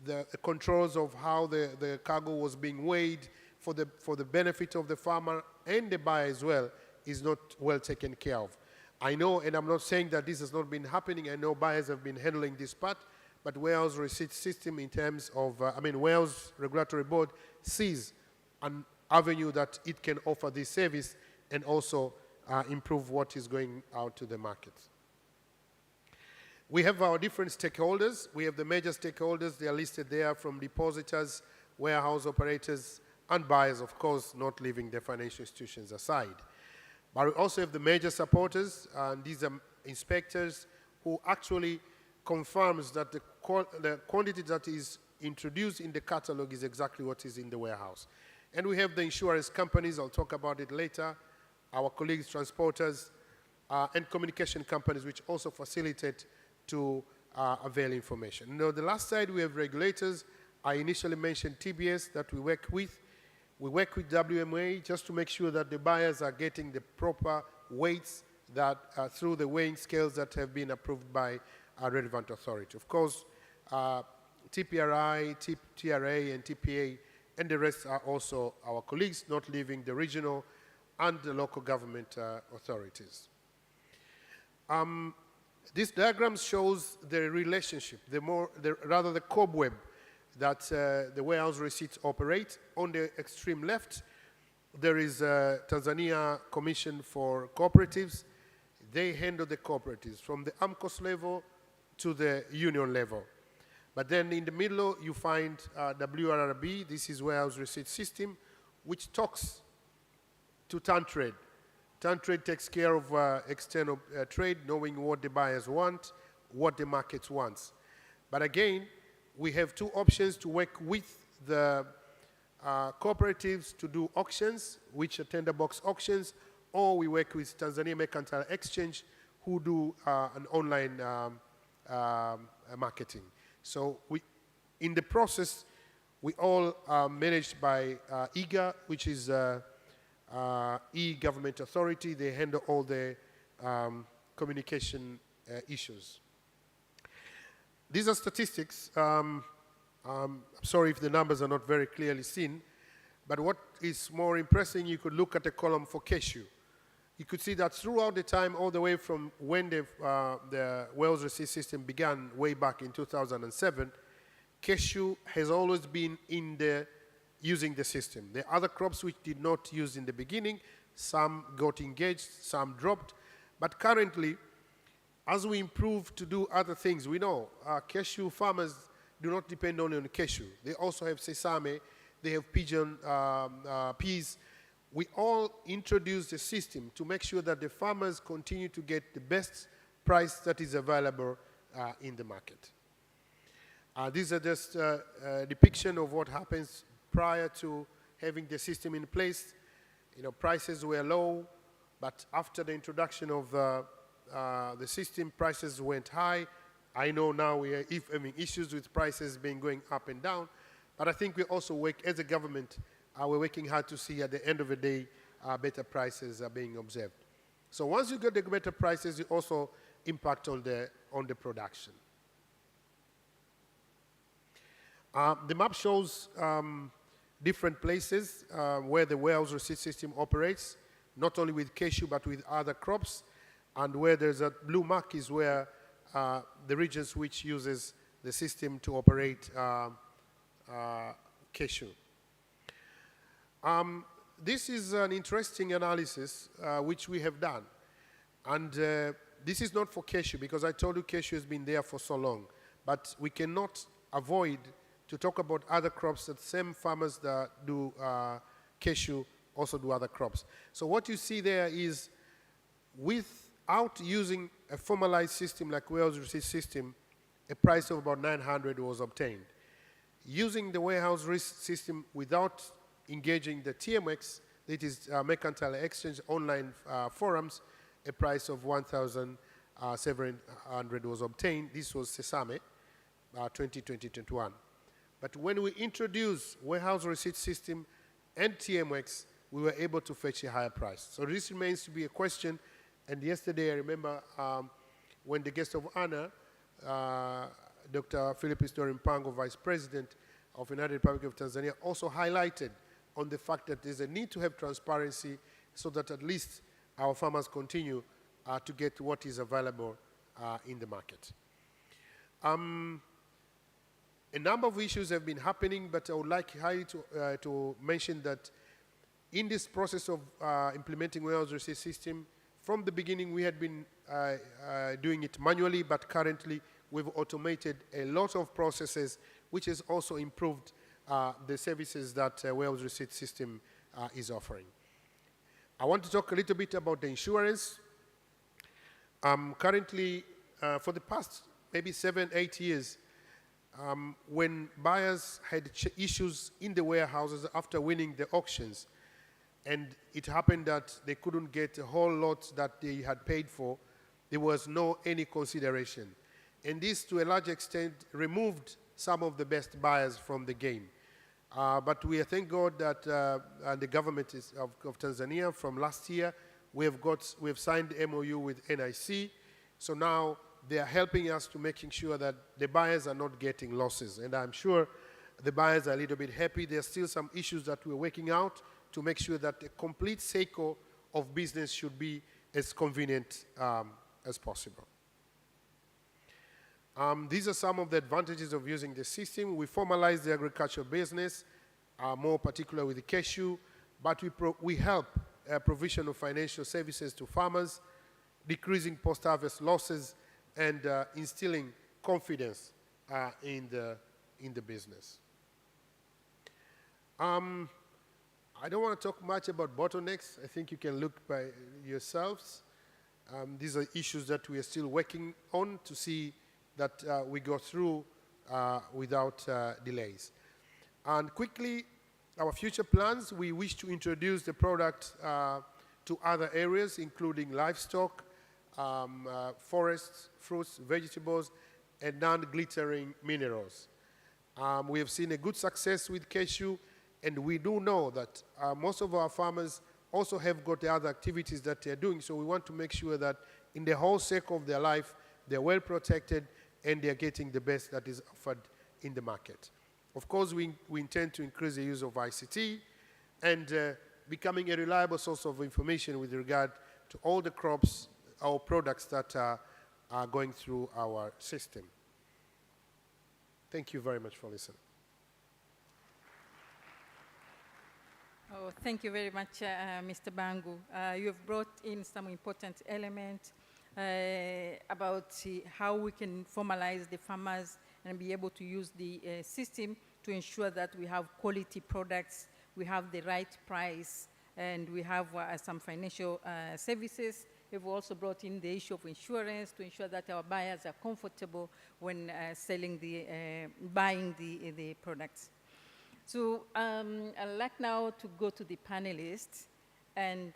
the controls of how the cargo was being weighed for the benefit of the farmer and the buyer as well is not well taken care of. I know, and I'm not saying that this has not been happening. I know buyers have been handling this part, but warehouse receipt system in terms of, warehouse regulatory board sees an avenue that it can offer this service and also improve what is going out to the market. We have our different stakeholders. We have the major stakeholders. They are listed there, from depositors, warehouse operators, and buyers, of course, not leaving the financial institutions aside. But we also have the major supporters, and these are inspectors who actually confirms that the quantity that is introduced in the catalog is exactly what is in the warehouse. And we have the insurance companies, I'll talk about it later, our colleagues, transporters, and communication companies, which also facilitate to avail information. Now, the last side, we have regulators. I initially mentioned TBS that we work with. We work with WMA just to make sure that the buyers are getting the proper weights that through the weighing scales that have been approved by a relevant authority. Of course, TPRI, TRA, and TPA, and the rest are also our colleagues, not leaving the regional and the local government authorities. This diagram shows the relationship, rather the cobweb that the warehouse receipts operate. On the extreme left, there is Tanzania Commission for Cooperatives. They handle the cooperatives from the AMCOS level to the union level. But then in the middle, you find WRRB. This is warehouse receipt system, which talks to TanTrade. TanTrade takes care of external trade, knowing what the buyers want, what the market wants. But again, we have 2 options to work with the cooperatives to do auctions, which are tender box auctions, or we work with Tanzania Mercantile Exchange, who do an online marketing. So in the process, we all are managed by EGA, which is e-government authority. They handle all the communication issues. These are statistics. I'm sorry if the numbers are not very clearly seen, but what is more impressive, you could look at the column for Cashew. You could see that throughout the time, all the way from when the Wells receipt system began way back in 2007, Cashew has always been using the system. There are other crops which did not use in the beginning. Some got engaged, some dropped. But currently, as we improve to do other things, we know cashew farmers do not depend only on cashew. They also have sesame, they have pigeon peas. We all introduced a system to make sure that the farmers continue to get the best price that is available in the market. These are just a depiction of what happens prior to having the system in place. You know, prices were low, but after the introduction of the system, prices went high. I know now we are having issues with prices going up and down, but I think we also work as a government. We're working hard to see at the end of the day better prices are being observed. So once you get the better prices, you also impact on the production. The map shows different places where the warehouse receipt system operates, not only with cashew but with other crops, and where there's a blue mark is where the regions which uses the system to operate cashew. This is an interesting analysis which we have done, and this is not for cashew because I told you cashew has been there for so long, but we cannot avoid to talk about other crops that same farmers that do cashew also do other crops. So what you see there is without using a formalized system like warehouse receipt system, a price of about 900 was obtained. Using the warehouse risk system without engaging the TMX, that is Mercantile Exchange online forums, a price of 1,700 was obtained. This was Sesame, 2020-21. But when we introduced warehouse receipt system and TMX, we were able to fetch a higher price. So this remains to be a question. And yesterday, I remember when the guest of honor, Dr. Philip Isdori Mpango, Vice President of the United Republic of Tanzania, also highlighted on the fact that there's a need to have transparency so that at least our farmers continue to get what is available in the market. A number of issues have been happening, but I would like to mention that in this process of implementing warehouse receipt system, from the beginning we had been doing it manually, but currently we've automated a lot of processes, which has also improved the services that warehouse receipt system is offering. I want to talk a little bit about the insurance. Currently, for the past maybe 7-8 years, when buyers had issues in the warehouses after winning the auctions, and it happened that they couldn't get a whole lot that they had paid for, there was no any consideration. And this, to a large extent, removed some of the best buyers from the game. But we thank God that the government of Tanzania from last year, we have signed MOU with NIC. So now they are helping us to making sure that the buyers are not getting losses. And I'm sure the buyers are a little bit happy. There are still some issues that we're working out to make sure that the complete cycle of business should be as convenient as possible. These are some of the advantages of using the system. We formalize the agricultural business, more particular with the cashew, but we help provision of financial services to farmers, decreasing post-harvest losses, and instilling confidence in the business. I don't want to talk much about bottlenecks. I think you can look by yourselves. These are issues that we are still working on to see that we go through without delays. And quickly, our future plans, we wish to introduce the product to other areas, including livestock, forests, fruits, vegetables, and non-glittering minerals. We have seen a good success with cashew, and we do know that most of our farmers also have got other activities that they're doing, so we want to make sure that in the whole cycle of their life, they're well protected and they're getting the best that is offered in the market. Of course, we intend to increase the use of ICT and becoming a reliable source of information with regard to all the crops or products that are going through our system. Thank you very much for listening. Oh, thank you very much, Mr. Bangu. You have brought in some important elements about how we can formalize the farmers and be able to use the system to ensure that we have quality products, we have the right price, and we have some financial services. We've also brought in the issue of insurance to ensure that our buyers are comfortable when buying the products. So I'd like now to go to the panelists, and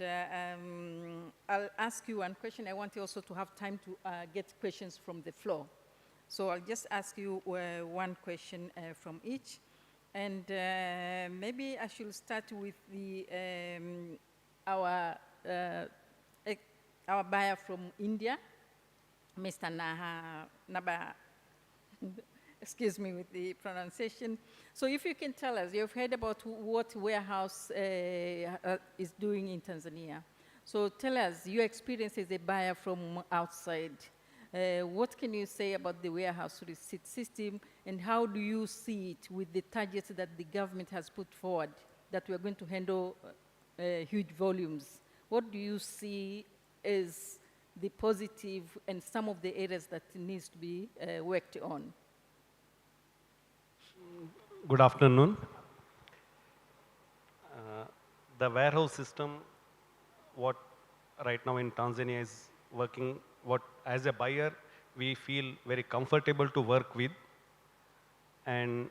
I'll ask you one question. I want you also to have time to get questions from the floor. So I'll just ask you one question from each. And maybe I should start with our buyer from India, Mr. Naba. Excuse me with the pronunciation. So if you can tell us, you've heard about what warehouse is doing in Tanzania. So tell us your experience as a buyer from outside. What can you say about the warehouse receipt system, and how do you see it with the targets that the government has put forward, that we are going to handle huge volumes? What do you see as the positive and some of the areas that needs to be worked on? Good afternoon. The warehouse system, what right now in Tanzania is working, what as a buyer we feel very comfortable to work with, and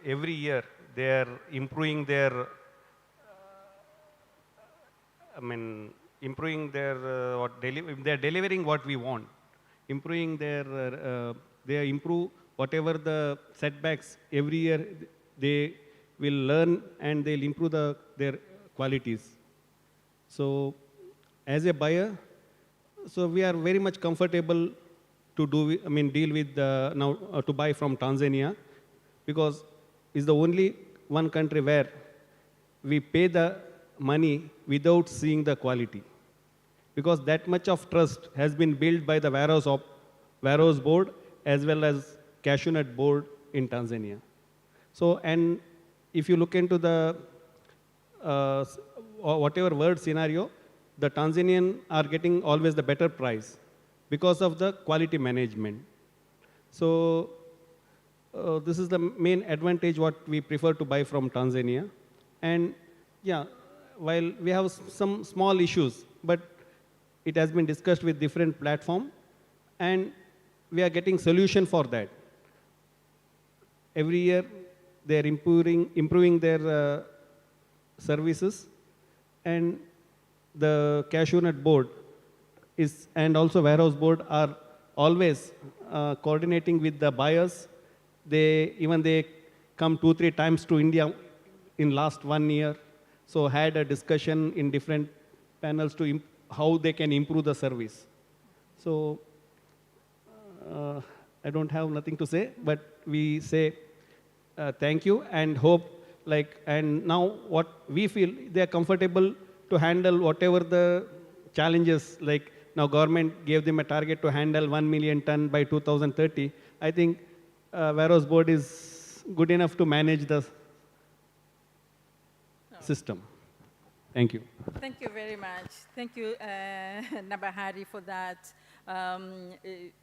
every year they are improving their they're delivering what we want, improving they improve whatever the setbacks every year. They will learn and they'll improve their qualities. So as a buyer, so we are very much comfortable to deal with now to buy from Tanzania, because it's the only one country where we pay the money without seeing the quality, because that much of trust has been built by the warehouse board as well as cashew nut board in Tanzania. So, and if you look into the whatever world scenario, the Tanzanian are getting always the better price because of the quality management. So this is the main advantage what we prefer to buy from Tanzania. And yeah, while we have some small issues, but it has been discussed with different platforms, and we are getting solution for that. Every year they are improving their services, and the cashew nut board and also warehouse board are always coordinating with the buyers. They come 2-3 times to India in last 1 year. So had a discussion in different panels to how they can improve the service. So I don't have nothing to say, but we say thank you and hope, and now what we feel, they are comfortable to handle whatever the challenges, like now government gave them a target to handle 1 million ton by 2030. I think warehouse board is good enough to manage the system. Thank you. Thank you very much. Thank you, Nabahari, for that.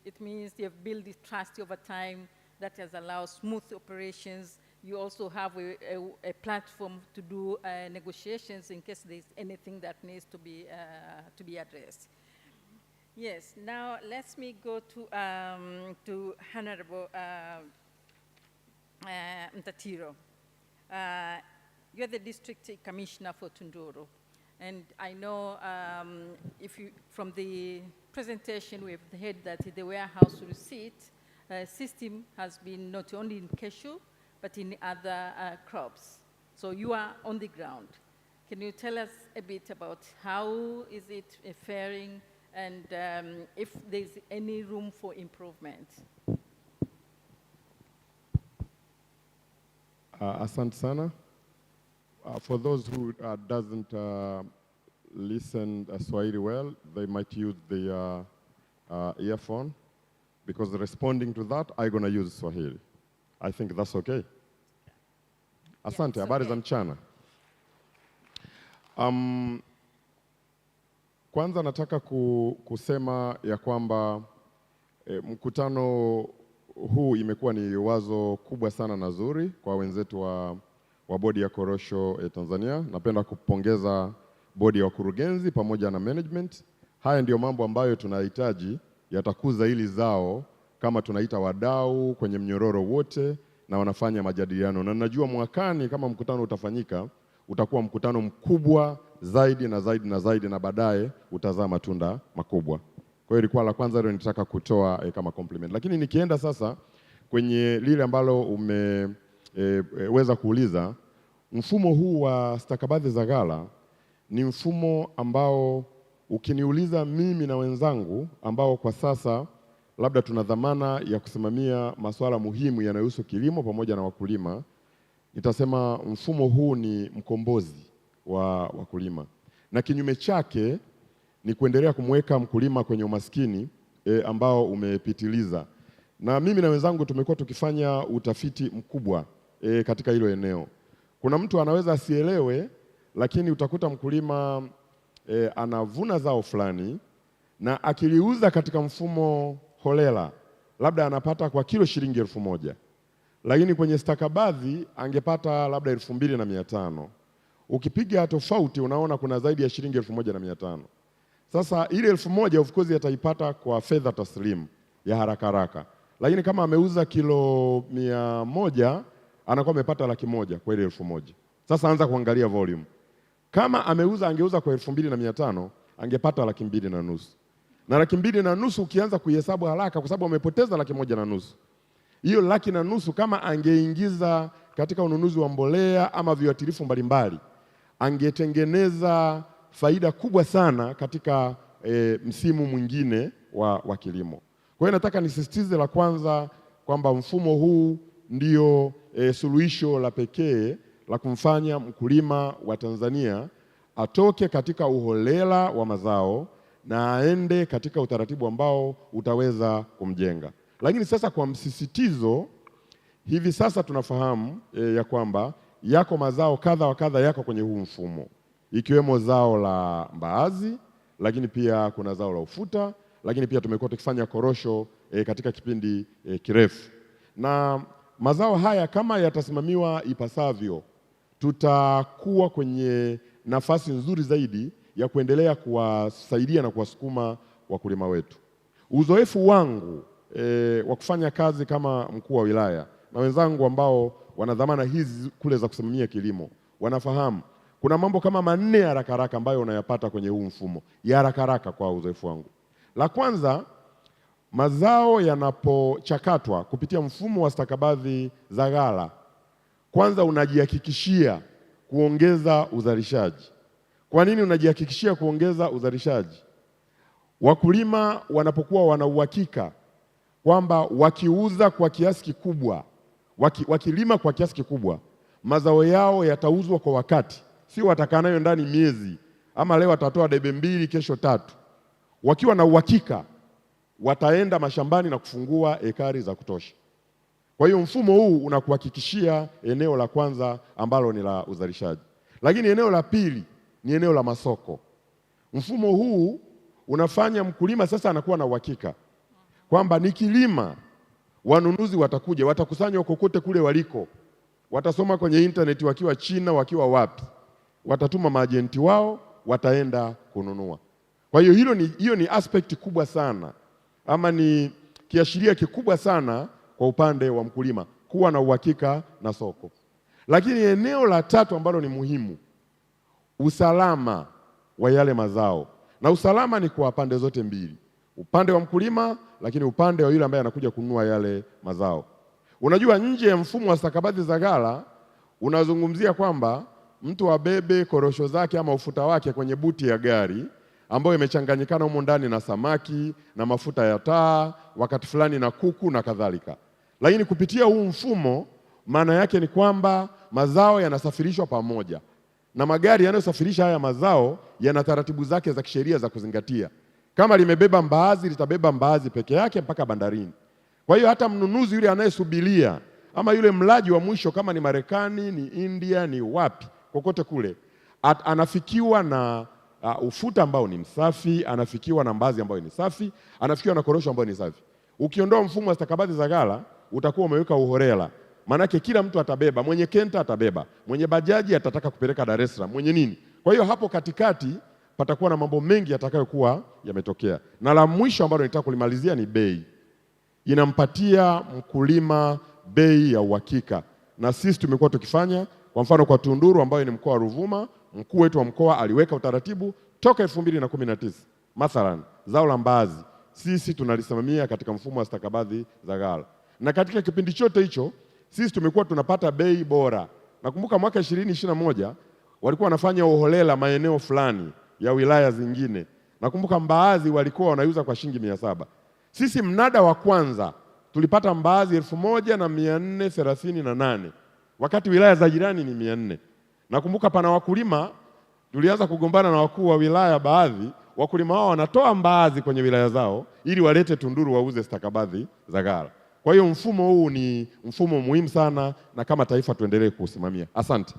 It means you have built this trust over time that has allowed smooth operations. You also have a platform to do negotiations in case there's anything that needs to be addressed. Yes, now let me go to Honorable Mtatiro. You're the district commissioner for Tunduru. And I know from the presentation, we've heard that the warehouse receipt system has been not only in cashew, but in other crops. So you are on the ground. Can you tell us a bit about how is it faring and if there's any room for improvement? Asante sana. For those who doesn't listen Swahili well, they might use the earphone, because responding to that, I'm going to use Swahili. I think that's okay. Asante, habari za mchana. Kwanza nataka kusema ya kwamba mkutano huu imekuwa ni wazo kubwa sana na zuri kwa wenzetu wa bodi ya korosho Tanzania. Napenda kupongeza bodi ya wakurugenzi pamoja na management. Haya ndio mambo ambayo tunahitaji yatakuza hili zao, kama tunaita wadau kwenye mnyororo wote na wanafanya majadiliano. Na najua mwakani kama mkutano utafanyika, utakuwa mkutano mkubwa zaidi na zaidi na zaidi, na baadaye utazaa matunda makubwa. Kwa hiyo ilikuwa la kwanza leo nitaka kutoa kama compliment. Lakini nikienda sasa kwenye lile ambalo umeweza kuuliza, mfumo huu wa stakabadhi za ghala ni mfumo ambao ukiniuliza mimi na wenzangu ambao kwa sasa labda tuna dhamana ya kusimamia masuala muhimu yanayohusu kilimo pamoja na wakulima, nitasema mfumo huu ni mkombozi wa wakulima, na kinyume chake ni kuendelea kumweka mkulima kwenye umaskini ambao umepitiliza. Na mimi na wenzangu tumekuwa tukifanya utafiti mkubwa katika hilo eneo. Kuna mtu anaweza asielewe, lakini utakuta mkulima anavuna zao fulani na akiliuza katika mfumo holela, labda anapata kwa kilo shilingi 1,000, lakini kwenye stakabadhi angepata labda 2,500. Ukipiga tofauti unaona kuna zaidi ya shilingi 1,500. Sasa ile 1,000 of course ataipata kwa fedha taslimu ya haraka haraka, lakini kama ameuza kilo 100 anakuwa amepata 100,000 kwa ile 1,000. Sasa anza kuangalia volume. Kama angeuza kwa 2,500 angepata 2,500. Na 2,500 ukianza kuhesabu haraka, kwa sababu amepoteza 1,500. Hiyo 1,500 kama angeingiza katika ununuzi wa mbolea ama viuatilifu mbalimbali, angetengeneza faida kubwa sana katika msimu mwingine wa kilimo. Kwa hiyo nataka nisisitize la kwanza kwamba mfumo huu ndio suluhisho la pekee la kumfanya mkulima wa Tanzania atoke katika uholela wa mazao na aende katika utaratibu ambao utaweza kumjenga. Lakini sasa kwa msisitizo, hivi sasa tunafahamu ya kwamba yako mazao kadha wa kadha yako kwenye huu mfumo, ikiwemo zao la mbaazi, lakini pia kuna zao la ufuta, lakini pia tumekuwa tukifanya korosho katika kipindi kirefu. Na mazao haya kama yatasimamiwa ipasavyo, tutakuwa kwenye nafasi nzuri zaidi ya kuendelea kuwasaidia na kuwasukuma wakulima wetu. Uzoefu wangu wa kufanya kazi kama mkuu wa wilaya na wenzangu ambao wana dhamana hizi kule za kusimamia kilimo, wanafahamu kuna mambo kama 4 ya haraka haraka ambayo unayapata kwenye huu mfumo ya haraka haraka kwa uzoefu wangu. La kwanza, mazao yanapochakatwa kupitia mfumo wa stakabadhi za ghala, kwanza unajihakikishia kuongeza uzalishaji. Kwa nini unajihakikishia kuongeza uzalishaji? Wakulima wanapokuwa wana uhakika kwamba wakiuza kwa kiasi kikubwa, wakilima kwa kiasi kikubwa, mazao yao yatauzwa kwa wakati, sio watakaa nayo ndani miezi, ama leo watatoa debe 2 kesho 3. Wakiwa na uhakika wataenda mashambani na kufungua ekari za kutosha. Kwa hiyo mfumo huu unakuhakikishia eneo la kwanza ambalo ni la uzalishaji. Lakini eneo la pili ni eneo la masoko. Mfumo huu unafanya mkulima sasa anakuwa na uhakika kwamba nikilima wanunuzi watakuja, watakusanywa kokote kule waliko, watasoma kwenye internet wakiwa China, wakiwa wapi, watatuma maajenti wao, wataenda kununua. Kwa hiyo hiyo ni aspect kubwa sana, ama ni kiashiria kikubwa sana kwa upande wa mkulima kuwa na uhakika na soko. Lakini eneo la tatu ambalo ni muhimu, usalama wa yale mazao, na usalama ni kwa pande zote mbili, upande wa mkulima, lakini upande wa yule ambaye anakuja kununua yale mazao. Unajua, nje ya mfumo wa stakabadhi za ghala unazungumzia kwamba mtu abebe korosho zake ama ufuta wake kwenye buti ya gari ambayo imechanganyikana humo ndani na samaki na mafuta ya taa, wakati fulani na kuku na kadhalika. Lakini kupitia huu mfumo, maana yake ni kwamba mazao yanasafirishwa pamoja, na magari yanayosafirisha haya mazao yana taratibu zake za kisheria za kuzingatia. Kama limebeba mbaazi, litabeba mbaazi peke yake mpaka bandarini. Kwa hiyo hata mnunuzi yule anayesubiria ama yule mlaji wa mwisho, kama ni Marekani, ni India, ni wapi, kokote kule, anafikiwa na ufuta ambao ni msafi, anafikiwa na mbaazi ambayo ni safi, anafikiwa na korosho ambayo ni safi. Ukiondoa mfumo wa stakabadhi za ghala, utakuwa umeweka uholela. Manake kila mtu atabeba, mwenye kenta atabeba, mwenye bajaji atataka kupeleka Dar es Salaam, mwenye nini. Kwa hiyo hapo katikati patakuwa na mambo mengi yatakayokuwa yametokea. Na la mwisho ambalo nitaka kulimalizia ni bei. Inampatia mkulima bei ya uhakika, na sisi tumekuwa tukifanya. Kwa mfano kwa Tunduru ambayo ni mkoa wa Ruvuma, mkuu wetu wa mkoa aliweka utaratibu toka 2019. Mathalan, zao la mbaazi sisi tunalisimamia katika mfumo wa stakabadhi za ghala, na katika kipindi chote hicho sisi tumekuwa tunapata bei bora. Nakumbuka mwaka 2021 walikuwa wanafanya uholela maeneo fulani ya wilaya zingine. Nakumbuka mbaazi walikuwa wanauza kwa shilingi 700. Sisi mnada wa kwanza tulipata mbaazi 1438 wakati wilaya za jirani ni 400. Nakumbuka pana wakulima tulianza kugombana na wakuu wa wilaya, baadhi wakulima wao wanatoa mbaazi kwenye wilaya zao ili walete Tunduru wauze stakabadhi za ghala. Kwa hiyo mfumo huu ni mfumo muhimu sana, na kama taifa tuendelee kuusimamia. Asante.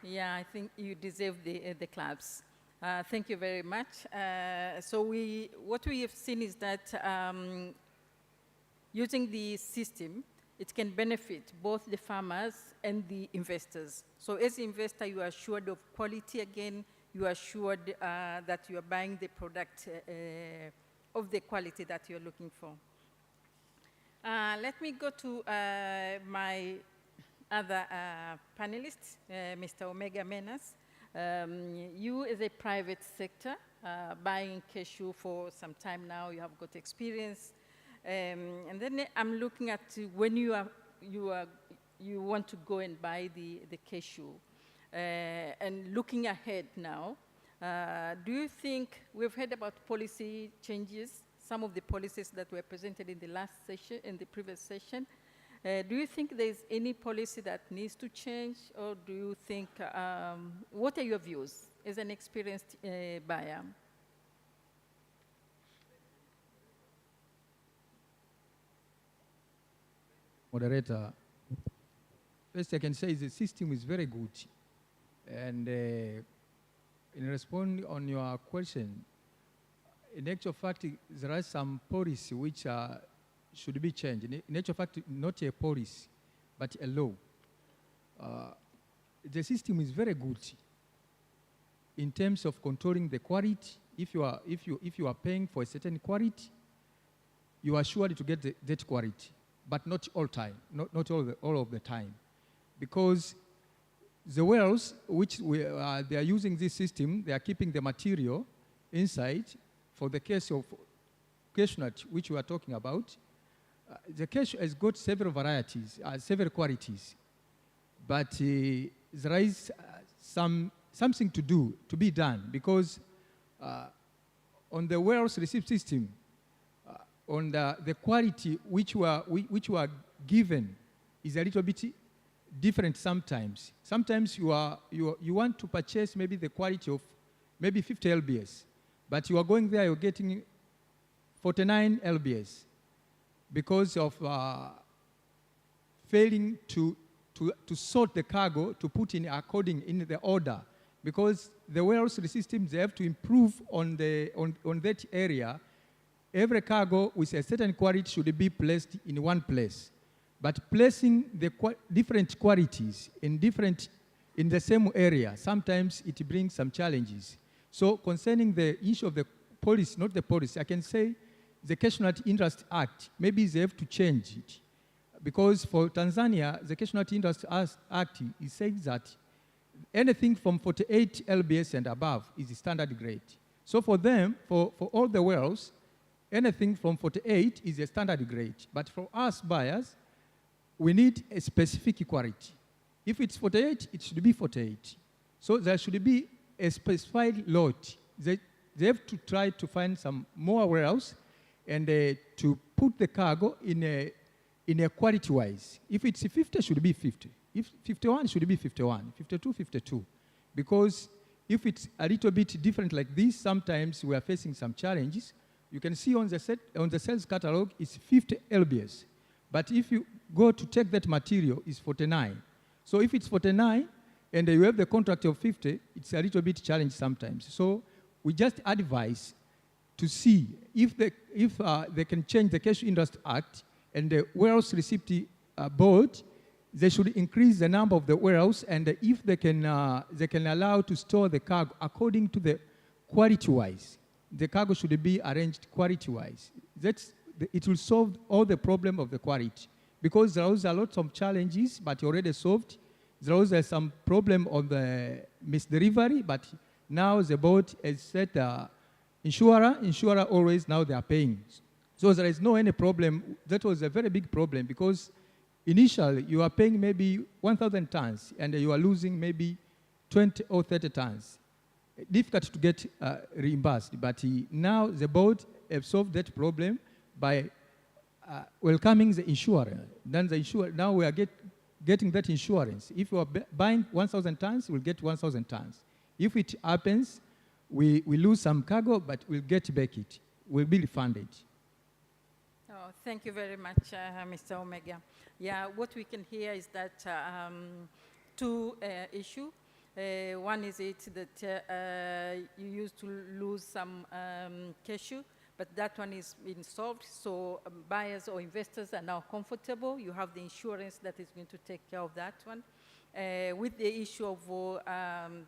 Yeah, I think you deserve the claps. Thank you very much. What we have seen is that using the system, it can benefit both the farmers and the investors. So as an investor, you are assured of quality again, you are assured that you are buying the product of the quality that you're looking for. Let me go to my other panelist, Mr. Omega Menas. You as a private sector, buying cashew for some time now, you have got experience. And then I'm looking at when you want to go and buy the cashew. And looking ahead now, do you think, we've heard about policy changes, some of the policies that were presented in the last session, in the previous session. Do you think there's any policy that needs to change, or do you think, what are your views as an experienced buyer? Moderator, first I can say the system is very good. And in response on your question, in actual fact, there are some policy which should be changed. In actual fact, not a policy, but a law. The system is very good in terms of controlling the quality. If you are paying for a certain quality, you are sure to get that quality, but not all time, not all of the time, because the wells which they are using this system, they are keeping the material inside. For the case of cashew nut, which we are talking about, the cashew has got several varieties, several qualities, but there is something to be done, because on the wells receipt system, on the quality which were given is a little bit different sometimes. Sometimes you want to purchase maybe the quality of maybe 50 lbs, but you are going there, you're getting 49 lbs because of failing to sort the cargo, to put in according in the order, because the wells systems, they have to improve on that area. Every cargo with a certain quality should be placed in one place. But placing the different qualities in the same area, sometimes it brings some challenges. So concerning the issue of the policy, not the policy, I can say the Cashew Nut Industry Act, maybe they have to change it. Because for Tanzania, the Cashew Nut Industry Act, it says that anything from 48 lbs and above is standard grade. So for them, for all the wells, anything from 48 is a standard grade. But for us buyers, we need a specific quality. If it's 48, it should be 48. So there should be a specified lot. They have to try to find some more wells and to put the cargo in a quality-wise. If it's 50, it should be 50. If 51, it should be 51. 52, 52. Because if it's a little bit different like this, sometimes we are facing some challenges. You can see on the sales catalog, it's 50 lbs. But if you go to take that material, it's 49. So if it's 49 and you have the contract of 50, it's a little bit challenging sometimes. So we just advise to see if they can change the Cashew Industry Act and the Warehouse Receipt Board, they should increase the number of the warehouse, and if they can allow to store the cargo according to the quality-wise. The cargo should be arranged quality-wise. It will solve all the problem of the quality. Because there was a lot of challenges, but already solved. There was some problem on the misdelivery, but now the board has set insurer always now they are paying. So there is no any problem. That was a very big problem because initially you are paying maybe 1,000 tons and you are losing maybe 20 or 30 tons. Difficult to get reimbursed, but now the board have solved that problem by welcoming the insurer. Then the insurer, now we are getting that insurance. If you are buying 1,000 tons, we'll get 1,000 tons. If it happens, we lose some cargo, but we'll get back it. We'll be refunded. Oh, thank you very much, Mr. Omega. Yeah, what we can hear is that two issues. One is that you used to lose some cashew, but that one is been solved. So buyers or investors are now comfortable. You have the insurance that is going to take care of that one. With the issue of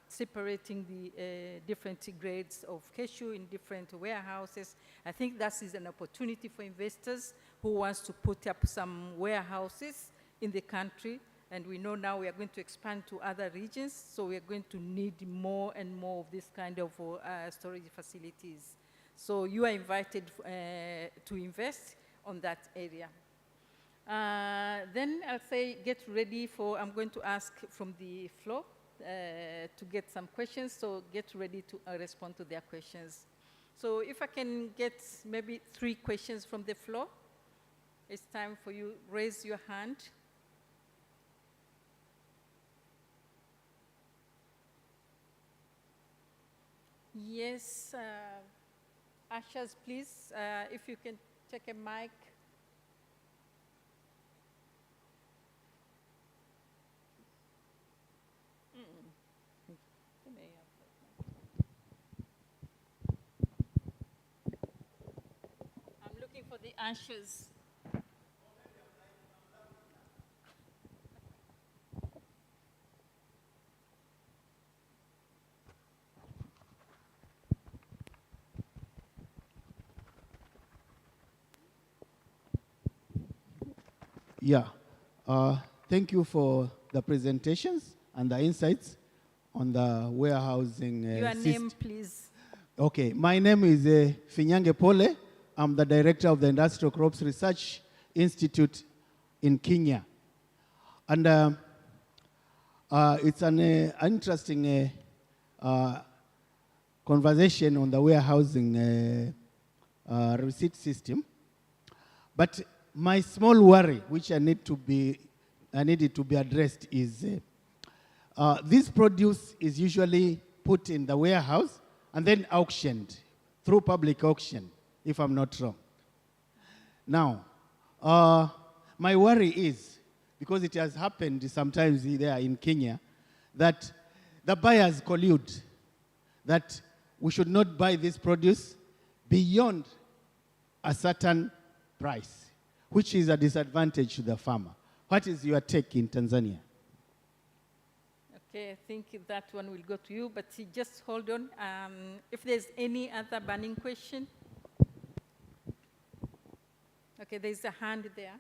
separating the different grades of cashew in different warehouses, I think that is an opportunity for investors who wants to put up some warehouses in the country. And we know now we are going to expand to other regions, so we are going to need more and more of this kind of storage facilities. So you are invited to invest on that area. Then I'll say get ready for, I'm going to ask from the floor to get some questions, so get ready to respond to their questions. So if I can get maybe 3 questions from the floor, it's time for you, raise your hand. Yes, ushers, please, if you can take a mic. I'm looking for the ushers. Yeah, thank you for the presentations and the insights on the warehousing Your name, please. Okay, my name is Finyange Pole. I'm the director of the Industrial Crops Research Institute in Kenya. And it's an interesting conversation on the warehousing receipt system. But my small worry, which I needed to be addressed, is this produce is usually put in the warehouse and then auctioned through public auction, if I'm not wrong. Now, my worry is, because it has happened sometimes there in Kenya, that the buyers collude, that we should not buy this produce beyond a certain price, which is a disadvantage to the farmer. What is your take in Tanzania? Okay, I think that one will go to you, but just hold on. If there's any other burning question. Okay, there's a hand there.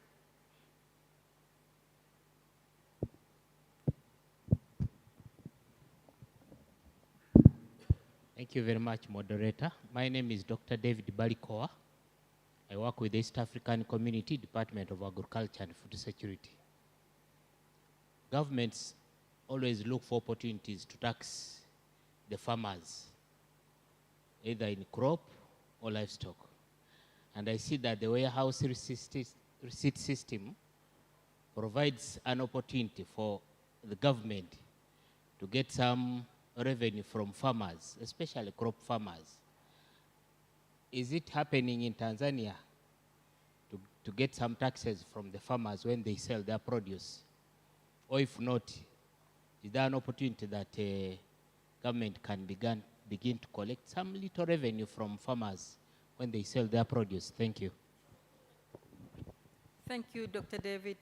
Thank you very much, moderator. My name is Dr. David Balikoa. I work with the East African Community Department of Agriculture and Food Security. Governments always look for opportunities to tax the farmers, either in crop or livestock. And I see that the warehouse receipt system provides an opportunity for the government to get some revenue from farmers, especially crop farmers. Is it happening in Tanzania to get some taxes from the farmers when they sell their produce? Or if not, is there an opportunity that government can begin to collect some little revenue from farmers when they sell their produce? Thank you. Thank you, Dr. David.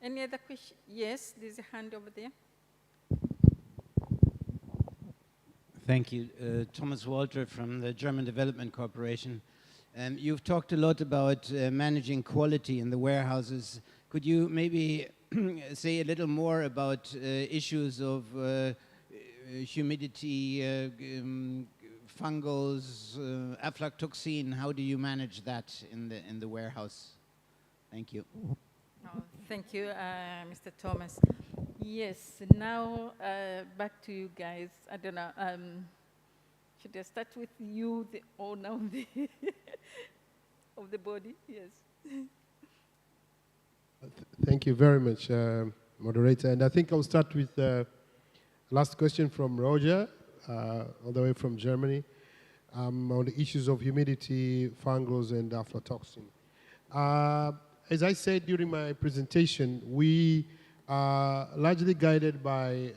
Any other question? Yes, there's a hand over there. Thank you. Thomas Walter from the German Development Corporation. You've talked a lot about managing quality in the warehouses. Could you maybe say a little more about issues of humidity, fungals, aflatoxin? How do you manage that in the warehouse? Thank you. Oh, thank you, Mr. Thomas. Yes, now back to you guys. I don't know, should I start with you, the owner of the, of the body? Yes. Thank you very much, moderator. And I think I'll start with the last question from Roger, all the way from Germany, on the issues of humidity, fungals, and aflatoxin. As I said during my presentation, we are largely guided by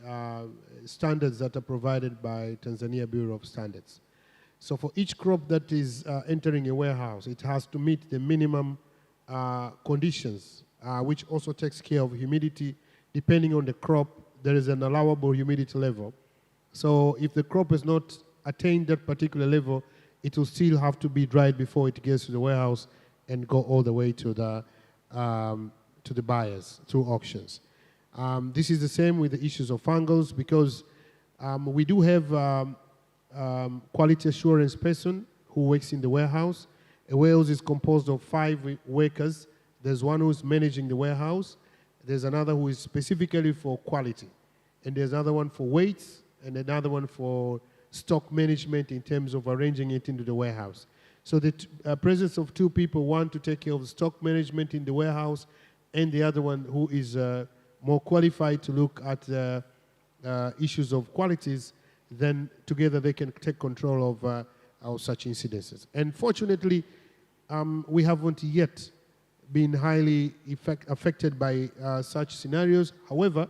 standards that are provided by Tanzania Bureau of Standards. So for each crop that is entering a warehouse, it has to meet the minimum conditions, which also takes care of humidity. Depending on the crop, there is an allowable humidity level. So if the crop has not attained that particular level, it will still have to be dried before it gets to the warehouse and go all the way to the buyers through auctions. This is the same with the issues of fungals, because we do have quality assurance person who works in the warehouse. A warehouse is composed of 5 workers. There's one who's managing the warehouse. There's another who is specifically for quality. And there's another one for weights, and another one for stock management in terms of arranging it into the warehouse. So the presence of 2 people, one to take care of stock management in the warehouse, and the other one who is more qualified to look at issues of qualities, then together they can take control of such incidences. And fortunately, we haven't yet been highly affected by such scenarios. However,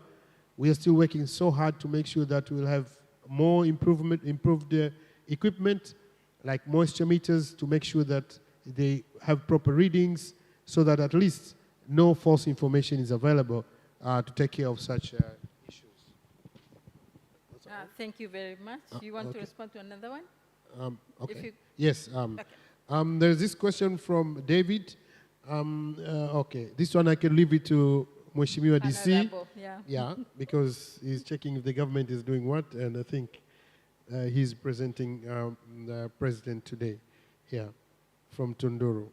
we are still working so hard to make sure that we'll have more improved equipment, like moisture meters, to make sure that they have proper readings, so that at least no false information is available to take care of such issues. Thank you very much. You want to respond to another one? Okay. Yes. There's this question from David. Okay, this one I can leave it to Mheshimiwa DC. Yeah, because he's checking if the government is doing what, and I think he's presenting the president today here from Tunduru.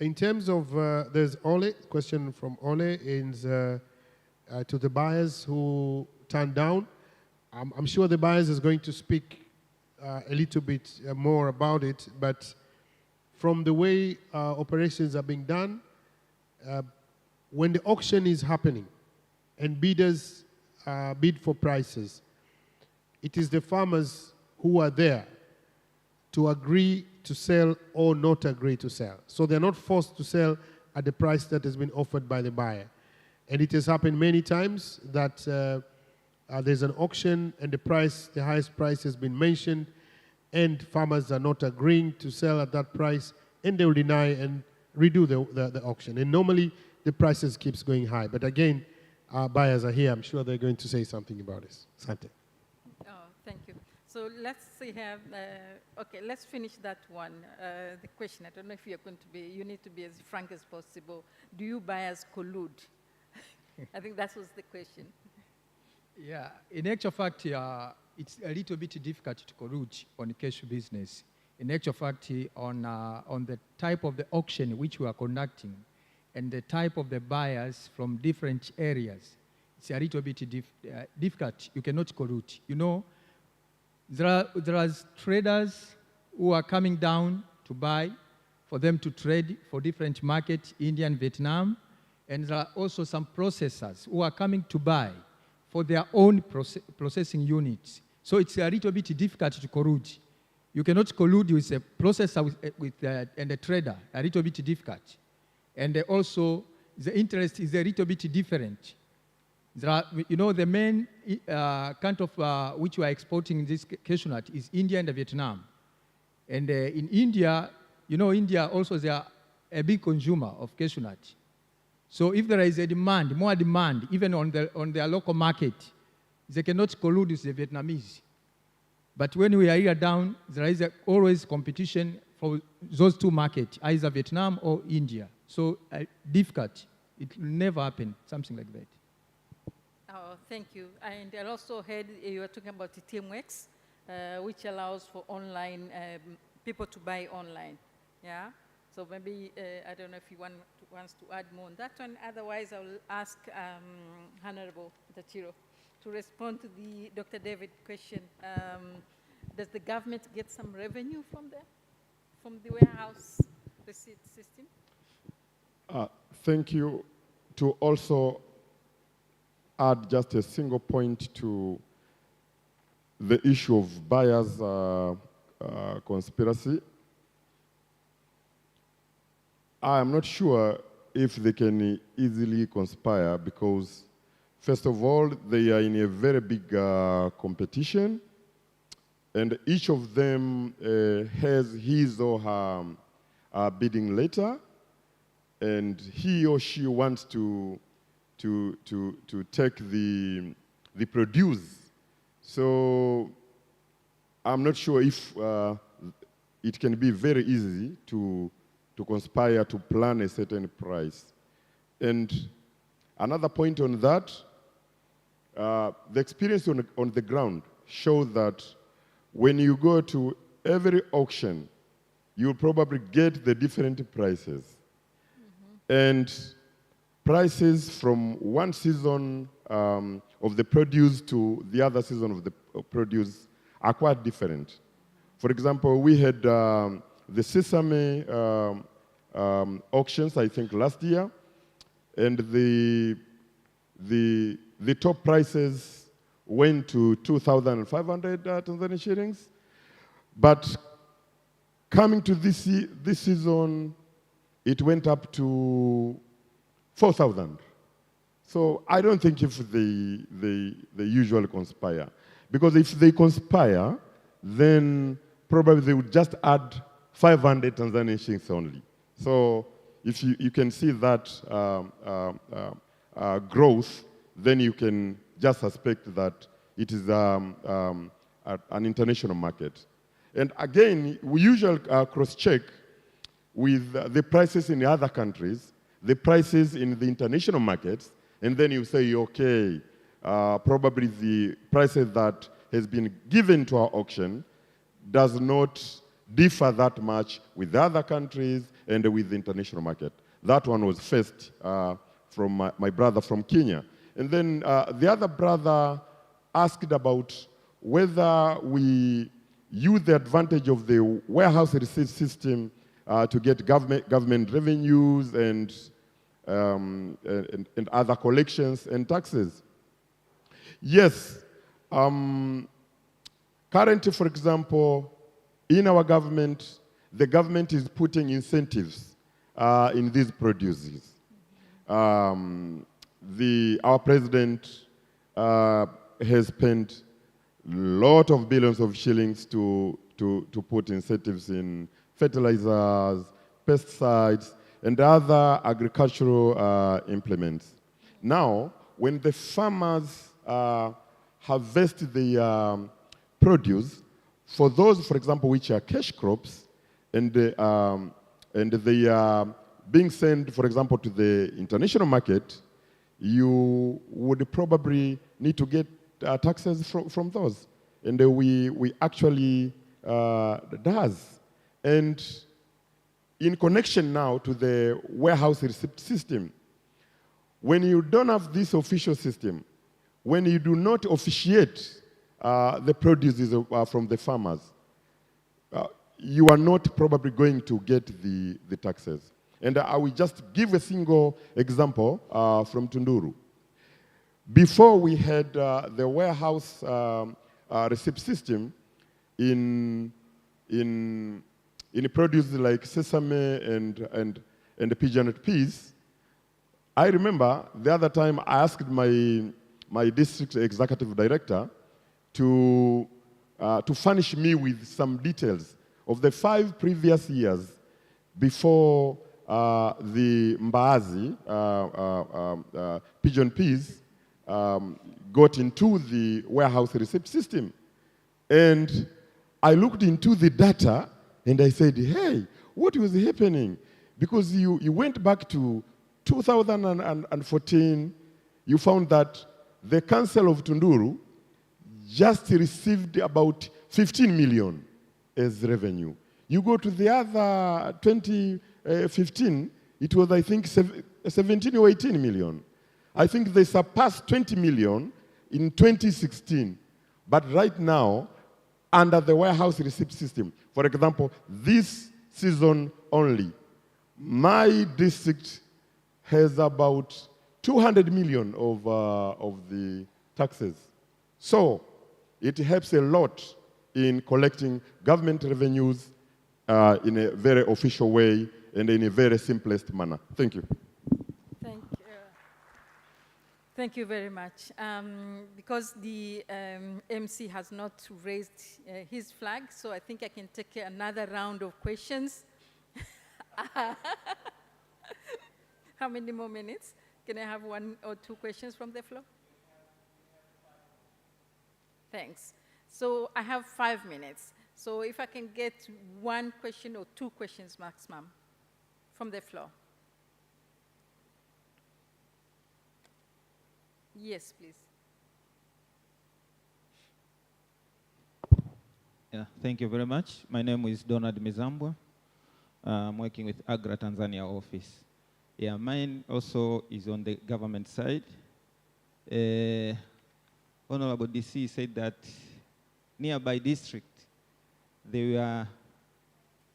In terms of, there's Ole, question from Ole, is to the buyers who turned down. I'm sure the buyers is going to speak a little bit more about it, but from the way operations are being done, when the auction is happening and bidders bid for prices, it is the farmers who are there to agree to sell or not agree to sell. So they're not forced to sell at the price that has been offered by the buyer. And it has happened many times that there's an auction and the highest price has been mentioned, and farmers are not agreeing to sell at that price, and they will deny and redo the auction. And normally the prices keeps going high. But again, our buyers are here. I'm sure they're going to say something about this. Sante. Oh, thank you. So let's see have, okay, let's finish that one. The question, I don't know if you're going to be, you need to be as frank as possible. Do you buyers collude? I think that was the question. Yeah, in actual fact, it's a little bit difficult to collude on cashew business. In actual fact, on the type of the auction which we are conducting and the type of the buyers from different areas, it's a little bit difficult. You cannot collude. You know, there are traders who are coming down to buy, for them to trade for different markets, India and Vietnam, and there are also some processors who are coming to buy for their own processing units. So it's a little bit difficult to collude. You cannot collude with a processor and a trader, a little bit difficult. And also, the interest is a little bit different. There are, you know, the main country of which we are exporting this cashew nut is India and Vietnam. And in India, you know, India also they are a big consumer of cashew nut. So if there is a demand, more demand, even on their local market, they cannot collude with the Vietnamese. But when we are here down, there is always competition for those two markets, either Vietnam or India. So difficult. It will never happen, something like that. Oh, thank you. And I also heard you were talking about the TMX, which allows for online, people to buy online. Yeah? So maybe, I don't know if you wants to add more on that one. Otherwise, I will ask Honorable Tachiro to respond to the Dr. David question. Does the government get some revenue from the warehouse receipt system? Thank you. To also add just a single point to the issue of buyers' conspiracy. I am not sure if they can easily conspire because, first of all, they are in a very big competition, and each of them has his or her bidding letter, and he or she wants to take the produce. So I'm not sure if it can be very easy to conspire to plan a certain price. And another point on that, the experience on the ground shows that when you go to every auction, you'll probably get the different prices. Mm-hmm. And prices from one season of the produce to the other season of the produce are quite different. For example, we had the sesame auctions, I think, last year, and the top prices went to 2,500 Tanzanian shillings. But coming to this season, it went up to 4,000. So I don't think if they usually conspire. Because if they conspire, then probably they would just add 500 Tanzanian shillings only. So if you can see that growth, then you can just suspect that it is an international market. And again, we usually cross-check with the prices in the other countries, the prices in the international markets, and then you say, okay, probably the prices that has been given to our auction does not differ that much with the other countries and with the international market. That one was first from my brother from Kenya. And then the other brother asked about whether we use the advantage of the warehouse receipt system to get government revenues and other collections and taxes. Yes. Currently, for example, in our government, the government is putting incentives in these produces. Our president has spent a lot of billions of shillings to put incentives in fertilizers, pesticides, and other agricultural implements. Now, when the farmers harvest the produce, for those, for example, which are cash crops, and they are being sent, for example, to the international market, you would probably need to get taxes from those. And we actually does. And in connection now to the warehouse receipt system, when you don't have this official system, when you do not officiate the produces from the farmers, you are not probably going to get the taxes. And I will just give a single example from Tunduru. Before we had the warehouse receipt system in produce like sesame and pigeon nut peas, I remember the other time I asked my district executive director to furnish me with some details of the 5 previous years before the mbaazi, pigeon peas, got into the warehouse receipt system. And I looked into the data and I said, hey, what was happening? Because you went back to 2014, you found that the Council of Tunduru just received about 15 million as revenue. You go to the other 2015, it was, I think, 17 or 18 million. I think they surpassed 20 million in 2016. But right now, under the warehouse receipt system, for example, this season only, my district has about 200 million of the taxes. So it helps a lot in collecting government revenues in a very official way and in a very simplest manner. Thank you. Thank you very much. Because the MC has not raised his flag, so I think I can take another round of questions. How many more minutes? Can I have 1 or 2 questions from the floor? Thanks. So I have 5 minutes. So if I can get 1 question or 2 questions maximum from the floor. Yes, please. Yeah, thank you very much. My name is Donald Mizambwa. I'm working with Agra Tanzania office. Yeah, mine also is on the government side. Honorable DC said that nearby district, they were,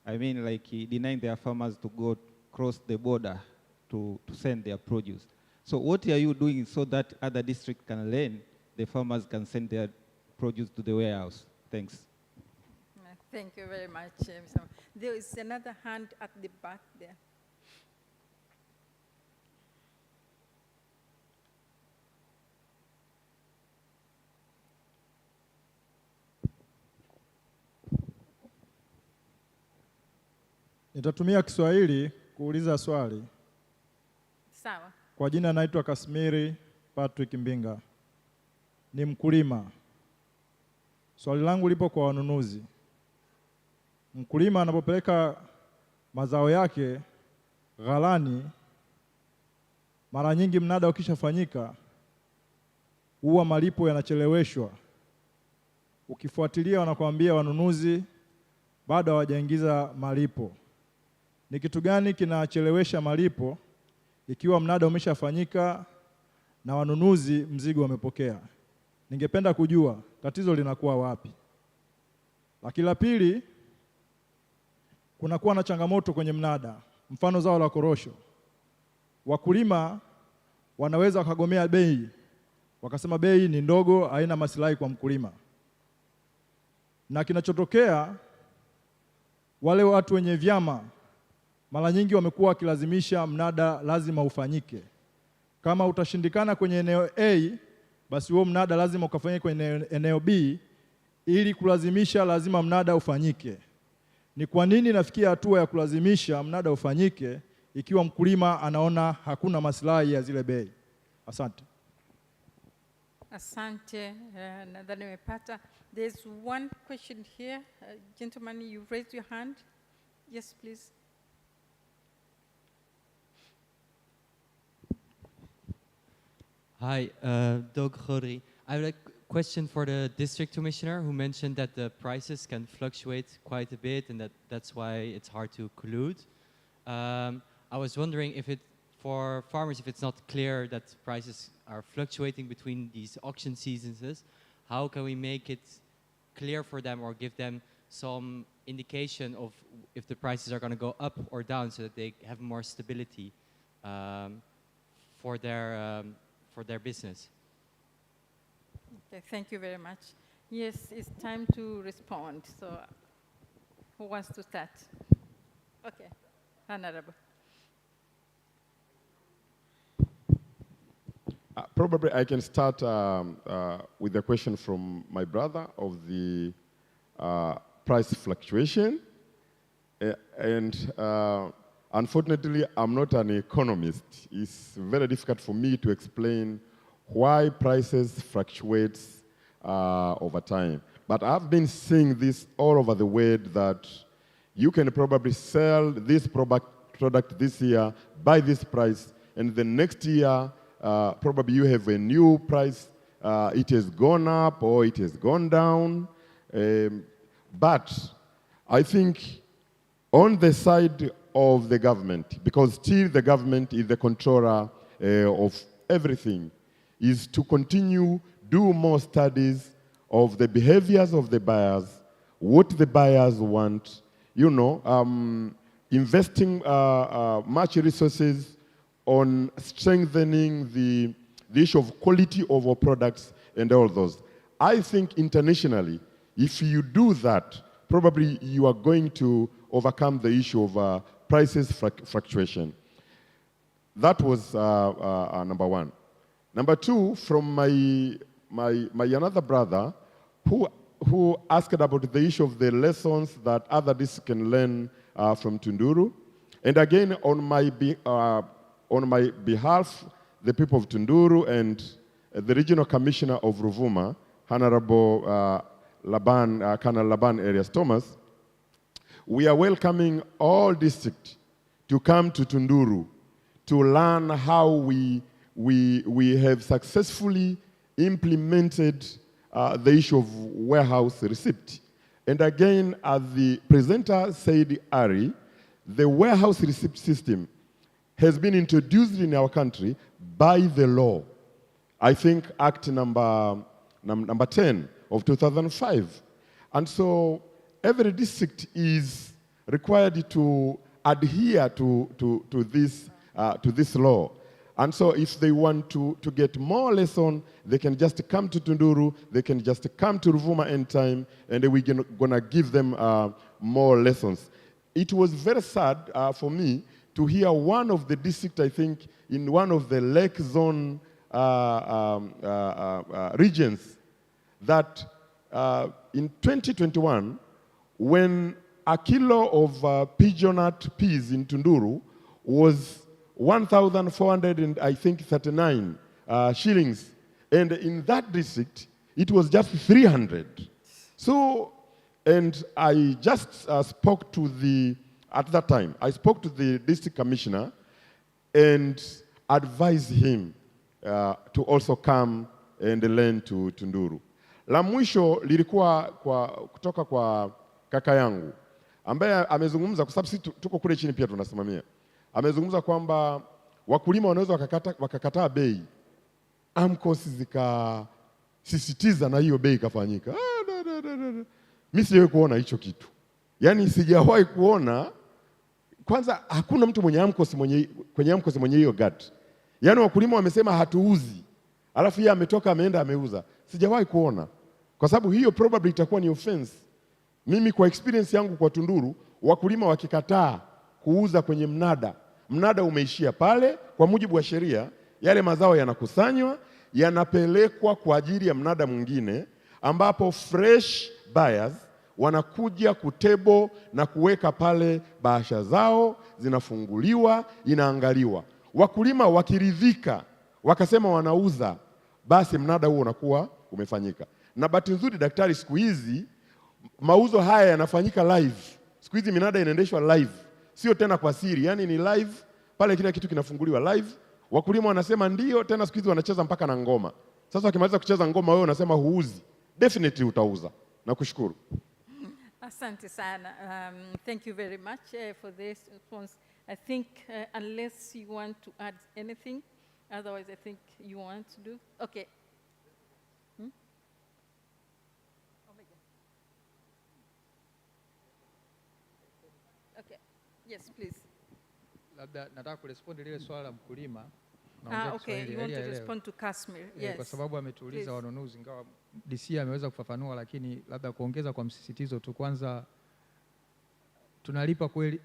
denying their farmers to go cross the border to send their produce. So what are you doing so that other districts can learn, the farmers can send their produce to the warehouse? Thanks. Thank you very much. There is another hand at the back there. Nitatumia Kiswahili kuuliza swali. Sawa. Kwa jina naitwa Kasmiri Patrick Mbinga. Ni mkulima. Swali langu lipo kwa wanunuzi. Mkulima anapopeleka mazao yake ghalani, mara nyingi mnada ukishafanyika huwa malipo yanacheleweshwa. Ukifuatilia wanakuambia wanunuzi bado hawajaingiza malipo. Ni kitu gani kinachelewesha malipo ikiwa mnada umeshafanyika na wanunuzi mzigo wamepokea? Ningependa kujua tatizo linakuwa wapi. Lakini la pili, kunakuwa na changamoto kwenye mnada. Mfano zao la korosho. Wakulima wanaweza wakagomea bei, wakasema bei ni ndogo, haina maslahi kwa mkulima. Na kinachotokea, wale watu wenye vyama mara nyingi wamekuwa wakilazimisha mnada lazima ufanyike. Kama utashindikana kwenye eneo A, basi huo mnada lazima ukafanyike kwenye eneo B, ili kulazimisha lazima mnada ufanyike. Ni kwa nini nafikia hatua ya kulazimisha mnada ufanyike ikiwa mkulima anaona hakuna maslahi ya zile bei? Asante. Asante, nadhani nimepata. There's 1 question here. Gentleman, you raised your hand. Yes, please. Hi, Doug Khoury. I would like question for the district commissioner who mentioned that the prices can fluctuate quite a bit and that's why it's hard to collude. I was wondering if for farmers, if it's not clear that prices are fluctuating between these auction seasons, how can we make it clear for them or give them some indication of if the prices are going to go up or down so that they have more stability for their business? Okay, thank you very much. Yes, it's time to respond. So who wants to start? Okay, Honorable. Probably I can start with a question from my brother of the price fluctuation. And unfortunately, I'm not an economist. It's very difficult for me to explain why prices fluctuate over time. But I've been seeing this all over the world that you can probably sell this product this year by this price, and the next year, probably you have a new price. It has gone up or it has gone down. But I think on the side of the government, because still the government is the controller of everything, is to continue do more studies of the behaviors of the buyers, what the buyers want, investing much resources on strengthening the issue of quality of our products and all those. I think internationally, if you do that, probably you are going to overcome the issue of prices fluctuation. That was number one. Number two, from my another brother, who asked about the issue of the lessons that other districts can learn from Tunduru. And again, on my behalf, the people of Tunduru and the Regional Commissioner of Ruvuma, Honorable Colonel Laban Arias Thomas, we are welcoming all districts to come to Tunduru to learn how we have successfully implemented the issue of warehouse receipt. And again, as the presenter said, Ari, the warehouse receipt system has been introduced in our country by the law. I think Act number 10 of 2005. And so every district is required to adhere to this law. And so if they want to get more lesson, they can just come to Tunduru, they can just come to Ruvuma anytime, and we're gonna give them more lessons. It was very sad for me to hear one of the districts, I think, in one of the lake zone regions, that in 2021, when a kilo of pigeon nut peas in Tunduru was 1,439 shillings, and in that district, it was just 300. So, and I just spoke to at that time, I spoke to the district commissioner and advised him to also come and learn to Tunduru. La mwisho lilikuwa kutoka kwa kaka yangu ambaye amezungumza, kwa sababu sisi tuko kule chini pia tunasimamia. Amezungumza kwamba wakulima wanaweza wakakataa bei, AMCOS zikasisitiza na hiyo bei ikafanyika. Mimi sijawahi kuona hicho kitu. Yaani sijawahi kuona, kwanza hakuna mtu mwenye AMCOS mwenye hiyo gut. Yaani wakulima wamesema hatuuzi, alafu yeye ametoka ameenda ameuza. Sijawahi kuona. Kwa sababu hiyo probably itakuwa ni offense. Mimi kwa experience yangu kwa Tunduru, wakulima wakikataa kuuza kwenye mnada umeishia pale. Kwa mujibu wa sheria, yale mazao yanakusanywa, yanapelekwa kwa ajili ya mnada mwingine, ambapo fresh buyers wanakuja kutebo na kuweka pale bahasha zao, zinafunguliwa, inaangaliwa. Wakulima wakiridhika, wakasema wanauza, basi mnada huo unakuwa umefanyika. Na bahati nzuri daktari, siku hizi mauzo haya yanafanyika live. Siku hizi minada inaendeshwa live. Sio tena kwa siri, yani ni live, pale kila kitu kinafunguliwa live. Wakulima wanasema ndio, tena siku hizi wanacheza mpaka na ngoma. Sasa ukimaliza kucheza ngoma wewe unasema huuzi, definitely utauza. Nakushukuru. Asante sana. Thank you very much for this response. I think unless you want to add anything, otherwise I think you want to do. Okay. Hmm? Okay. Yes, please. Labda nataka kurespond lile swala la mkulima. Okay, you want to respond to Kashmir. Yes. Kwa sababu ametuuliza wanunuzi, ingawa DC ameweza kufafanua, lakini labda kuongeza kwa msisitizo tu, kwanza tunalipa kweli,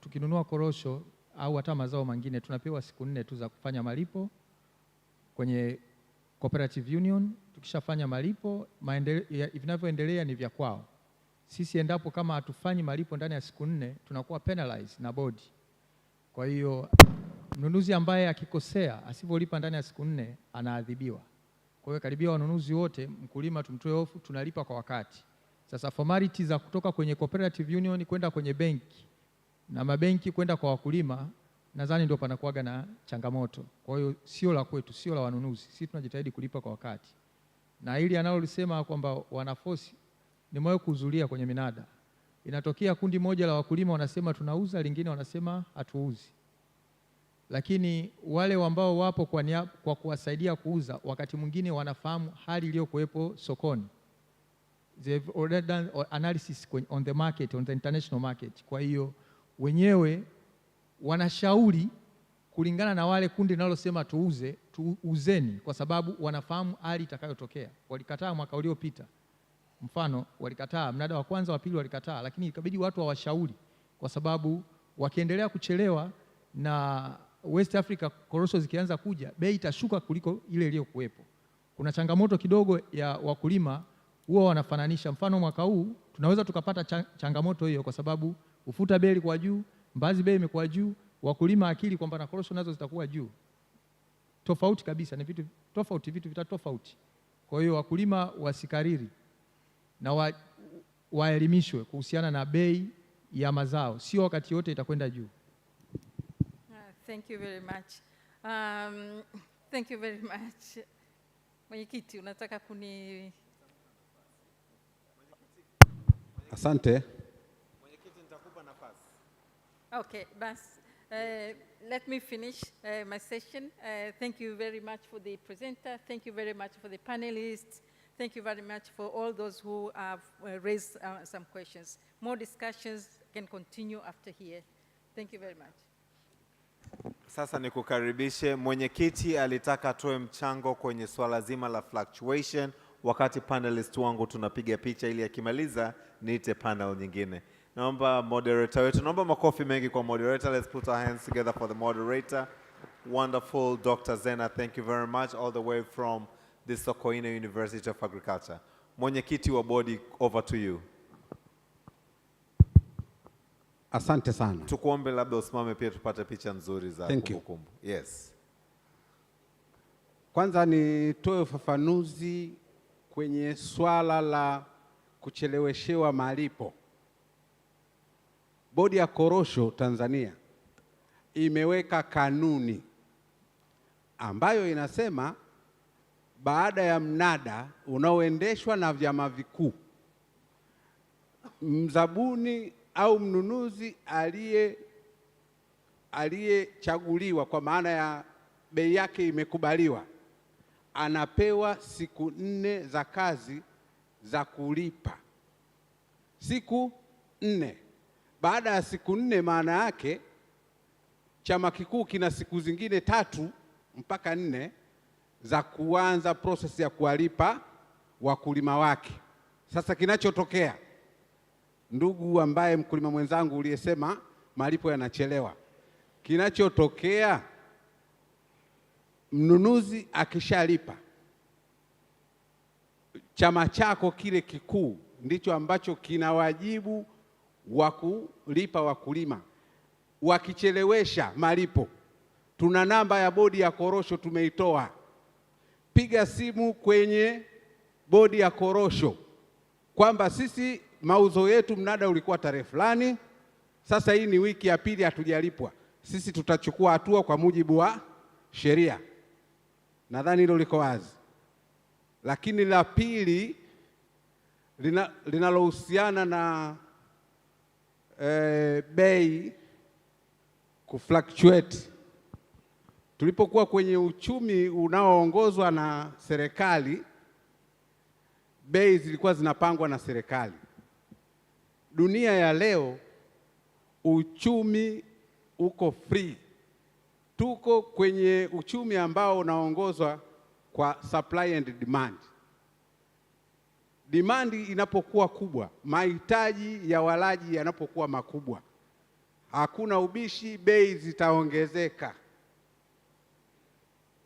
tukinunua korosho au hata mazao mengine tunapewa siku 4 tu za kufanya malipo kwenye cooperative union. Tukishafanya malipo, vinavyoendelea ni vya kwao. Sisi endapo kama hatufanyi malipo ndani ya siku 4 tunakuwa penalized na bodi. Kwa hiyo mnunuzi ambaye akikosea asipolipa ndani ya siku 4 anaadhibiwa. Kwa hiyo karibia wanunuzi wote, mkulima tumtoe hofu, tunalipa kwa wakati. Sasa formalities za kutoka kwenye cooperative union kwenda kwenye benki na mabenki kwenda kwa wakulima, nadhani ndio panakuwaga na changamoto. Kwa hiyo sio la kwetu, sio la wanunuzi. Sisi tunajitahidi kulipa kwa wakati. Na hili analolisema kwamba wanafosi, nimewahi kuhudhuria kwenye minada. Inatokea kundi moja la wakulima wanasema tunauza, lingine wanasema hatuuzi. Lakini wale ambao wapo kwa kuwasaidia kuuza, wakati mwingine wanafahamu hali iliyokuwepo sokoni. They've already done analysis on the market, on the international market. Kwa hiyo wenyewe wanashauri kulingana na wale kundi linalosema tuuzeni, kwa sababu wanafahamu hali itakayotokea. Walikataa mwaka uliopita. Mfano, walikataa mnada wa kwanza, wa pili walikataa, lakini ikabidi watu wawashauri, kwa sababu wakiendelea kuchelewa na West Africa korosho zikianza kuja, bei itashuka kuliko ile iliyokuwepo. Kuna changamoto kidogo ya wakulima huwa wanafananisha. Mfano mwaka huu tunaweza tukapata changamoto hiyo kwa sababu ufuta bei kwa juu, mbazi bei imekuwa juu, wakulima akili kwamba na korosho nazo zitakuwa juu. Tofauti kabisa, ni vitu tofauti, vitu tofauti. Kwa hiyo wakulima wasikariri na waelimishwe kuhusiana na bei ya mazao, sio wakati yote itakwenda juu. Thank you very much. Thank you very much. Mwenyekiti, unataka kuni... Asante. Mwenyekiti, nitakupa nafasi. Okay, let me finish my session. Thank you very much for the presenter. Thank you very much for the panelists. Thank you very much for all those who have raised some questions. More discussions can continue after here. Thank you very much. Sasa nikukaribishe. Mwenyekiti alitaka atoe mchango kwenye swala zima la fluctuation, wakati panelist wangu tunapiga picha, ili akimaliza niite panel nyingine. Naomba moderator wetu, naomba makofi mengi kwa moderator. Let's put our hands together for the moderator. Wonderful Dr. Zena, thank you very much, all the way from the Sokoine University of Agriculture. Mwenyekiti wa bodi, over to you. Asante sana. Tukuombe labda usimame pia tupate picha nzuri za kumbukumbu. Yes. Kwanza nitoe ufafanuzi kwenye swala la kucheleweshewa malipo. Bodi ya korosho Tanzania imeweka kanuni ambayo inasema baada ya mnada unaoendeshwa na vyama vikuu, mzabuni au mnunuzi aliyechaguliwa kwa maana ya bei yake imekubaliwa, anapewa siku 4 za kazi za kulipa. Siku 4. Baada ya siku 4, maana yake chama kikuu kina siku zingine 3 mpaka 4 za kuanza process ya kuwalipa wakulima wake. Sasa kinachotokea, ndugu ambaye mkulima mwenzangu uliyesema malipo yanachelewa, kinachotokea mnunuzi akishalipa, chama chako kile kikuu ndicho ambacho kina wajibu wa kulipa wakulima. Wakichelewesha malipo, tuna namba ya bodi ya korosho tumeitoa. Piga simu kwenye bodi ya korosho kwamba sisi mauzo yetu mnada ulikuwa tarehe fulani, sasa hii ni wiki ya pili hatujalipwa. Sisi tutachukua hatua kwa mujibu wa sheria. Nadhani hilo liko wazi. Lakini la pili linalohusiana na bei kufluctuate. Tulipokuwa kwenye uchumi unaoongozwa na serikali, bei zilikuwa zinapangwa na serikali. Dunia ya leo uchumi uko free. Tuko kwenye uchumi ambao unaongozwa kwa supply and demand. Demand inapokuwa kubwa, mahitaji ya walaji yanapokuwa makubwa, hakuna ubishi, bei zitaongezeka.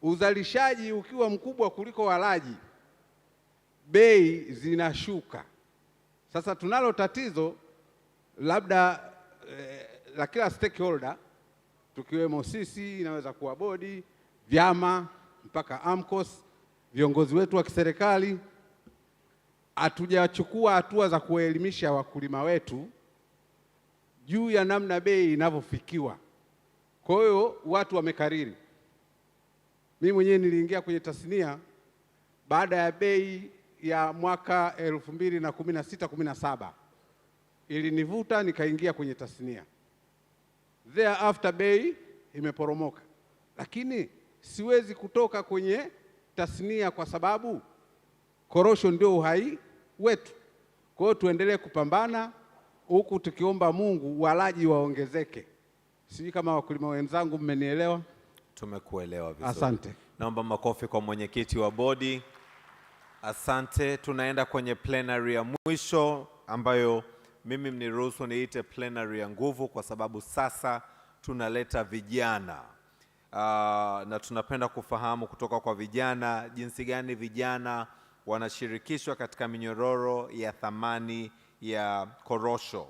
Uzalishaji ukiwa mkubwa kuliko walaji, bei zinashuka. Sasa tunalo tatizo labda la kila stakeholder, tukiwemo sisi, inaweza kuwa bodi, vyama, mpaka AMCOS, viongozi wetu wa kiserikali, hatujachukua hatua za kuelimisha wakulima wetu juu ya namna bei inavyofikiwa. Kwa hiyo watu wamekariri. Mimi mwenyewe niliingia kwenye tasnia baada ya bei ya mwaka 2016-17 ilinivuta nikaingia kwenye tasnia. Thereafter bei imeporomoka, lakini siwezi kutoka kwenye tasnia kwa sababu korosho ndio uhai wetu. Kwa hiyo tuendelee kupambana huku tukiomba Mungu walaji waongezeke. Sijui kama wakulima wenzangu mmenielewa. Tumekuelewa vizuri. Asante. Naomba makofi kwa mwenyekiti wa bodi. Asante. Tunaenda kwenye plenary ya mwisho ambayo mimi mniruhusu niite plenary ya nguvu, kwa sababu sasa tunaleta vijana. Na tunapenda kufahamu kutoka kwa vijana jinsi gani vijana wanashirikishwa katika minyororo ya thamani ya korosho.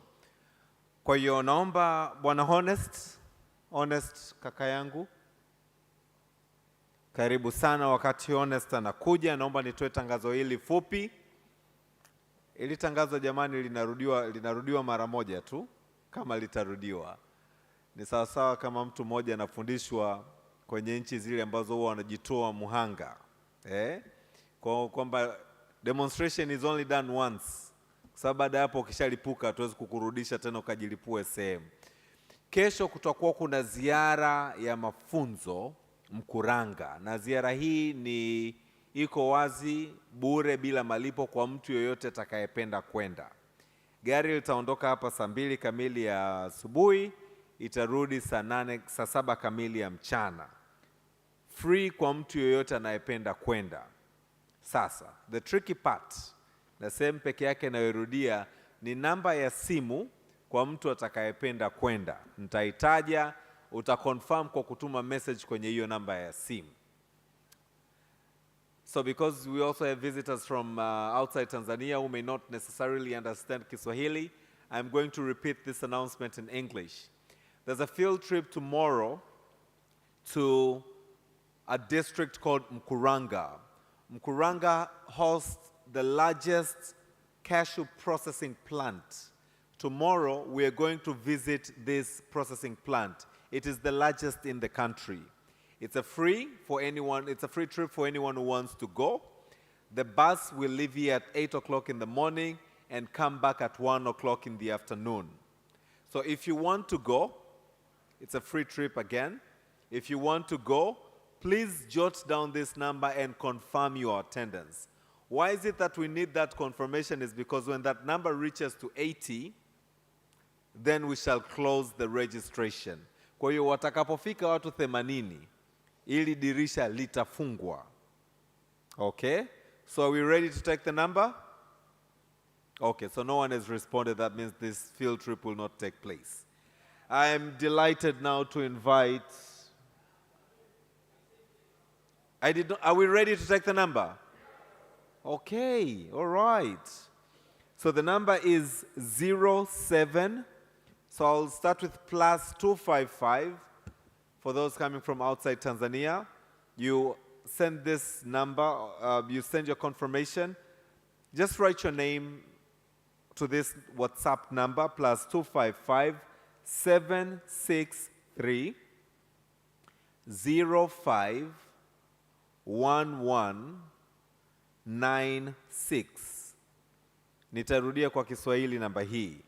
Kwa hiyo naomba Bwana Honest kaka yangu, karibu sana. Wakati Honest anakuja, naomba nitoe tangazo hili fupi. Ili tangazo jamani linarudiwa mara moja tu, kama litarudiwa. Ni sawasawa kama mtu mmoja anafundishwa kwenye nchi zile ambazo huwa wanajitoa muhanga. Kwamba demonstration is only done once. Kwa sababu baada hapo ukishalipuka hatuwezi kukurudisha tena ukajilipue sehemu. Kesho kutakuwa kuna ziara ya mafunzo Mkuranga, na ziara hii iko wazi bure bila malipo kwa mtu yoyote atakayependa kwenda. Gari litaondoka hapa saa 2 kamili ya asubuhi, itarudi saa 7 kamili ya mchana. Free kwa mtu yoyote anayependa kwenda. Sasa, the tricky part, na sehemu peke yake nayorudia, ni namba ya simu kwa mtu atakayependa kwenda. Nitaitaja, utaconfirm kwa kutuma message kwenye hiyo namba ya simu. So because we also have visitors from outside Tanzania who may not necessarily understand Kiswahili, I'm going to repeat this announcement in English. There's a field trip tomorrow to a district called Mkuranga. Mkuranga hosts the largest cashew processing plant. Tomorrow we are going to visit this processing plant. It is the largest in the country. It's a free trip for anyone who wants to go. The bus will leave here at 8 o'clock in the morning and come back at 1 o'clock in the afternoon. So if you want to go, it's a free trip again. If you want to go, please jot down this number and confirm your attendance. Why is it that we need that confirmation? Is because when that number reaches to 80, then we shall close the registration. Kwa hiyo watakapofika watu 80, ili dirisha litafungwa. Okay? So are we ready to take the number? Okay, so no one has responded. That means this field trip will not take place. I am delighted now to invite... Are we ready to take the number? Okay, all right. So the number is 07. So I'll start with +255 for those coming from outside Tanzania. You send this number, you send your confirmation. Just write your name to this WhatsApp number, +255 763 05 11 96. Nitarudia kwa Kiswahili namba hii.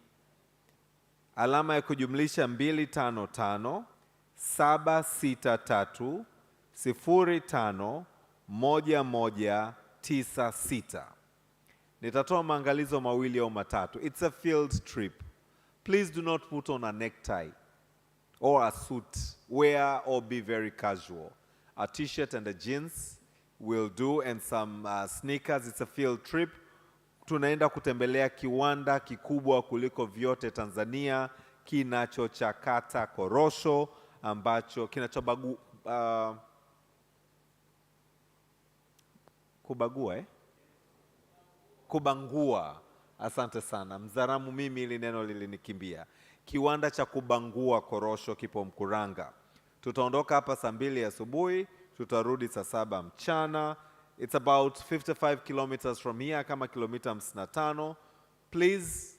Alama ya kujumlisha 255 763 05 1196. Nitatoa maangalizo mawili au matatu. It's a field trip. Please do not put on a necktie or a suit. Wear or be very casual. A t-shirt and a jeans will do, and some sneakers. It's a field trip. Tunaenda kutembelea kiwanda kikubwa kuliko vyote Tanzania, kinachochakata korosho, ambacho kubangua. Asante sana. Mzaramu mimi, ili neno lilinikimbia. Kiwanda cha kubangua korosho kipo Mkuranga. Tutaondoka hapa saa 2 asubuhi, tutarudi saa 7 mchana. It's about 55 kilometers from here, kama kilomita 55. Please,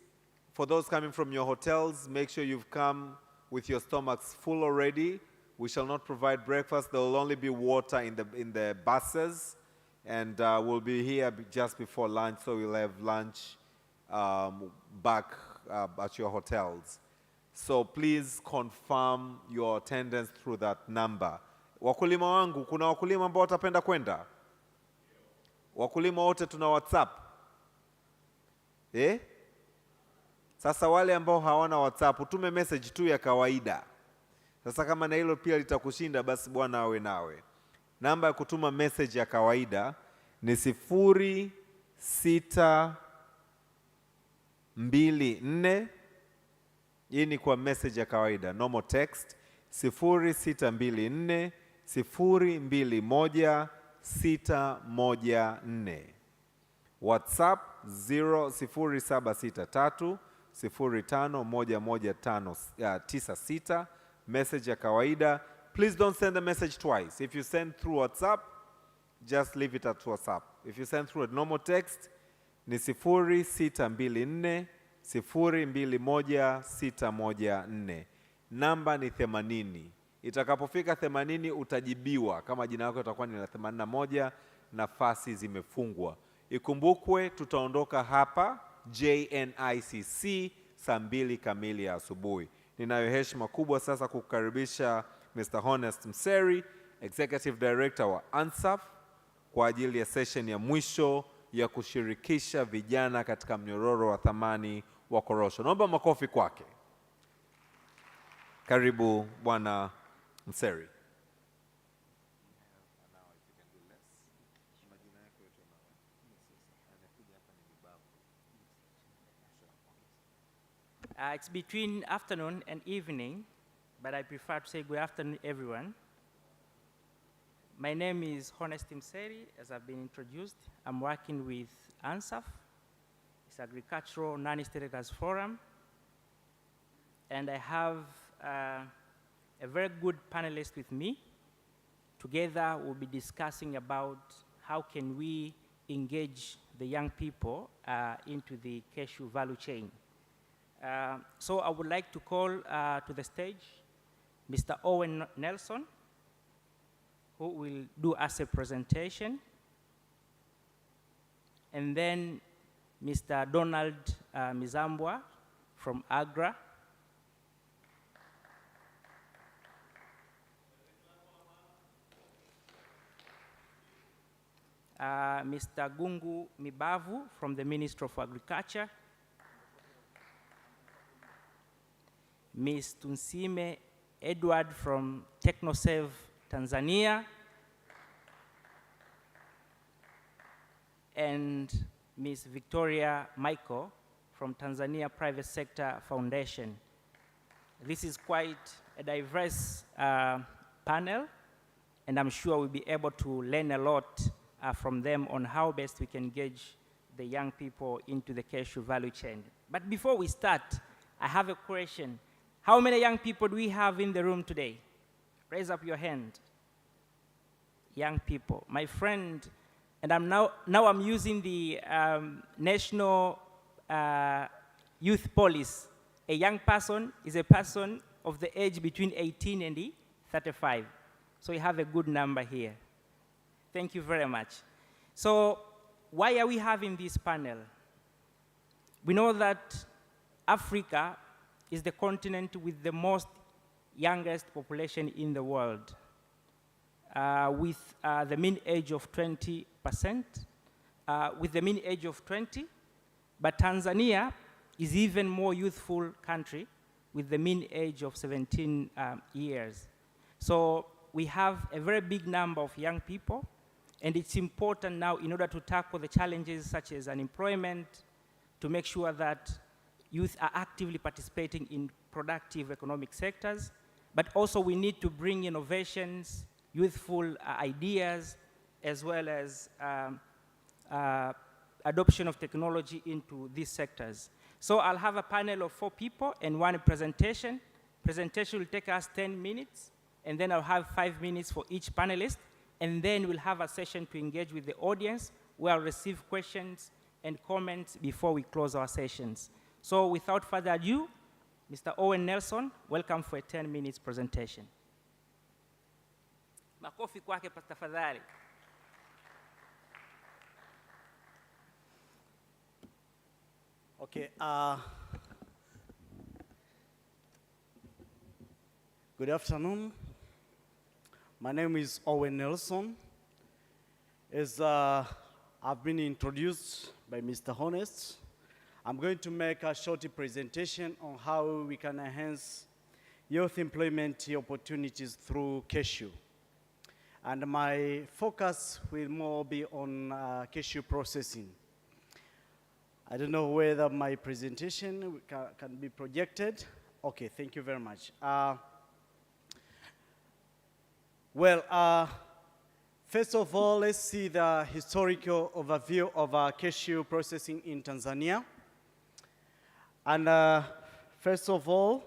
for those coming from your hotels, make sure you've come with your stomachs full already. We shall not provide breakfast. There will only be water in the buses, and we'll be here just before lunch, so we'll have lunch back at your hotels. So please confirm your attendance through that number. Wakulima wangu, kuna wakulima ambao watapenda kwenda? Wakulima wote tuna WhatsApp? Sasa wale ambao hawana WhatsApp, utume message tu ya kawaida. Sasa kama na hilo pia litakushinda, basi Bwana awe nawe. Namba ya kutuma message ya kawaida ni 0624. Hii ni kwa message ya kawaida, normal text. 0624 021 614. WhatsApp 0763 051196. Message ya kawaida. Please don't send the message twice. If you send through WhatsApp, just leave it at WhatsApp. If you send through a normal text, ni 0624 021 614. Namba ni 80. Itakapofika 80 utajibiwa kama jina lako litakuwa ni la 81, nafasi zimefungwa. Ikumbukwe tutaondoka hapa JNICC saa 2 kamili ya asubuhi. Ninayo heshima kubwa sasa kukaribisha Mr. Honest Mseri, Executive Director wa ANSAF, kwa ajili ya session ya mwisho ya kushirikisha vijana katika mnyororo wa thamani wa korosho. Naomba makofi kwake. Karibu Bwana Mseri. It's between afternoon and evening, but I prefer to say good afternoon, everyone. My name is Honest Mseri, as I've been introduced. I'm working with ANSAF. It's Agricultural Non-Stakeholders Forum. And I have a very good panelist with me. Together, we'll be discussing about how can we engage the young people into the cashew value chain. So I would like to call to the stage Mr. Owen Nelson, who will do us a presentation, and then Mr. Donald Mizambwa from AGRA, Mr. Gungu Mibavu from the Ministry of Agriculture, Ms. Tunsime Edward from TechnoServe Tanzania, and Ms. Victoria Michael from Tanzania Private Sector Foundation. This is quite a diverse panel, and I'm sure we'll be able to learn a lot from them on how best we can engage the young people into the cashew value chain. But before we start, I have a question. How many young people do we have in the room today? Raise up your hand. Young people. My friend, and now I'm using the National Youth Policy. A young person is a person of the age between 18 and 35. So you have a good number here. Thank you very much. So why are we having this panel? We know that Africa is the continent with the most youngest population in the world, with the mean age of 20%, with the mean age of 20, but Tanzania is even more youthful country with the mean age of 17 years. So we have a very big number of young people, and it's important now in order to tackle the challenges such as unemployment, to make sure that youth are actively participating in productive economic sectors, but also we need to bring innovations, youthful ideas, as well as adoption of technology into these sectors. So I'll have a panel of 4 people and 1 presentation. Presentation will take us 10 minutes, and then I'll have 5 minutes for each panelist, and then we'll have a session to engage with the audience where I'll receive questions and comments before we close our sessions. So without further ado, Mr. Owen Nelson, welcome for a 10 minutes presentation. Makofi kwake tafadhali. Okay, good afternoon. My name is Owen Nelson. As I've been introduced by Mr. Honest, I'm going to make a short presentation on how we can enhance youth employment opportunities through Cashew. And my focus will more be on cashew processing. I don't know whether my presentation can be projected. Okay, thank you very much. First of all, let's see the historical overview of cashew processing in Tanzania. And first of all,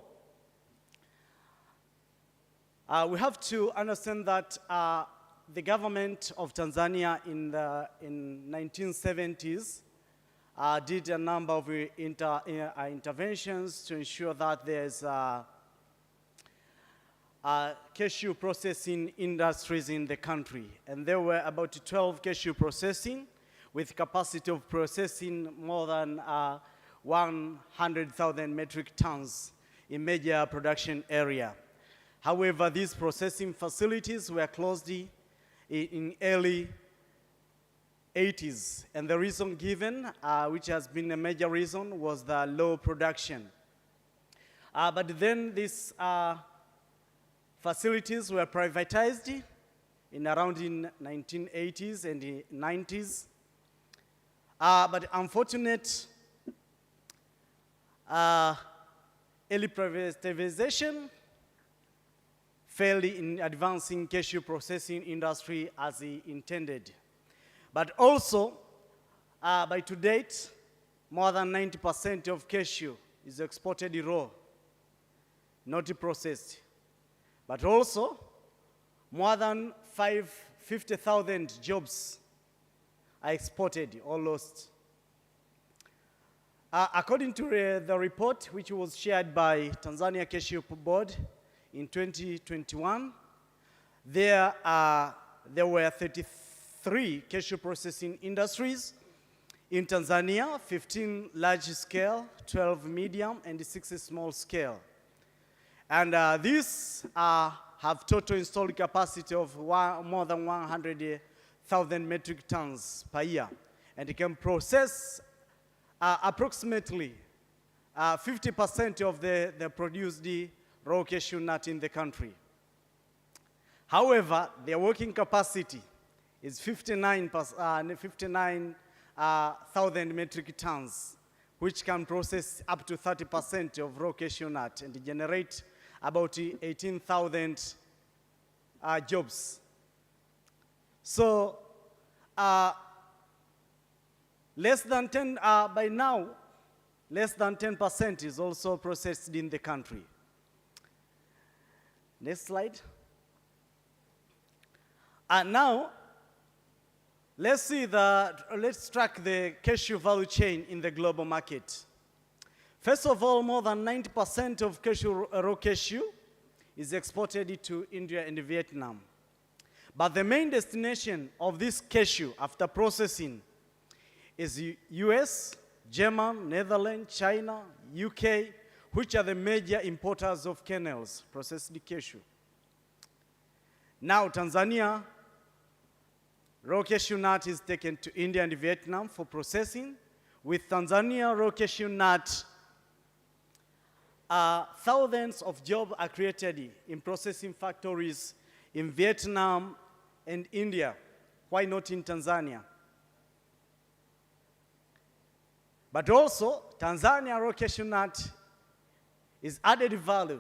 we have to understand that the government of Tanzania in 1970s did a number of interventions to ensure that there's cashew processing industries in the country. And there were about 12 cashew processing with capacity of processing more than 100,000 metric tons in major production area. However, these processing facilities were closed in early 80s. And the reason given, which has been a major reason, was the low production. But then these facilities were privatized around in 1980s and the 90s. But unfortunate, early privatization failed in advancing cashew processing industry as intended. But also, by to date, more than 90% of cashew is exported raw, not processed. But also, more than 50,000 jobs are exported or lost. According to the report, which was shared by Tanzania Cashew Board in 2021, there were 33 cashew processing industries in Tanzania, 15 large scale, 12 medium, and 6 small scale. And these have total installed capacity of more than 100,000 metric tons per year. And it can process approximately 50% of the produced raw cashew nut in the country. However, their working capacity is 59,000 metric tons, which can process up to 30% of raw cashew nut and generate about 18,000 jobs. So less than 10, by now, less than 10% is also processed in the country. Next slide. Now, let's track the cashew value chain in the global market. First of all, more than 90% of raw cashew is exported to India and Vietnam. But the main destination of this cashew after processing is US, Germany, Netherlands, China, UK, which are the major importers of kernels, processed cashew. Now, Tanzania, raw cashew nut is taken to India and Vietnam for processing. With Tanzania raw cashew nut, thousands of jobs are created in processing factories in Vietnam and India. Why not in Tanzania? But also, Tanzania raw cashew nut is added value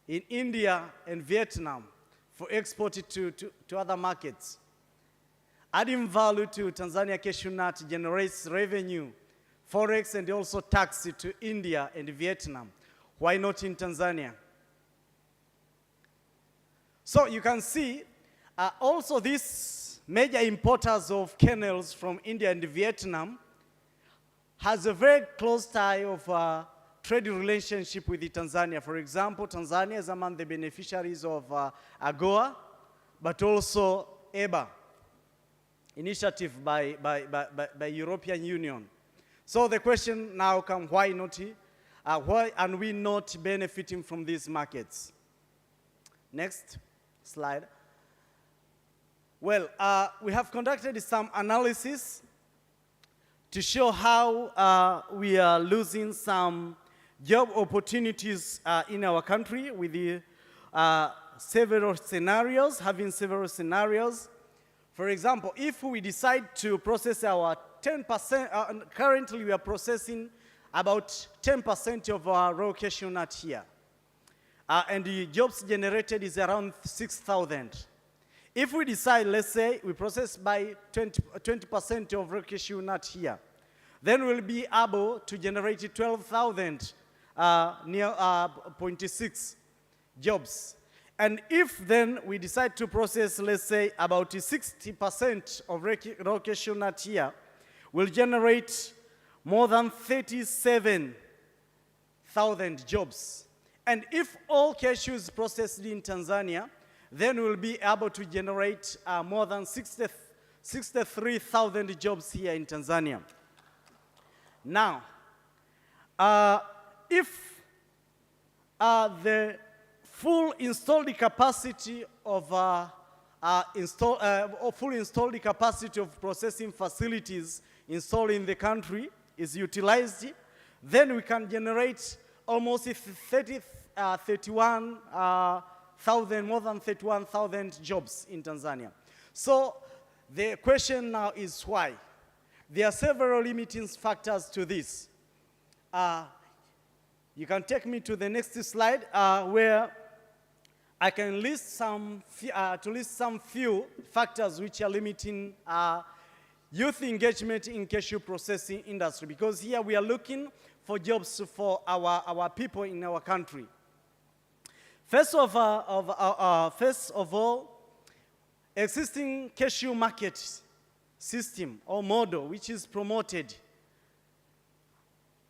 in India and Vietnam for export to other markets. Adding value to Tanzania cashew nut generates revenue, forex, and also tax to India and Vietnam. Why not in Tanzania? So you can see also these major importers of kernels from India and Vietnam has a very close tie of trade relationship with Tanzania. For example, Tanzania is among the beneficiaries of AGOA, but also EBA, initiative by European Union. So the question now comes, why are we not benefiting from these markets? Next slide. Well, we have conducted some analysis to show how we are losing some job opportunities in our country with the, several scenarios, having several scenarios. For example, if we decide to process our 10%, currently we are processing about 10% of our raw cashew nut here. And the jobs generated is around 6,000. If we decide, let's say, we process by 20% of raw cashew nut here, then we'll be able to generate 12,000, near 0.6 jobs. And if then we decide to process, let's say, about 60% of raw cashew nut here, will generate more than 37,000 jobs. And if all cashew is processed in Tanzania, then we'll be able to generate more than 63,000 jobs here in Tanzania. Now, if the full installed capacity of full installed capacity of processing facilities installed in the country is utilized, then we can generate almost 31,000, more than 31,000 jobs in Tanzania. So the question now is why? There are several limiting factors to this. You can take me to the next slide where I can list some few factors which are limiting youth engagement in cashew processing industry, because here we are looking for jobs for our people in our country. First of all, existing cashew market system or model which is promoted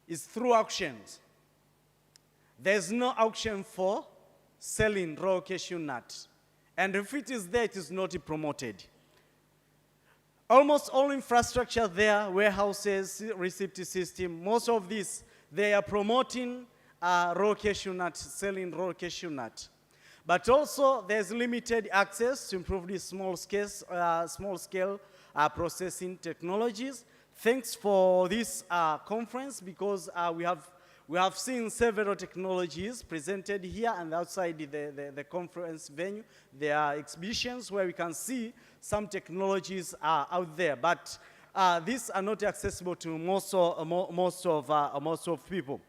is through auctions. There's no auction for selling raw cashew nut. And if it is there, it is not promoted. Almost all infrastructure there, warehouses, receipt system, most of this, they are promoting raw cashew nut, selling raw cashew nut. But also, there's limited access to improve the small scale processing technologies. Thanks for this conference, because we have seen several technologies presented here and outside the conference venue. There are exhibitions where we can see some technologies out there, but these are not accessible to most of people.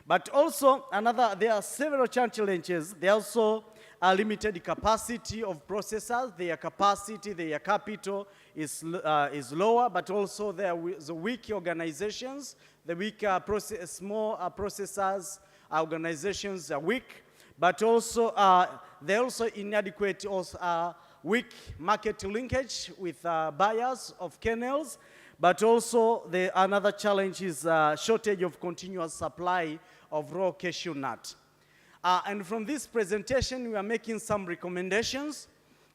But also, there are several challenges. There are also a limited capacity of processors. Their capacity, their capital is lower, but also there is weak organizations. The weak small processors organizations are weak, but also they're also inadequate, weak market linkage with buyers of kernels. But also another challenge is shortage of continuous supply of raw cashew nut. And from this presentation, we are making some recommendations.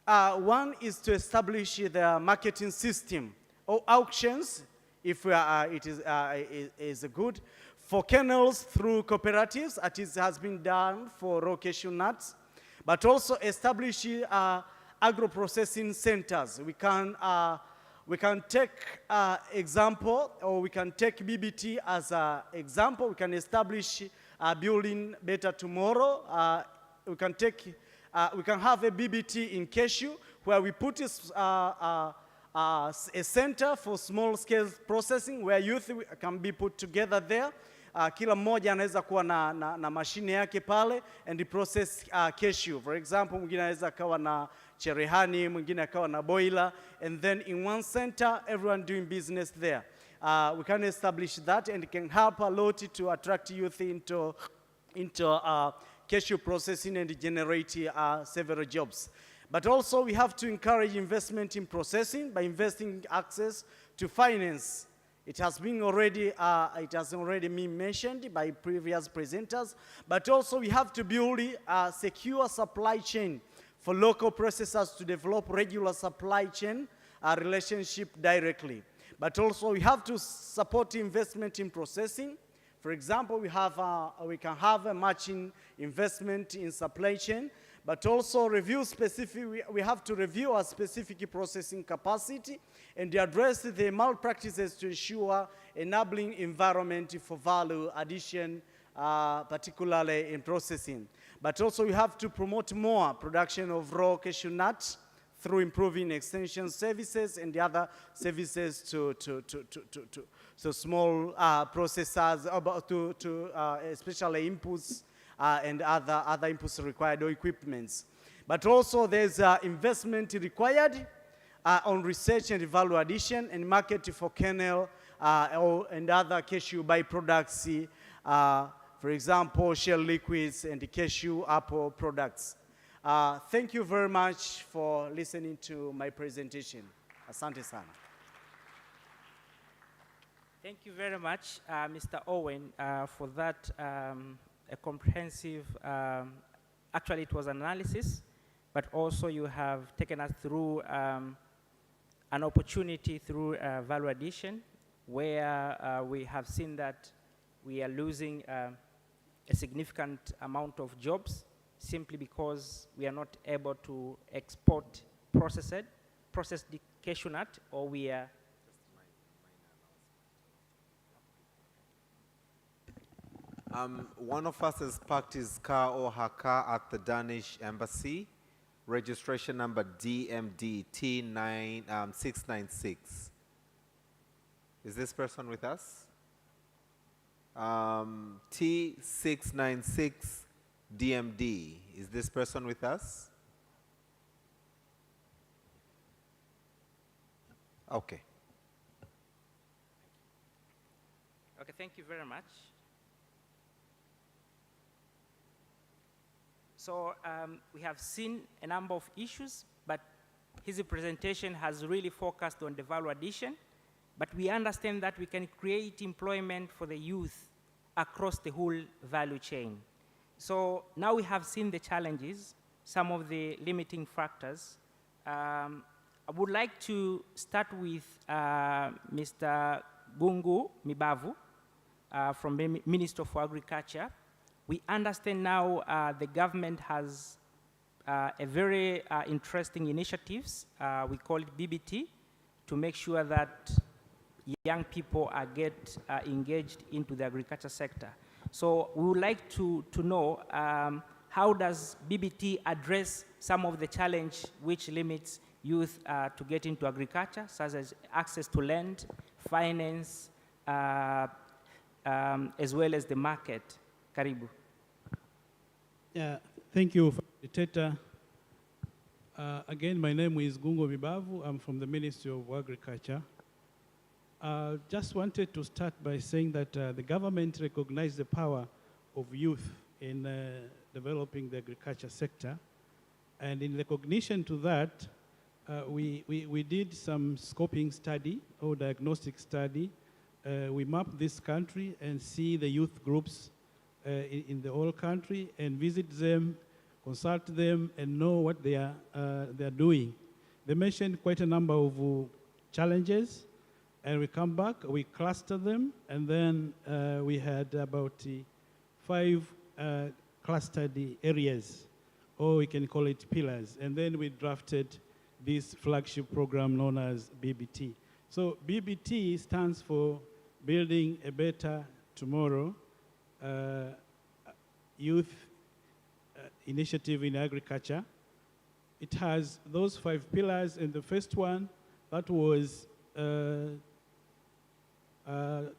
One is to establish the marketing system or auctions if is good. For kernels through cooperatives, as has been done for raw cashew nuts, but also establish agro-processing centers. We can take example, or we can take BBT as an example. We can establish building better tomorrow. We can have a BBT in Cashew where we put a center for small-scale processing where youth can be put together there. Kila mmoja anaweza kuwa na mashine yake pale and process cashew. For example, mwingine anaweza kawa na cherehani, mwingine akawa na boiler, and then in one center, everyone doing business there. We can establish that, and it can help a lot to attract youth into cashew processing and generate several jobs. But also we have to encourage investment in processing by investing access to finance. It has already been mentioned by previous presenters, but also we have to build a secure supply chain for local processors to develop regular supply chain relationship directly. But also we have to support investment in processing. For example, we can have a matching investment in supply chain, but also we have to review our specific processing capacity and address the malpractices to ensure enabling environment for value addition, particularly in processing. But also we have to promote more production of raw cashew nuts through improving extension services and the other services to small processors, especially inputs and other inputs required or equipments. But also there's investment required on research and value addition and market for kernel and other cashew byproducts, for example, shell liquids and cashew apple products. Thank you very much for listening to my presentation. Asante sana. Thank you very much, Mr. Owen, for that a comprehensive, actually it was analysis, but also you have taken us through an opportunity through value addition, where we have seen that we are losing a significant amount of jobs simply because we are not able to export processed cashew nut, or we are one of us has parked his car or her car at the Danish embassy. Registration number DMD T696. Is this person with us? T696 DMD. Is this person with us? Okay. Okay, thank you very much. So we have seen a number of issues, but his presentation has really focused on the value addition. But we understand that we can create employment for the youth across the whole value chain. So now we have seen the challenges, some of the limiting factors. I would like to start with Mr. Gungu Mibavu from the Minister for Agriculture. We understand now the government has a very interesting initiatives, we call it BBT, to make sure that young people are engaged into the agriculture sector. So we would like to know how does BBT address some of the challenge which limits youth to get into agriculture, such as access to land, finance, as well as the market. Karibu. Yeah, thank you, Facilitator. Again, my name is Gungo Mibavu. I'm from the Ministry of Agriculture. Just wanted to start by saying that the government recognized the power of youth in developing the agriculture sector. And in recognition to that, we did some scoping study or diagnostic study. We mapped this country and see the youth groups in the whole country and visit them, consult them, and know what they are doing. They mentioned quite a number of challenges, and we come back, we cluster them, and then we had about 5 clustered areas, or we can call it pillars. And then we drafted this flagship program known as BBT. So BBT stands for Building a Better Tomorrow Youth Initiative in Agriculture. It has those 5 pillars, and the first one that was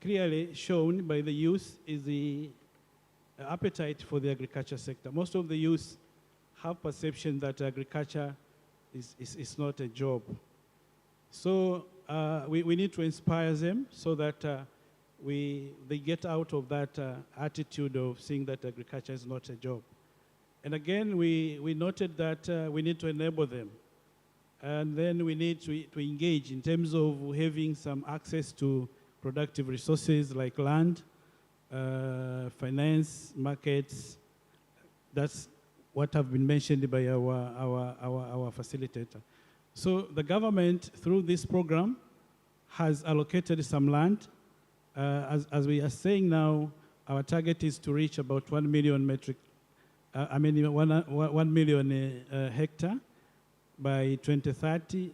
clearly shown by the youth is the appetite for the agriculture sector. Most of the youth have perception that agriculture is not a job. So we need to inspire them so that they get out of that attitude of seeing that agriculture is not a job. And again, we noted that we need to enable them. And then we need to engage in terms of having some access to productive resources like land, finance, markets. That's what have been mentioned by our facilitator. So the government, through this program, has allocated some land. As we are saying now, our target is to reach about 1 million metric 1 million hectare by 2030,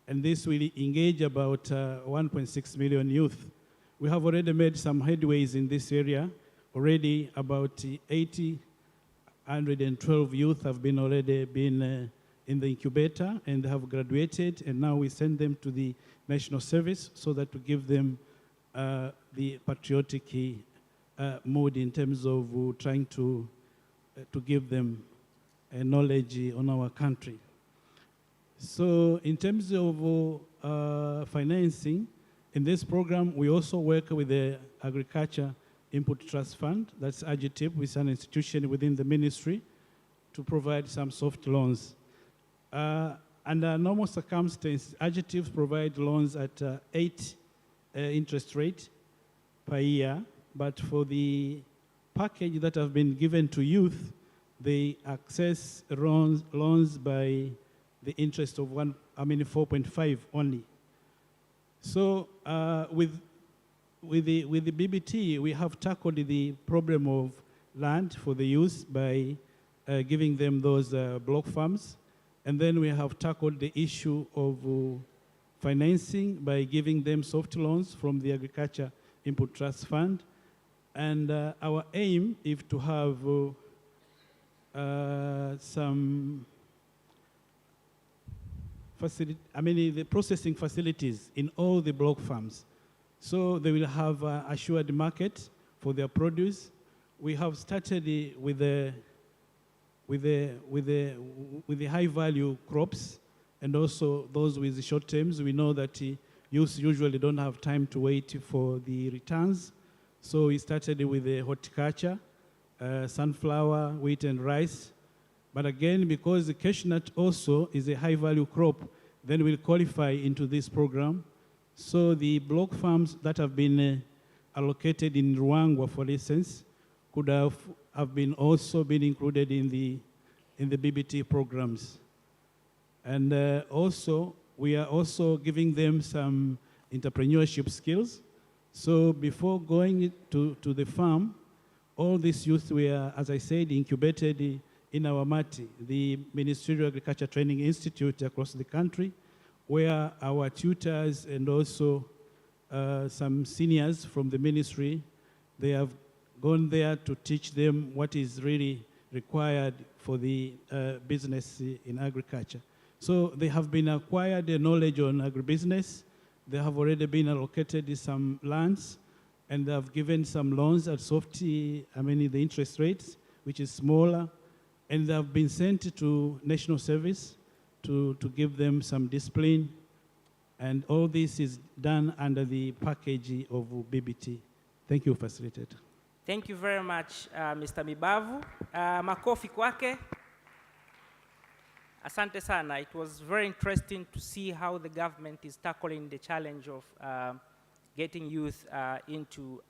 and this will engage about 1.6 million youth. We have already made some headways in this area. Already about 112 youth have already been in the incubator and have graduated, and now we send them to the national service so that to give them the patriotic mood in terms of trying to give them knowledge on our country. So in terms of financing, in this program, we also work with the Agriculture Input Trust Fund, that's AGTIP, which is an institution within the ministry, to provide some soft loans. Under normal circumstances, AGTIPs provide loans at 8 interest rate per year, but for the package that have been given to youth, they access loans by the interest of 4.5 only. So with the BBT, we have tackled the problem of land for the youth by giving them those block farms. And then we have tackled the issue of financing by giving them soft loans from the Agriculture Input Trust Fund. And our aim is to have some the processing facilities in all the block farms. So they will have assured market for their produce. We have started with the high value crops and also those with short terms. We know that youth usually don't have time to wait for the returns. So we started with the horticulture, sunflower, wheat and rice. But again, because the cashew nut also is a high value crop, then we'll qualify into this program. So the block farms that have been allocated in Ruangwa, for instance, could have been also been included in the BBT programs. And also, we are also giving them some entrepreneurship skills. So before going to the farm, all these youth were, as I said, incubated in our MATI, the Ministerial Agriculture Training Institute across the country, where our tutors and also some seniors from the ministry, they have gone there to teach them what is really required for the business in agriculture. So they have been acquired the knowledge on agribusiness. They have already been allocated some lands, and they have given some loans at the interest rates, which is smaller, and they have been sent to national service to give them some discipline. And all this is done under the package of BBT. Thank you, Facilitator. Thank you very much, Mr. Mibavu. Makofi kwake. Asante sana. It was very interesting to see how the government is tackling the challenge of getting youth into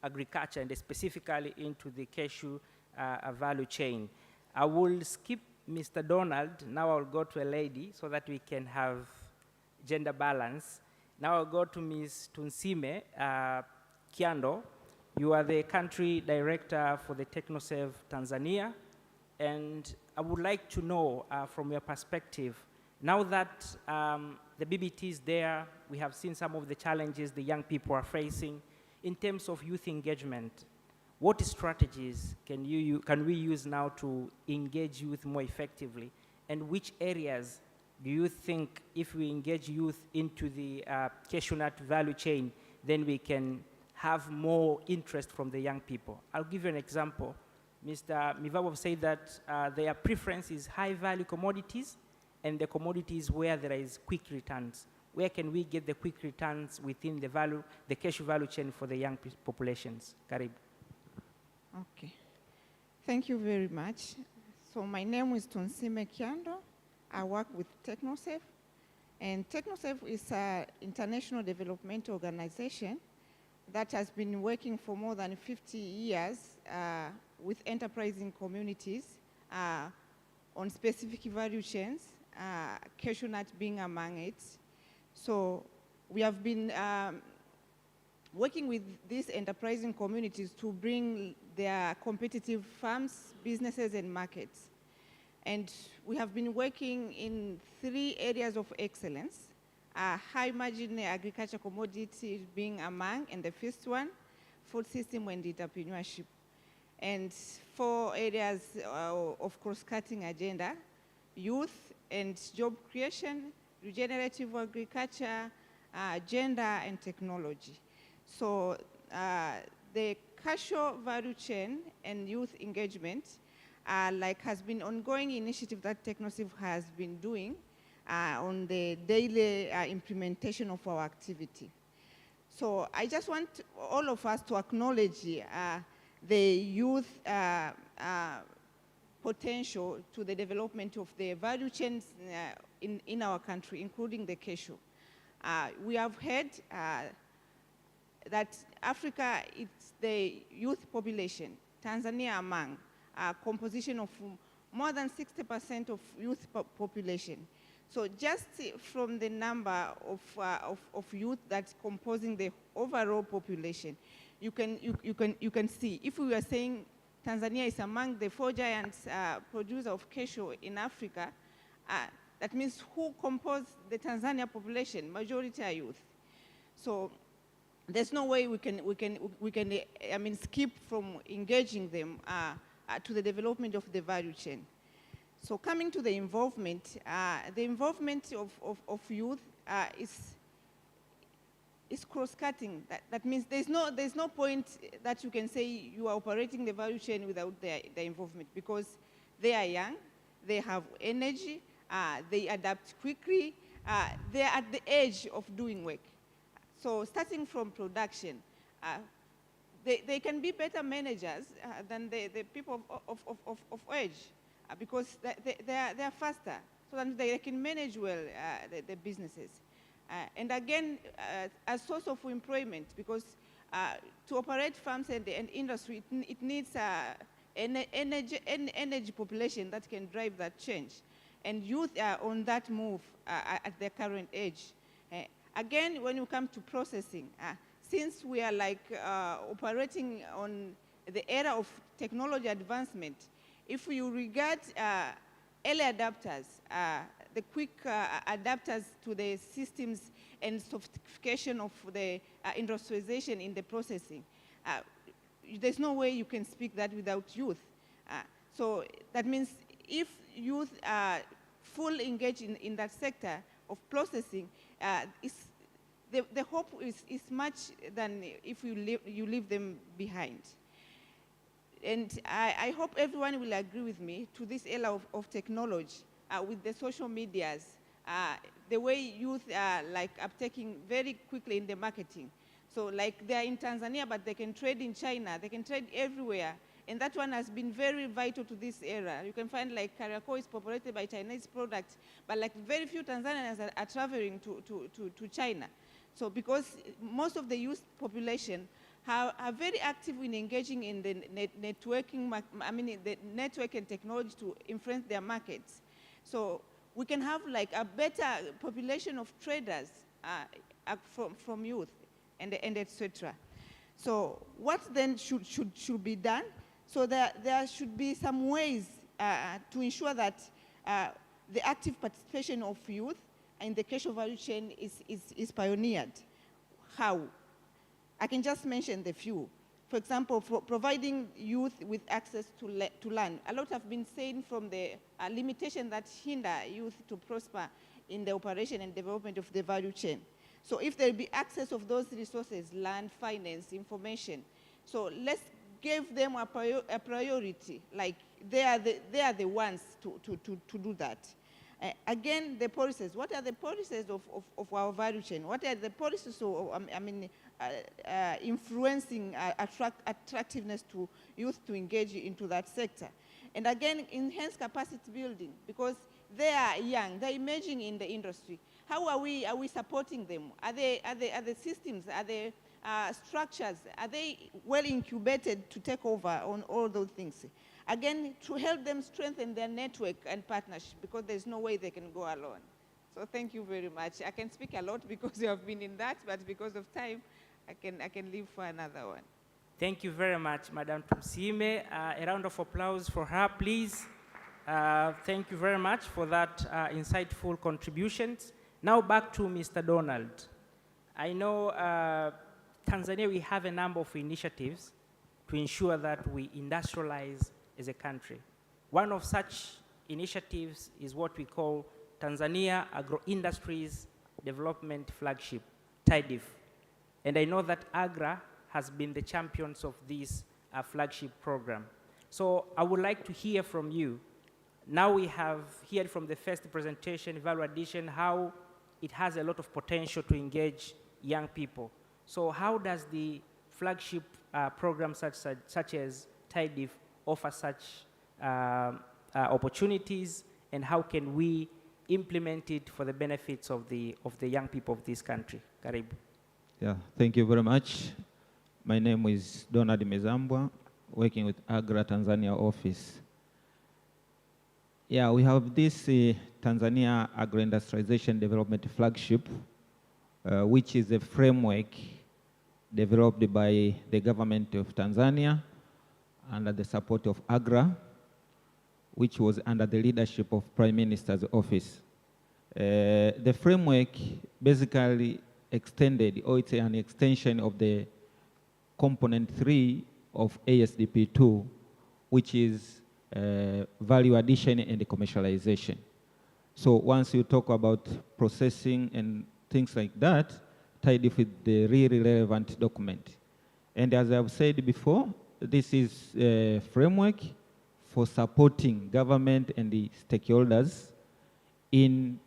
agriculture and specifically into the cashew value chain. I will skip Mr. Donald. Now I'll go to a lady so that we can have gender balance. Now I'll go to Ms. Tunsime Kiando. You are the country director for the TechnoServe Tanzania. And I would like to know from your perspective, now that the BBT is there, we have seen some of the challenges the young people are facing in terms of youth engagement. What strategies can we use now to engage youth more effectively? And which areas do you think if we engage youth into the cashew nut value chain, then we can have more interest from the young people? I'll give you an example. Mr. Mivabov said that their preference is high-value commodities and the commodities where there is quick returns. Where can we get the quick returns within the cashew value chain for the young populations? Karibu. Okay. Thank you very much. So my name is Tunsime Kiando. I work with TechnoServe. And TechnoServe is an international development organization that has been working for more than 50 years with enterprising communities on specific value chains, cashew nut being among it. So we have been working with these enterprising communities to bring their competitive farms, businesses, and markets. And we have been working in 3 areas of excellence. High margin agriculture commodities being among, and the first one, food system and entrepreneurship. And 4 areas of cross-cutting agenda, youth and job creation, regenerative agriculture, gender, and technology. So the cashew value chain and youth engagement has been ongoing initiative that TechnoServe has been doing on the daily implementation of our activity. So I just want all of us to acknowledge the youth potential to the development of the value chains in our country, including the cashew. We have heard that Africa, it's the youth population, Tanzania among, composition of more than 60% of youth population. So just from the number of youth that's composing the overall population, you can see, if we were saying Tanzania is among the 4 giants producers of cashew in Africa, that means who compose the Tanzania population? Majority are youth. So there's no way we can skip from engaging them to the development of the value chain. So coming to the involvement of youth is cross-cutting. That means there's no point that you can say you are operating the value chain without their involvement, because they are young, they have energy, they adapt quickly, they are at the edge of doing work. So starting from production, they can be better managers than the people of age, because they are faster, so that they can manage well the businesses. And again, a source of employment, because to operate farms and industry, it needs an energy population that can drive that change. And youth are on that move at their current age. Again, when you come to processing, since we are operating on the era of technology advancement, if you regard early adapters, the quick adapters to the systems and sophistication of the industrialization in the processing, there's no way you can speak that without youth. So that means if youth are fully engaged in that sector of processing, the hope is much than if you leave them behind. And I hope everyone will agree with me to this era of technology, with the social medias, the way youth are uptaking very quickly in the marketing. So they are in Tanzania, but they can trade in China, they can trade everywhere. And that one has been very vital to this era. You can find Kariako is populated by Chinese products, but very few Tanzanians are traveling to China. So because most of the youth population are very active in engaging in the networking, the network and technology to influence their markets. So we can have a better population of traders from youth, and etc. So what then should be done? So there should be some ways to ensure that the active participation of youth in the cashew value chain is pioneered. How? I can just mention the few. For example, providing youth with access to land. A lot have been saying from the limitation that hinder youth to prosper in the operation and development of the value chain. So if there be access of those resources, land, finance, information, so let's give them a priority, like they are the ones to do that. Again, the policies. What are the policies of our value chain? What are the policies of, influencing attractiveness to youth to engage into that sector? And again, enhance capacity building, because they are young, they're emerging in the industry. How are we supporting them? Are the systems, are the structures, are they well incubated to take over on all those things? Again, to help them strengthen their network and partnership, because there's no way they can go alone. So thank you very much. I can speak a lot because you have been in that, but because of time, I can leave for another one. Thank you very much, Madam Tumsime. A round of applause for her, please. Thank you very much for that insightful contributions. Now back to Mr. Donald. I know Tanzania, we have a number of initiatives to ensure that we industrialize as a country. One of such initiatives is what we call Tanzania Agro-Industries Development Flagship, TIDIF. And I know that AGRA has been the champions of this flagship program. So I would like to hear from you. Now we have heard from the first presentation, value addition, how it has a lot of potential to engage young people. So how does the flagship program such as TIDIF offer such opportunities, and how can we implement it for the benefits of the young people of this country? Karibu. Yeah, thank you very much. My name is Donald Mezambwa, working with AGRA Tanzania office. Yeah, we have this Tanzania Agro-Industrialization Development Flagship, which is a framework developed by the government of Tanzania under the support of AGRA, which was under the leadership of Prime Minister's office. The framework basically extended, or it's an extension of the component 3 of ASDP 2, which is value addition and commercialization. So once you talk about processing and things like that, TIDIF is the really relevant document. And as I've said before, this is a framework for supporting government and the stakeholders in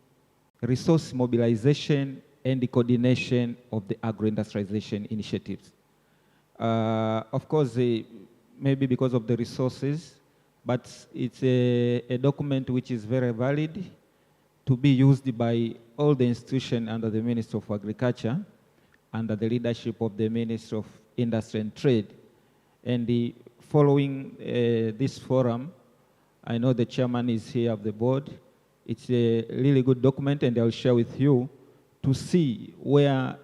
resource mobilization and the coordination of the agro-industrialization initiatives. Of course, maybe because of the resources, but it's a document which is very valid to be used by all the institutions under the Ministry of Agriculture, under the leadership of the Ministry of Industry and Trade. And following this forum, I know the chairman is here of the board. It's a really good document, and I'll share with you to see where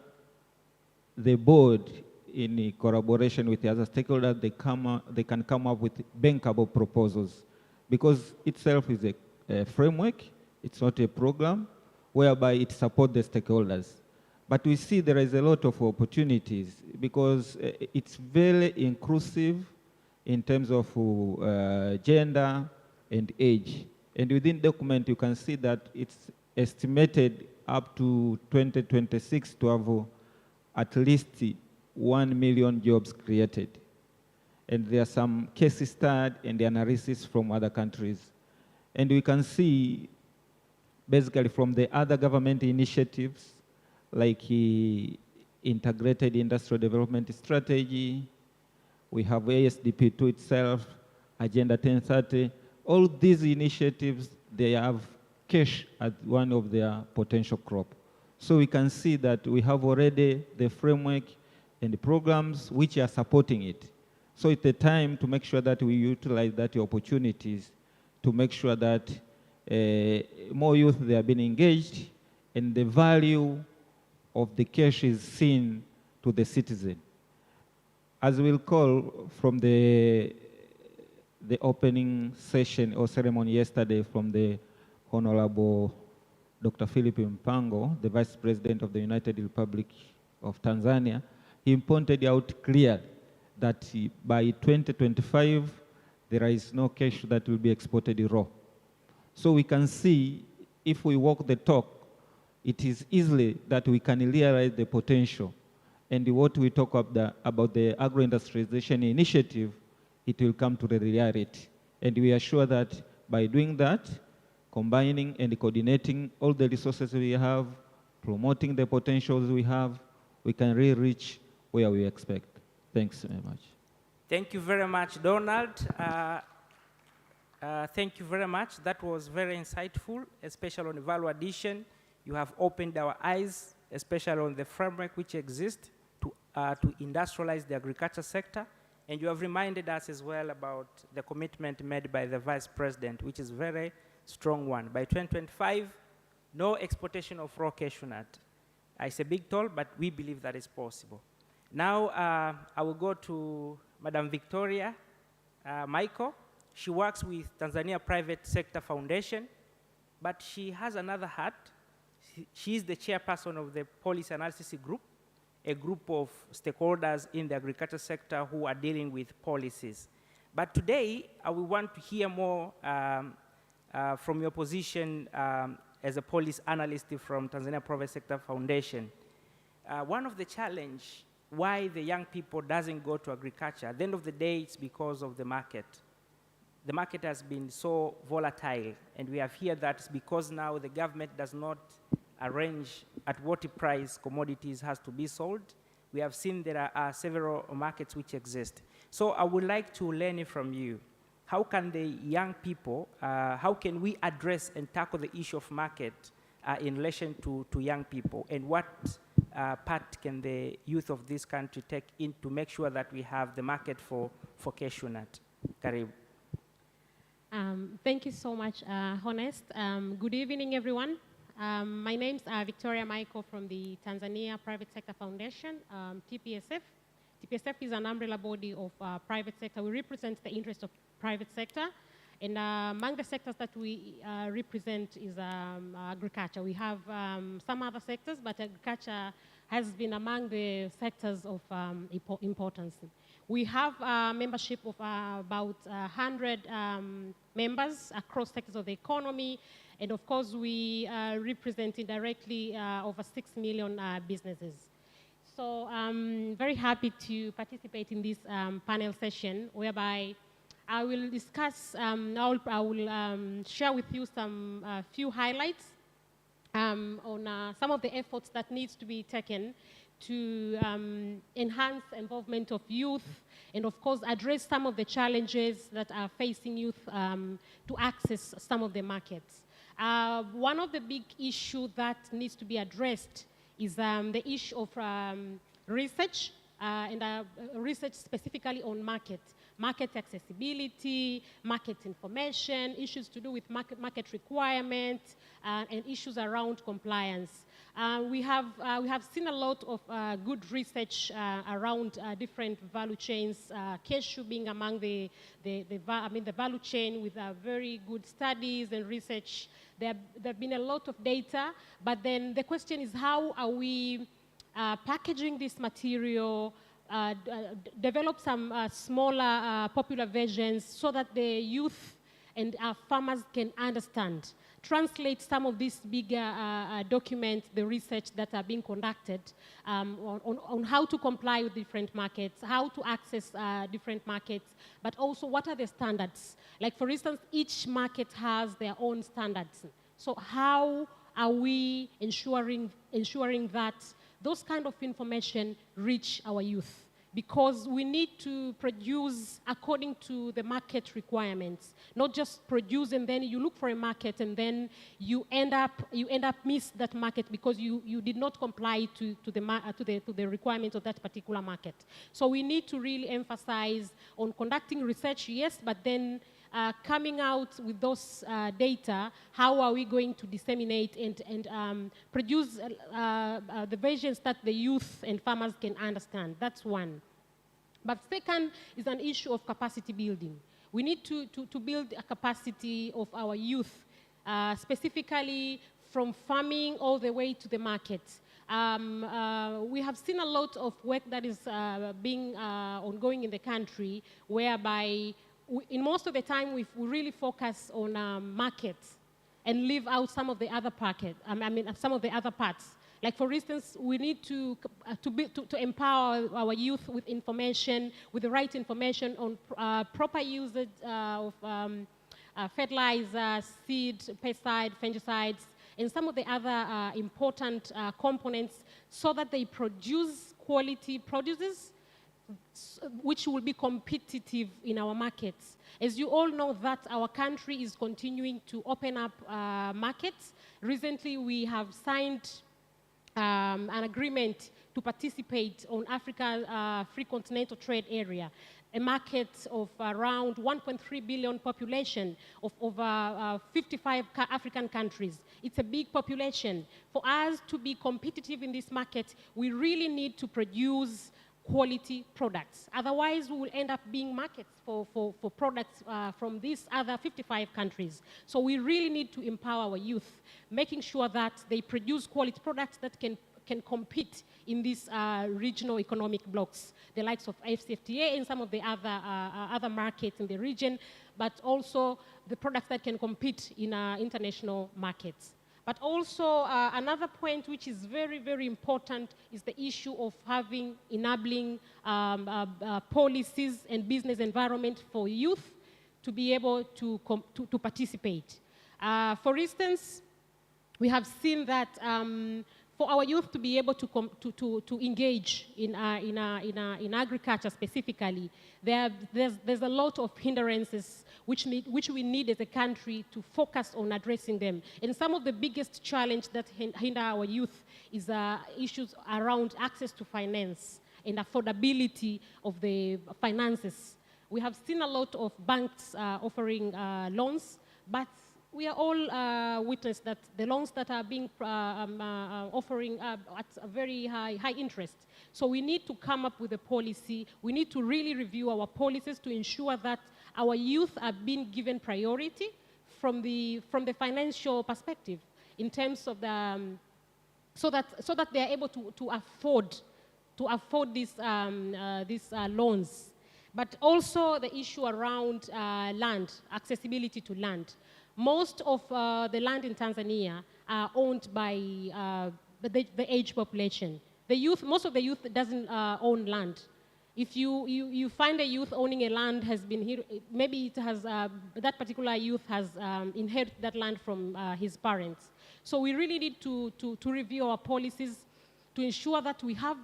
the board, in collaboration with the other stakeholders, they can come up with bankable proposals. Because itself is a framework, it's not a program, whereby it supports the stakeholders. But we see there is a lot of opportunities because it's very inclusive in terms of gender and age. And within the document, you can see that it's estimated up to 2026 to have at least 1 million jobs created. And there are some case studies and analysis from other countries. And we can see basically from the other government initiatives like Integrated Industrial Development Strategy, we have ASDP2 itself, Agenda 1030. All these initiatives, they have cash as one of their potential crop. So we can see that we have already the framework and the programs which are supporting it. So it's the time to make sure that we utilize that opportunities to make sure that more youth they are being engaged, and the value of the cash is seen to the citizen. As we'll call from the opening session or ceremony yesterday from the Honorable Dr. Philip Mpango, the Vice President of the United Republic of Tanzania, he pointed out clearly that by 2025, there is no cash that will be exported raw. So we can see, if we walk the talk, it is easily that we can realize the potential. And what we talk about the agro-industrialization initiative, it will come to the reality. And we are sure that by doing that, combining and coordinating all the resources we have, promoting the potentials we have, we can really reach where we expect. Thanks very much. Thank you very much, Donald. Thank you very much. That was very insightful, especially on value addition. You have opened our eyes, especially on the framework which exists to industrialize the agriculture sector. And you have reminded us as well about the commitment made by the Vice President, which is a very strong one. By 2025, no exportation of raw cashew nut. It's a big toll, but we believe that is possible. Now, I will go to Madam Victoria Michael. She works with Tanzania Private Sector Foundation, but she has another hat. She is the chairperson of the Policy Analysis Group, a group of stakeholders in the agriculture sector who are dealing with policies. But today, we want to hear more from your position as a policy analyst from Tanzania Private Sector Foundation. One of the challenges why the young people doesn't go to agriculture, at the end of the day, it's because of the market. The market has been so volatile, and we have heard that it's because now the government does not arrange at what price commodities has to be sold. We have seen there are several markets which exist. So I would like to learn from you. How can the young people, how can we address and tackle the issue of market in relation to young people? And what part can the youth of this country take in to make sure that we have the market for cashew nut? Karibu. Thank you so much, Honest. Good evening, everyone. My name is Victoria Michael from the Tanzania Private Sector Foundation, TPSF. TPSF is an umbrella body of private sector. We represent the interest of private sector. And among the sectors that we represent is agriculture. We have some other sectors, but agriculture has been among the sectors of importance. We have a membership of about 100 members across sectors of the economy. And of course, we represent indirectly over 6 million businesses. So I'm very happy to participate in this panel session, whereby I will discuss, I will share with you some few highlights on some of the efforts that needs to be taken to enhance involvement of youth and of course address some of the challenges that are facing youth to access some of the markets. One of the big issues that needs to be addressed is the issue of research and research specifically on market accessibility, market information, issues to do with market requirements, and issues around compliance. We have seen a lot of good research around different value chains, cashew being among the value chain with very good studies and research. There have been a lot of data, but then the question is, how are we packaging this material, develop some smaller popular versions so that the youth and farmers can understand, translate some of these bigger documents, the research that are being conducted on how to comply with different markets, how to access different markets, but also what are the standards. Like for instance, each market has their own standards. So how are we ensuring that those kind of information reach our youth? Because we need to produce according to the market requirements, not just produce and then you look for a market and then you end up miss that market because you did not comply to the requirements of that particular market. So we need to really emphasize on conducting research, yes, but then coming out with those data, how are we going to disseminate and produce the versions that the youth and farmers can understand? That's one. But second is an issue of capacity building. We need to build a capacity of our youth, specifically from farming all the way to the market. We have seen a lot of work that is being ongoing in the country, whereby in most of the time we really focus on markets and leave out some of the other some of the other parts. Like, for instance, we need to empower our youth with information, with the right information on proper usage of fertilizer, seed, pesticide, fungicides, and some of the other important components, so that they produce quality produces which will be competitive in our markets. As you all know, that our country is continuing to open up markets. Recently, we have signed an agreement to participate on Africa's Free Continental Trade Area, a market of around 1.3 billion population of over 55 African countries. It's a big population. For us to be competitive in this market, we really need to produce quality products. Otherwise, we will end up being markets for products from these other 55 countries. So we really need to empower our youth, making sure that they produce quality products that can compete in these regional economic blocks, the likes of AfCFTA and some of the other markets in the region, but also the products that can compete in international markets. But also another point which is very, very important is the issue of having enabling policies and business environment for youth to be able to participate. For instance, we have seen that for our youth to be able to engage in agriculture specifically, there's a lot of hindrances which we need as a country to focus on addressing them. And some of the biggest challenge that hinder our youth is issues around access to finance and affordability of the finances. We have seen a lot of banks offering loans, but we are all witness that the loans that are being offering at a very high interest. So we need to come up with a policy. We need to really review our policies to ensure that our youth are being given priority from the financial perspective, in terms of the so that they are able to afford these loans. But also the issue around land, accessibility to land. Most of the land in Tanzania are owned by the age population. The youth, most of the youth doesn't own land. If you find a youth owning a land, has been here, maybe it has, that particular youth has inherited that land from his parents. So we really need to review our policies to ensure that we have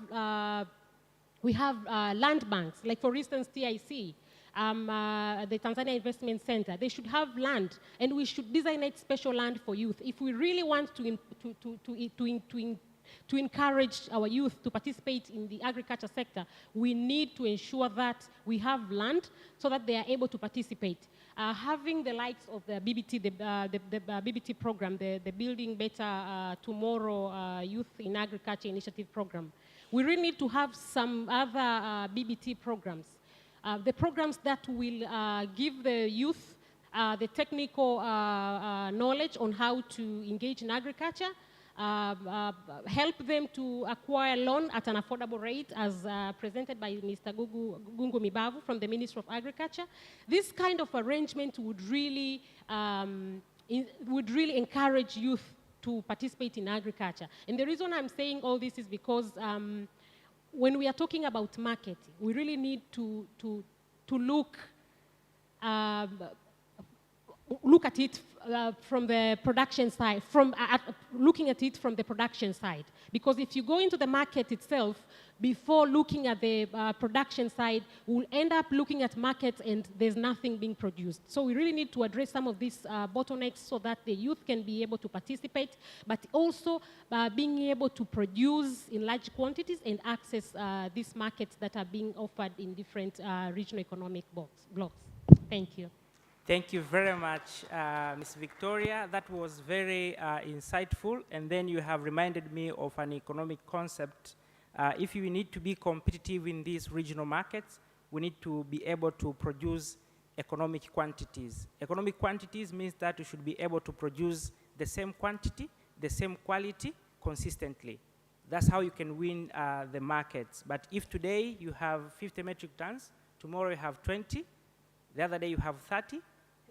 land banks. Like, for instance, TIC, the Tanzania Investment Center, they should have land, and we should designate special land for youth. If we really want to encourage our youth to participate in the agriculture sector, we need to ensure that we have land so that they are able to participate. Having the likes of the BBT, the BBT program, the Building Better Tomorrow Youth in Agriculture Initiative program, we really need to have some other BBT programs. The programs that will give the youth the technical knowledge on how to engage in agriculture, help them to acquire loan at an affordable rate, as presented by Mr. Gungu Mibavu from the Ministry of Agriculture. This kind of arrangement would really encourage youth to participate in agriculture. And the reason I'm saying all this is because when we are talking about market, we really need to look at it from the production side, looking at it from the production side. Because if you go into the market itself, before looking at the production side, we'll end up looking at markets and there's nothing being produced. So we really need to address some of these bottlenecks so that the youth can be able to participate, but also being able to produce in large quantities and access these markets that are being offered in different regional economic blocks. Thank you. Thank you very much, Ms. Victoria. That was very insightful. And then you have reminded me of an economic concept. If you need to be competitive in these regional markets, we need to be able to produce economic quantities. Economic quantities means that you should be able to produce the same quantity, the same quality, consistently. That's how you can win the markets. But if today you have 50 metric tons, tomorrow you have 20, the other day you have 30,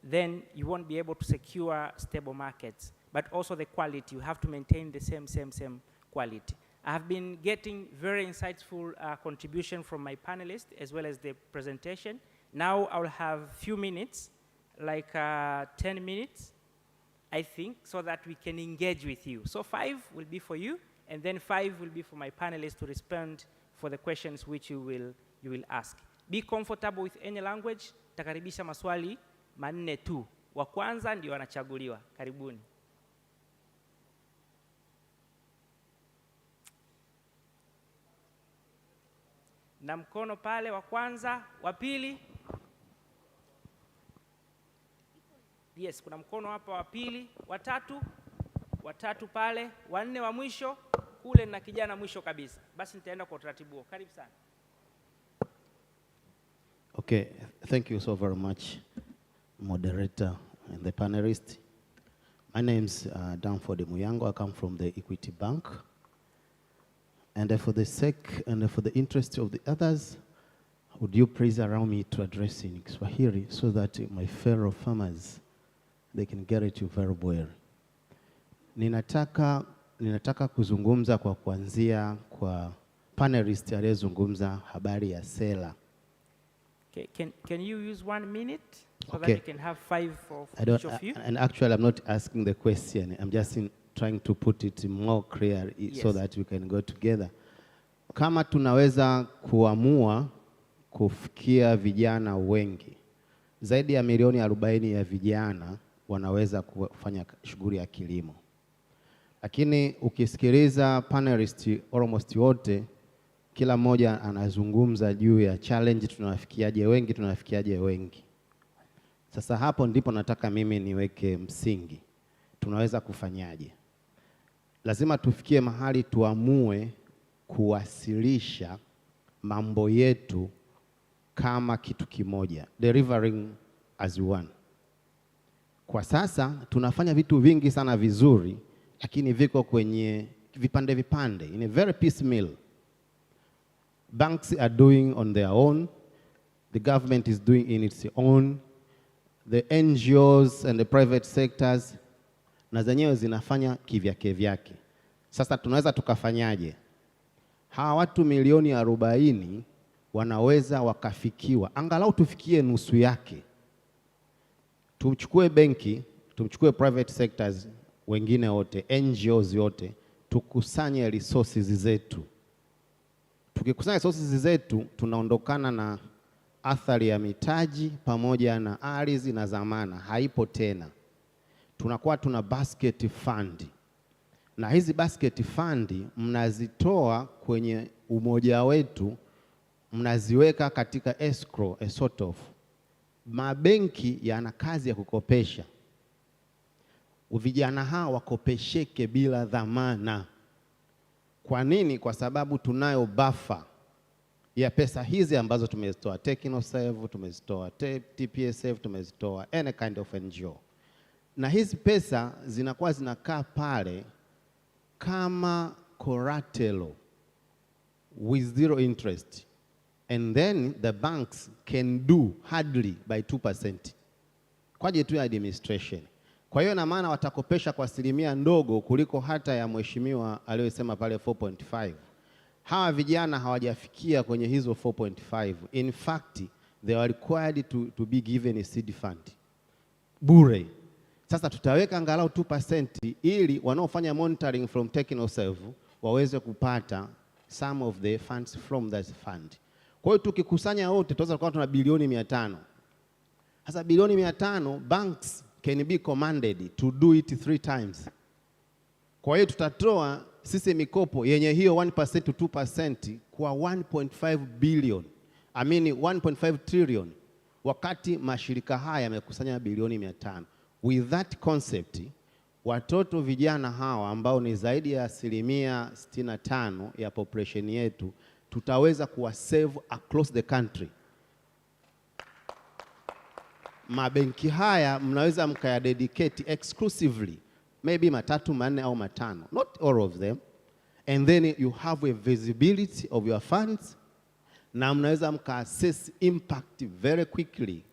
then you won't be able to secure stable markets. But also the quality, you have to maintain the same quality. I have been getting very insightful contribution from my panelists as well as the presentation. Now I'll have a few minutes, like 10 minutes, I think, so that we can engage with you. So 5 will be for you, and then 5 will be for my panelists to respond for the questions which you will ask. Be comfortable with any language. Takaribisha maswali manne tu. Wa kwanza ndio wanachaguliwa. Karibuni. Na mkono pale wa kwanza, wa pili. Yes, kuna mkono hapa wa pili, wa tatu pale, wa nne wa mwisho, kule na kijana mwisho kabisa. Basi nitaenda kwa utaratibu. Karibu sana. Okay, thank you so very much, moderator and the panelists. My name's Danford Muyango. I come from the Equity Bank. And for the sake and for the interest of the others, would you please allow me to address in Kiswahili so that my fellow farmers, they can get it very well. Ninataka kuzungumza kwa kuanzia kwa panelist aliyezungumza habari ya sera. Okay, can you use 1 minute so okay. that we can have 5 for each of you? And actually, I'm not asking the question. I'm just trying to put it more clear so that we can go together. Kama tunaweza kuamua kufikia vijana wengi, zaidi ya milioni 40 ya vijana wanaweza kufanya shughuli ya kilimo. Lakini ukisikiliza panelists almost wote, kila mmoja anazungumza juu ya challenge, tunafikiaje wengi. Sasa hapo ndipo nataka mimi niweke msingi. Tunaweza kufanyaje? Lazima tufikie mahali tuamue kuwasilisha mambo yetu kama kitu kimoja, delivering as one. Kwa sasa tunafanya vitu vingi sana vizuri, lakini viko kwenye vipande in a very piecemeal. Banks are doing on their own, the government is doing in its own, the NGOs and the private sectors na zenyewe zinafanya kivyake. Sasa tunaweza tukafanyaje? Hawa watu milioni 40 wanaweza wakafikiwa, angalau tufikie nusu yake. Tumchukue benki, tumchukue private sectors wengine wote, NGOs yote, tukusanye resources zetu. Tukikusanya resources zetu, tunaondokana na athari ya mitaji pamoja na ardhi na zamana, haipo tena. Tunakuwa tuna basket fund. Na hizi basket fund mnazitoa kwenye umoja wetu, mnaziweka katika escrow, a sort of. Mabenki yana kazi ya kukopesha. Vijana hawa wakopesheke bila dhamana. Kwa nini? Kwa sababu tunayo buffer ya pesa hizi ambazo tumezitoa TechnoServe, tumezitoa TPSF, tumezitoa any kind of NGO. Na hizi pesa zinakuwa zinakaa pale kama collateral with 0 interest. And then the banks can do hardly by 2% kwa ajili ya administration. Kwa hiyo na maana watakopesha kwa asilimia ndogo kuliko hata ya mheshimiwa aliyosema pale 4.5. Hawa vijana hawajafikia kwenye hizo 4.5. In fact, they are required to be given a seed fund bure. Sasa tutaweka angalau 2% ili wanaofanya monitoring from TechnoServe waweze kupata some of the funds from that fund. Kwa hiyo tukikusanya wote tutaweza kuwa tuna bilioni 500. Sasa bilioni 500, banks can be commanded to do it 3 times. Kwa hiyo tutatoa sisi mikopo yenye hiyo 1% to 2% kwa 1.5 billion. I mean 1.5 trillion wakati mashirika haya yamekusanya bilioni 500. With that concept, watoto vijana hawa ambao ni zaidi ya 65% ya population yetu, tutaweza kuwasave across the country. Mabenki haya mnaweza mkayadedicate exclusively, maybe 3, 4 au 5, not all of them, and then you have a visibility of your funds, na mnaweza mka-assess impact very quickly.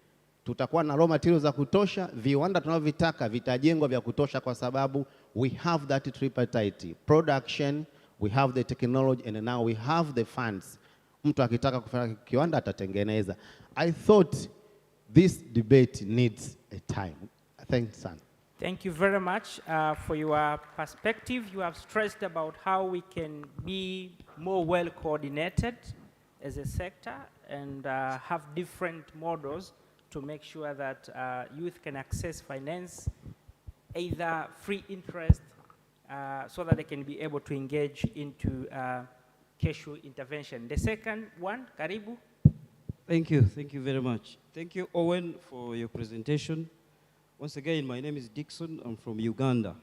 Tutakuwa na raw materials za kutosha, viwanda tunavyotaka vitajengwa vya kutosha, kwa sababu we have that tripartite: production, we have the technology, and now we have the funds. Mtu akitaka kufanya kiwanda atatengeneza. I thought this debate needs a time. Thanks, son. Thank you very much for your perspective. You have stressed about how we can be more well coordinated as a sector and have different models to make sure that youth can access finance, either free interest, so that they can be able to engage into Cashew intervention. The second one, Karibu. Thank you very much. Thank you, Owen, for your presentation. Once again, my name is Dixon, I'm from Uganda.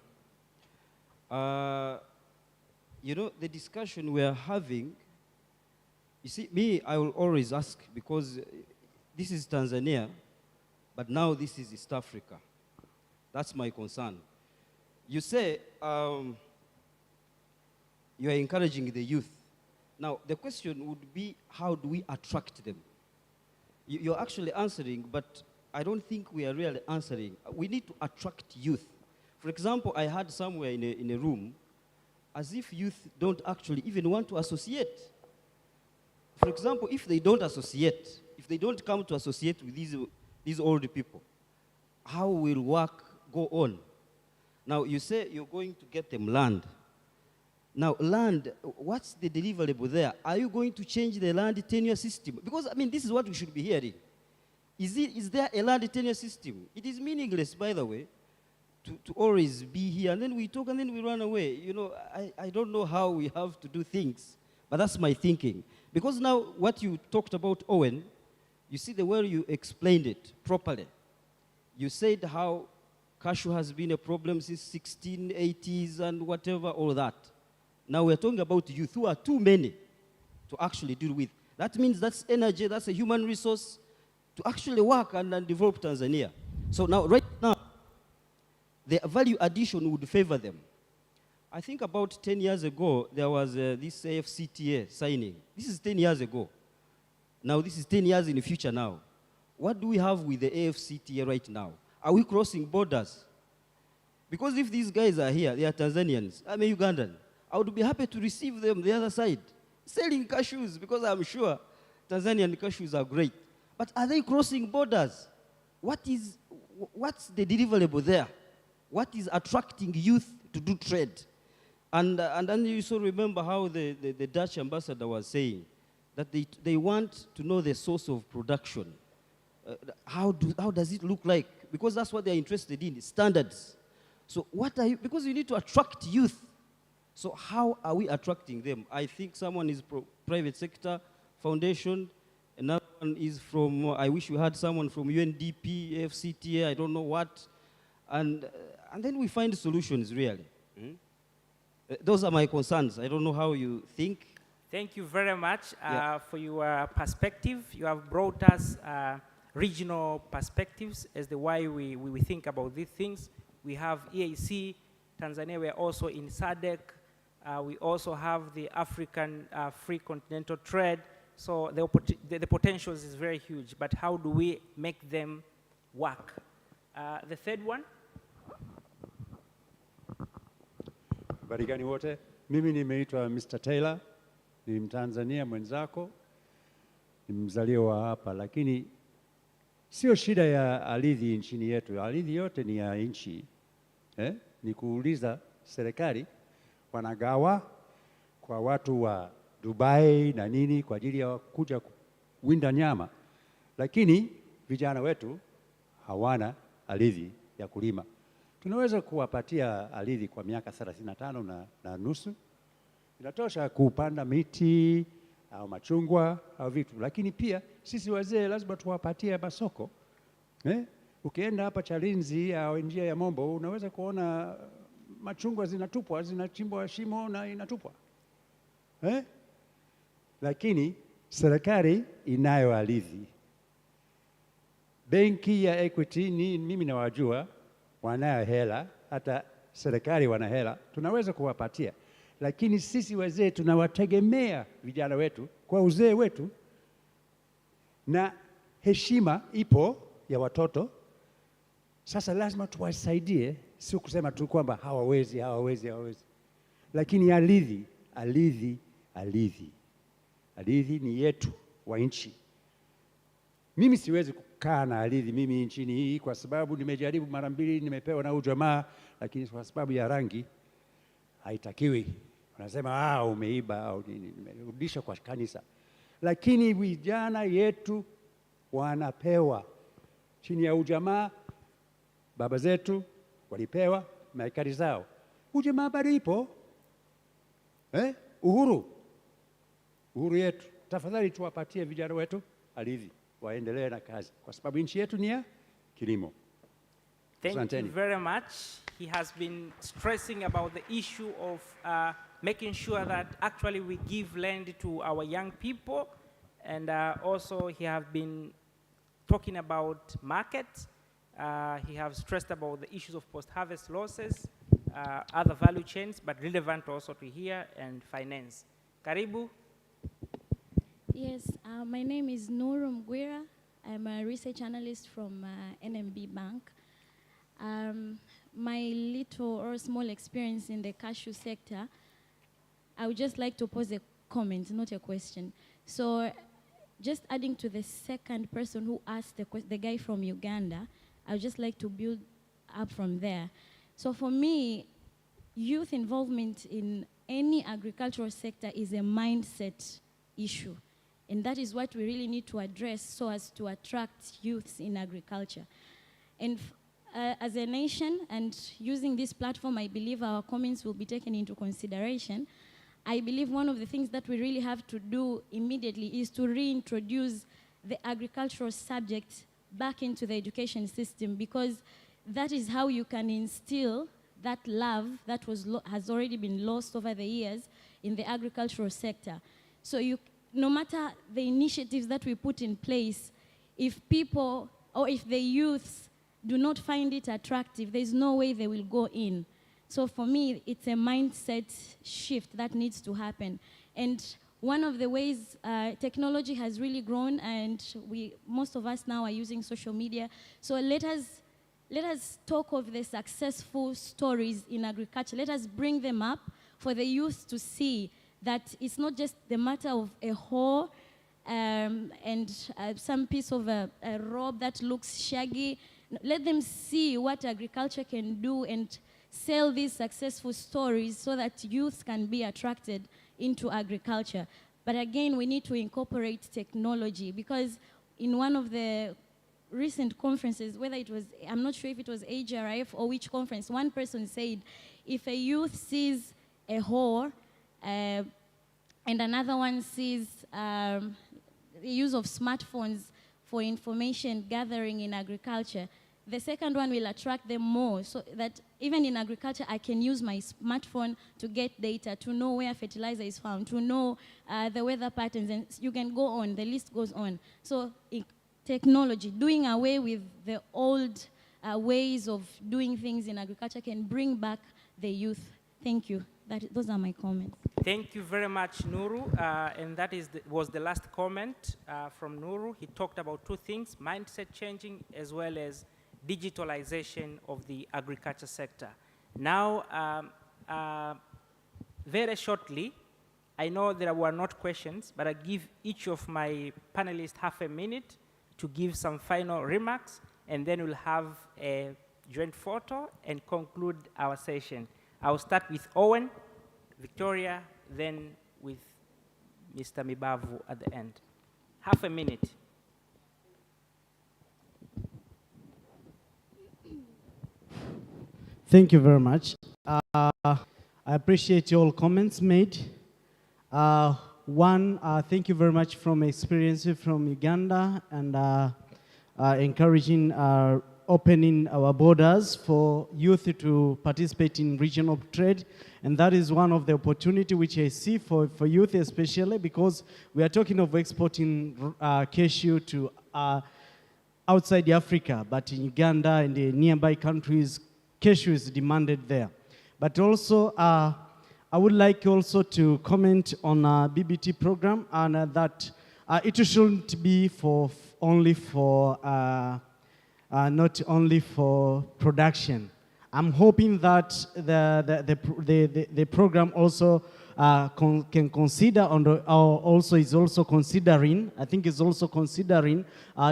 You know, the discussion we are having, you see, me, I will always ask, because this is Tanzania, but now this is East Africa. That's my concern. You say you are encouraging the youth. Now, the question would be, how do we attract them? You're actually answering, but I don't think we are really answering. We need to attract youth. For example, I heard somewhere in a room, as if youth don't actually even want to associate. For example, if they don't associate, if they don't come to associate with these old people, how will work go on? Now, you say you're going to get them land. Now, land, what's the deliverable there? Are you going to change the land tenure system? Because, I mean, this is what we should be hearing. Is there a land tenure system? It is meaningless, by the way, to always be here, and then we talk and then we run away. You know, I don't know how we have to do things, but that's my thinking. Because now what you talked about, Owen, you see the way you explained it properly. You said how Cashew has been a problem since 1680s and whatever, all that. Now we're talking about youth who are too many to actually deal with. That means that's energy, that's a human resource to actually work and develop Tanzania. So now, right now, the value addition would favor them. I think about 10 years ago, there was this AFCTA signing. This is 10 years ago. Now this is 10 years in the future now. What do we have with the AFCTA right now? Are we crossing borders? Because if these guys are here, they are Tanzanians, I'm a Ugandan, I would be happy to receive them the other side, selling cashews, because I'm sure Tanzanian cashews are great. But are they crossing borders? What's the deliverable there? What is attracting youth to do trade? And then you also remember how the Dutch ambassador was saying that they want to know the source of production. How does it look like? Because that's what they're interested in, standards. So because you need to attract youth. So how are we attracting them? I think someone is private sector foundation, another one is from, I wish we had someone from UNDP, FCTA, I don't know what. And then we find solutions, really. Those are my concerns. I don't know how you think. Thank you very much for your perspective. You have brought us regional perspectives as the way we think about these things. We have EAC, Tanzania, we are also in SADC. We also have the African Free Continental Trade. So the potential is very huge, but how do we make them work? The third one? Habari gani wote? Mimi nimeitwa Mr. Taylor, ni Mtanzania mwenzako, ni mzaliwa hapa, lakini sio shida ya ardhi nchini yetu. Ardhi yote ni ya nchi. Ni kuuliza serikali wanagawa kwa watu wa Dubai na nini kwa ajili ya kuja kuwinda nyama, lakini vijana wetu hawana ardhi ya kulima. Tunaweza kuwapatia ardhi kwa miaka 35 na nusu. Inatosha kupanda miti, au machungwa au vitu, lakini pia sisi wazee lazima tuwapatie masoko. Ukienda hapa Chalinzi au njia ya Mombo unaweza kuona machungwa zinatupwa, zinachimbwa shimo na inatupwa. Lakini serikali inayo ardhi. Benki ya Equity ni mimi nawajua, wanayo hela, hata serikali wana hela, tunaweza kuwapatia. Lakini sisi wazee tunawategemea vijana wetu kwa uzee wetu, na heshima ipo ya watoto. Sasa lazima tuwasaidie, sio kusema tu kwamba hawawezi. Lakini ardhi ni yetu wa nchi. Mimi siwezi kukaa na ardhi mimi nchini hii kwa sababu nimejaribu mara 2, nimepewa na ujamaa, lakini kwa sababu ya rangi haitakiwi. Wanasema umeiba au nini, nimerudisha kwa kanisa. Lakini vijana yetu wanapewa chini ya ujamaa. Baba zetu walipewa maekari zao, ujamaa bado ipo. Uhuru yetu, tafadhali tuwapatie vijana wetu ardhi waendelee na kazi, kwa sababu nchi yetu ni ya kilimo. Thank you very much. He has been stressing about the issue of making sure that actually we give land to our young people, and also he has been talking about markets. He has stressed about the issues of post-harvest losses, other value chains, but relevant also to here, and finance. Karibu. Yes, my name is Nuru Mgwira. I'm a research analyst from NMB Bank. My little or small experience in the cashew sector, I would just like to pose a comment, not a question. So just adding to the second person who asked the guy from Uganda, I would just like to build up from there. So for me, youth involvement in any agricultural sector is a mindset issue. And that is what we really need to address so as to attract youths in agriculture. And as a nation, and using this platform, I believe our comments will be taken into consideration. I believe one of the things that we really have to do immediately is to reintroduce the agricultural subject back into the education system, because that is how you can instill that love that has already been lost over the years in the agricultural sector. So no matter the initiatives that we put in place, if people or if the youths do not find it attractive, there's no way they will go in. So for me, it's a mindset shift that needs to happen. And one of the ways technology has really grown, and most of us now are using social media. So let us talk of the successful stories in agriculture. Let us bring them up for the youth to see that it's not just the matter of a hoe and some piece of a robe that looks shaggy. Let them see what agriculture can do and sell these successful stories so that youth can be attracted into agriculture. But again, we need to incorporate technology, because in one of the recent conferences, whether it was, I'm not sure if it was AGRIF or which conference, one person said, if a youth sees a hoe, and another one sees the use of smartphones for information gathering in agriculture, the second one will attract them more, so that even in agriculture, I can use my smartphone to get data, to know where fertilizer is found, to know the weather patterns, and you can go on, the list goes on. So technology, doing away with the old ways of doing things in agriculture, can bring back the youth. Thank you. Those are my comments. Thank you very much, Nuru. And that was the last comment from Nuru. He talked about two things: mindset changing as well as digitalization of the agriculture sector. Now, very shortly, I know there were not questions, but I give each of my panelists half a minute to give some final remarks, and then we'll have a joint photo and conclude our session. I'll start with Owen, Victoria, then with Mr. Mibavu at the end. Half a minute. Thank you very much. I appreciate all comments made. Thank you very much from experience from Uganda and encouraging opening our borders for youth to participate in regional trade. And that is one of the opportunity which I see for youth especially, because we are talking of exporting cashew to outside Africa, but in Uganda and the nearby countries, cashew is demanded there. But also, I would like also to comment on a BBT program, and that it shouldn't be only for not only for production. I'm hoping that the program also can consider is also considering, I think is also considering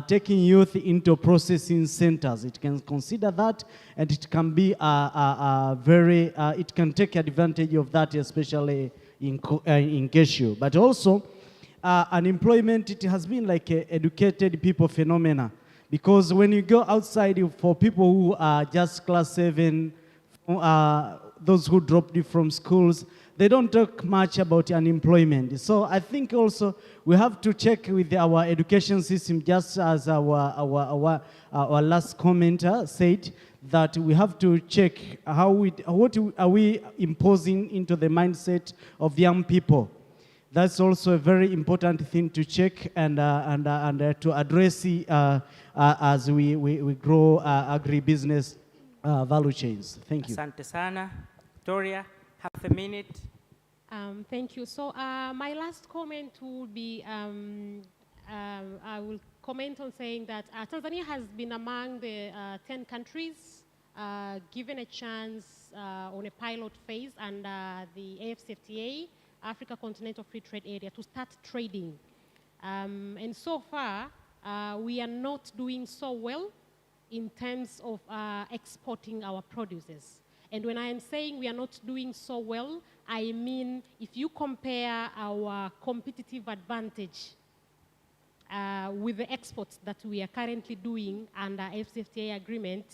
taking youth into processing centers. It can consider that, and it can be it can take advantage of that, especially in Cashew. But also, unemployment, it has been like a educated people phenomena. Because when you go outside, for people who are just class 7, those who dropped from schools, they don't talk much about unemployment. So I think also we have to check with our education system, just as our last commenter said, that we have to check what are we imposing into the mindset of young people. That's also a very important thing to check and to address as we grow agribusiness value chains. Thank you. Asante sana. Victoria, half a minute. Thank you. So my last comment would be, I will comment on saying that Tanzania has been among the 10 countries given a chance on a pilot phase under the AfCFTA, Africa Continental Free Trade Area, to start trading. And so far, we are not doing so well in terms of exporting our produces. And when I am saying we are not doing so well, I mean if you compare our competitive advantage with the exports that we are currently doing under AfCFTA agreement,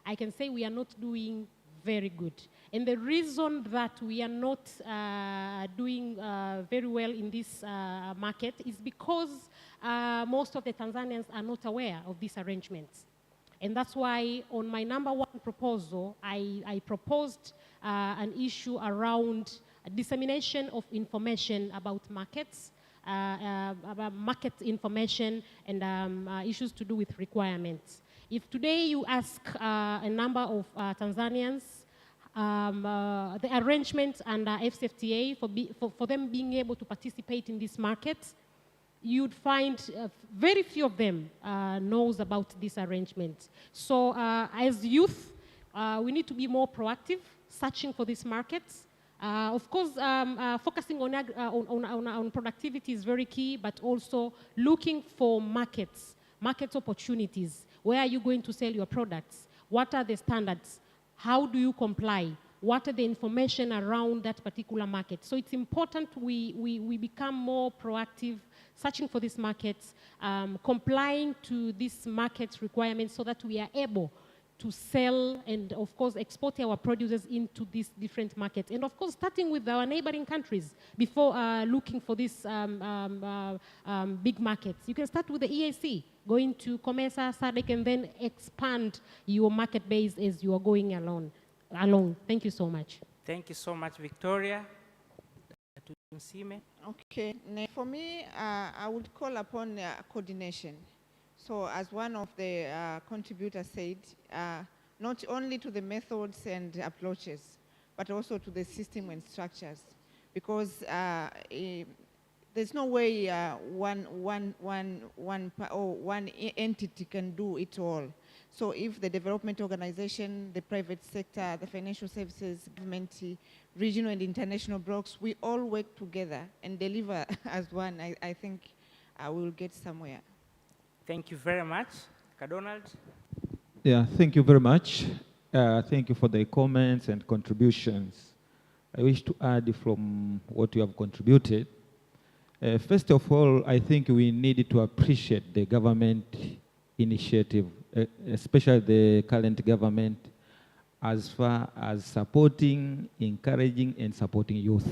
I can say we are not doing very good. And the reason that we are not doing very well in this market is because most of the Tanzanians are not aware of these arrangements. And that's why on my #1 proposal, I proposed an issue around dissemination of information about markets, about market information and issues to do with requirements. If today you ask a number of Tanzanians the arrangements under AfCFTA for them being able to participate in this market, you'd find very few of them knows about this arrangement. So as youth, we need to be more proactive, searching for these markets. Of course, focusing on productivity is very key, but also looking for market opportunities. Where are you going to sell your products? What are the standards? How do you comply? What are the information around that particular market? So it's important we become more proactive, searching for these markets, complying to these market requirements so that we are able to sell and, of course, export our produces into these different markets. And, of course, starting with our neighboring countries before looking for these big markets. You can start with the EAC, going to COMESA, SADC, and then expand your market base as you are going along. Thank you so much. Thank you so much, Victoria. Okay, for me, I would call upon coordination. So as one of the contributors said, not only to the methods and approaches, but also to the system and structures. Because there's no way one entity can do it all. So if the development organization, the private sector, the financial services, government, regional and international blocks, we all work together and deliver as one, I think we will get somewhere. Thank you very much. Donald? Yeah, thank you very much. Thank you for the comments and contributions. I wish to add from what you have contributed. First of all, I think we need to appreciate the government initiative, especially the current government, as far as supporting, encouraging, and supporting youth.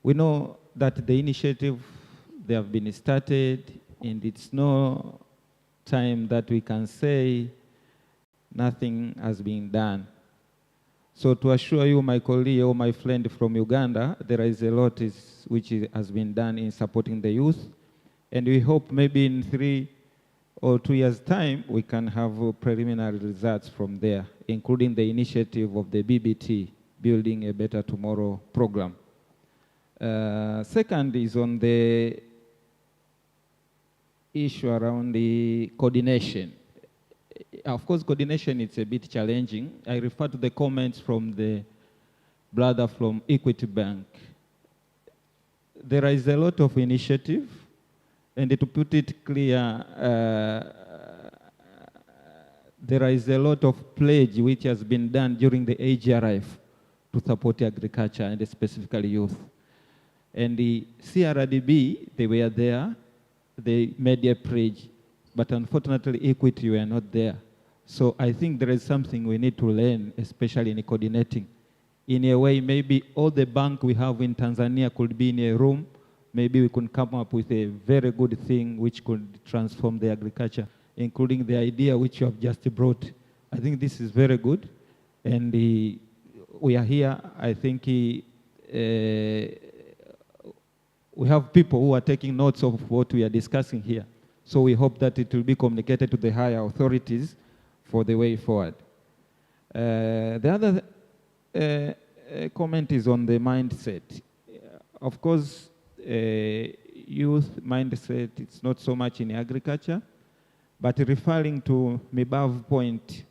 We know that the initiative, they have been started, and it's no time that we can say nothing has been done. So to assure you, my colleague or my friend from Uganda, there is a lot which has been done in supporting the youth. And we hope maybe in 3 or 2 years' time, we can have preliminary results from there, including the initiative of the BBT, Building a Better Tomorrow program. Second is on the issue around the coordination. Of course, coordination is a bit challenging. I refer to the comments from the brother from Equity Bank. There is a lot of initiative, and to put it clear, there is a lot of pledge which has been done during the AGRF to support agriculture and specifically youth. And the CRDB, they were there, they made a pledge, but unfortunately Equity were not there. So I think there is something we need to learn, especially in coordinating. In a way, maybe all the bank we have in Tanzania could be in a room. Maybe we could come up with a very good thing which could transform the agriculture, including the idea which you have just brought. I think this is very good. And we are here, I think we have people who are taking notes of what we are discussing here. So we hope that it will be communicated to the higher authorities for the way forward. The other comment is on the mindset. Of course, youth mindset, it's not so much in agriculture, but referring to Mibavu's point,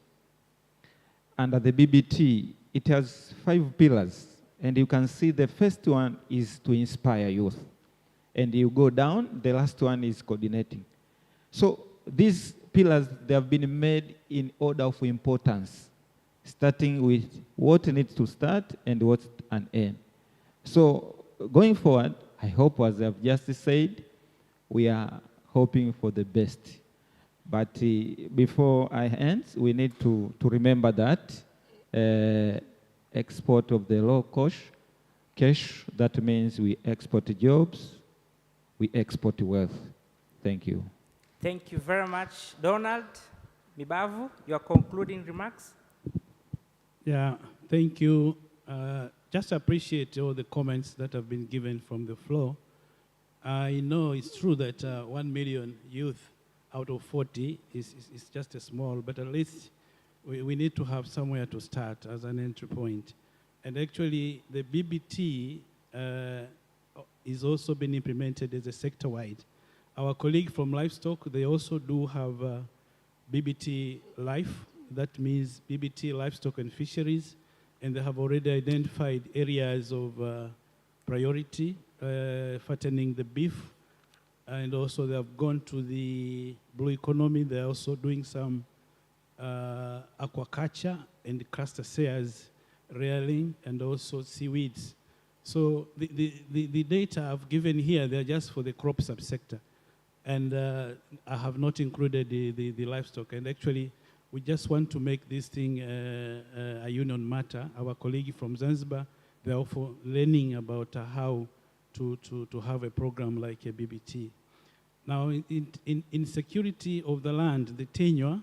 under the BBT, it has 5 pillars. And you can see the first one is to inspire youth. And you go down, the last one is coordinating. So these pillars, they have been made in order of importance, starting with what needs to start and what's an end. So going forward, I hope, as I've just said, we are hoping for the best. But before I end, we need to remember that export of the low cash, that means we export jobs, we export wealth. Thank you. Thank you very much. Donald Mibavu, your concluding remarks? Yeah, thank you. Just appreciate all the comments that have been given from the floor. I know it's true that 1 million youth out of 40 is just a small, but at least we need to have somewhere to start as an entry point. And actually, the BBT is also being implemented as a sector-wide. Our colleague from Livestock, they also do have BBT Life. That means BBT Livestock and Fisheries, and they have already identified areas of priority, fattening the beef, and also they have gone to the blue economy. They're also doing some aquaculture and crustaceans rearing, and also seaweeds. So the data I've given here, they're just for the crop subsector. And I have not included the livestock. And actually, we just want to make this thing a union matter. Our colleague from Zanzibar, they're also learning about how to have a program like a BBT. Now, in security of the land, the tenure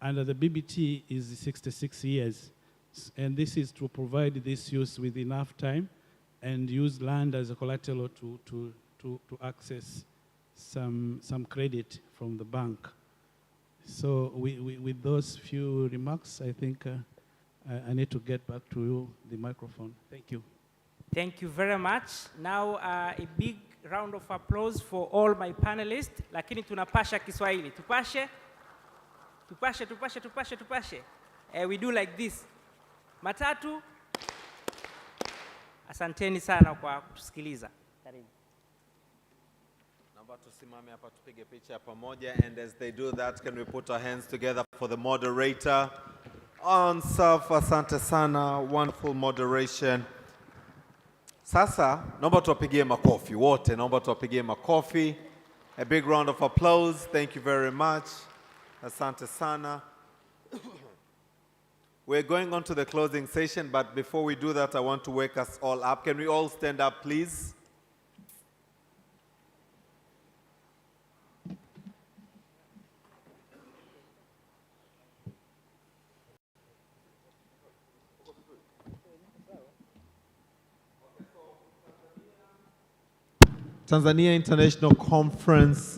under the BBT is 66 years. And this is to provide this youth with enough time and use land as a collateral to access some credit from the bank. So with those few remarks, I think I need to get back to you, the microphone. Thank you. Thank you very much. Now a big round of applause for all my panelists. Lakini tunapasha Kiswahili. Tupashe. Tupashe, tupashe, tupashe, tupashe. We do like this. Matatu. Asanteni sana kwa kutusikiliza. Karibu. Tusimame hapa tupige picha pamoja, and as they do that, can we put our hands together for the moderator? Ansaf, asante sana, wonderful moderation. Sasa, naomba tuwapigie makofi wote, naomba tuwapigie makofi. A big round of applause, thank you very much. Asante sana. We're going on to the closing session, but before we do that, I want to wake us all up. Can we all stand up, please? Tanzania International Conference,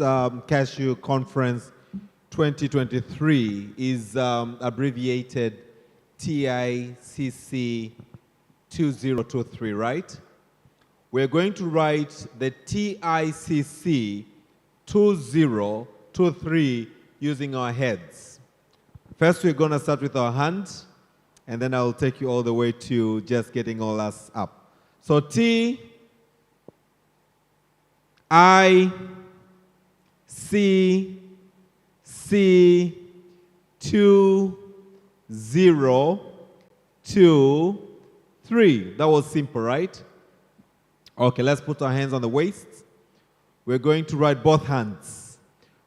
Cashew Conference 2023 is abbreviated TICC 2023, right? We're going to write the TICC 2023 using our heads. First, we're going to start with our hands, and then I'll take you all the way to just getting all us up. So T, I, C, 2, 0, 2, 3. That was simple, right? Okay, let's put our hands on the waist. We're going to write both hands.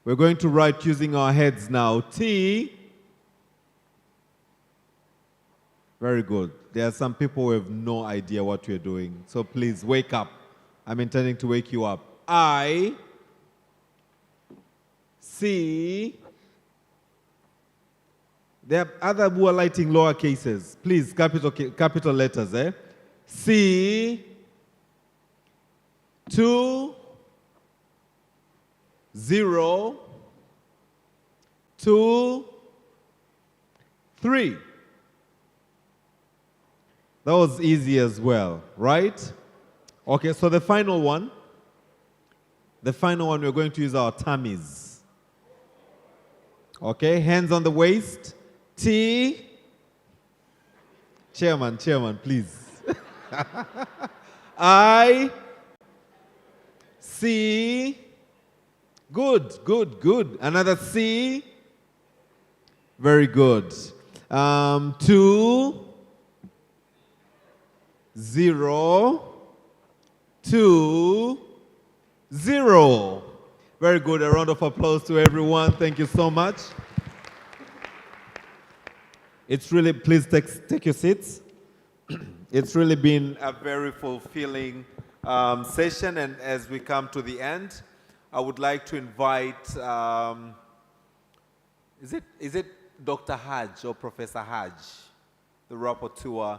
We're going to write using our heads now. T. Very good. There are some people who have no idea what we're doing. So please wake up. I'm intending to wake you up. I, C. There are other who are lighting lower cases. Please, capital letters, eh? C, 2, 0, 2, 3. That was easy as well, right? Okay, so the final one, we're going to use our tummies. Okay, hands on the waist. T. Chairman, please. I. C. Good. Another C. Very good. 2, 0, 2, 0. Very good. A round of applause to everyone. Thank you so much. It's really, please take your seats. It's really been a very fulfilling session, and as we come to the end, I would like to invite, is it Dr. Haj or Professor Haj, the rapporteur,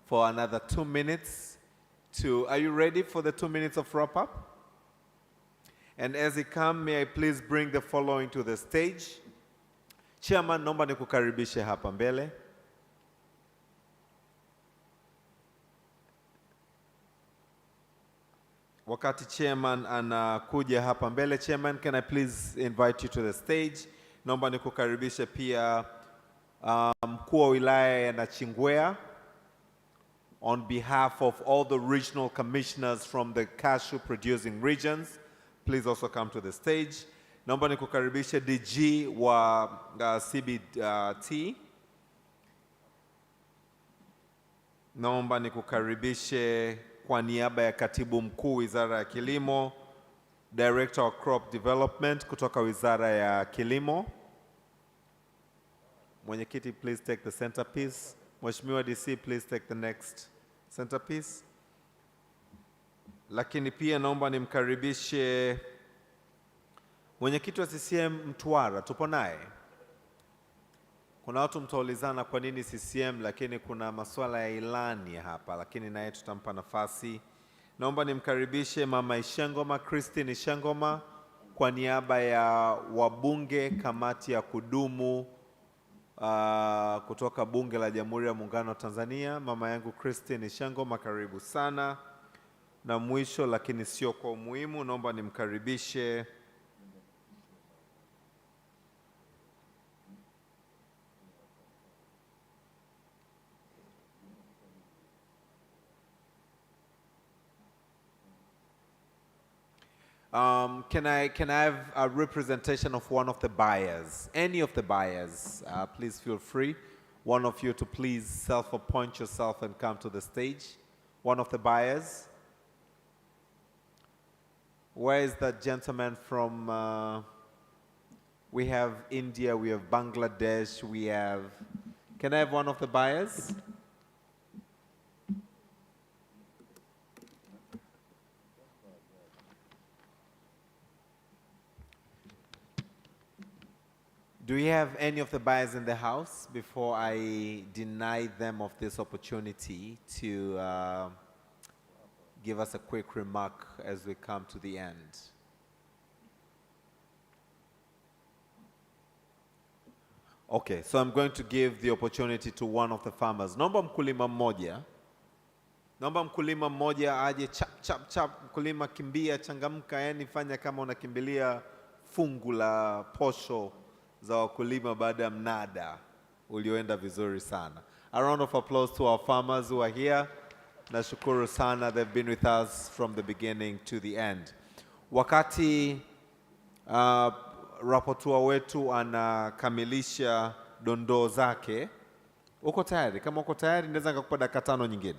for another 2 minutes are you ready for the 2 minutes of wrap-up? And as he comes, may I please bring the following to the stage. Chairman, naomba nikukaribishe hapa mbele. Wakati chairman anakuja hapa mbele, chairman, can I please invite you to the stage? Naomba nikukaribishe pia mkuu wa wilaya ya Nachingwea on behalf of all the regional commissioners from the cashew producing regions. Please also come to the stage. Naomba nikukaribishe DG wa CBT. Naomba nikukaribishe kwa niaba ya katibu mkuu Wizara ya Kilimo, Director of Crop Development kutoka Wizara ya Kilimo. Mwenyekiti, please take the centerpiece. Mheshimiwa DC, please take the next centerpiece. Lakini pia naomba nimkaribishe mwenyekiti wa CCM Mtwara, tupo naye. Kuna watu mtaulizana kwa nini CCM, lakini kuna masuala ya ilani hapa, lakini naye tutampa nafasi. Naomba nimkaribishe Mama Ishengoma, Christine Ishengoma, kwa niaba ya wabunge kamati ya kudumu kutoka Bunge la Jamhuri ya Muungano wa Tanzania. Mama yangu Christine Ishengoma, karibu sana. Na mwisho lakini sio kwa umuhimu, naomba nimkaribishe can I have a representation of one of the buyers? Any of the buyers, please feel free. One of you to please self-appoint yourself and come to the stage. One of the buyers. Where is that gentleman from? We have India, we have Bangladesh, we have... Can I have one of the buyers? Do we have any of the buyers in the house before I deny them of this opportunity to give us a quick remark as we come to the end. Okay, so I'm going to give the opportunity to one of the farmers. Naomba mkulima mmoja aje chap, mkulima kimbia, changamka, yani fanya kama unakimbilia fungu la posho za wakulima baada ya mnada ulioenda vizuri sana. A round of applause to our farmers who are here. Nashukuru sana, they've been with us from the beginning to the end. Wakati rapotua wetu anakamilisha dondoo zake, uko tayari? Kama uko tayari, naweza nikakupa dakika 5 nyingine.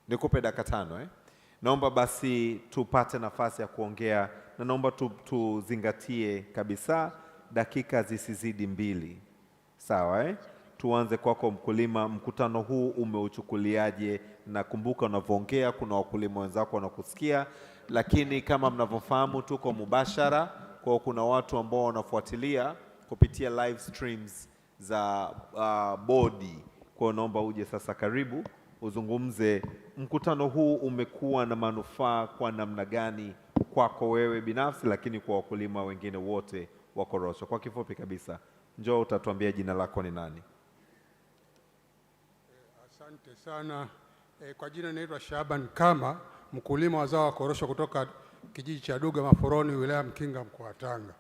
Nikupe dakika 5 Naomba basi tupate nafasi ya kuongea, na naomba tuzingatie kabisa dakika zisizidi 2. Sawa Tuanze kwako mkulima, mkutano huu umeuchukuliaje? Na kumbuka unavyoongea kuna wakulima wenzako wanakusikia, lakini kama mnavyofahamu tuko mubashara, kwa kuna watu ambao wanafuatilia kupitia live streams za bodi. Kwa naomba uje sasa, karibu uzungumze, mkutano huu umekuwa na manufaa kwa namna gani kwako wewe binafsi, lakini kwa wakulima wengine wote wa korosho? Kwa kifupi kabisa, njoo utatuambia jina lako ni nani? Asante sana. Kwa jina naitwa Shaban Kama, mkulima wa zao wa korosho kutoka kijiji cha Duga Maforoni, wilaya Mkinga, mkoa wa Tanga.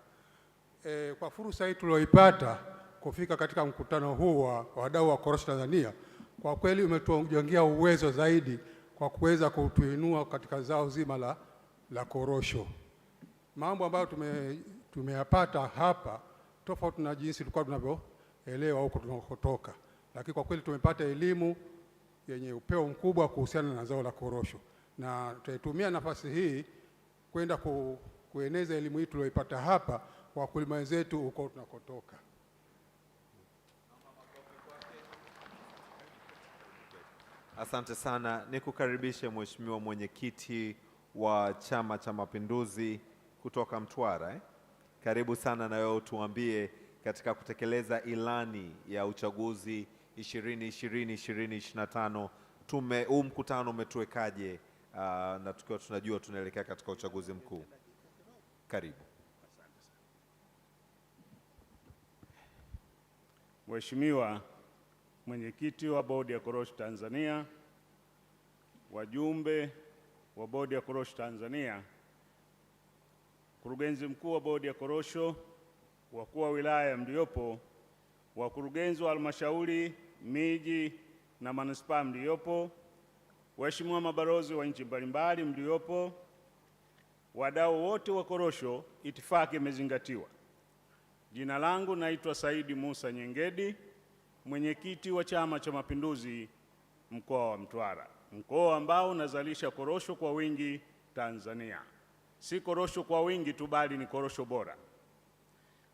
Kwa fursa hii tulioipata kufika katika mkutano huu wa wadau wa korosho Tanzania, kwa kweli umetujengea uwezo zaidi kwa kuweza kutuinua katika zao zima la korosho. Mambo ambayo tumeyapata hapa tofauti na jinsi tulikuwa tunavyoelewa huko tunakotoka, lakini kwa kweli tumepata elimu yenye upeo mkubwa kuhusiana na zao la korosho, na tutaitumia nafasi hii kwenda kueneza elimu hii tulioipata hapa kwa wakulima wenzetu huko tunakotoka. Asante sana. Nikukaribishe Mheshimiwa Mwenyekiti wa Chama cha Mapinduzi kutoka Mtwara. Karibu sana, na wewe tuambie katika kutekeleza ilani ya uchaguzi 2020-2025 huu mkutano umetuwekaje, na tukiwa tunajua tunaelekea katika uchaguzi mkuu. Karibu. Mheshimiwa Mwenyekiti wa Bodi ya Korosho Tanzania, wajumbe wa Bodi ya Korosho Tanzania, mkurugenzi mkuu wa Bodi ya Korosho, wakuu wa wilaya mliopo, wakurugenzi wa halmashauri, miji na manispaa mliopo, waheshimiwa mabalozi wa nchi mbalimbali mliopo, wadau wote wa korosho, itifaki imezingatiwa. Jina langu naitwa Saidi Musa Nyengedi, mwenyekiti wa Chama cha Mapinduzi mkoa wa Mtwara, mkoa ambao unazalisha korosho kwa wingi Tanzania. Si korosho kwa wingi tu, bali ni korosho bora.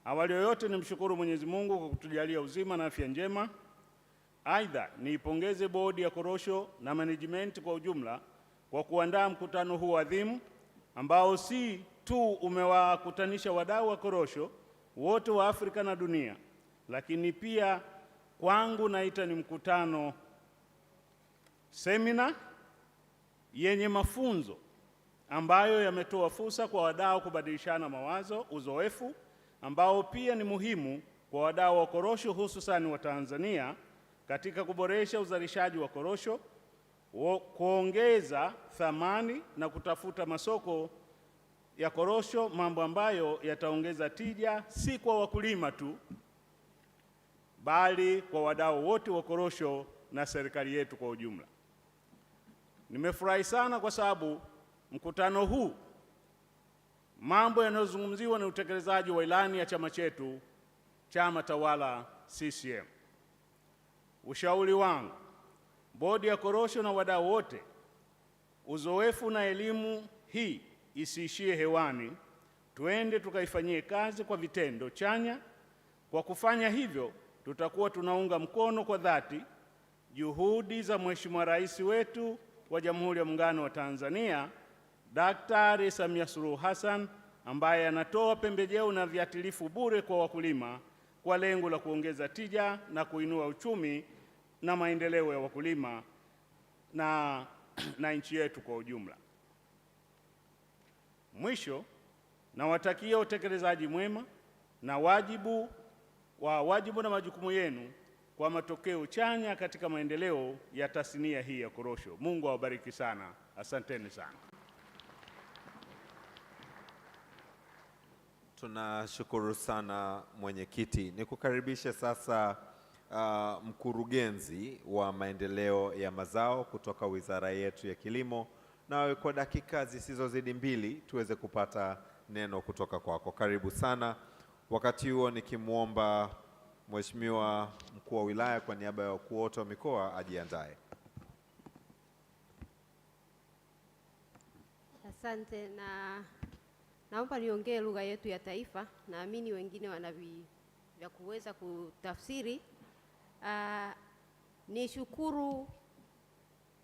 Awali yoyote nimshukuru Mwenyezi Mungu kwa kutujalia uzima na afya njema. Aidha, niipongeze Bodi ya Korosho na management kwa ujumla kwa kuandaa mkutano huu adhimu ambao si tu umewakutanisha wadau wa korosho wote wa Afrika na dunia, lakini pia kwangu naita ni mkutano semina yenye mafunzo ambayo yametoa fursa kwa wadau kubadilishana mawazo, uzoefu ambao pia ni muhimu kwa wadau wa korosho hususan wa Tanzania katika kuboresha uzalishaji wa korosho, kuongeza thamani na kutafuta masoko ya korosho, mambo ambayo yataongeza tija si kwa wakulima tu, bali kwa wadau wote wa korosho na serikali yetu kwa ujumla. Nimefurahi sana kwa sababu mkutano huu mambo yanayozungumziwa ni utekelezaji wa ilani ya chama chetu, chama tawala CCM. Ushauri wangu, Bodi ya Korosho na wadau wote, uzoefu na elimu hii isiishie hewani, tuende tukaifanyie kazi kwa vitendo chanya. Kwa kufanya hivyo, tutakuwa tunaunga mkono kwa dhati juhudi za Mheshimiwa Rais wetu wa Jamhuri ya Muungano wa Tanzania, Daktari Samia Suluhu Hassan, ambaye anatoa pembejeo na viuatilifu bure kwa wakulima kwa lengo la kuongeza tija na kuinua uchumi na maendeleo ya wakulima na nchi yetu kwa ujumla. Mwisho, nawatakia utekelezaji mwema na wajibu na majukumu yenu kwa matokeo chanya katika maendeleo ya tasnia hii ya korosho. Mungu awabariki sana. Asanteni sana. Tunashukuru sana mwenyekiti. Nikukaribishe sasa mkurugenzi wa maendeleo ya mazao kutoka wizara yetu ya kilimo, nawe kwa dakika zisizozidi 2 tuweze kupata neno kutoka kwako. Karibu sana. Wakati huo nikimwomba Mheshimiwa mkuu wa wilaya kwa niaba ya wakuu wote wa mikoa ajiandae. Asante, na naomba niongee lugha yetu ya taifa. Naamini wengine wana vya kuweza kutafsiri. Nishukuru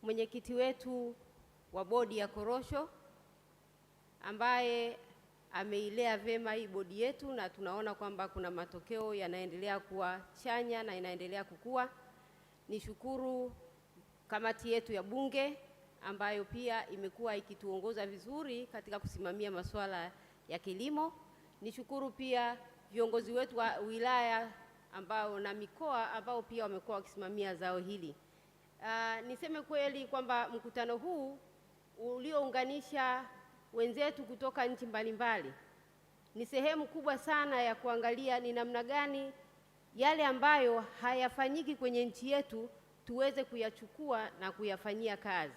mwenyekiti wetu wa bodi ya korosho ambaye ameilea vema hii bodi yetu, na tunaona kwamba kuna matokeo yanaendelea kuwa chanya na inaendelea kukua. Nishukuru kamati yetu ya bunge ambayo pia imekuwa ikituongoza vizuri katika kusimamia masuala ya kilimo. Nishukuru pia viongozi wetu wa wilaya ambao na mikoa ambao pia wamekuwa wakisimamia zao hili. Niseme kweli kwamba mkutano huu uliounganisha wenzetu kutoka nchi mbalimbali ni sehemu kubwa sana ya kuangalia ni namna gani yale ambayo hayafanyiki kwenye nchi yetu tuweze kuyachukua na kuyafanyia kazi,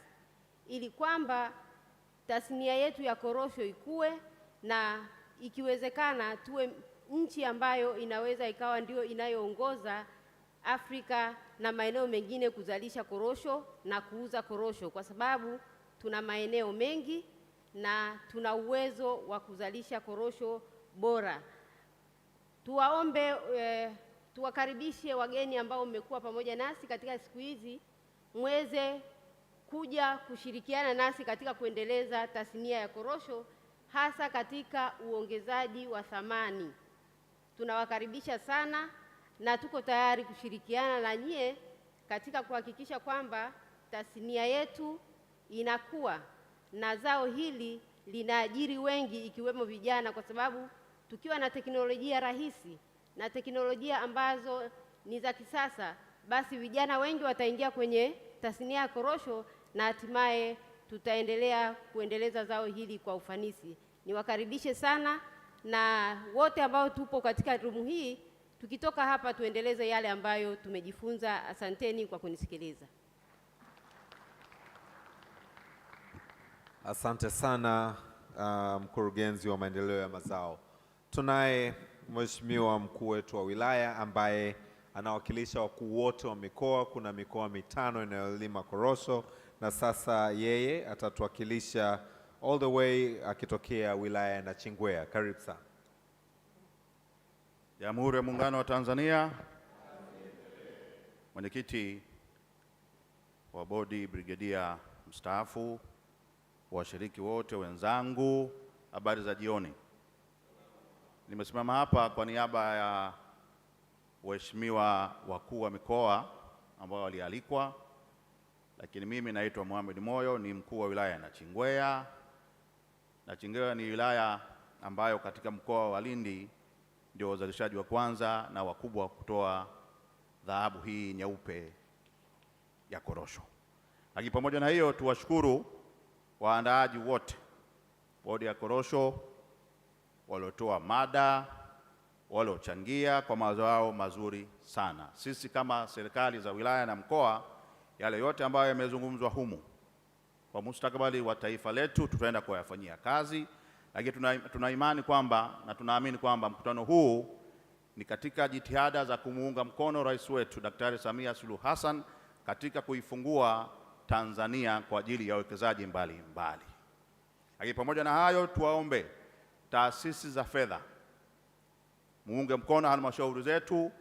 ili kwamba tasnia yetu ya korosho ikue na ikiwezekana tuwe nchi ambayo inaweza ikawa ndio inayoongoza Afrika na maeneo mengine kuzalisha korosho na kuuza korosho, kwa sababu tuna maeneo mengi na tuna uwezo wa kuzalisha korosho bora. Tuwaombe tuwakaribishe wageni ambao mmekuwa pamoja nasi katika siku hizi, mweze kuja kushirikiana nasi katika kuendeleza tasnia ya korosho, hasa katika uongezaji wa thamani. Tunawakaribisha sana na tuko tayari kushirikiana na nyie katika kuhakikisha kwamba tasnia yetu inakuwa na zao hili linaajiri wengi ikiwemo vijana, kwa sababu tukiwa na teknolojia rahisi na teknolojia ambazo ni za kisasa, basi vijana wengi wataingia kwenye tasnia ya korosho na hatimaye tutaendelea kuendeleza zao hili kwa ufanisi. Niwakaribishe sana na wote ambao tupo katika rumu hii, tukitoka hapa tuendeleze yale ambayo tumejifunza. Asanteni kwa kunisikiliza. Asante sana mkurugenzi wa maendeleo ya mazao. Tunaye Mheshimiwa mkuu wetu wa wilaya ambaye anawakilisha wakuu wote wa mikoa. Kuna mikoa 5 inayolima korosho na sasa yeye atatuwakilisha all the way akitokea wilaya ya Nachingwea. Karibu sana. Jamhuri ya Muungano wa Tanzania. Mwenyekiti wa bodi brigedia mstaafu, washiriki wote wenzangu, habari za jioni. Nimesimama hapa kwa niaba ya waheshimiwa wakuu wa mikoa ambao walialikwa, lakini mimi naitwa Mohamed Moyo, ni mkuu wa wilaya ya Nachingwea. Nachingwea ni wilaya ambayo katika mkoa wa Lindi ndio wazalishaji wa kwanza na wakubwa kutoa dhahabu hii nyeupe ya korosho. Lakini pamoja na hiyo, tuwashukuru waandaaji wote, bodi ya korosho, waliotoa mada, waliochangia kwa mawazo yao mazuri sana. Sisi kama serikali za wilaya na mkoa, yale yote ambayo yamezungumzwa humu kwa mustakabali wa taifa letu tutaenda kuyafanyia kazi. Lakini tuna imani kwamba na tunaamini kwamba mkutano huu ni katika jitihada za kumuunga mkono rais wetu Daktari Samia Suluhu Hassan katika kuifungua Tanzania kwa ajili ya uwekezaji mbalimbali. Lakini pamoja na hayo, tuwaombe taasisi za fedha muunge mkono halmashauri zetu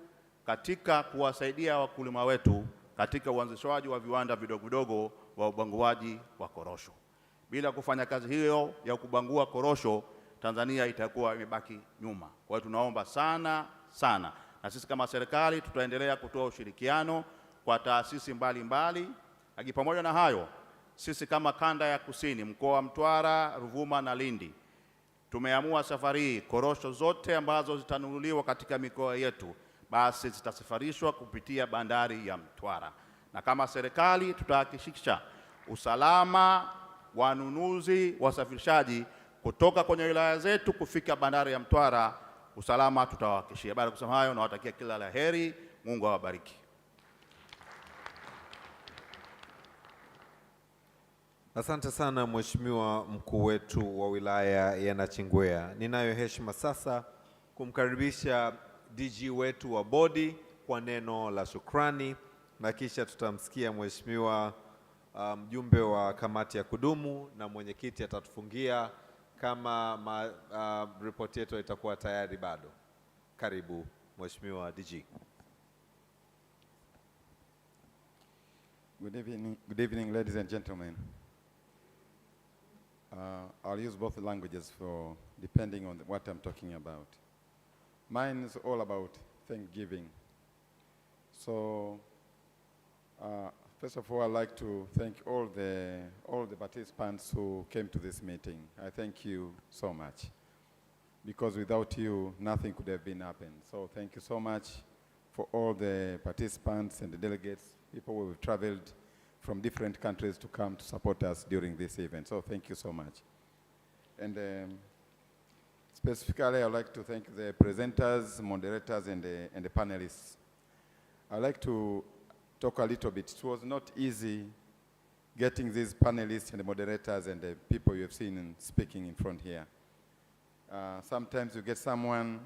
katika kuwasaidia wakulima wetu katika uanzishwaji wa viwanda vidogo vidogo wa ubanguaji wa korosho. Bila kufanya kazi hiyo ya kubangua korosho, Tanzania itakuwa imebaki nyuma. Kwa hiyo tunaomba sana sana, na sisi kama serikali tutaendelea kutoa ushirikiano kwa taasisi mbalimbali Lakini pamoja na hayo, sisi kama kanda ya kusini, mkoa wa Mtwara, Ruvuma na Lindi, tumeamua safari hii korosho zote ambazo zitanunuliwa katika mikoa yetu basi zitasafarishwa kupitia bandari ya Mtwara, na kama serikali tutahakikisha usalama wanunuzi, wasafirishaji kutoka kwenye wilaya zetu kufika bandari ya Mtwara, usalama tutawahakikishia. Baada ya kusema hayo, nawatakia kila la heri, Mungu awabariki. Asante sana Mheshimiwa mkuu wetu wa wilaya ya Nachingwea. Ninayo heshima sasa kumkaribisha DG wetu wa bodi kwa neno la shukrani, na kisha tutamsikia Mheshimiwa mjumbe wa kamati ya kudumu na mwenyekiti atatufungia kama ripoti yetu itakuwa tayari bado. Karibu Mheshimiwa DG. Good evening, ladies and gentlemen. I'll use both languages for depending on what I'm talking about. Mine is all about thanksgiving. So, first of all, I'd like to thank all the participants who came to this meeting. I thank you so much, because without you, nothing could have been happened. So thank you so much for all the participants and the delegates, people who have traveled from different countries to come to support us during this event. So thank you so much. And specifically, I'd like to thank the presenters, moderators, and the panelists. I'd like to talk a little bit. It was not easy getting these panelists and the moderators and the people you have seen speaking in front here. Sometimes you get someone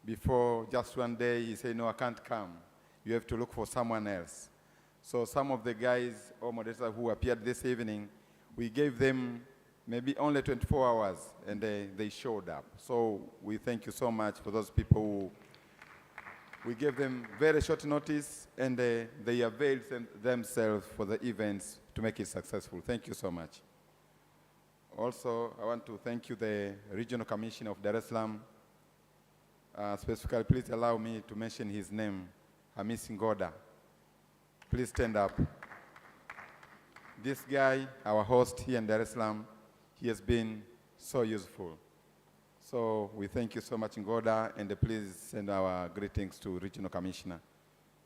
before just one day, you say, no, I can't come. You have to look for someone else. So some of the guys or moderators who appeared this evening, we gave them maybe only 24 hours and they showed up. So we thank you so much for those people who, we gave them very short notice and they availed themselves for the events to make it successful. Thank you so much. Also, I want to thank you, the Regional Commissioner of Dar es Salaam. Specifically, please allow me to mention his name, Hamis Ngoda. Please stand up. This guy, our host here in Dar es Salaam, he has been so useful. So we thank you so much, Ngoda, and please send our greetings to Regional Commissioner.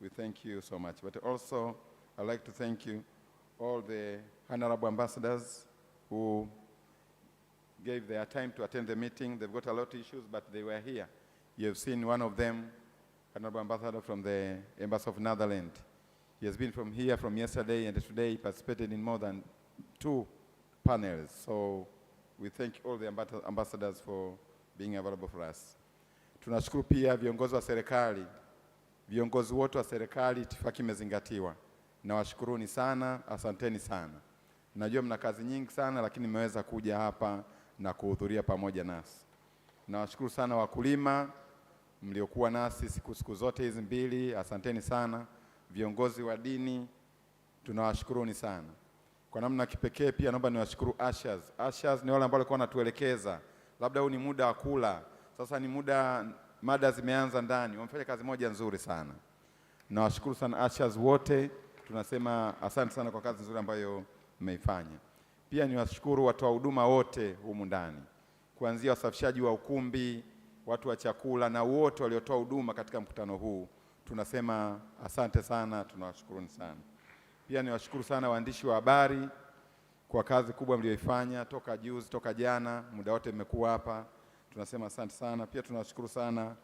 We thank you so much. But also, I'd like to thank you, all the honorable ambassadors who gave their time to attend the meeting. They've got a lot of issues, but they were here. You have seen one of them, honorable ambassador from the Embassy of Netherlands. He has been from here from yesterday, and today he participated in more than 2 panels. So we thank all the ambassadors for being available for us. Tunashukuru pia viongozi wa serikali. Viongozi wote wa serikali, itifaki imezingatiwa. Nawashukuruni sana, asanteni sana. Najua mna kazi nyingi sana, lakini mmeweza kuja hapa na kuhudhuria pamoja nasi. Nawashukuru sana wakulima mliokuwa nasi siku zote hizi mbili, asanteni sana. Viongozi wa dini, tunawashukuruni sana. Kwa namna kipekee pia naomba niwashukuru ushers. Ushers ni wale ambao walikuwa wanatuelekeza, labda huu ni muda wa kula, sasa ni muda, mada zimeanza ndani. Wamefanya kazi moja nzuri sana. Nawashukuru sana ushers wote, tunasema asante sana kwa kazi nzuri ambayo mmeifanya. Pia niwashukuru watoa huduma wote humu ndani, kuanzia wasafishaji wa ukumbi, watu wa chakula na wote waliotoa huduma katika mkutano huu. Tunasema asante sana, tunawashukuruni sana. Pia niwashukuru sana waandishi wa habari kwa kazi kubwa mlioifanya toka juzi, toka jana, muda wote mmekuwa hapa. Tunasema asante sana. Pia tunawashukuru sana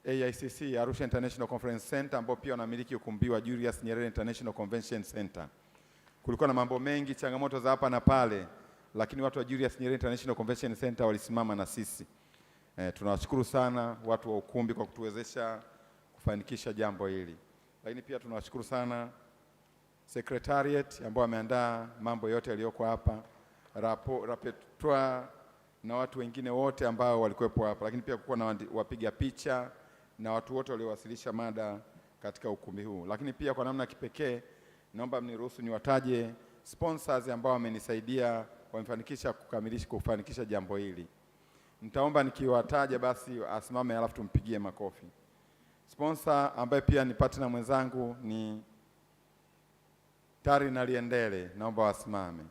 AICC, Arusha International Conference Center, ambao pia wanamiliki ukumbi wa Julius Nyerere International Convention Center. Kulikuwa na mambo mengi, changamoto za hapa na pale, lakini watu wa Julius Nyerere International Convention Center walisimama na sisi. Tunawashukuru sana watu wa ukumbi kwa kutuwezesha kufanikisha jambo hili. Lakini pia tunawashukuru sana Secretariat ambao wameandaa mambo yote yaliyoko hapa, rapporteur na watu wengine wote ambao walikuwepo hapa. Lakini pia kulikuwa na wapiga picha na watu wote waliowasilisha mada katika ukumbi huu. Lakini pia kwa namna kipekee naomba mniruhusu niwataje sponsors ambao wamenisaidia kufanikisha jambo hili. Nitaomba nikiwataja basi asimame alafu tumpigie makofi. Sponsor ambaye pia ni partner mwenzangu ni Tari na Liendele, naomba wasimame.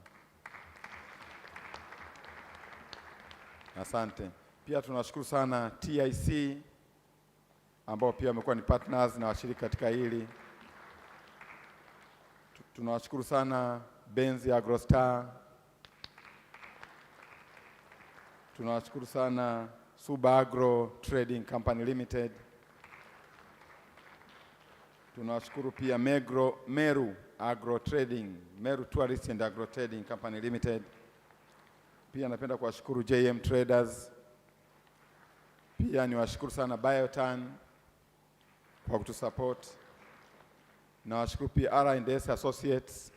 Asante. Pia tunashukuru sana TIC ambao pia wamekuwa ni partners na washiriki katika hili. Tunawashukuru sana Benzi Agrostar. Tunawashukuru sana Suba Agro Trading Company Limited. Tunawashukuru pia Meru Agro Trading, Meru Tourist and Agro Trading Company Limited. Pia napenda kuwashukuru JM Traders. Pia niwashukuru sana Biotan kwa kutusupport. Nawashukuru pia R&S Associates.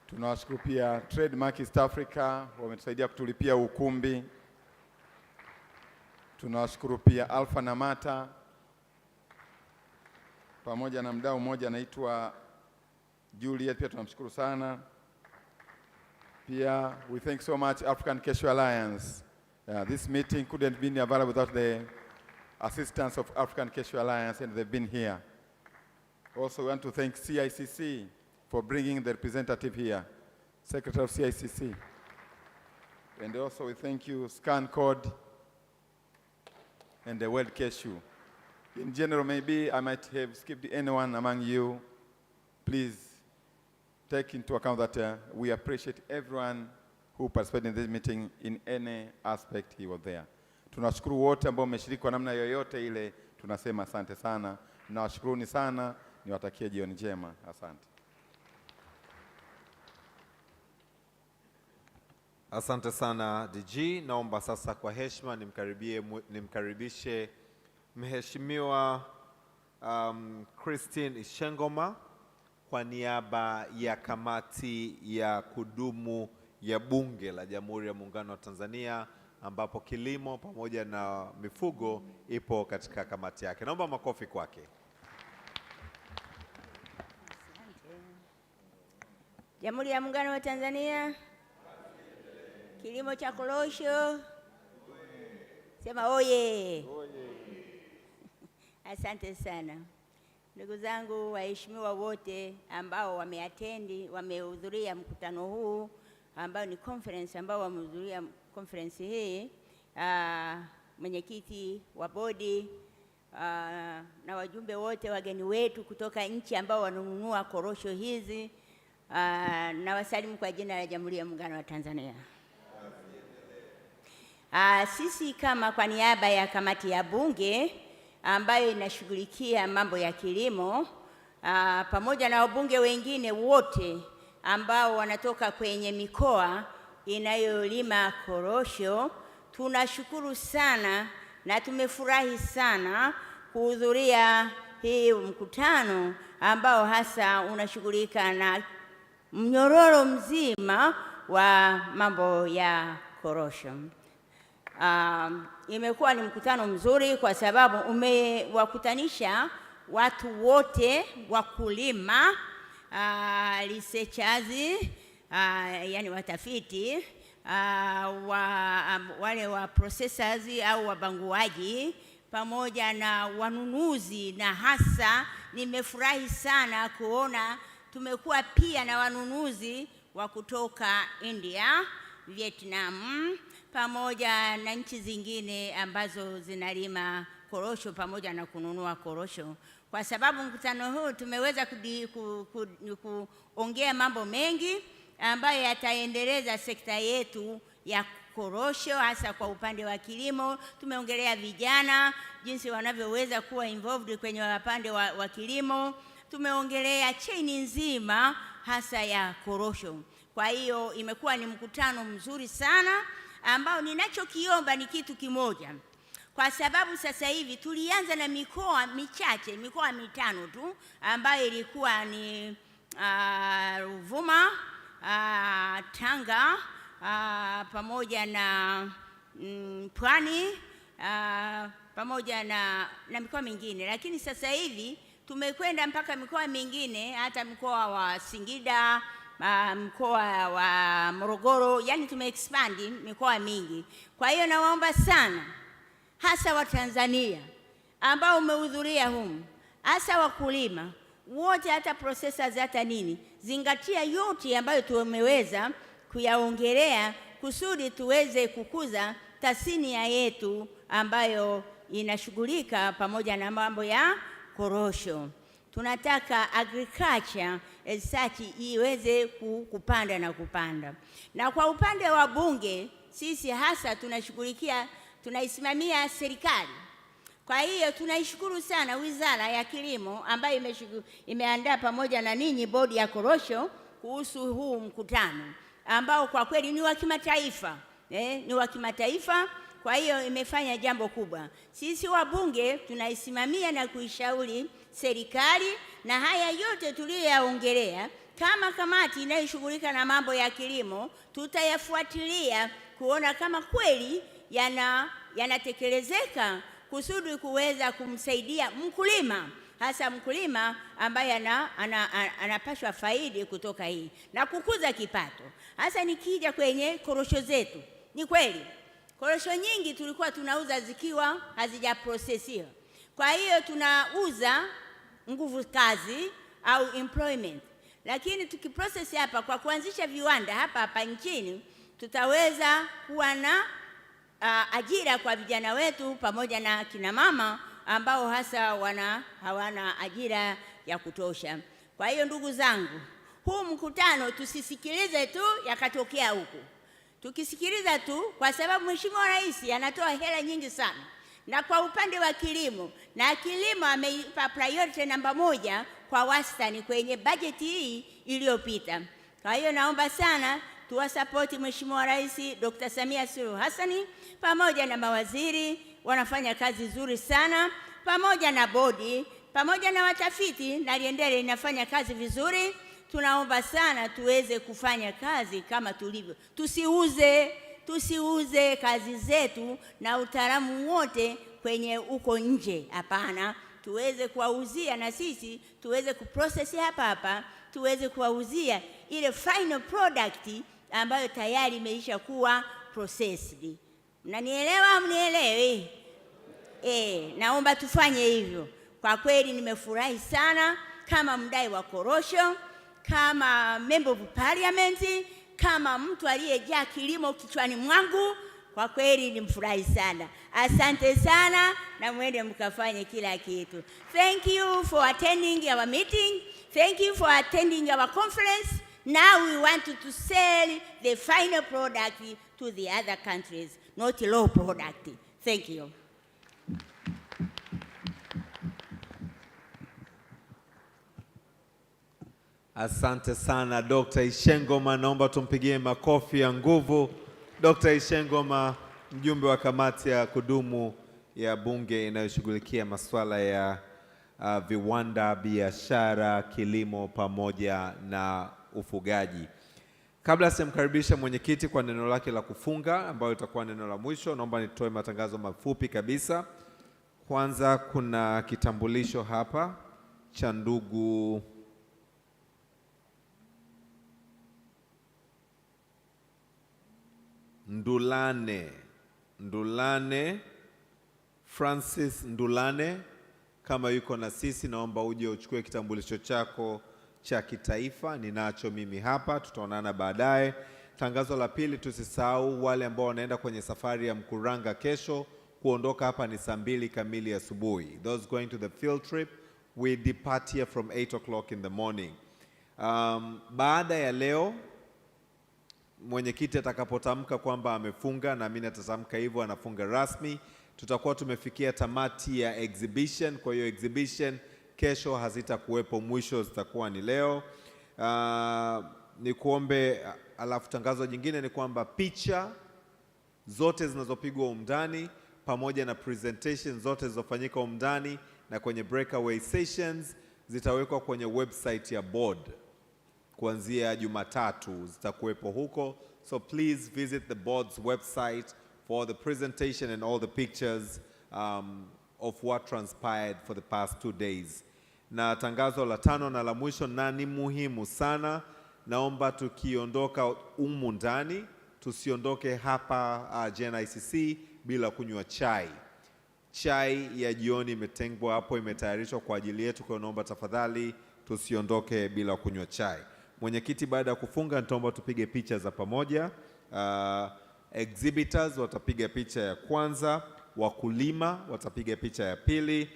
Tunawashukuru pia Trademark East Africa, wametusaidia kutulipia ukumbi. Tunawashukuru pia Alpha na Mata pamoja na mdau mmoja anaitwa Juliet, pia tunamshukuru sana. Pia we thank so much African Cashew Alliance. This meeting couldn't be available without the assistance of African Cashew Alliance, and they've been here. Also, we want to thank CICC for bringing the representative here, Secretary of CICC. And also we thank you, Scan Code and the World Cashew. In general, maybe I might have skipped anyone among you. Please take into account that we appreciate everyone who participated in this meeting in any aspect he was there. Tunashukuru wote ambao mmeshiriki kwa namna yoyote ile, tunasema asante sana. Nawashukuruni sana, niwatakie jioni njema. Asante. Asante sana DG. Naomba sasa kwa heshima nimkaribishe Mheshimiwa Christine Ishengoma kwa niaba ya kamati ya kudumu ya Bunge la Jamhuri ya Muungano wa Tanzania, ambapo kilimo pamoja na mifugo ipo katika kamati yake. Naomba makofi kwake. Jamhuri ya Muungano wa Tanzania, kilimo cha korosho, sema oye. Asante sana. Ndugu zangu waheshimiwa wote ambao wamehudhuria mkutano huu ambao ni conference, ambao wamehudhuria conference hii, mwenyekiti wa bodi na wajumbe wote, wageni wetu kutoka nchi ambao wanununua korosho hizi, na wasalimu kwa jina la Jamhuri ya Muungano wa Tanzania. Sisi kama kwa niaba ya kamati ya Bunge ambayo inashughulikia mambo ya kilimo, pamoja na wabunge wengine wote ambao wanatoka kwenye mikoa inayolima korosho, tunashukuru sana na tumefurahi sana kuhudhuria hii mkutano ambao hasa unashughulika na mnyororo mzima wa mambo ya korosho. Imekuwa ni mkutano mzuri kwa sababu umewakutanisha watu wote, wakulima, researchers, yani watafiti, wale wa processors au wabanguaji, pamoja na wanunuzi, na hasa nimefurahi sana kuona tumekuwa pia na wanunuzi wa kutoka India, Vietnam, pamoja na nchi zingine ambazo zinalima korosho pamoja na kununua korosho. Kwa sababu mkutano huu tumeweza kuongea mambo mengi ambayo yataendeleza sekta yetu ya korosho, hasa kwa upande wa kilimo. Tumeongelea vijana, jinsi wanavyoweza kuwa involved kwenye upande wa kilimo. Tumeongelea chain nzima hasa ya korosho. Kwa hiyo imekuwa ni mkutano mzuri sana, ambao ninachokiomba ni kitu kimoja. Kwa sababu sasa hivi tulianza na mikoa michache, mikoa mitano tu, ambayo ilikuwa ni Ruvuma, Tanga, pamoja na Pwani, pamoja na mikoa mingine. Lakini sasa hivi tumekwenda mpaka mikoa mingine, hata mkoa wa Singida, mkoa wa Morogoro, yani tumeexpand mikoa mingi. Kwa hiyo nawaomba sana, hasa wa Tanzania ambao umehudhuria humu, hasa wakulima, wote, hata processors, hata nini, zingatia yote ambayo tumeweza kuyaongelea kusudi tuweze kukuza tasnia yetu ambayo inashughulika pamoja na mambo ya korosho. Tunataka agriculture as such iweze kupanda na kupanda. Na kwa upande wa bunge, sisi hasa tunaisimamia serikali. Kwa hiyo tunaishukuru sana Wizara ya Kilimo ambayo imeandaa pamoja na ninyi bodi ya korosho kuhusu huu mkutano ambao kwa kweli ni wa kimataifa. Ni wa kimataifa, kwa hiyo imefanya jambo kubwa. Sisi wabunge tunaisimamia na kuishauri serikali, na haya yote tuliyoyaongelea kama kamati inayoshughulika na mambo ya kilimo tutayafuatilia kuona kama kweli yanatekelezeka kusudi kuweza kumsaidia mkulima, hasa mkulima ambaye anapashwa faidi kutoka hii na kukuza kipato. Hasa nikija kwenye korosho zetu, ni kweli korosho nyingi tulikuwa tunauza zikiwa hazijaprocessiwa. Kwa hiyo tunauza nguvu kazi au employment. Lakini tukiprocess hapa kwa kuanzisha viwanda hapa nchini, tutaweza kuwa na ajira kwa vijana wetu pamoja na kina mama ambao hasa hawana ajira ya kutosha. Kwa hiyo ndugu zangu, huu mkutano tusisikilize tu yakatokea huku. Tukisikiliza tu, kwa sababu Mheshimiwa Rais anatoa hela nyingi sana. Na kwa upande wa kilimo, na kilimo ameipa priority namba 1 kwa wastani kwenye bajeti hii iliyopita. Kwa hiyo naomba sana tuwasapoti Mheshimiwa Rais Dr. Samia Suluhu Hassan pamoja na mawaziri, wanafanya kazi nzuri sana, pamoja na bodi, pamoja na watafiti, na Liendele inafanya kazi vizuri. Tunaomba sana tuweze kufanya kazi kama tulivyo. Tusiuze kazi zetu na utaalamu wote kwenye uko nje. Hapana, tuweze kuwauzia na sisi tuweze kuprocess hapa, tuweze kuwauzia ile final product ambayo tayari imeisha kuwa processed. Mnanielewa, mnielewi? Naomba tufanye hivyo. Kwa kweli nimefurahi sana kama mdai wa korosho, kama member of parliament, kama mtu aliyejaa kilimo kichwani mwangu. Kwa kweli nimfurahi sana. Asante sana, na mwende mkafanye kila kitu. Thank you for attending our meeting. Thank you for attending our conference. Now we want to sell the final product to the other countries, not low product. Thank you. Asante sana Dr. Ishengoma, naomba tumpigie makofi ya nguvu. Dr. Ishengoma, mjumbe wa kamati ya kudumu ya bunge inayoshughulikia masuala ya viwanda, biashara, kilimo pamoja na ufugaji. Kabla sijamkaribisha mwenyekiti kwa neno lake la kufunga ambayo itakuwa neno la mwisho, naomba nitoe matangazo mafupi kabisa. Kwanza kuna kitambulisho hapa cha ndugu Ndulane Francis Ndulane. Kama yuko na sisi, naomba uje uchukue kitambulisho chako cha kitaifa. Ninacho mimi hapa, tutaonana baadaye. Tangazo la pili, tusisahau wale ambao wanaenda kwenye safari ya Mkuranga kesho, kuondoka hapa ni saa 2 kamili asubuhi. Those going to the field trip, we depart here from 8 o'clock in the morning. Baada ya leo mwenyekiti atakapotamka kwamba amefunga, na mimi natatamka hivyo, anafunga rasmi, tutakuwa tumefikia tamati ya exhibition. Kwa hiyo exhibition kesho hazitakuwepo, mwisho zitakuwa ni leo. Ni kuombe, alafu tangazo jingine ni kwamba picha zote zinazopigwa umndani pamoja na presentation zote zilizofanyika umndani na kwenye breakaway sessions zitawekwa kwenye website ya board. Kuanzia Jumatatu zitakuwepo huko. So please visit the board's website for the presentation and all the pictures of what transpired for the past 2 days. Na tangazo la 5 na la mwisho, na ni muhimu sana, naomba tukiondoka humu ndani tusiondoke hapa JNICC bila kunywa chai. Chai ya jioni imetengwa hapo, imetayarishwa kwa ajili yetu, kwa naomba tafadhali tusiondoke bila kunywa chai. Mwenyekiti, baada ya kufunga nitaomba tupige picha za pamoja. Exhibitors watapiga picha ya kwanza, wakulima watapiga picha ya pili,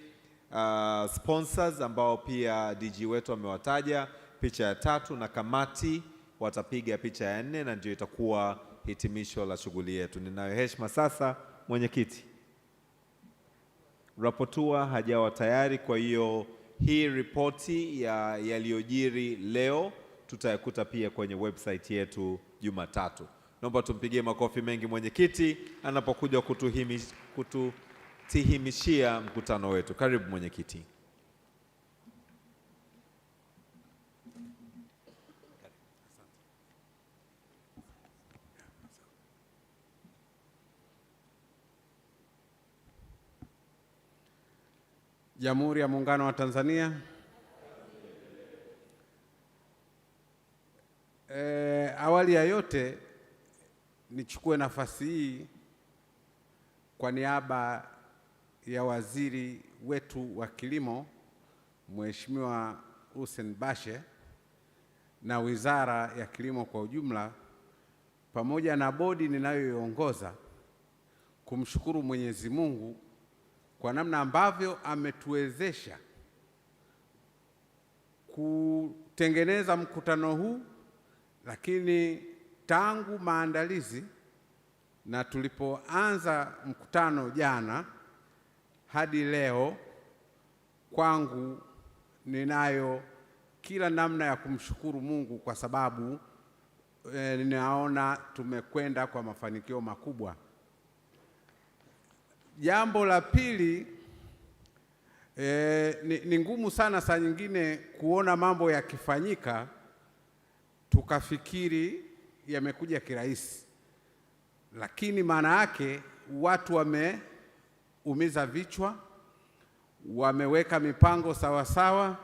sponsors ambao pia DG wetu amewataja picha ya tatu, na kamati watapiga picha ya 4, na ndio itakuwa hitimisho la shughuli yetu. Ninayo heshima sasa, mwenyekiti, raportua hajawa tayari, kwa hiyo hii ripoti ya yaliyojiri leo tutayakuta pia kwenye website yetu Jumatatu. Naomba tumpigie makofi mengi mwenyekiti anapokuja kutihimishia mkutano wetu. Karibu mwenyekiti. Jamhuri ya Muungano wa Tanzania. Awali ya yote nichukue nafasi hii kwa niaba ya waziri wetu wa kilimo Mheshimiwa Hussein Bashe na Wizara ya Kilimo kwa ujumla pamoja na bodi ninayoiongoza kumshukuru Mwenyezi Mungu kwa namna ambavyo ametuwezesha kutengeneza mkutano huu, lakini tangu maandalizi na tulipoanza mkutano jana hadi leo, kwangu ninayo kila namna ya kumshukuru Mungu kwa sababu ninaona tumekwenda kwa mafanikio makubwa. Jambo la pili, ni ngumu sana saa nyingine kuona mambo yakifanyika tukafikiri yamekuja kirahisi, lakini maana yake watu wameumiza vichwa, wameweka mipango sawa sawa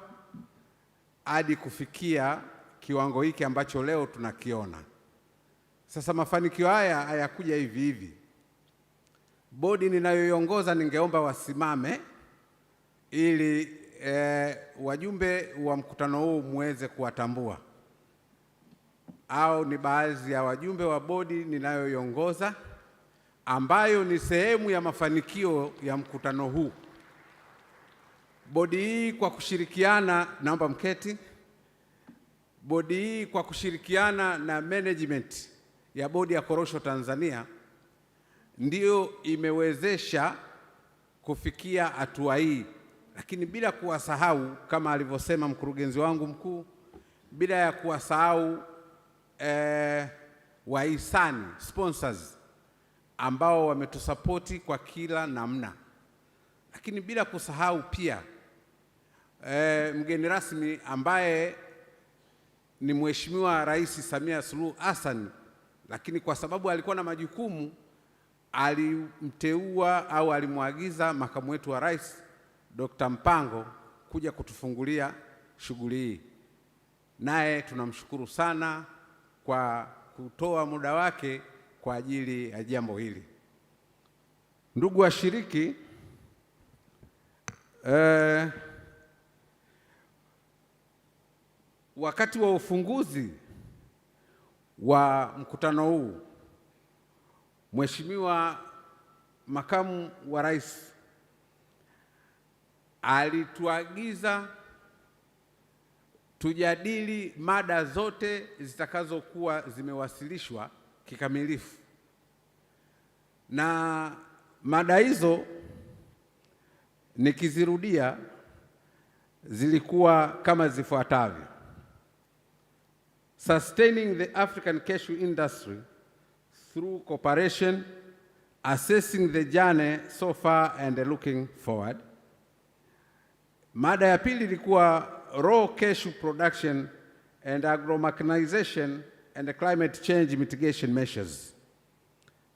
hadi kufikia kiwango hiki ambacho leo tunakiona. Sasa mafanikio haya hayakuja hivi hivi. Bodi ninayoiongoza ningeomba wasimame ili wajumbe wa mkutano huu muweze kuwatambua. Au ni baadhi ya wajumbe wa bodi ninayoiongoza ambayo ni sehemu ya mafanikio ya mkutano huu. Bodi hii kwa kushirikiana, naomba mketi. Bodi hii kwa kushirikiana na management ya Bodi ya Korosho Tanzania ndio imewezesha kufikia hatua hii, lakini bila kuwasahau kama alivyosema mkurugenzi wangu mkuu, bila ya kuwasahau wahisani sponsors ambao wametusapoti kwa kila namna, lakini bila kusahau pia mgeni rasmi ambaye ni Mheshimiwa Rais Samia Suluhu Hassan, lakini kwa sababu alikuwa na majukumu alimteua au alimwagiza makamu wetu wa rais Dr. Mpango kuja kutufungulia shughuli hii. Naye tunamshukuru sana kwa kutoa muda wake kwa ajili ya jambo hili. Ndugu washiriki, wakati wa ufunguzi wa mkutano huu, Mheshimiwa Makamu wa Rais alituagiza tujadili mada zote zitakazokuwa zimewasilishwa kikamilifu, na mada hizo nikizirudia zilikuwa kama zifuatavyo: Sustaining the African cashew industry through cooperation, assessing the journey so far and looking forward. Mada ya pili ilikuwa raw cashew production and agromechanization and climate change mitigation measures.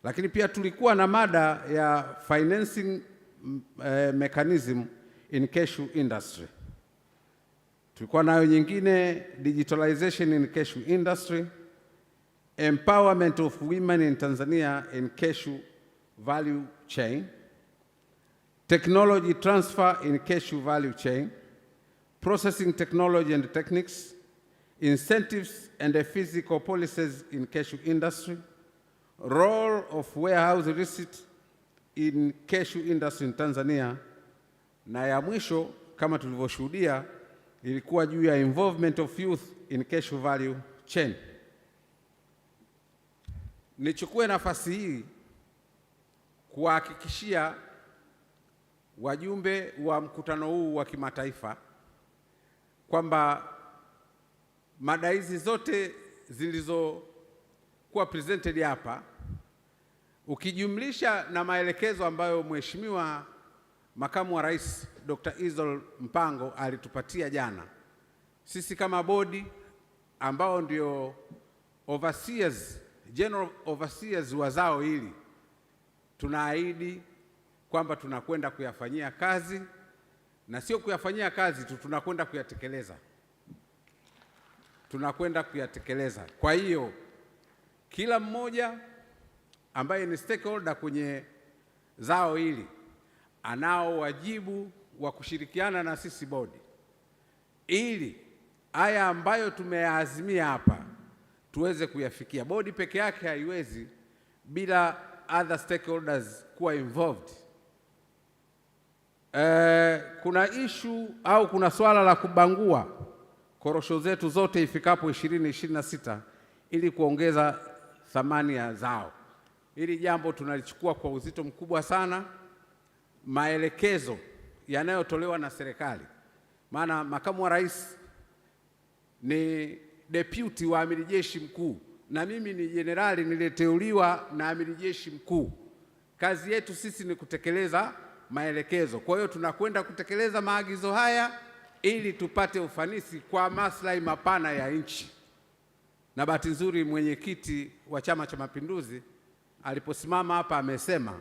Lakini pia tulikuwa na mada ya financing mechanism in cashew industry. Tulikuwa nayo nyingine, digitalization in cashew industry, empowerment of women in Tanzania in cashew value chain, technology transfer in cashew value chain, processing technology and techniques, incentives and physical policies in cashew industry, role of warehouse receipt in cashew industry in Tanzania, na ya mwisho kama tulivyoshuhudia ilikuwa juu ya involvement of youth in cashew value chain. Nichukue nafasi hii kuhakikishia wajumbe wa mkutano huu wa kimataifa kwamba mada hizi zote zilizokuwa presented hapa ukijumlisha na maelekezo ambayo Mheshimiwa Makamu wa Rais Dr. Izol Mpango alitupatia jana, sisi kama bodi ambao ndio overseers, general overseers wa zao hili, tunaahidi kwamba tunakwenda kuyafanyia kazi, na sio kuyafanyia kazi tu, tunakwenda kuyatekeleza. Tunakwenda kuyatekeleza. Kwa hiyo kila mmoja ambaye ni stakeholder kwenye zao hili anao wajibu wa kushirikiana na sisi bodi, ili haya ambayo tumeyaazimia hapa tuweze kuyafikia. Bodi peke yake haiwezi bila other stakeholders kuwa involved. Kuna issue au kuna swala la kubangua korosho zetu zote ifikapo 2026 ili kuongeza thamani ya zao. Hili jambo tunalichukua kwa uzito mkubwa sana. Maelekezo yanayotolewa na serikali, maana Makamu wa Rais ni deputy wa Amiri Jeshi Mkuu na mimi ni jenerali niliteuliwa na Amiri Jeshi Mkuu. Kazi yetu sisi ni kutekeleza maelekezo. Kwa hiyo tunakwenda kutekeleza maagizo haya ili tupate ufanisi kwa maslahi mapana ya nchi. Na bahati nzuri mwenyekiti wa Chama cha Mapinduzi aliposimama hapa amesema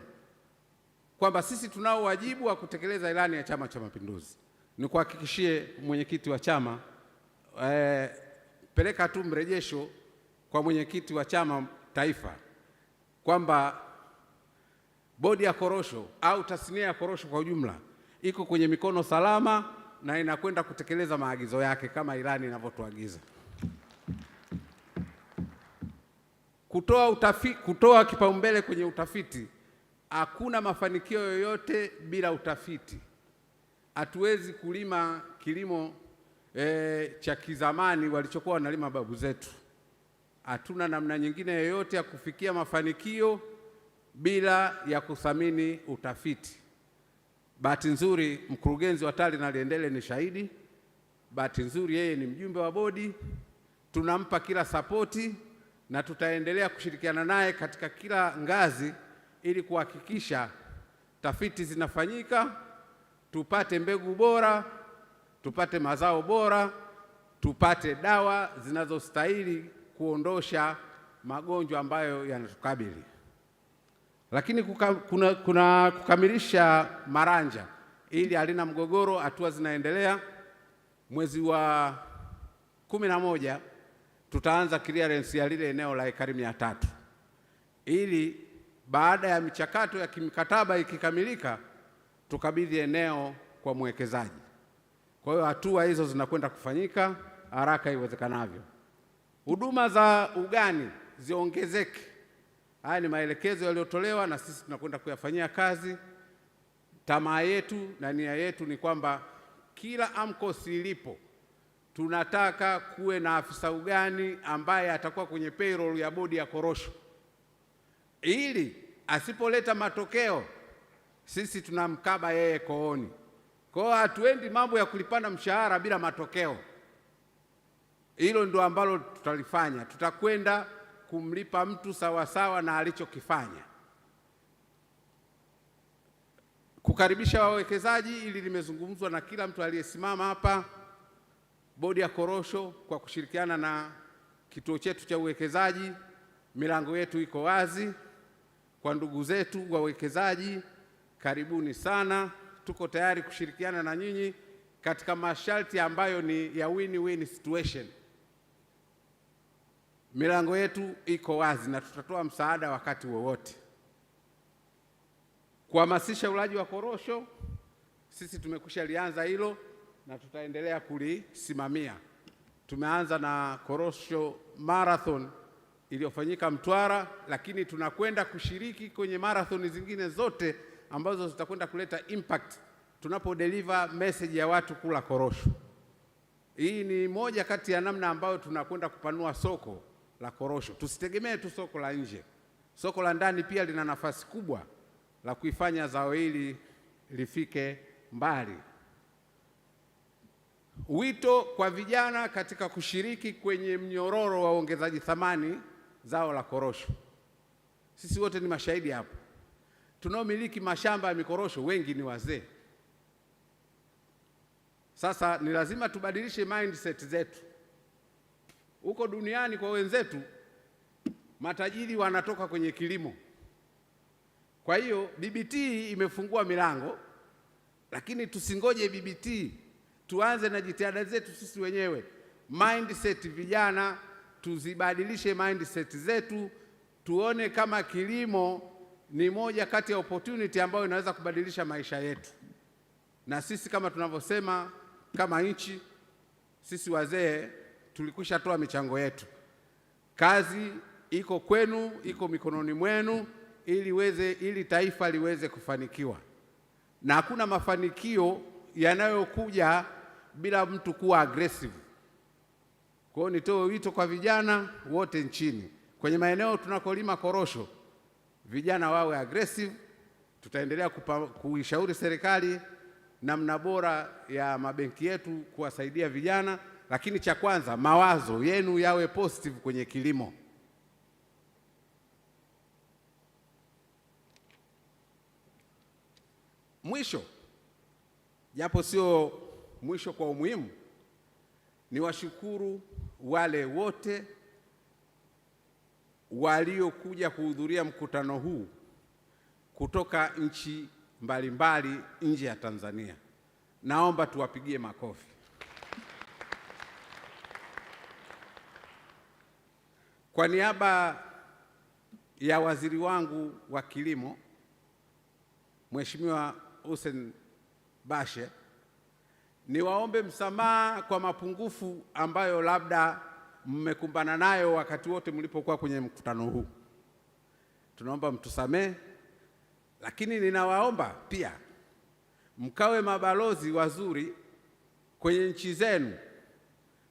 kwamba sisi tunao wajibu wa kutekeleza ilani ya Chama cha Mapinduzi. Nikuhakikishie mwenyekiti wa chama, peleka tu mrejesho kwa mwenyekiti wa chama taifa kwamba bodi ya korosho au tasnia ya korosho kwa ujumla iko kwenye mikono salama na inakwenda kutekeleza maagizo yake kama ilani inavyotuagiza. Kutoa kipaumbele kwenye utafiti. Hakuna mafanikio yoyote bila utafiti. Hatuwezi kulima kilimo cha kizamani walichokuwa wanalima babu zetu. Hatuna namna nyingine yoyote ya kufikia mafanikio bila ya kuthamini utafiti. Bahati nzuri mkurugenzi wa TARI na Liendele ni shahidi. Bahati nzuri yeye ni mjumbe wa bodi. Tunampa kila sapoti na tutaendelea kushirikiana naye katika kila ngazi ili kuhakikisha tafiti zinafanyika, tupate mbegu bora, tupate mazao bora, tupate dawa zinazostahili kuondosha magonjwa ambayo yanatukabili. Lakini kuna kukamilisha maranja ili halina mgogoro, hatua zinaendelea. Mwezi wa 11 tutaanza clearance ya lile eneo la ekari 300 ili baada ya michakato ya kimkataba ikikamilika tukabidhi eneo kwa mwekezaji. Kwa hiyo hatua hizo zinakwenda kufanyika haraka iwezekanavyo. Huduma za ugani ziongezeke. Haya ni maelekezo yaliyotolewa na sisi tunakwenda kuyafanyia kazi. Tamaa yetu na nia yetu ni kwamba kila AMCOS ilipo tunataka kuwe na afisa ugani ambaye atakuwa kwenye payroll ya bodi ya korosho, ili asipoleta matokeo sisi tunamkaba yeye kooni. Kwa hiyo hatuendi mambo ya kulipana mshahara bila matokeo. Hilo ndio ambalo tutalifanya. Tutakwenda kumlipa mtu sawa sawa na alichokifanya. Kukaribisha wawekezaji, ili limezungumzwa na kila mtu aliyesimama hapa. Bodi ya korosho kwa kushirikiana na kituo chetu cha uwekezaji, milango yetu iko wazi kwa ndugu zetu wawekezaji. Karibuni sana, tuko tayari kushirikiana na nyinyi katika masharti ambayo ni ya win-win situation. Milango yetu iko wazi na tutatoa msaada wakati wowote. Kuhamasisha ulaji wa korosho, sisi tumekwisha lianza hilo na tutaendelea kulisimamia. Tumeanza na korosho marathon iliyofanyika Mtwara, lakini tunakwenda kushiriki kwenye marathon zingine zote ambazo zitakwenda kuleta impact tunapo deliver message ya watu kula korosho. Hii ni moja kati ya namna ambayo tunakwenda kupanua soko la korosho. Tusitegemee tu soko la nje. Soko la ndani pia lina nafasi kubwa la kuifanya zao hili lifike mbali. Wito kwa vijana katika kushiriki kwenye mnyororo wa ongezaji thamani zao la korosho. Sisi wote ni mashahidi hapo. Tunaomiliki mashamba ya mikorosho wengi ni wazee. Sasa ni lazima tubadilishe mindset zetu. Huko duniani kwa wenzetu, matajiri wanatoka kwenye kilimo. Kwa hiyo BBT imefungua milango, lakini tusingoje BBT, tuanze na jitihada zetu sisi wenyewe. Mindset vijana, tuzibadilishe mindset zetu, tuone kama kilimo ni moja kati ya opportunity ambayo inaweza kubadilisha maisha yetu. Na sisi kama tunavyosema, kama nchi, sisi wazee tulikwisha toa michango yetu. Kazi iko kwenu, iko mikononi mwenu, ili taifa liweze kufanikiwa. Na hakuna mafanikio yanayokuja bila mtu kuwa aggressive. Kwa hiyo nitoe wito kwa vijana wote nchini. Kwenye maeneo tunakolima korosho, vijana wawe aggressive. Tutaendelea kuishauri serikali namna bora ya mabenki yetu kuwasaidia vijana, lakini cha kwanza mawazo yenu yawe positive kwenye kilimo. Mwisho, japo sio mwisho kwa umuhimu, ni washukuru wale wote waliokuja kuhudhuria mkutano huu kutoka nchi mbalimbali nje ya Tanzania. Naomba tuwapigie makofi. Kwa niaba ya waziri wangu wa kilimo, Mheshimiwa Hussein Bashe, niwaombe msamaha kwa mapungufu ambayo labda mmekumbana nayo wakati wote mlipokuwa kwenye mkutano huu. Tunaomba mtusamee, lakini ninawaomba pia mkawe mabalozi wazuri kwenye nchi zenu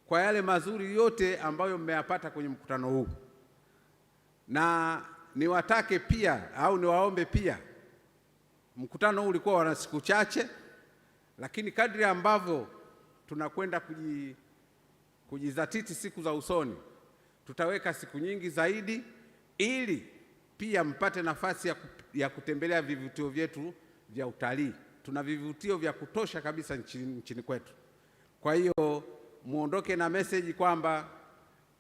kwa yale mazuri yote ambayo mmeyapata kwenye mkutano huu. Na niwatake pia au niwaombe pia, mkutano huu ulikuwa wana siku chache, lakini kadri ambavyo tunakwenda kujizatiti siku za usoni, tutaweka siku nyingi zaidi ili pia mpate nafasi ya kutembelea vivutio vyetu vya utalii. Tuna vivutio vya kutosha kabisa nchini kwetu. Kwa hiyo muondoke na message kwamba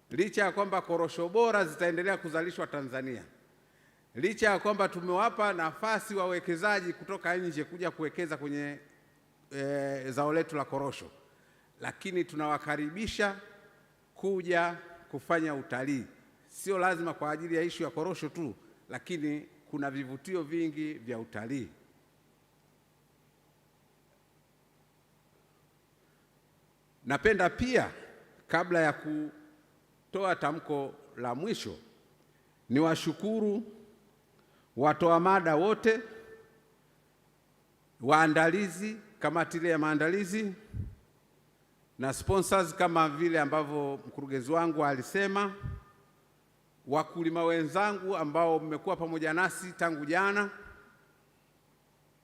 licha ya kwamba korosho bora zitaendelea kuzalishwa Tanzania, licha ya kwamba tumewapa nafasi wawekezaji kutoka nje kuja kuwekeza kwenye zao letu la korosho, lakini tunawakaribisha kuja kufanya utalii. Sio lazima kwa ajili ya ishu ya korosho tu, lakini kuna vivutio vingi vya utalii. Napenda pia, kabla ya kutoa tamko la mwisho, niwashukuru watoa mada wote, waandalizi, kamati ile ya maandalizi na sponsors kama vile ambavyo mkurugenzi wangu alisema, wakulima wenzangu ambao mmekuwa pamoja nasi tangu jana,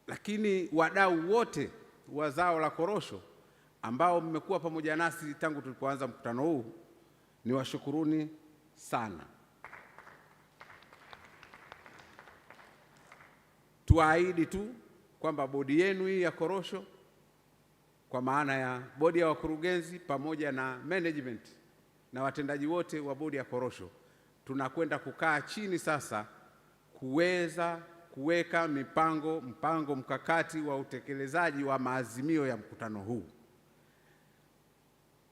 lakini wadau wote wa zao la korosho ambao mmekuwa pamoja nasi tangu tulipoanza mkutano huu, niwashukuruni sana. Tuahidi tu kwamba bodi yenu hii ya korosho, kwa maana ya bodi ya wakurugenzi pamoja na management na watendaji wote wa bodi ya korosho, tunakwenda kukaa chini sasa kuweza kuweka mpango mkakati wa utekelezaji wa maazimio ya mkutano huu.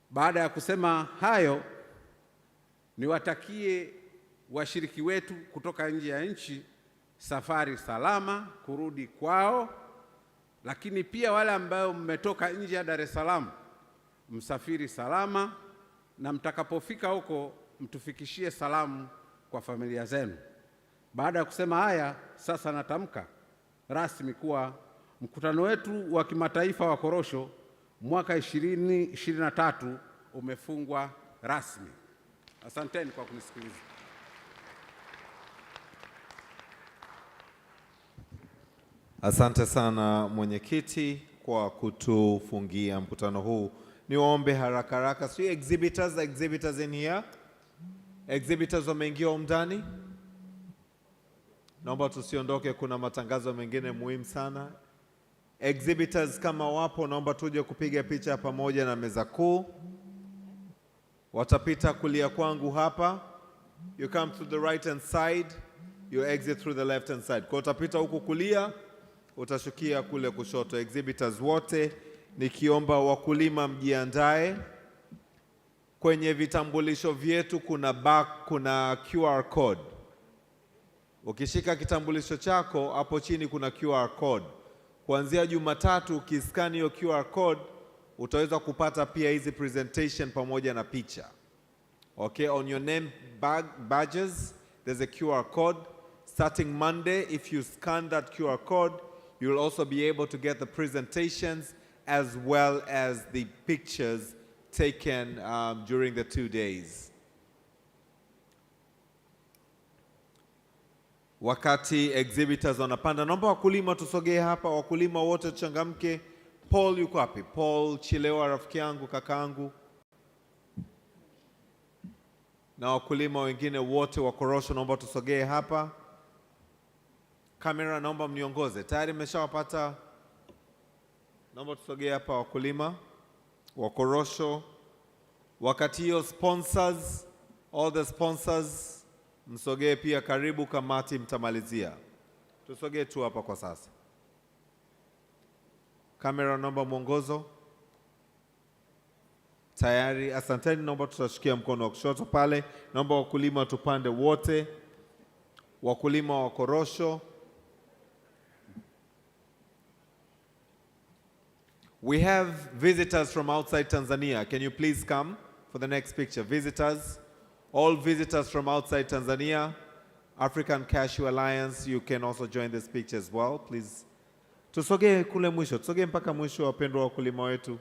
Baada ya kusema hayo, niwatakie washiriki wetu kutoka nje ya nchi safari salama kurudi kwao, lakini pia wale ambao mmetoka nje ya Dar es Salaam, msafiri salama, na mtakapofika huko mtufikishie salamu kwa familia zenu. Baada ya kusema haya, sasa natamka rasmi kuwa mkutano wetu wa kimataifa wa korosho mwaka 2023 umefungwa rasmi. Asanteni kwa kunisikiliza. Asante sana mwenyekiti kwa kutufungia mkutano huu. Niwaombe haraka haraka, si exhibitors in here? Exhibitors wameingia humu ndani? Naomba tusiondoke, kuna matangazo mengine muhimu sana. Exhibitors kama wapo, naomba tuje kupiga picha pamoja na meza kuu. Watapita kulia kwangu hapa. You come to the right hand side, you exit through the left hand side. Kwa utapita huku kulia, utashukia kule kushoto. Exhibitors wote, nikiomba wakulima mjiandae. Kwenye vitambulisho vyetu kuna QR code. Ukishika kitambulisho chako, hapo chini kuna QR code. Kuanzia Jumatatu ukiskani hiyo QR code, utaweza kupata pia hizi presentation pamoja na picha. Okay, on your name badges, there's a QR code. Starting Monday, if you scan that QR code, you'll also be able to get the presentations as well as the pictures taken during the 2 days. Wakati exhibitors wanapanda, naomba wakulima tusogee hapa, wakulima wote tuchangamke. Paul yuko wapi? Paul Chilewa, rafiki yangu, kakaangu, na wakulima wengine wote wa korosho, naomba tusogee hapa. Kamera, naomba mniongoze. Tayari mmeshawapata? Naomba tusogee hapa wakulima wa korosho. Wakati hiyo sponsors, all the sponsors msogee pia karibu, kamati mtamalizia. Tusogee tu hapa kwa sasa. Kamera, naomba mwongozo. Tayari, asanteni. Naomba tutashikia mkono wa kushoto pale. Naomba wakulima tupande wote. Wakulima wa korosho. We have visitors from outside Tanzania. Can you please come for the next picture? Visitors, all visitors from outside Tanzania, African Cashew Alliance, you can also join this picture as well, please. Tusogee kule mwisho, tusogee mpaka mwisho, wapendwa wakulima wetu.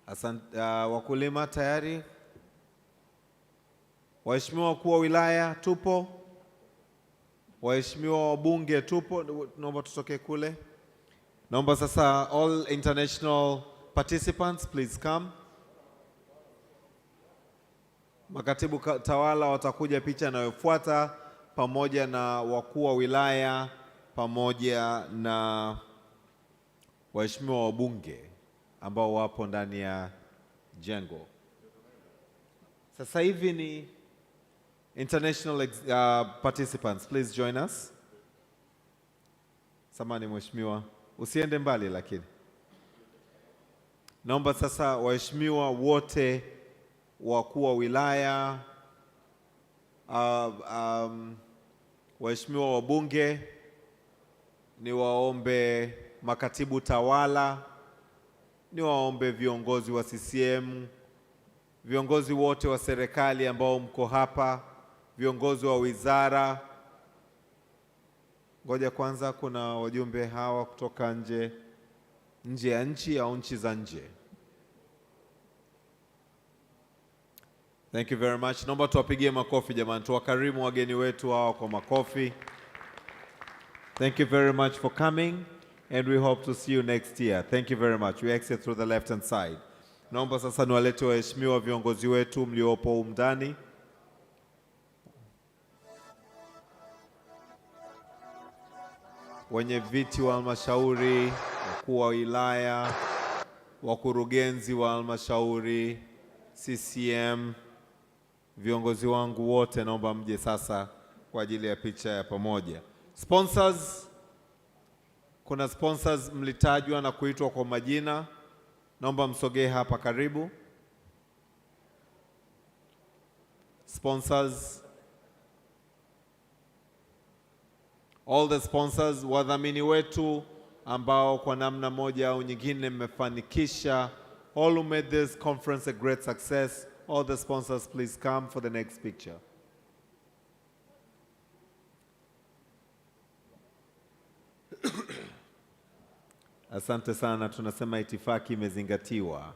Asante, wakulima tayari? Waheshimiwa wakuu wa wilaya tupo? Waheshimiwa wabunge tupo? Naomba tutoke kule. Naomba sasa all international participants please come. Makatibu tawala watakuja picha inayofuata pamoja na wakuu wa wilaya pamoja na waheshimiwa wabunge ambao wapo ndani ya jengo. Sasa hivi ni international participants, please join us. Samahani mheshimiwa, usiende mbali lakini. Naomba sasa waheshimiwa wote, wakuu wa wilaya, waheshimiwa wabunge, niwaombe makatibu tawala, niwaombe viongozi wa CCM, viongozi wote wa serikali ambao mko hapa, viongozi wa wizara. Ngoja kwanza, kuna wajumbe hawa kutoka nje ya nchi au nchi za nje. Thank you very much. Naomba tuwapigie makofi jamani, tuwakarimu wageni wetu hawa kwa makofi. Thank you very much for coming and we hope to see you next year. Thank you very much. We exit through the left hand side. Naomba sasa niwalete waheshimiwa viongozi wetu mliopo humu ndani. Wenye viti wa halmashauri, wakuu wa wilaya, wakurugenzi wa halmashauri, CCM, viongozi wangu wote, naomba mje sasa kwa ajili ya picha ya pamoja. Sponsors, kuna sponsors mlitajwa na kuitwa kwa majina. Naomba msogee hapa karibu. Sponsors, all the sponsors, wadhamini wetu ambao kwa namna moja au nyingine mmefanikisha, all who made this conference a great success, all the sponsors please come for the next picture. Asante sana, tunasema itifaki imezingatiwa.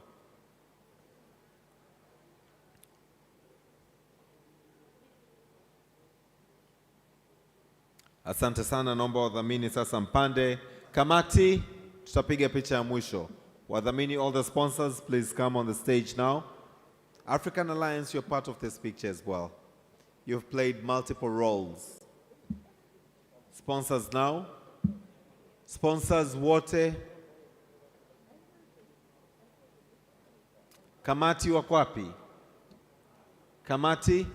Asante sana, naomba wadhamini sasa mpande. Kamati, tutapiga picha ya mwisho. Wadhamini, all the sponsors, please come on the stage now. African Alliance, you're part of this picture as well. You've played multiple roles. Sponsors now. Sponsors wote. Kamati wako wapi? Kamati.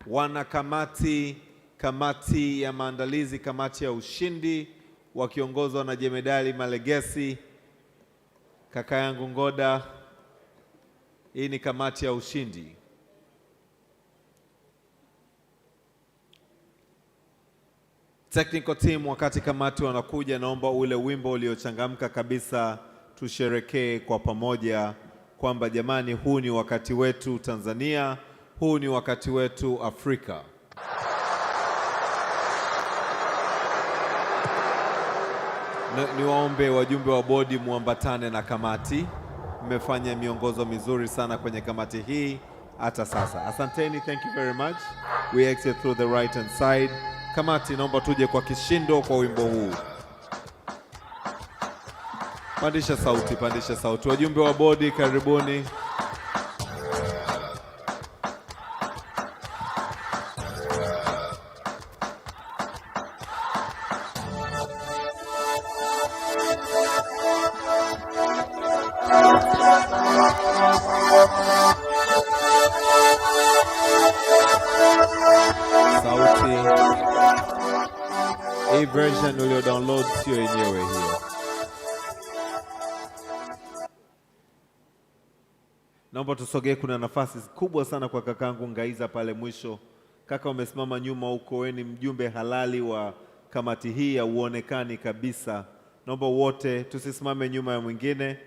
Wana kamati, kamati ya maandalizi, kamati ya ushindi, wakiongozwa na Jemedali Malegesi, kaka yangu Ngoda. Hii ni kamati ya ushindi. Technical team, wakati kamati wanakuja, naomba ule wimbo uliochangamka kabisa tusherekee kwa pamoja kwamba jamani, huu ni wakati wetu Tanzania, huu ni wakati wetu Afrika. Niwaombe wajumbe wa bodi muambatane na kamati. Mmefanya miongozo mizuri sana kwenye kamati hii hata sasa. Asanteni, thank you very much. We exit through the right hand side. Kamati, naomba tuje kwa kishindo kwa wimbo huu. Pandisha sauti, pandisha sauti. Wajumbe wa bodi, karibuni. Sauti. Hii version ulio download sio yenyewe hiyo. Naomba tusogee, kuna nafasi kubwa sana kwa kakangu Ngaiza pale mwisho. Kaka, umesimama nyuma huko, wewe ni mjumbe halali wa kamati hii ya uonekani kabisa. Naomba wote tusisimame nyuma ya mwingine.